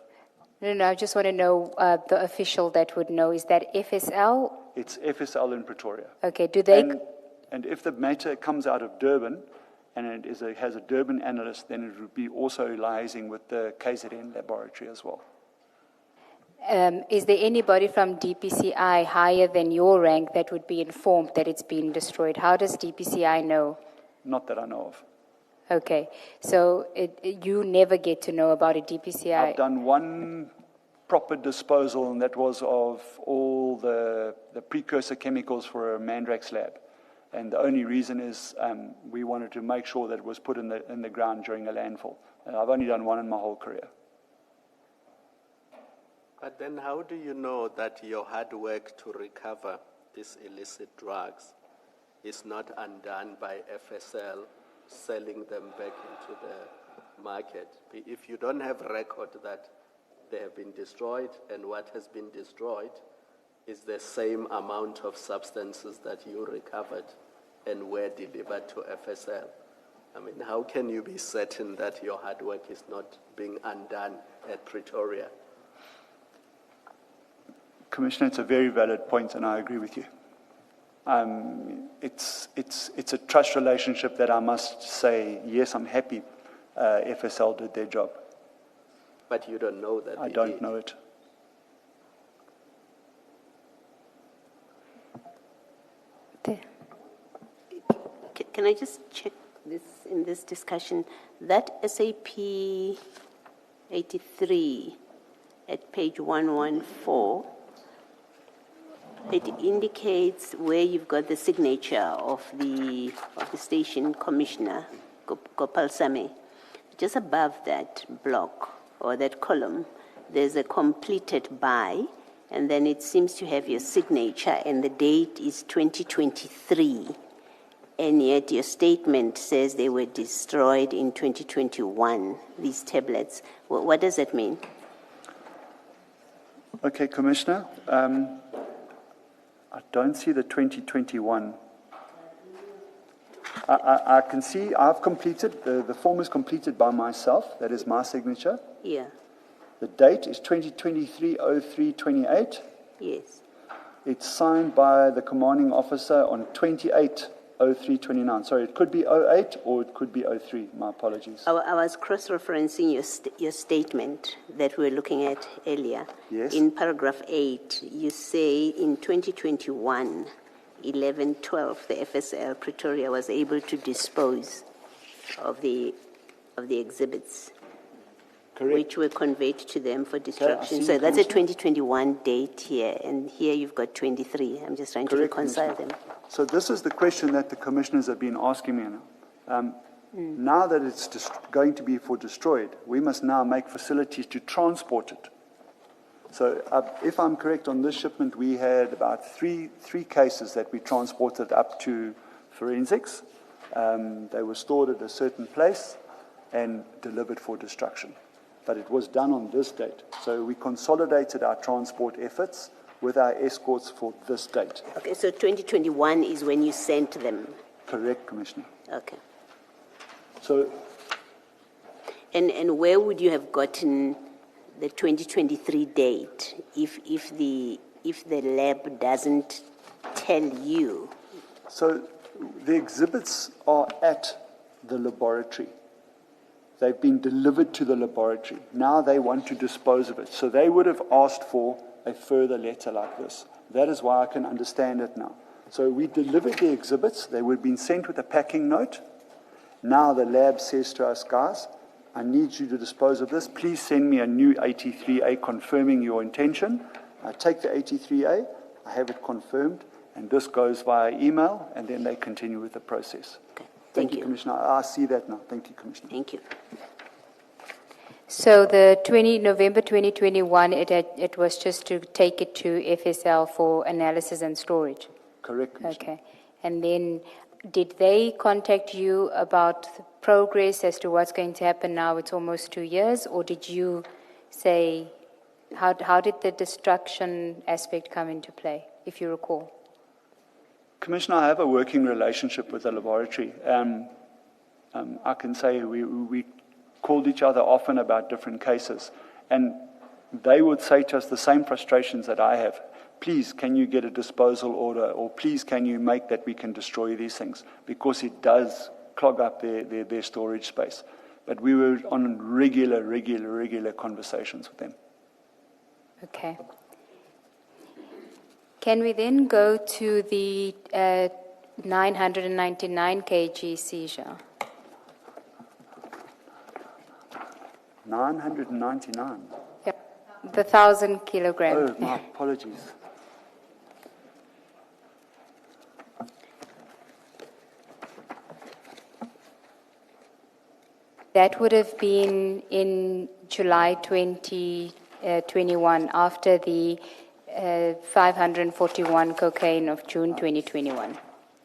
Speaker 12: No, I just want to know the official that would know. Is that FSL?
Speaker 10: It's FSL in Pretoria.
Speaker 12: Okay, do they...
Speaker 10: And if the matter comes out of Durban, and it has a Durban analyst, then it would be also liaising with the KZN laboratory as well.
Speaker 12: Is there anybody from DPCI higher than your rank that would be informed that it's been destroyed? How does DPCI know?
Speaker 10: Not that I know of.
Speaker 12: Okay, so you never get to know about a DPCI?
Speaker 10: I've done one proper disposal, and that was of all the precursor chemicals for a Mandrax lab. And the only reason is we wanted to make sure that it was put in the ground during a landfall. And I've only done one in my whole career.
Speaker 5: But then how do you know that your hard work to recover these illicit drugs is not undone by FSL selling them back into the market? If you don't have record that they have been destroyed, and what has been destroyed is the same amount of substances that you recovered and were delivered to FSL, I mean, how can you be certain that your hard work is not being undone at Pretoria?
Speaker 10: Commissioner, it's a very valid point, and I agree with you. It's a trust relationship that I must say, yes, I'm happy FSL did their job.
Speaker 5: But you don't know that.
Speaker 10: I don't know it.
Speaker 12: There.
Speaker 11: Can I just check this in this discussion? That SAP 83 at page 114, it indicates where you've got the signature of the station commissioner, Gopal Same. just above that block or that column, there's a completed by, and then it seems to have your signature, and the date is 2023. And yet your statement says they were destroyed in 2021, these tablets. What does that mean?
Speaker 10: Okay, Commissioner. I don't see the 2021. I can see I've completed, the form is completed by myself, that is my signature.
Speaker 11: Yeah.
Speaker 10: The date is 2023-03-28.
Speaker 11: Yes.
Speaker 10: It's signed by the commanding officer on 28-03-29. Sorry, it could be 08 or it could be 03. My apologies.
Speaker 11: I was cross-referencing your statement that we were looking at earlier.
Speaker 10: Yes.
Speaker 11: In paragraph 8, you say in 2021, 11/12, the FSL Pretoria was able to dispose of the exhibits,
Speaker 10: Correct.
Speaker 11: which were conveyed to them for destruction.
Speaker 10: see,
Speaker 11: So that's a
Speaker 10: Commissioner.
Speaker 11: 2021 date here, and here you've got 23. I'm just trying to
Speaker 10: Correct,
Speaker 11: reconcile
Speaker 10: Commissioner.
Speaker 11: them.
Speaker 10: So this is the question that the commissioners have been asking me now. Now that it's going to be for destroyed, we must now make facilities to transport it. So if I'm correct, on this shipment, we had about three cases that we transported up to forensics. They were stored at a certain place and delivered for destruction. But it was done on this date. So we consolidated our transport efforts with our escorts for this date.
Speaker 11: Okay, so 2021 is when you sent them.
Speaker 10: Correct, Commissioner.
Speaker 11: Okay.
Speaker 10: So
Speaker 11: And where would you have gotten the 2023 date if the lab doesn't tell you?
Speaker 10: So the exhibits are at the laboratory. They've been delivered to the laboratory. Now they want to dispose of it. So they would have asked for a further letter like this. That is why I can understand it now. So we delivered the exhibits. They would have been sent with a packing note. Now the lab says to us, guys, I need you to dispose of this. Please send me a new 83A confirming your intention. I take the 83A, I have it confirmed, and this goes via email, and then they continue with the process.
Speaker 11: Okay.
Speaker 10: Thank you, Commissioner. I see that now. Thank you, Commissioner.
Speaker 11: Thank you.
Speaker 12: So the November 2021, it was just to take it to FSL for analysis and storage.
Speaker 10: Correct, Commissioner.
Speaker 12: Okay. And then did they contact you about progress as to what's going to happen now? It's almost 2 years. Or did you say, how did the destruction aspect come into play, if you recall?
Speaker 10: Commissioner, I have a working relationship with the laboratory. I can say we called each other often about different cases. And they would say to us the same frustrations that I have. Please, can you get a disposal order? Or please, can you make that we can destroy these things? Because it does clog up their storage space. But we were on regular conversations with them.
Speaker 12: Okay. Can we then go to the 999 kg seizure?
Speaker 10: 999.
Speaker 12: Yep. The 1,000 kilogram.
Speaker 10: Oh, my apologies.
Speaker 12: That would have been in July 2021, after the 541 cocaine of June 2021.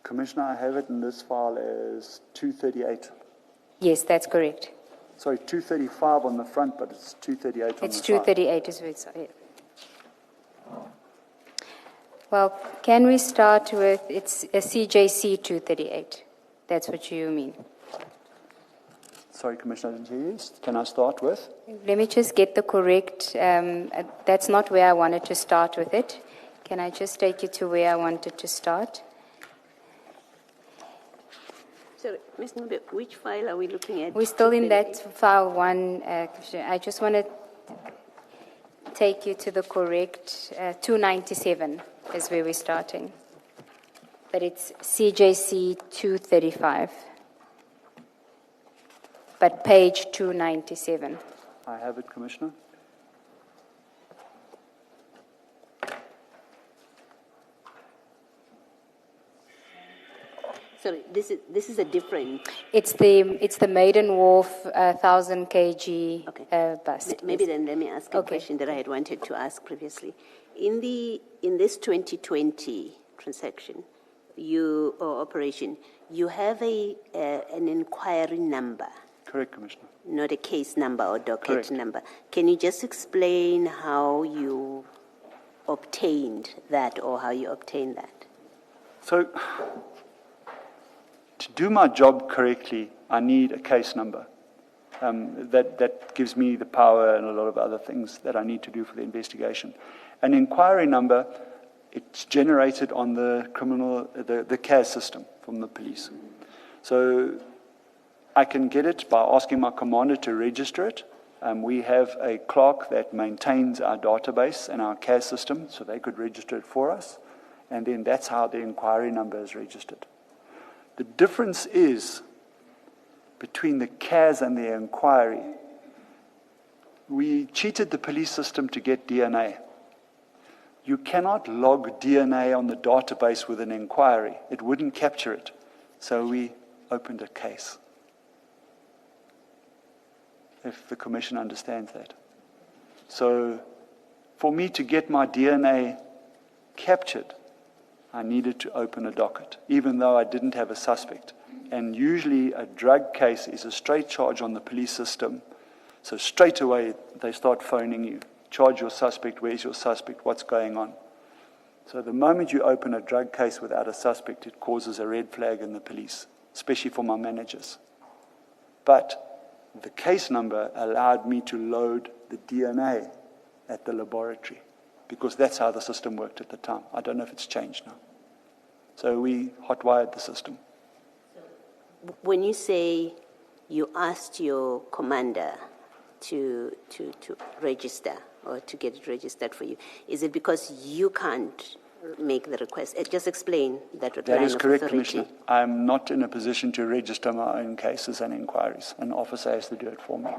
Speaker 10: Commissioner, I have it in this file as 238.
Speaker 12: Yes, that's correct.
Speaker 10: Sorry, 235 on the front, but it's 238 on the side.
Speaker 12: It's 238 is what it's, yeah. Well, can we start with, it's a CJC 238. That's what you mean.
Speaker 10: Sorry, Commissioner, I didn't hear you. Can I start with?
Speaker 12: Let me just get the correct, that's not where I wanted to start with it. Can I just take you to where I wanted to start?
Speaker 11: Sorry, Ms. Nube, which file are we looking at?
Speaker 12: We're still in that file one. I just want to take you to the correct 297 is where we're starting. But it's CJC 235. But page 297.
Speaker 10: I have it, Commissioner.
Speaker 11: Sorry, this is a different.
Speaker 12: It's the Maiden Wharf 1,000 kg bust.
Speaker 11: Maybe then let me ask a question that I had wanted to ask previously. In this 2020 transaction, or operation, you have an inquiry number.
Speaker 10: Correct, Commissioner.
Speaker 11: Not a case number or docket number. Can you just explain how you obtained that or how you obtained that?
Speaker 10: So, to do my job correctly, I need a case number. That gives me the power and a lot of other things that I need to do for the investigation. An inquiry number, it's generated on the CAS system from the police. So I can get it by asking my commander to register it. We have a clerk that maintains our database and our CAS system, so they could register it for us. And then that's how the inquiry number is registered. The difference is between the CAS and the inquiry. We cheated the police system to get DNA. You cannot log DNA on the database with an inquiry. It wouldn't capture it. So we opened a case. If the Commission understands that. So for me to get my DNA captured, I needed to open a docket, even though I didn't have a suspect. And usually a drug case is a straight charge on the police system. So straight away, they start phoning you. Charge your suspect, where's your suspect, what's going on? So the moment you open a drug case without a suspect, it causes a red flag in the police, especially for my managers. But the case number allowed me to load the DNA at the laboratory, because that's how the system worked at the time. I don't know if it's changed now. So we hotwired the system.
Speaker 11: When you say you asked your commander to register or to get it registered for you, is it because you can't make the request? Just explain that.
Speaker 10: That is correct, Commissioner. I'm not in a position to register my own cases and inquiries. An officer has to do it for me.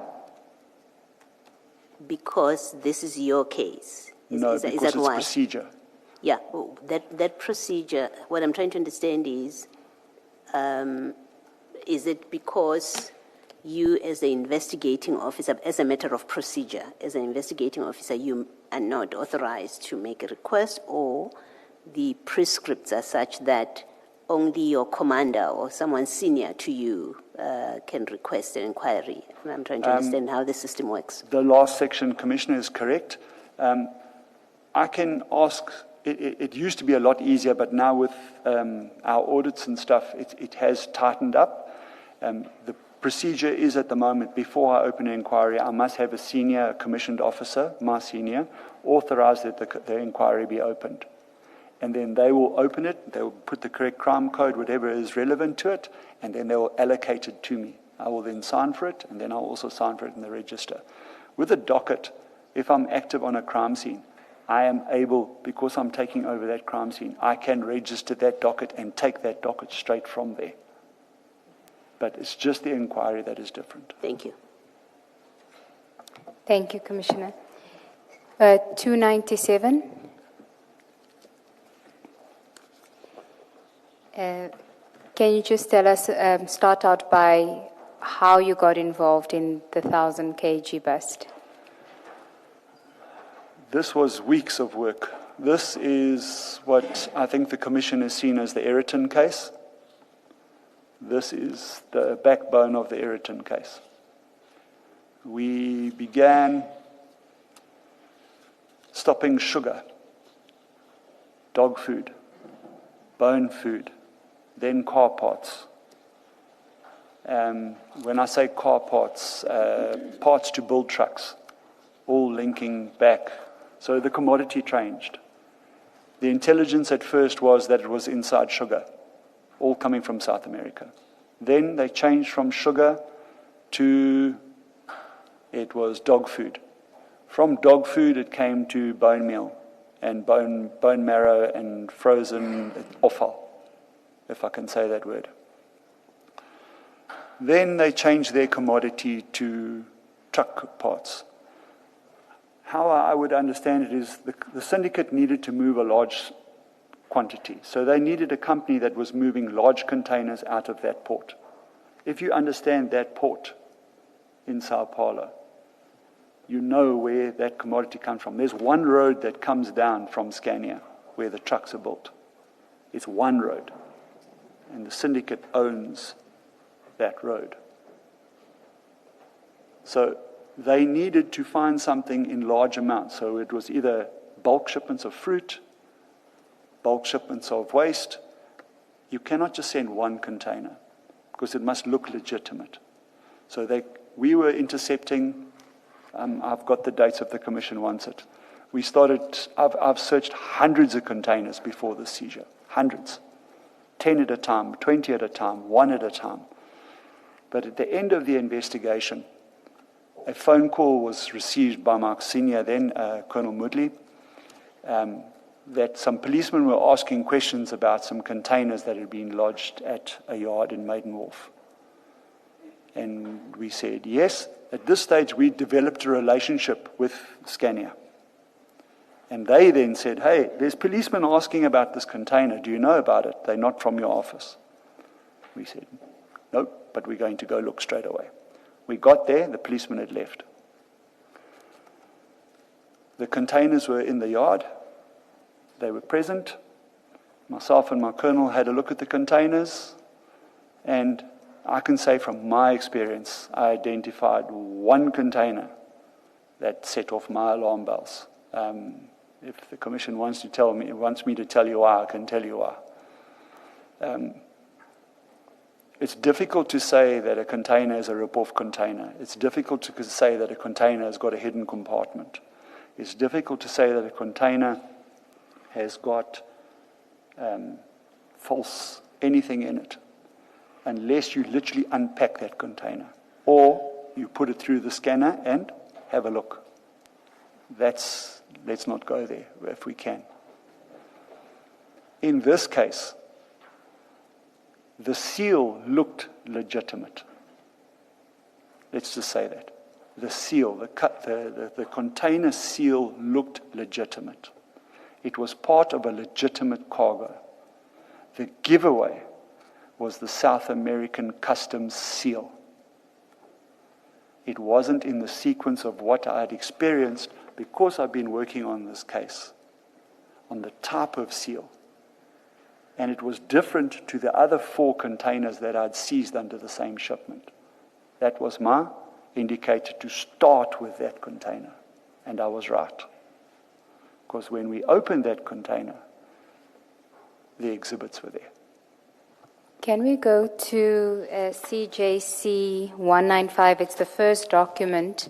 Speaker 11: Because this is your case?
Speaker 10: No, because it's
Speaker 11: why?
Speaker 10: Procedure.
Speaker 11: Yeah, that procedure, what I'm trying to understand is it because you as the investigating officer, as a matter of procedure, as an investigating officer, you are not authorized to make a request, or the prescripts are such that only your commander or someone senior to you can request an inquiry? I'm trying to understand how the system works.
Speaker 10: The last section, Commissioner, is correct. I can ask, it used to be a lot easier, but now with our audits and stuff, it has tightened up. The procedure is at the moment, before I open an inquiry, I must have a senior commissioned officer, my senior, authorize that the inquiry be opened. And then they will open it, they will put the correct crime code, whatever is relevant to it, and then they will allocate it to me. I will then sign for it, and then I'll also sign for it in the register. With a docket, if I'm active on a crime scene, I am able, because I'm taking over that crime scene, I can register that docket and take that docket straight from there. But it's just the inquiry that is different.
Speaker 11: Thank you.
Speaker 12: Thank you, Commissioner. 297. Can you just tell us, start out by how you got involved in the 1,000 kg bust?
Speaker 10: This was weeks of work. This is what I think the Commission has seen as the Ayrton case. This is the backbone of the Ayrton case. We began stopping sugar, dog food, bone food, then car parts. When I say car parts, parts to build trucks, all linking back. So the commodity changed. The intelligence at first was that it was inside sugar, all coming from South America. Then they changed from sugar to it was dog food. From dog food it came to bone meal and bone marrow and frozen offal, if I can say that word. Then they changed their commodity to truck parts. How I would understand it is the syndicate needed to move a large quantity. So they needed a company that was moving large containers out of that port. If you understand that port in Sao Paulo, you know where that commodity comes from. There's one road that comes down from Scania where the trucks are built. It's one road. And the syndicate owns that road. So they needed to find something in large amounts. So it was either bulk shipments of fruit, bulk shipments of waste. You cannot just send one container because it must look legitimate. So we were intercepting. I've got the dates if the Commission wants it. We started, I've searched hundreds of containers before the seizure. Hundreds. 10 at a time, 20 at a time, 1 at a time. But at the end of the investigation, a phone call was received by my senior then, Colonel Mudley, that some policemen were asking questions about some containers that had been lodged at a yard in Maidenwolf. And we said, yes. At this stage, we developed a relationship with Scania. And they then said, hey, there's policemen asking about this container. Do you know about it? They're not from your office. We said, no, but we're going to go look straight away. We got there, the policemen had left. The containers were in the yard. They were present. Myself and my colonel had a look at the containers, and I can say from my experience, I identified one container that set off my alarm bells. If the Commission wants me to tell you why, I can tell you why. It's difficult to say that a container is a rip-off container. It's difficult to say that a container has got a hidden compartment. It's difficult to say that a container has got false anything in it, unless you literally unpack that container, or you put it through the scanner and have a look. Let's not go there if we can. In this case, the seal looked legitimate. Let's just say that. The seal, the container seal looked legitimate. It was part of a legitimate cargo. The giveaway was the South American customs seal. It wasn't in the sequence of what I had experienced because I've been working on this case, on the type of seal. And it was different to the other 4 containers that I'd seized under the same shipment. That was my indicator to start with that container. And I was right. Because when we opened that container, the exhibits were there.
Speaker 12: Can we go to CJC 195? It's the first document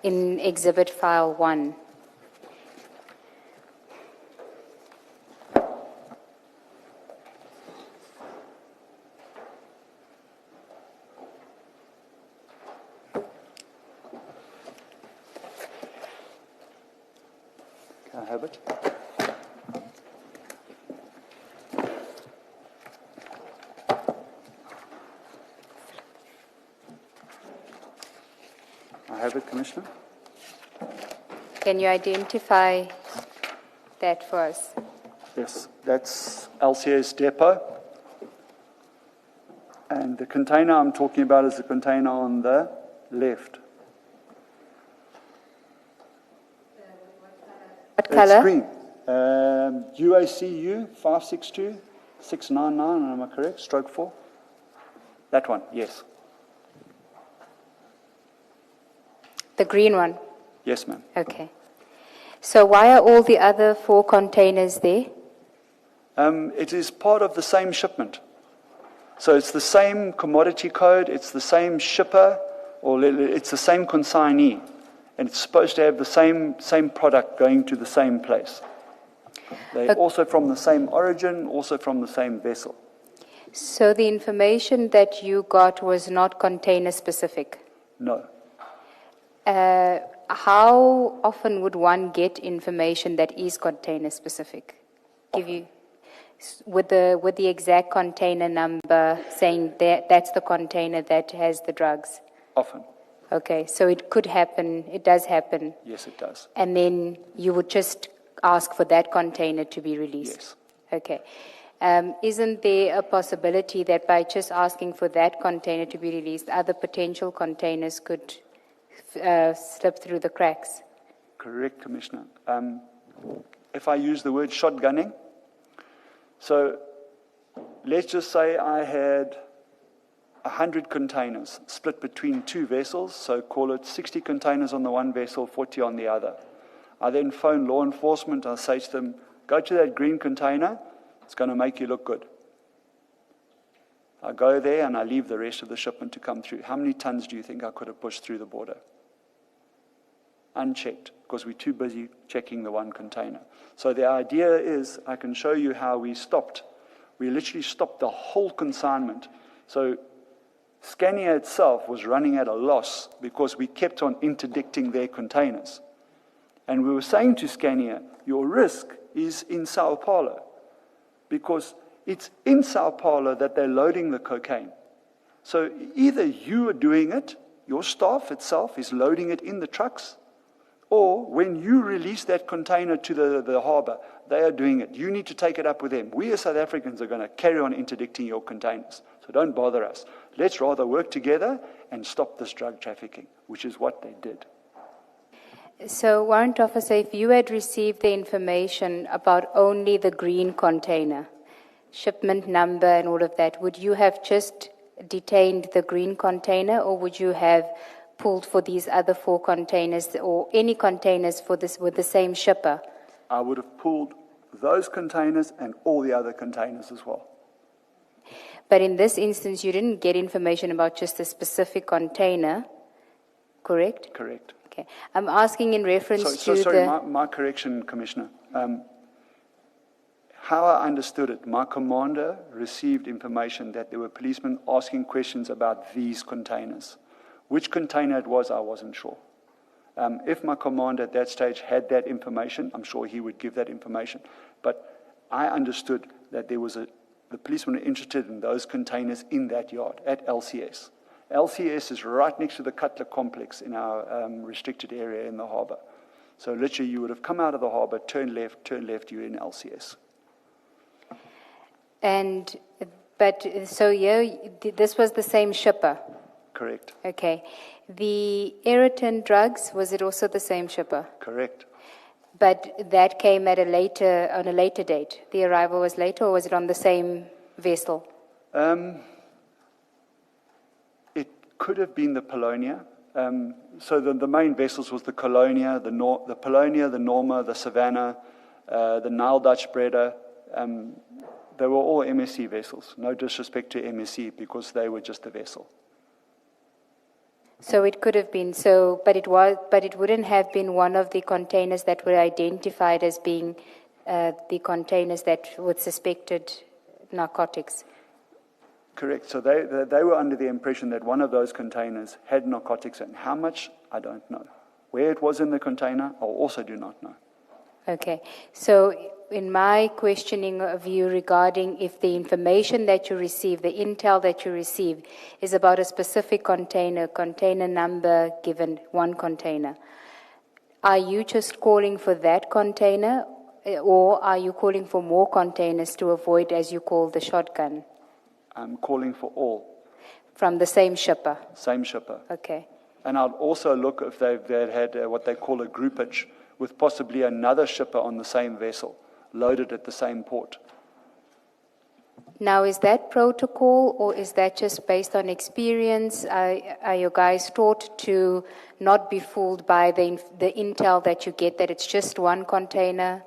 Speaker 12: in Exhibit File 1.
Speaker 10: Can I have it? I have it, Commissioner.
Speaker 12: Can you identify that for us?
Speaker 10: Yes, that's LCS Depot. And the container I'm talking about is the container on the left.
Speaker 12: What color?
Speaker 10: It's green. UACU 562699, am I correct? Stroke 4. That one, yes.
Speaker 12: The green one?
Speaker 10: Yes, ma'am.
Speaker 12: Okay. So why are all the other 4 containers there?
Speaker 10: It is part of the same shipment. So it's the same commodity code, it's the same shipper, or it's the same consignee. And it's supposed to have the same product going to the same place. They're also from the same origin, also from the same vessel.
Speaker 12: So the information that you got was not container specific?
Speaker 10: No.
Speaker 12: How often would one get information that is container specific? With the exact container number saying that's the container that has the drugs?
Speaker 10: Often.
Speaker 12: Okay, so it could happen, it does happen.
Speaker 10: Yes, it does.
Speaker 12: And then you would just ask for that container to be released?
Speaker 10: Yes.
Speaker 12: Okay. Isn't there a possibility that by just asking for that container to be released, other potential containers could slip through the cracks?
Speaker 10: Correct, Commissioner. If I use the word shotgunning, so let's just say I had 100 containers split between two vessels, so call it 60 containers on the one vessel, 40 on the other. I then phone law enforcement. I say to them, go to that green container, it's going to make you look good. I go there and I leave the rest of the shipment to come through. How many tons do you think I could have pushed through the border? Unchecked, because we're too busy checking the one container. So the idea is, I can show you how we stopped. We literally stopped the whole consignment. So Scania itself was running at a loss because we kept on interdicting their containers. And we were saying to Scania, your risk is in Sao Paulo, because it's in Sao Paulo that they're loading the cocaine. So either you are doing it, your staff itself is loading it in the trucks, or when you release that container to the harbor, they are doing it. You need to take it up with them. We as South Africans are going to carry on interdicting your containers. So don't bother us. Let's rather work together and stop this drug trafficking, which is what they did.
Speaker 12: So, Warrant Officer, if you had received the information about only the green container, shipment number and all of that, would you have just detained the green container, or would you have pulled for these other 4 containers or any containers for this with the same shipper?
Speaker 10: I would have pulled those containers and all the other containers as well.
Speaker 12: But in this instance, you didn't get information about just a specific container, correct?
Speaker 10: Correct.
Speaker 12: Okay. I'm asking in reference to
Speaker 10: sorry,
Speaker 12: the...
Speaker 10: my correction, Commissioner. How I understood it, my commander received information that there were policemen asking questions about these containers. Which container it was, I wasn't sure. If my commander at that stage had that information, I'm sure he would give that information. But I understood that there was the policemen were interested in those containers in that yard at LCS. LCS is right next to the Cutler complex in our restricted area in the harbour. So literally you would have come out of the harbour, turn left, you're in LCS.
Speaker 12: This was the same shipper?
Speaker 10: Correct.
Speaker 12: Okay. The Aeroton drugs, was it also the same shipper?
Speaker 10: Correct.
Speaker 12: But that came on a later date? The arrival was later, or was it on the same vessel?
Speaker 10: It could have been the Polonia. So the main vessels was the Colonia, the Polonia, the Norma, the Savannah, the Nile Dutch Breda. They were all MSC vessels. No disrespect to MSC, because they were just a vessel.
Speaker 12: So it could have been but it wouldn't have been one of the containers that were identified as being the containers that were suspected narcotics.
Speaker 10: Correct. So they were under the impression that one of those containers had narcotics in. How much, I don't know. Where it was in the container, I also do not know.
Speaker 12: Okay. So in my questioning of you regarding if the information that you receive, the intel that you receive, is about a specific container number given, one container, are you just calling for that container, or are you calling for more containers to avoid, as you call, the shotgun?
Speaker 10: I'm calling for all.
Speaker 12: From the same shipper?
Speaker 10: Same shipper.
Speaker 12: Okay.
Speaker 10: And I'll also look if they've had what they call a groupage with possibly another shipper on the same vessel, loaded at the same port.
Speaker 12: Now, is that protocol, or is that just based on experience? Are your guys taught to not be fooled by the intel that you get, that it's just one container?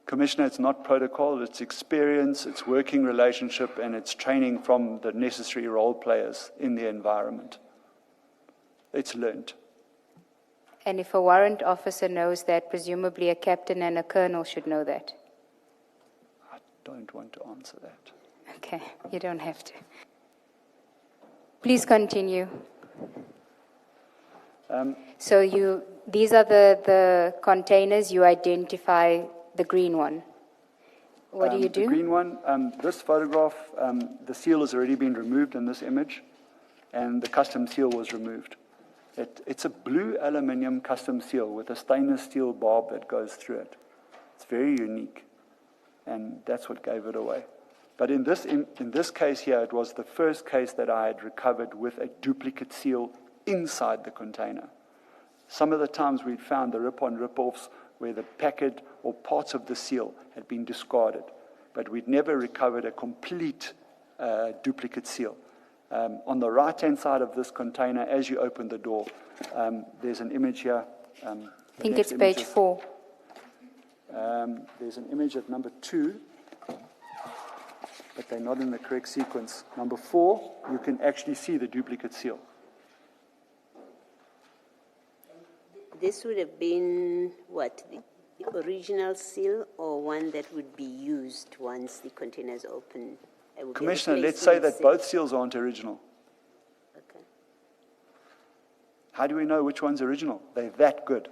Speaker 10: Commissioner, it's not protocol, it's experience, it's working relationship, and it's training from the necessary role players in the environment. It's learned.
Speaker 12: And if a warrant officer knows that, presumably a captain and a colonel should know that.
Speaker 10: I don't want to answer that.
Speaker 12: Okay, you don't have to. Please continue. So these are the containers, you identify the green one. What do you do?
Speaker 10: The green one, this photograph, the seal has already been removed in this image, and the custom seal was removed. It's a blue aluminium custom seal with a stainless steel barb that goes through it. It's very unique. and that's what gave it away. But in this case here, it was the first case that I had recovered with a duplicate seal inside the container. Some of the times we'd found the rip-on, rip-offs where the packet or parts of the seal had been discarded, but we'd never recovered a complete duplicate seal. On the right-hand side of this container, as you open the door, there's an image here.
Speaker 12: I think it's page 4.
Speaker 10: There's an image at number 2, but they're not in the correct sequence. Number 4, you can actually see the duplicate seal.
Speaker 11: This would have been, what, the original seal or one that would be used once the container is open?
Speaker 10: Commissioner, let's say that both seals aren't original.
Speaker 11: Okay.
Speaker 10: How do we know which one's original? They're that good.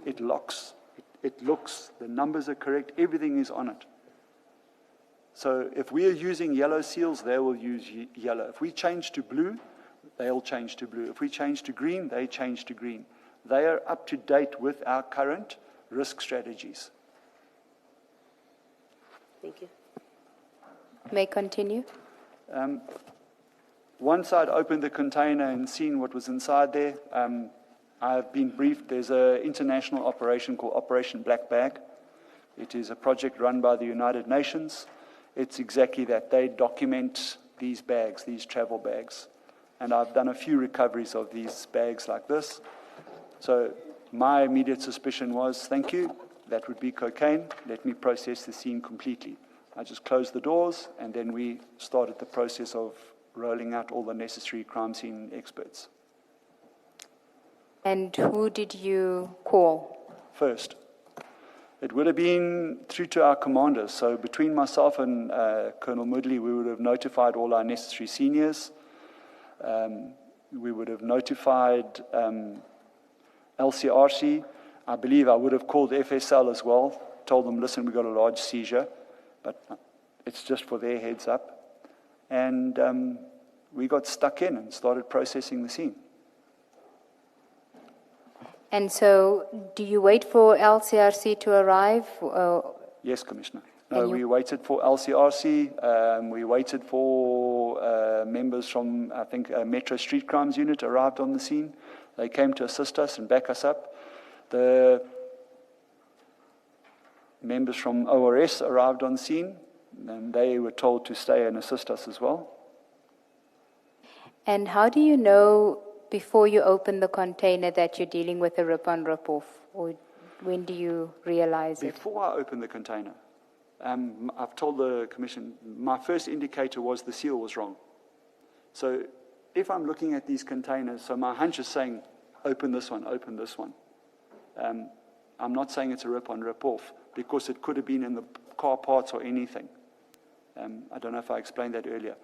Speaker 10: It locks, it looks, the numbers are correct, everything is on it. So if we are using yellow seals, they will use yellow. If we change to blue, they'll change to blue. If we change to green, they change to green. They are up to date with our current risk strategies.
Speaker 11: Thank you.
Speaker 12: May continue.
Speaker 10: Once I'd opened the container and seen what was inside there, I've been briefed. There's an international operation called Operation Black Bag. It is a project run by the United Nations. It's exactly that. They document these bags, these travel bags. And I've done a few recoveries of these bags like this. So my immediate suspicion was, thank you, that would be cocaine. Let me process the scene completely. I just closed the doors, and then we started the process of rolling out all the necessary crime scene experts.
Speaker 12: And who did you call?
Speaker 10: First, it would have been through to our commanders. So between myself and Colonel Moodley, we would have notified all our necessary seniors. We would have notified LCRC. I believe I would have called FSL as well, told them, listen, we've got a large seizure, but it's just for their heads up. And we got stuck in and started processing the scene.
Speaker 12: And so, do you wait for LCRC to arrive?
Speaker 10: Yes, Commissioner. No, we waited for LCRC. We waited for members from, I think, a Metro Street Crimes Unit arrived on the scene. They came to assist us and back us up. The members from ORS arrived on scene, and they were told to stay and assist us as well.
Speaker 12: And how do you know before you open the container that you're dealing with a rip-on, rip-off? Or when do you realize it?
Speaker 10: Before I opened the container, I've told the Commission, my first indicator was the seal was wrong. So if I'm looking at these containers, so my hunch is saying, open this one, open this one. I'm not saying it's a rip-on, rip-off, because it could have been in the car parts or anything. I don't know if I explained that earlier.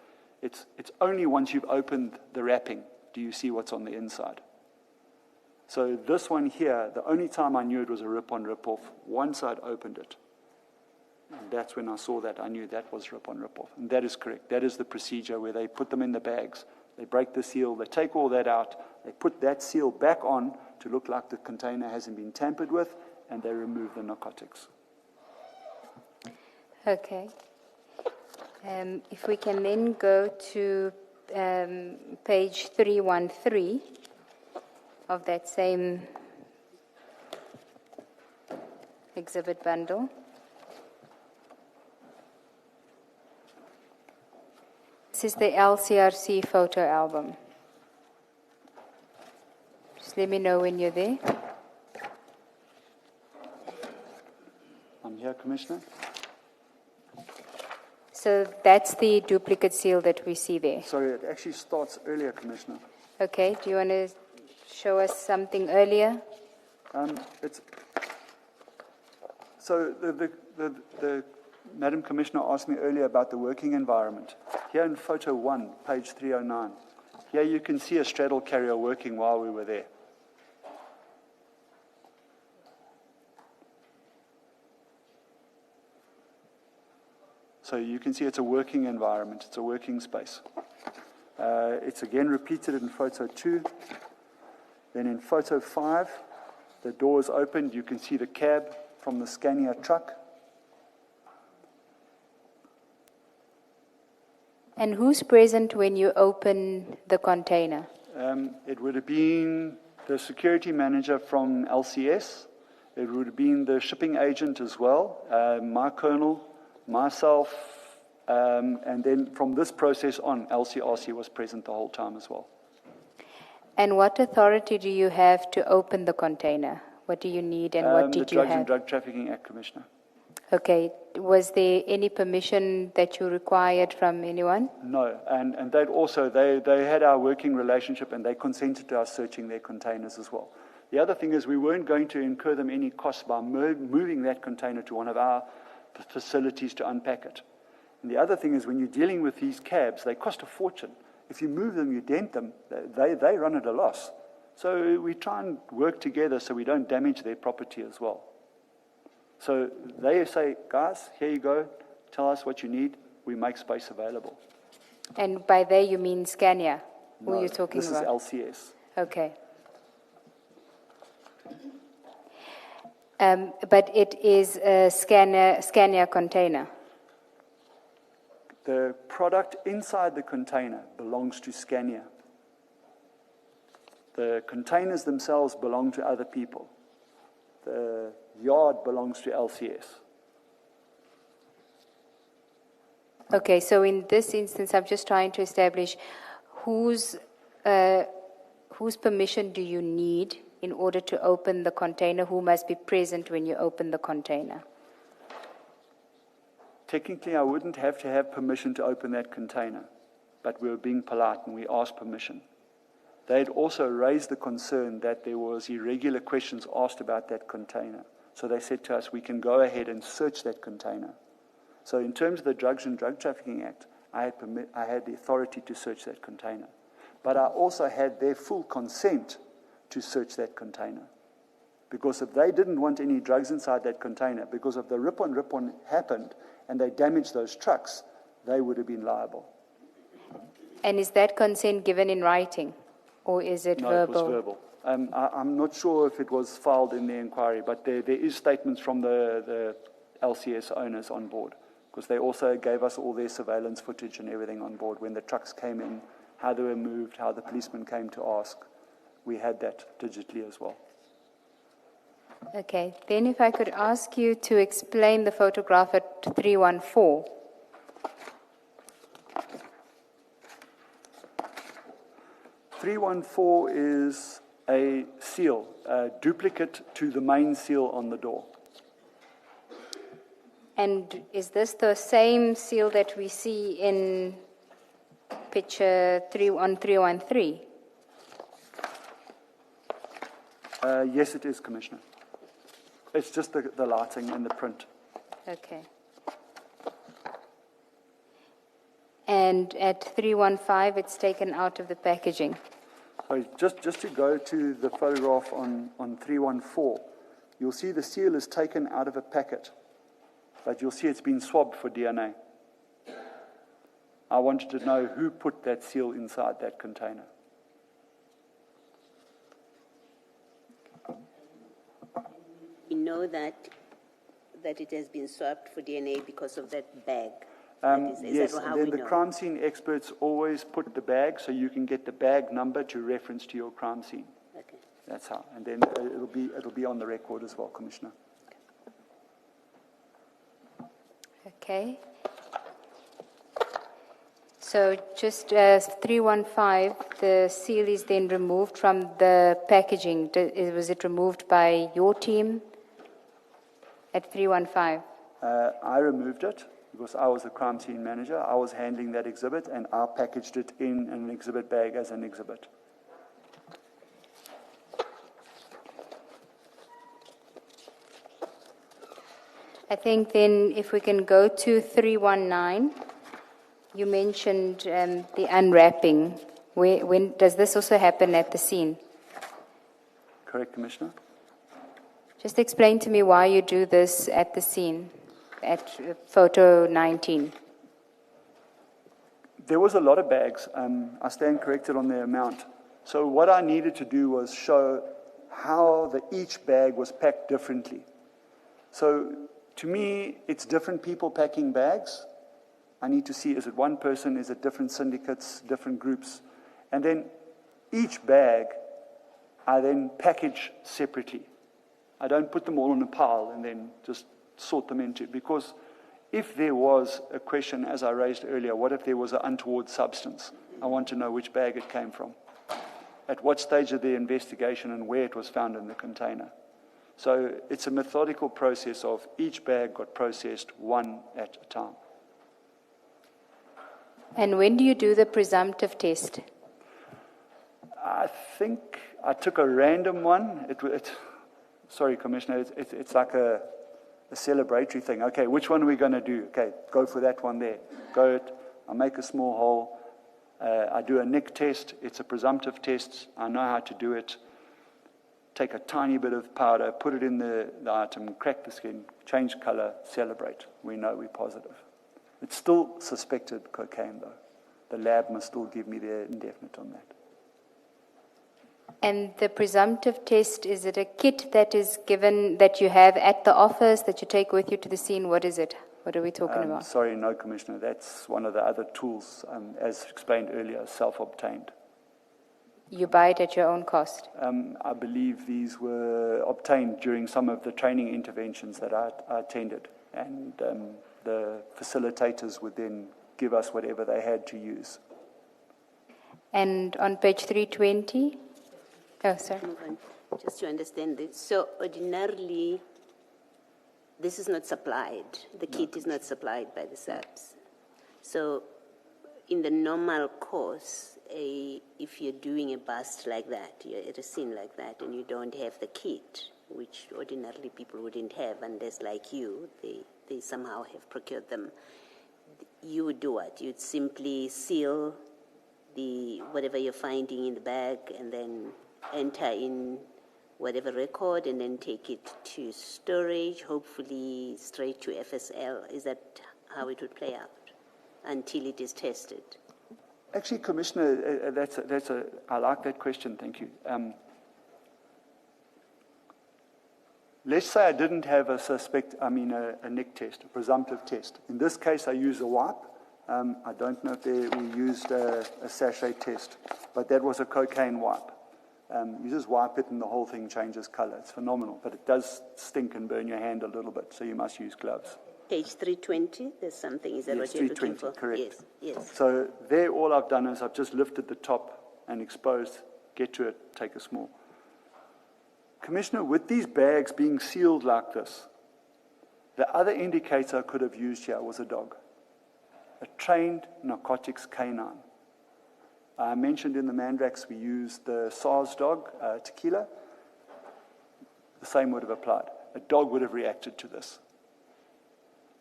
Speaker 10: It's only once you've opened the wrapping do you see what's on the inside. So this one here, the only time I knew it was a rip-on, rip-off, once I'd opened it. And that's when I saw that, I knew that was rip-on, rip-off. And that is correct. That is the procedure where they put them in the bags. They break the seal, they take all that out, they put that seal back on to look like the container hasn't been tampered with, and they remove the narcotics.
Speaker 12: Okay. If we can then go to page 313 of that same exhibit bundle. This is the LCRC photo album. Just let me know when you're there.
Speaker 10: I'm here, Commissioner.
Speaker 12: So that's the duplicate seal that we see there.
Speaker 10: Sorry, it actually starts earlier, Commissioner.
Speaker 12: Okay, do you want to show us something earlier?
Speaker 10: So the Madam Commissioner asked me earlier about the working environment. Here in photo 1, page 309, here you can see a straddle carrier working while we were there. So you can see it's a working environment, it's a working space. It's again repeated in photo 2. Then in photo 5, the door is opened, you can see the cab from the Scania truck.
Speaker 12: And who's present when you open the container?
Speaker 10: It would have been the security manager from LCS. It would have been the shipping agent as well, my colonel, myself, and then from this process on, LCRC was present the whole time as well.
Speaker 12: And what authority do you have to open the container? What do you need and what did
Speaker 10: the
Speaker 12: you
Speaker 10: Drugs
Speaker 12: have?
Speaker 10: and Drug Trafficking Act, Commissioner.
Speaker 12: Okay. Was there any permission that you required from anyone?
Speaker 10: No, and they'd also, they had our working relationship and they consented to us searching their containers as well. The other thing is we weren't going to incur them any costs by moving that container to one of our facilities to unpack it. And the other thing is when you're dealing with these cabs, they cost a fortune. If you move them, you dent them, they run at a loss. So we try and work together so we don't damage their property as well. So they say, guys, here you go, tell us what you need, we make space available.
Speaker 12: And by they you mean Scania? Who
Speaker 10: No,
Speaker 12: are you talking
Speaker 10: this
Speaker 12: about?
Speaker 10: is LCS.
Speaker 12: Okay. But it is a Scania container.
Speaker 10: The product inside the container belongs to Scania. The containers themselves belong to other people. The yard belongs to LCS.
Speaker 12: Okay, so in this instance, I'm just trying to establish whose permission do you need in order to open the container? Who must be present when you open the container?
Speaker 10: Technically, I wouldn't have to have permission to open that container, but we were being polite and we asked permission. They had also raised the concern that there was irregular questions asked about that container. So they said to us, we can go ahead and search that container. So in terms of the Drugs and Drug Trafficking Act, I had the authority to search that container. But I also had their full consent to search that container. Because if they didn't want any drugs inside that container, because if the rip-on happened and they damaged those trucks, they would have been liable.
Speaker 12: And is that consent given in writing? Or is it verbal?
Speaker 10: No, it was verbal. I'm not sure if it was filed in the inquiry, but there is statements from the LCS owners on board, because they also gave us all their surveillance footage and everything on board when the trucks came in, how they were moved, how the policemen came to ask. We had that digitally as well.
Speaker 12: Okay, then if I could ask you to explain the photograph at 314.
Speaker 10: .314 is a seal, a duplicate to the main seal on the door.
Speaker 12: And is this the same seal that we see in picture 313?
Speaker 10: Yes, it is, Commissioner. It's just the lighting and the print.
Speaker 12: Okay. And at 315, it's taken out of the packaging.
Speaker 10: So just to go to the photograph on 314, you'll see the seal is taken out of a packet, but you'll see it's been swabbed for DNA. I wanted to know who put that seal inside that container.
Speaker 11: We know that it has been swabbed for DNA because of that bag.
Speaker 10: Yes, and then the crime scene experts always put the bag so you can get the bag number to reference to your crime scene.
Speaker 11: Okay.
Speaker 10: That's how. And then it'll be on the record as well, Commissioner.
Speaker 12: Okay. So just 315, the seal is then removed from the packaging. Was it removed by your team at 315?
Speaker 10: I removed it because I was the crime scene manager. I was handling that exhibit, and I packaged it in an exhibit bag as an exhibit.
Speaker 12: I think then if we can go to 319, you mentioned the unwrapping. When does this also happen at the scene?
Speaker 10: Correct, Commissioner?
Speaker 12: Just explain to me why you do this at the scene, at photo 19.
Speaker 10: There was a lot of bags. I stand corrected on the amount. So what I needed to do was show how each bag was packed differently. So to me, it's different people packing bags. I need to see, is it one person, is it different syndicates, different groups? And then each bag, I then package separately. I don't put them all in a pile and then just sort them into, because if there was a question, as I raised earlier, what if there was an untoward substance? I want to know which bag it came from, at what stage of the investigation, and where it was found in the container. So it's a methodical process of each bag got processed one at a time.
Speaker 12: And when do you do the presumptive test?
Speaker 10: I think I took a random one. Sorry, Commissioner, it's like a celebratory thing. Okay, which one are we going to do? Okay, go for that one there. Go it. I make a small hole. I do a nick test. It's a presumptive test. I know how to do it. Take a tiny bit of powder, put it in the item, crack the skin, change color, celebrate. We know we're positive. It's still suspected cocaine, though. The lab must still give me the indefinite on that.
Speaker 12: And the presumptive test, is it a kit that is given, that you have at the office, that you take with you to the scene? What is it? What are we talking about?
Speaker 10: Sorry, no, Commissioner. That's one of the other tools, as explained earlier, self-obtained.
Speaker 12: You buy it at your own cost?
Speaker 10: I believe these were obtained during some of the training interventions that I attended. And the facilitators would then give us whatever they had to use.
Speaker 12: And on page 320? Oh, sorry.
Speaker 11: Just to understand this. So ordinarily, this is not supplied. The kit is not supplied by the SAPS. So in the normal course, if you're doing a bust like that, you're at a scene like that, and you don't have the kit, which ordinarily people wouldn't have unless, like you, they somehow have procured them, you would do what? You'd simply seal whatever you're finding in the bag and then enter in whatever record and then take it to storage, hopefully straight to FSL. Is that how it would play out until it is tested?
Speaker 10: Actually, Commissioner, I like that question. Thank you. Let's say I didn't have a nick test, a presumptive test. In this case, I use a wipe. I don't know if we used a sachet test, but that was a cocaine wipe. You just wipe it and the whole thing changes color. It's phenomenal, but it does stink and burn your hand a little bit, so you must use gloves.
Speaker 11: Page 320, there's something, is that
Speaker 10: Yes,
Speaker 11: what you're looking
Speaker 10: 320,
Speaker 11: for?
Speaker 10: correct.
Speaker 11: Yes.
Speaker 10: So there, all I've done is I've just lifted the top and exposed, get to it, take a small. Commissioner, with these bags being sealed like this, the other indicator I could have used here was a dog, a trained narcotics canine. I mentioned in the Mandrax we used the SARS dog, tequila. The same would have applied. A dog would have reacted to this.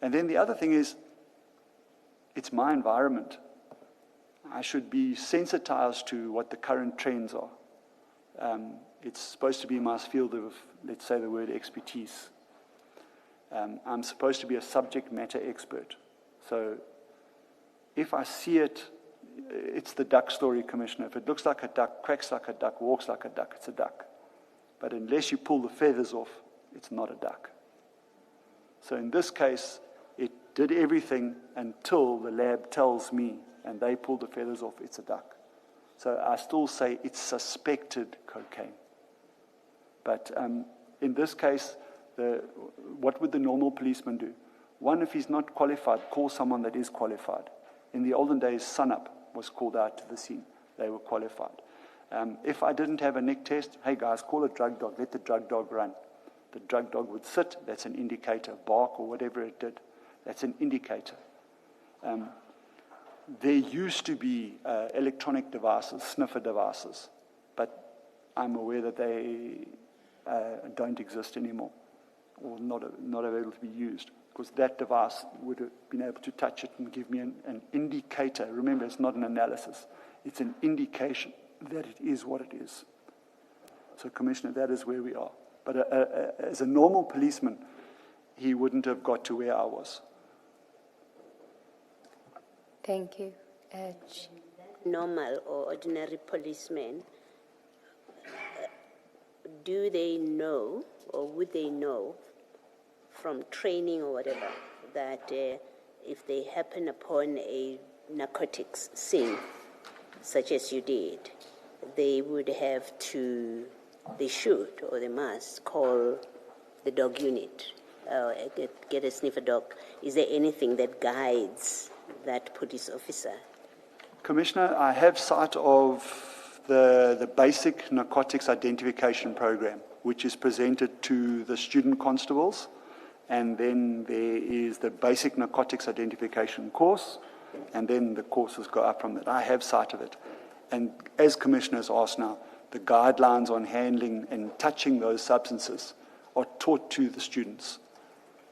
Speaker 10: And then the other thing is, it's my environment. I should be sensitized to what the current trends are. It's supposed to be my field of, let's say the word expertise. I'm supposed to be a subject matter expert. So if I see it, it's the duck story, Commissioner. If it looks like a duck, quacks like a duck, walks like a duck, it's a duck. But unless you pull the feathers off, it's not a duck. So in this case, it did everything until the lab tells me, and they pull the feathers off, it's a duck. So I still say it's suspected cocaine. But in this case, what would the normal policeman do? One, if he's not qualified, call someone that is qualified. In the olden days, SUNUP was called out to the scene. They were qualified. If I didn't have a nick test, hey guys, call a drug dog, let the drug dog run. The drug dog would sit, that's an indicator, bark or whatever it did, that's an indicator. There used to be electronic devices, sniffer devices, but I'm aware that they don't exist anymore, or not able to be used, because that device would have been able to touch it and give me an indicator. Remember, it's not an analysis, it's an indication that it is what it is. So, Commissioner, that is where we are. But as a normal policeman, he wouldn't have got to where I was.
Speaker 12: Thank you.
Speaker 11: Normal or ordinary policemen, do they know, or would they know from training or whatever, that if they happen upon a narcotics scene, such as you did, they would have to, they should or they must call the dog unit, get a sniffer dog. Is there anything that guides that police officer?
Speaker 10: Commissioner, I have sight of the basic narcotics identification program, which is presented to the student constables, and then there is the basic narcotics identification course, and then the courses go up from that. I have sight of it. And as Commissioners asked now, the guidelines on handling and touching those substances are taught to the students.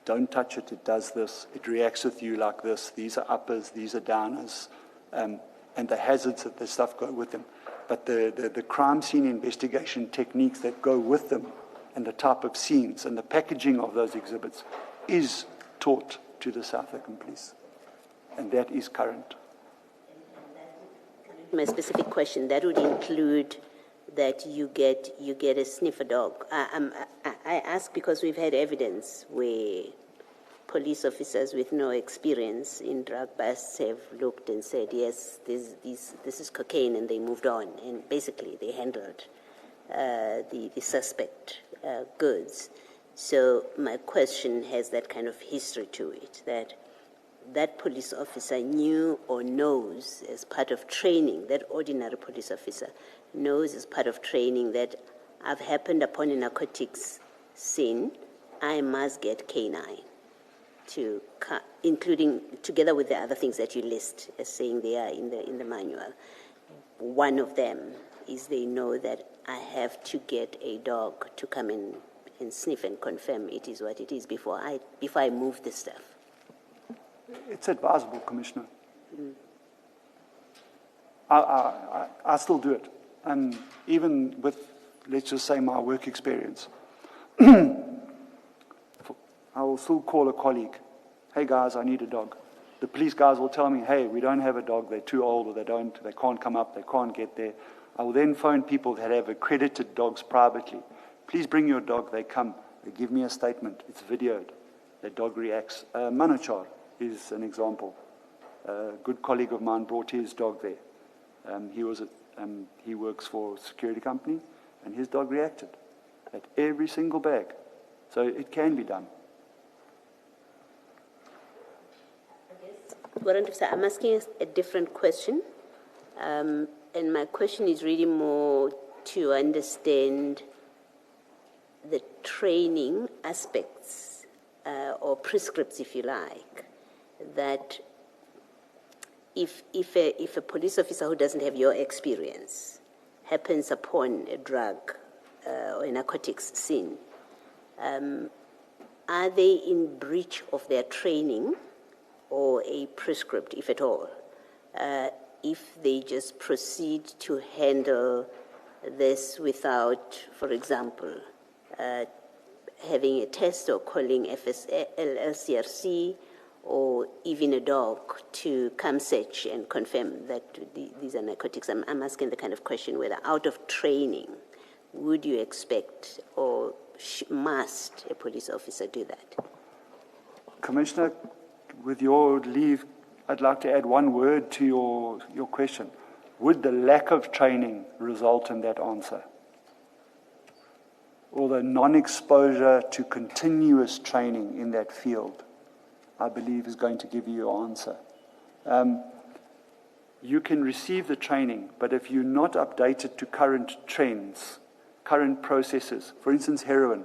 Speaker 10: Don't touch it, it does this, it reacts with you like this, these are uppers, these are downers, and the hazards that the stuff go with them. But the crime scene investigation techniques that go with them and the type of scenes and the packaging of those exhibits is taught to the South African police. And that is current.
Speaker 11: My specific question, that would include that you get a sniffer dog. I ask because we've had evidence where police officers with no experience in drug busts have looked and said, yes, this is cocaine, and they moved on. And basically, they handled the suspect goods. So my question has that kind of history to it, that police officer knew or knows as part of training, that ordinary police officer knows as part of training that I've happened upon a narcotics scene, I must get K9, including together with the other things that you list as saying they are in the manual. One of them is they know that I have to get a dog to come in and sniff and confirm it is what it is before I move the stuff.
Speaker 10: It's advisable, Commissioner. I still do it. And even with, let's just say, my work experience, I will still call a colleague, hey guys, I need a dog. The police guys will tell me, hey, we don't have a dog, they're too old, or they can't come up, they can't get there. I will then phone people that have accredited dogs privately. Please bring your dog, they come, they give me a statement, it's videoed, the dog reacts. Manachar is an example. A good colleague of mine brought his dog there. He works for a security company, and his dog reacted at every single bag. So it can be done.
Speaker 11: Warrant Officer, I'm asking a different question. And my question is really more to understand the training aspects or prescripts, if you like, that if a police officer who doesn't have your experience happens upon a drug or a narcotics scene, are they in breach of their training or a prescript, if at all, if they just proceed to handle this without, for example, having a test or calling LCRC or even a dog to come search and confirm that these are narcotics? I'm asking the kind of question whether out of training, would you expect or must a police officer do that?
Speaker 10: Commissioner, with your leave, I'd like to add one word to your question. Would the lack of training result in that answer? Or the non-exposure to continuous training in that field, I believe, is going to give you your answer. You can receive the training, but if you're not updated to current trends, current processes, for instance, heroin.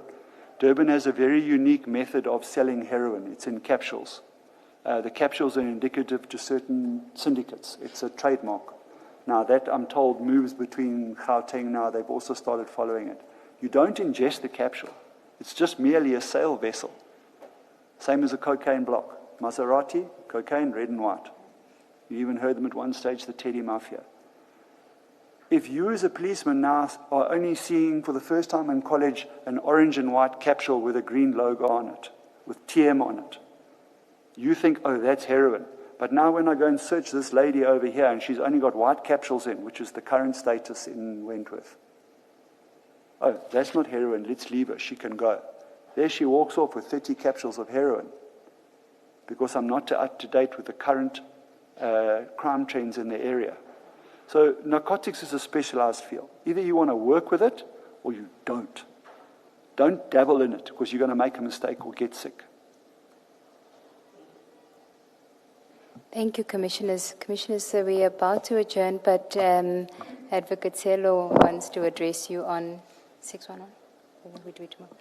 Speaker 10: Durban has a very unique method of selling heroin. It's in capsules. The capsules are indicative to certain syndicates. It's a trademark. Now that, I'm told, moves between Gauteng now. They've also started following it. You don't ingest the capsule. It's just merely a sale vessel. Same as a cocaine block. Maserati, cocaine, red and white. You even heard them at one stage, the Teddy Mafia. If you as a policeman now are only seeing for the first time in college an orange and white capsule with a green logo on it, with TM on it, you think, oh, that's heroin. But now when I go and search this lady over here, and she's only got white capsules in, which is the current status in Wentworth. Oh, that's not heroin, let's leave her, she can go. There she walks off with 30 capsules of heroin. because I'm not up to date with the current crime trends in the area. So narcotics is a specialized field. Either you want to work with it or you don't. Don't dabble in it because you're going to make a mistake or get sick.
Speaker 12: Thank you, Commissioners. Commissioners, we are about to adjourn, but Advocate Sello wants to address you on 611. Or will we do it tomorrow?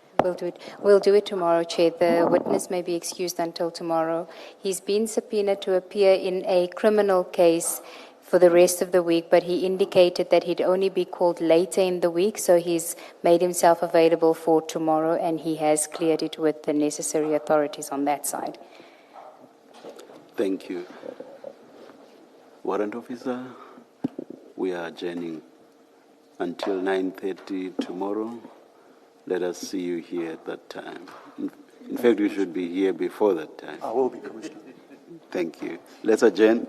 Speaker 12: We'll do it tomorrow, Chair. The witness may be excused until tomorrow. He's been subpoenaed to appear in a criminal case for the rest of the week, but he indicated that he'd only be called later in the week, so he's made himself available for tomorrow, and he has cleared it with the necessary authorities on that side.
Speaker 1: Thank you. Warrant Officer, we are adjourning until 9:30 tomorrow. Let us see you here at that time. In fact, you should be here before that time.
Speaker 10: I will be, Commissioner.
Speaker 1: Thank you. Let's adjourn.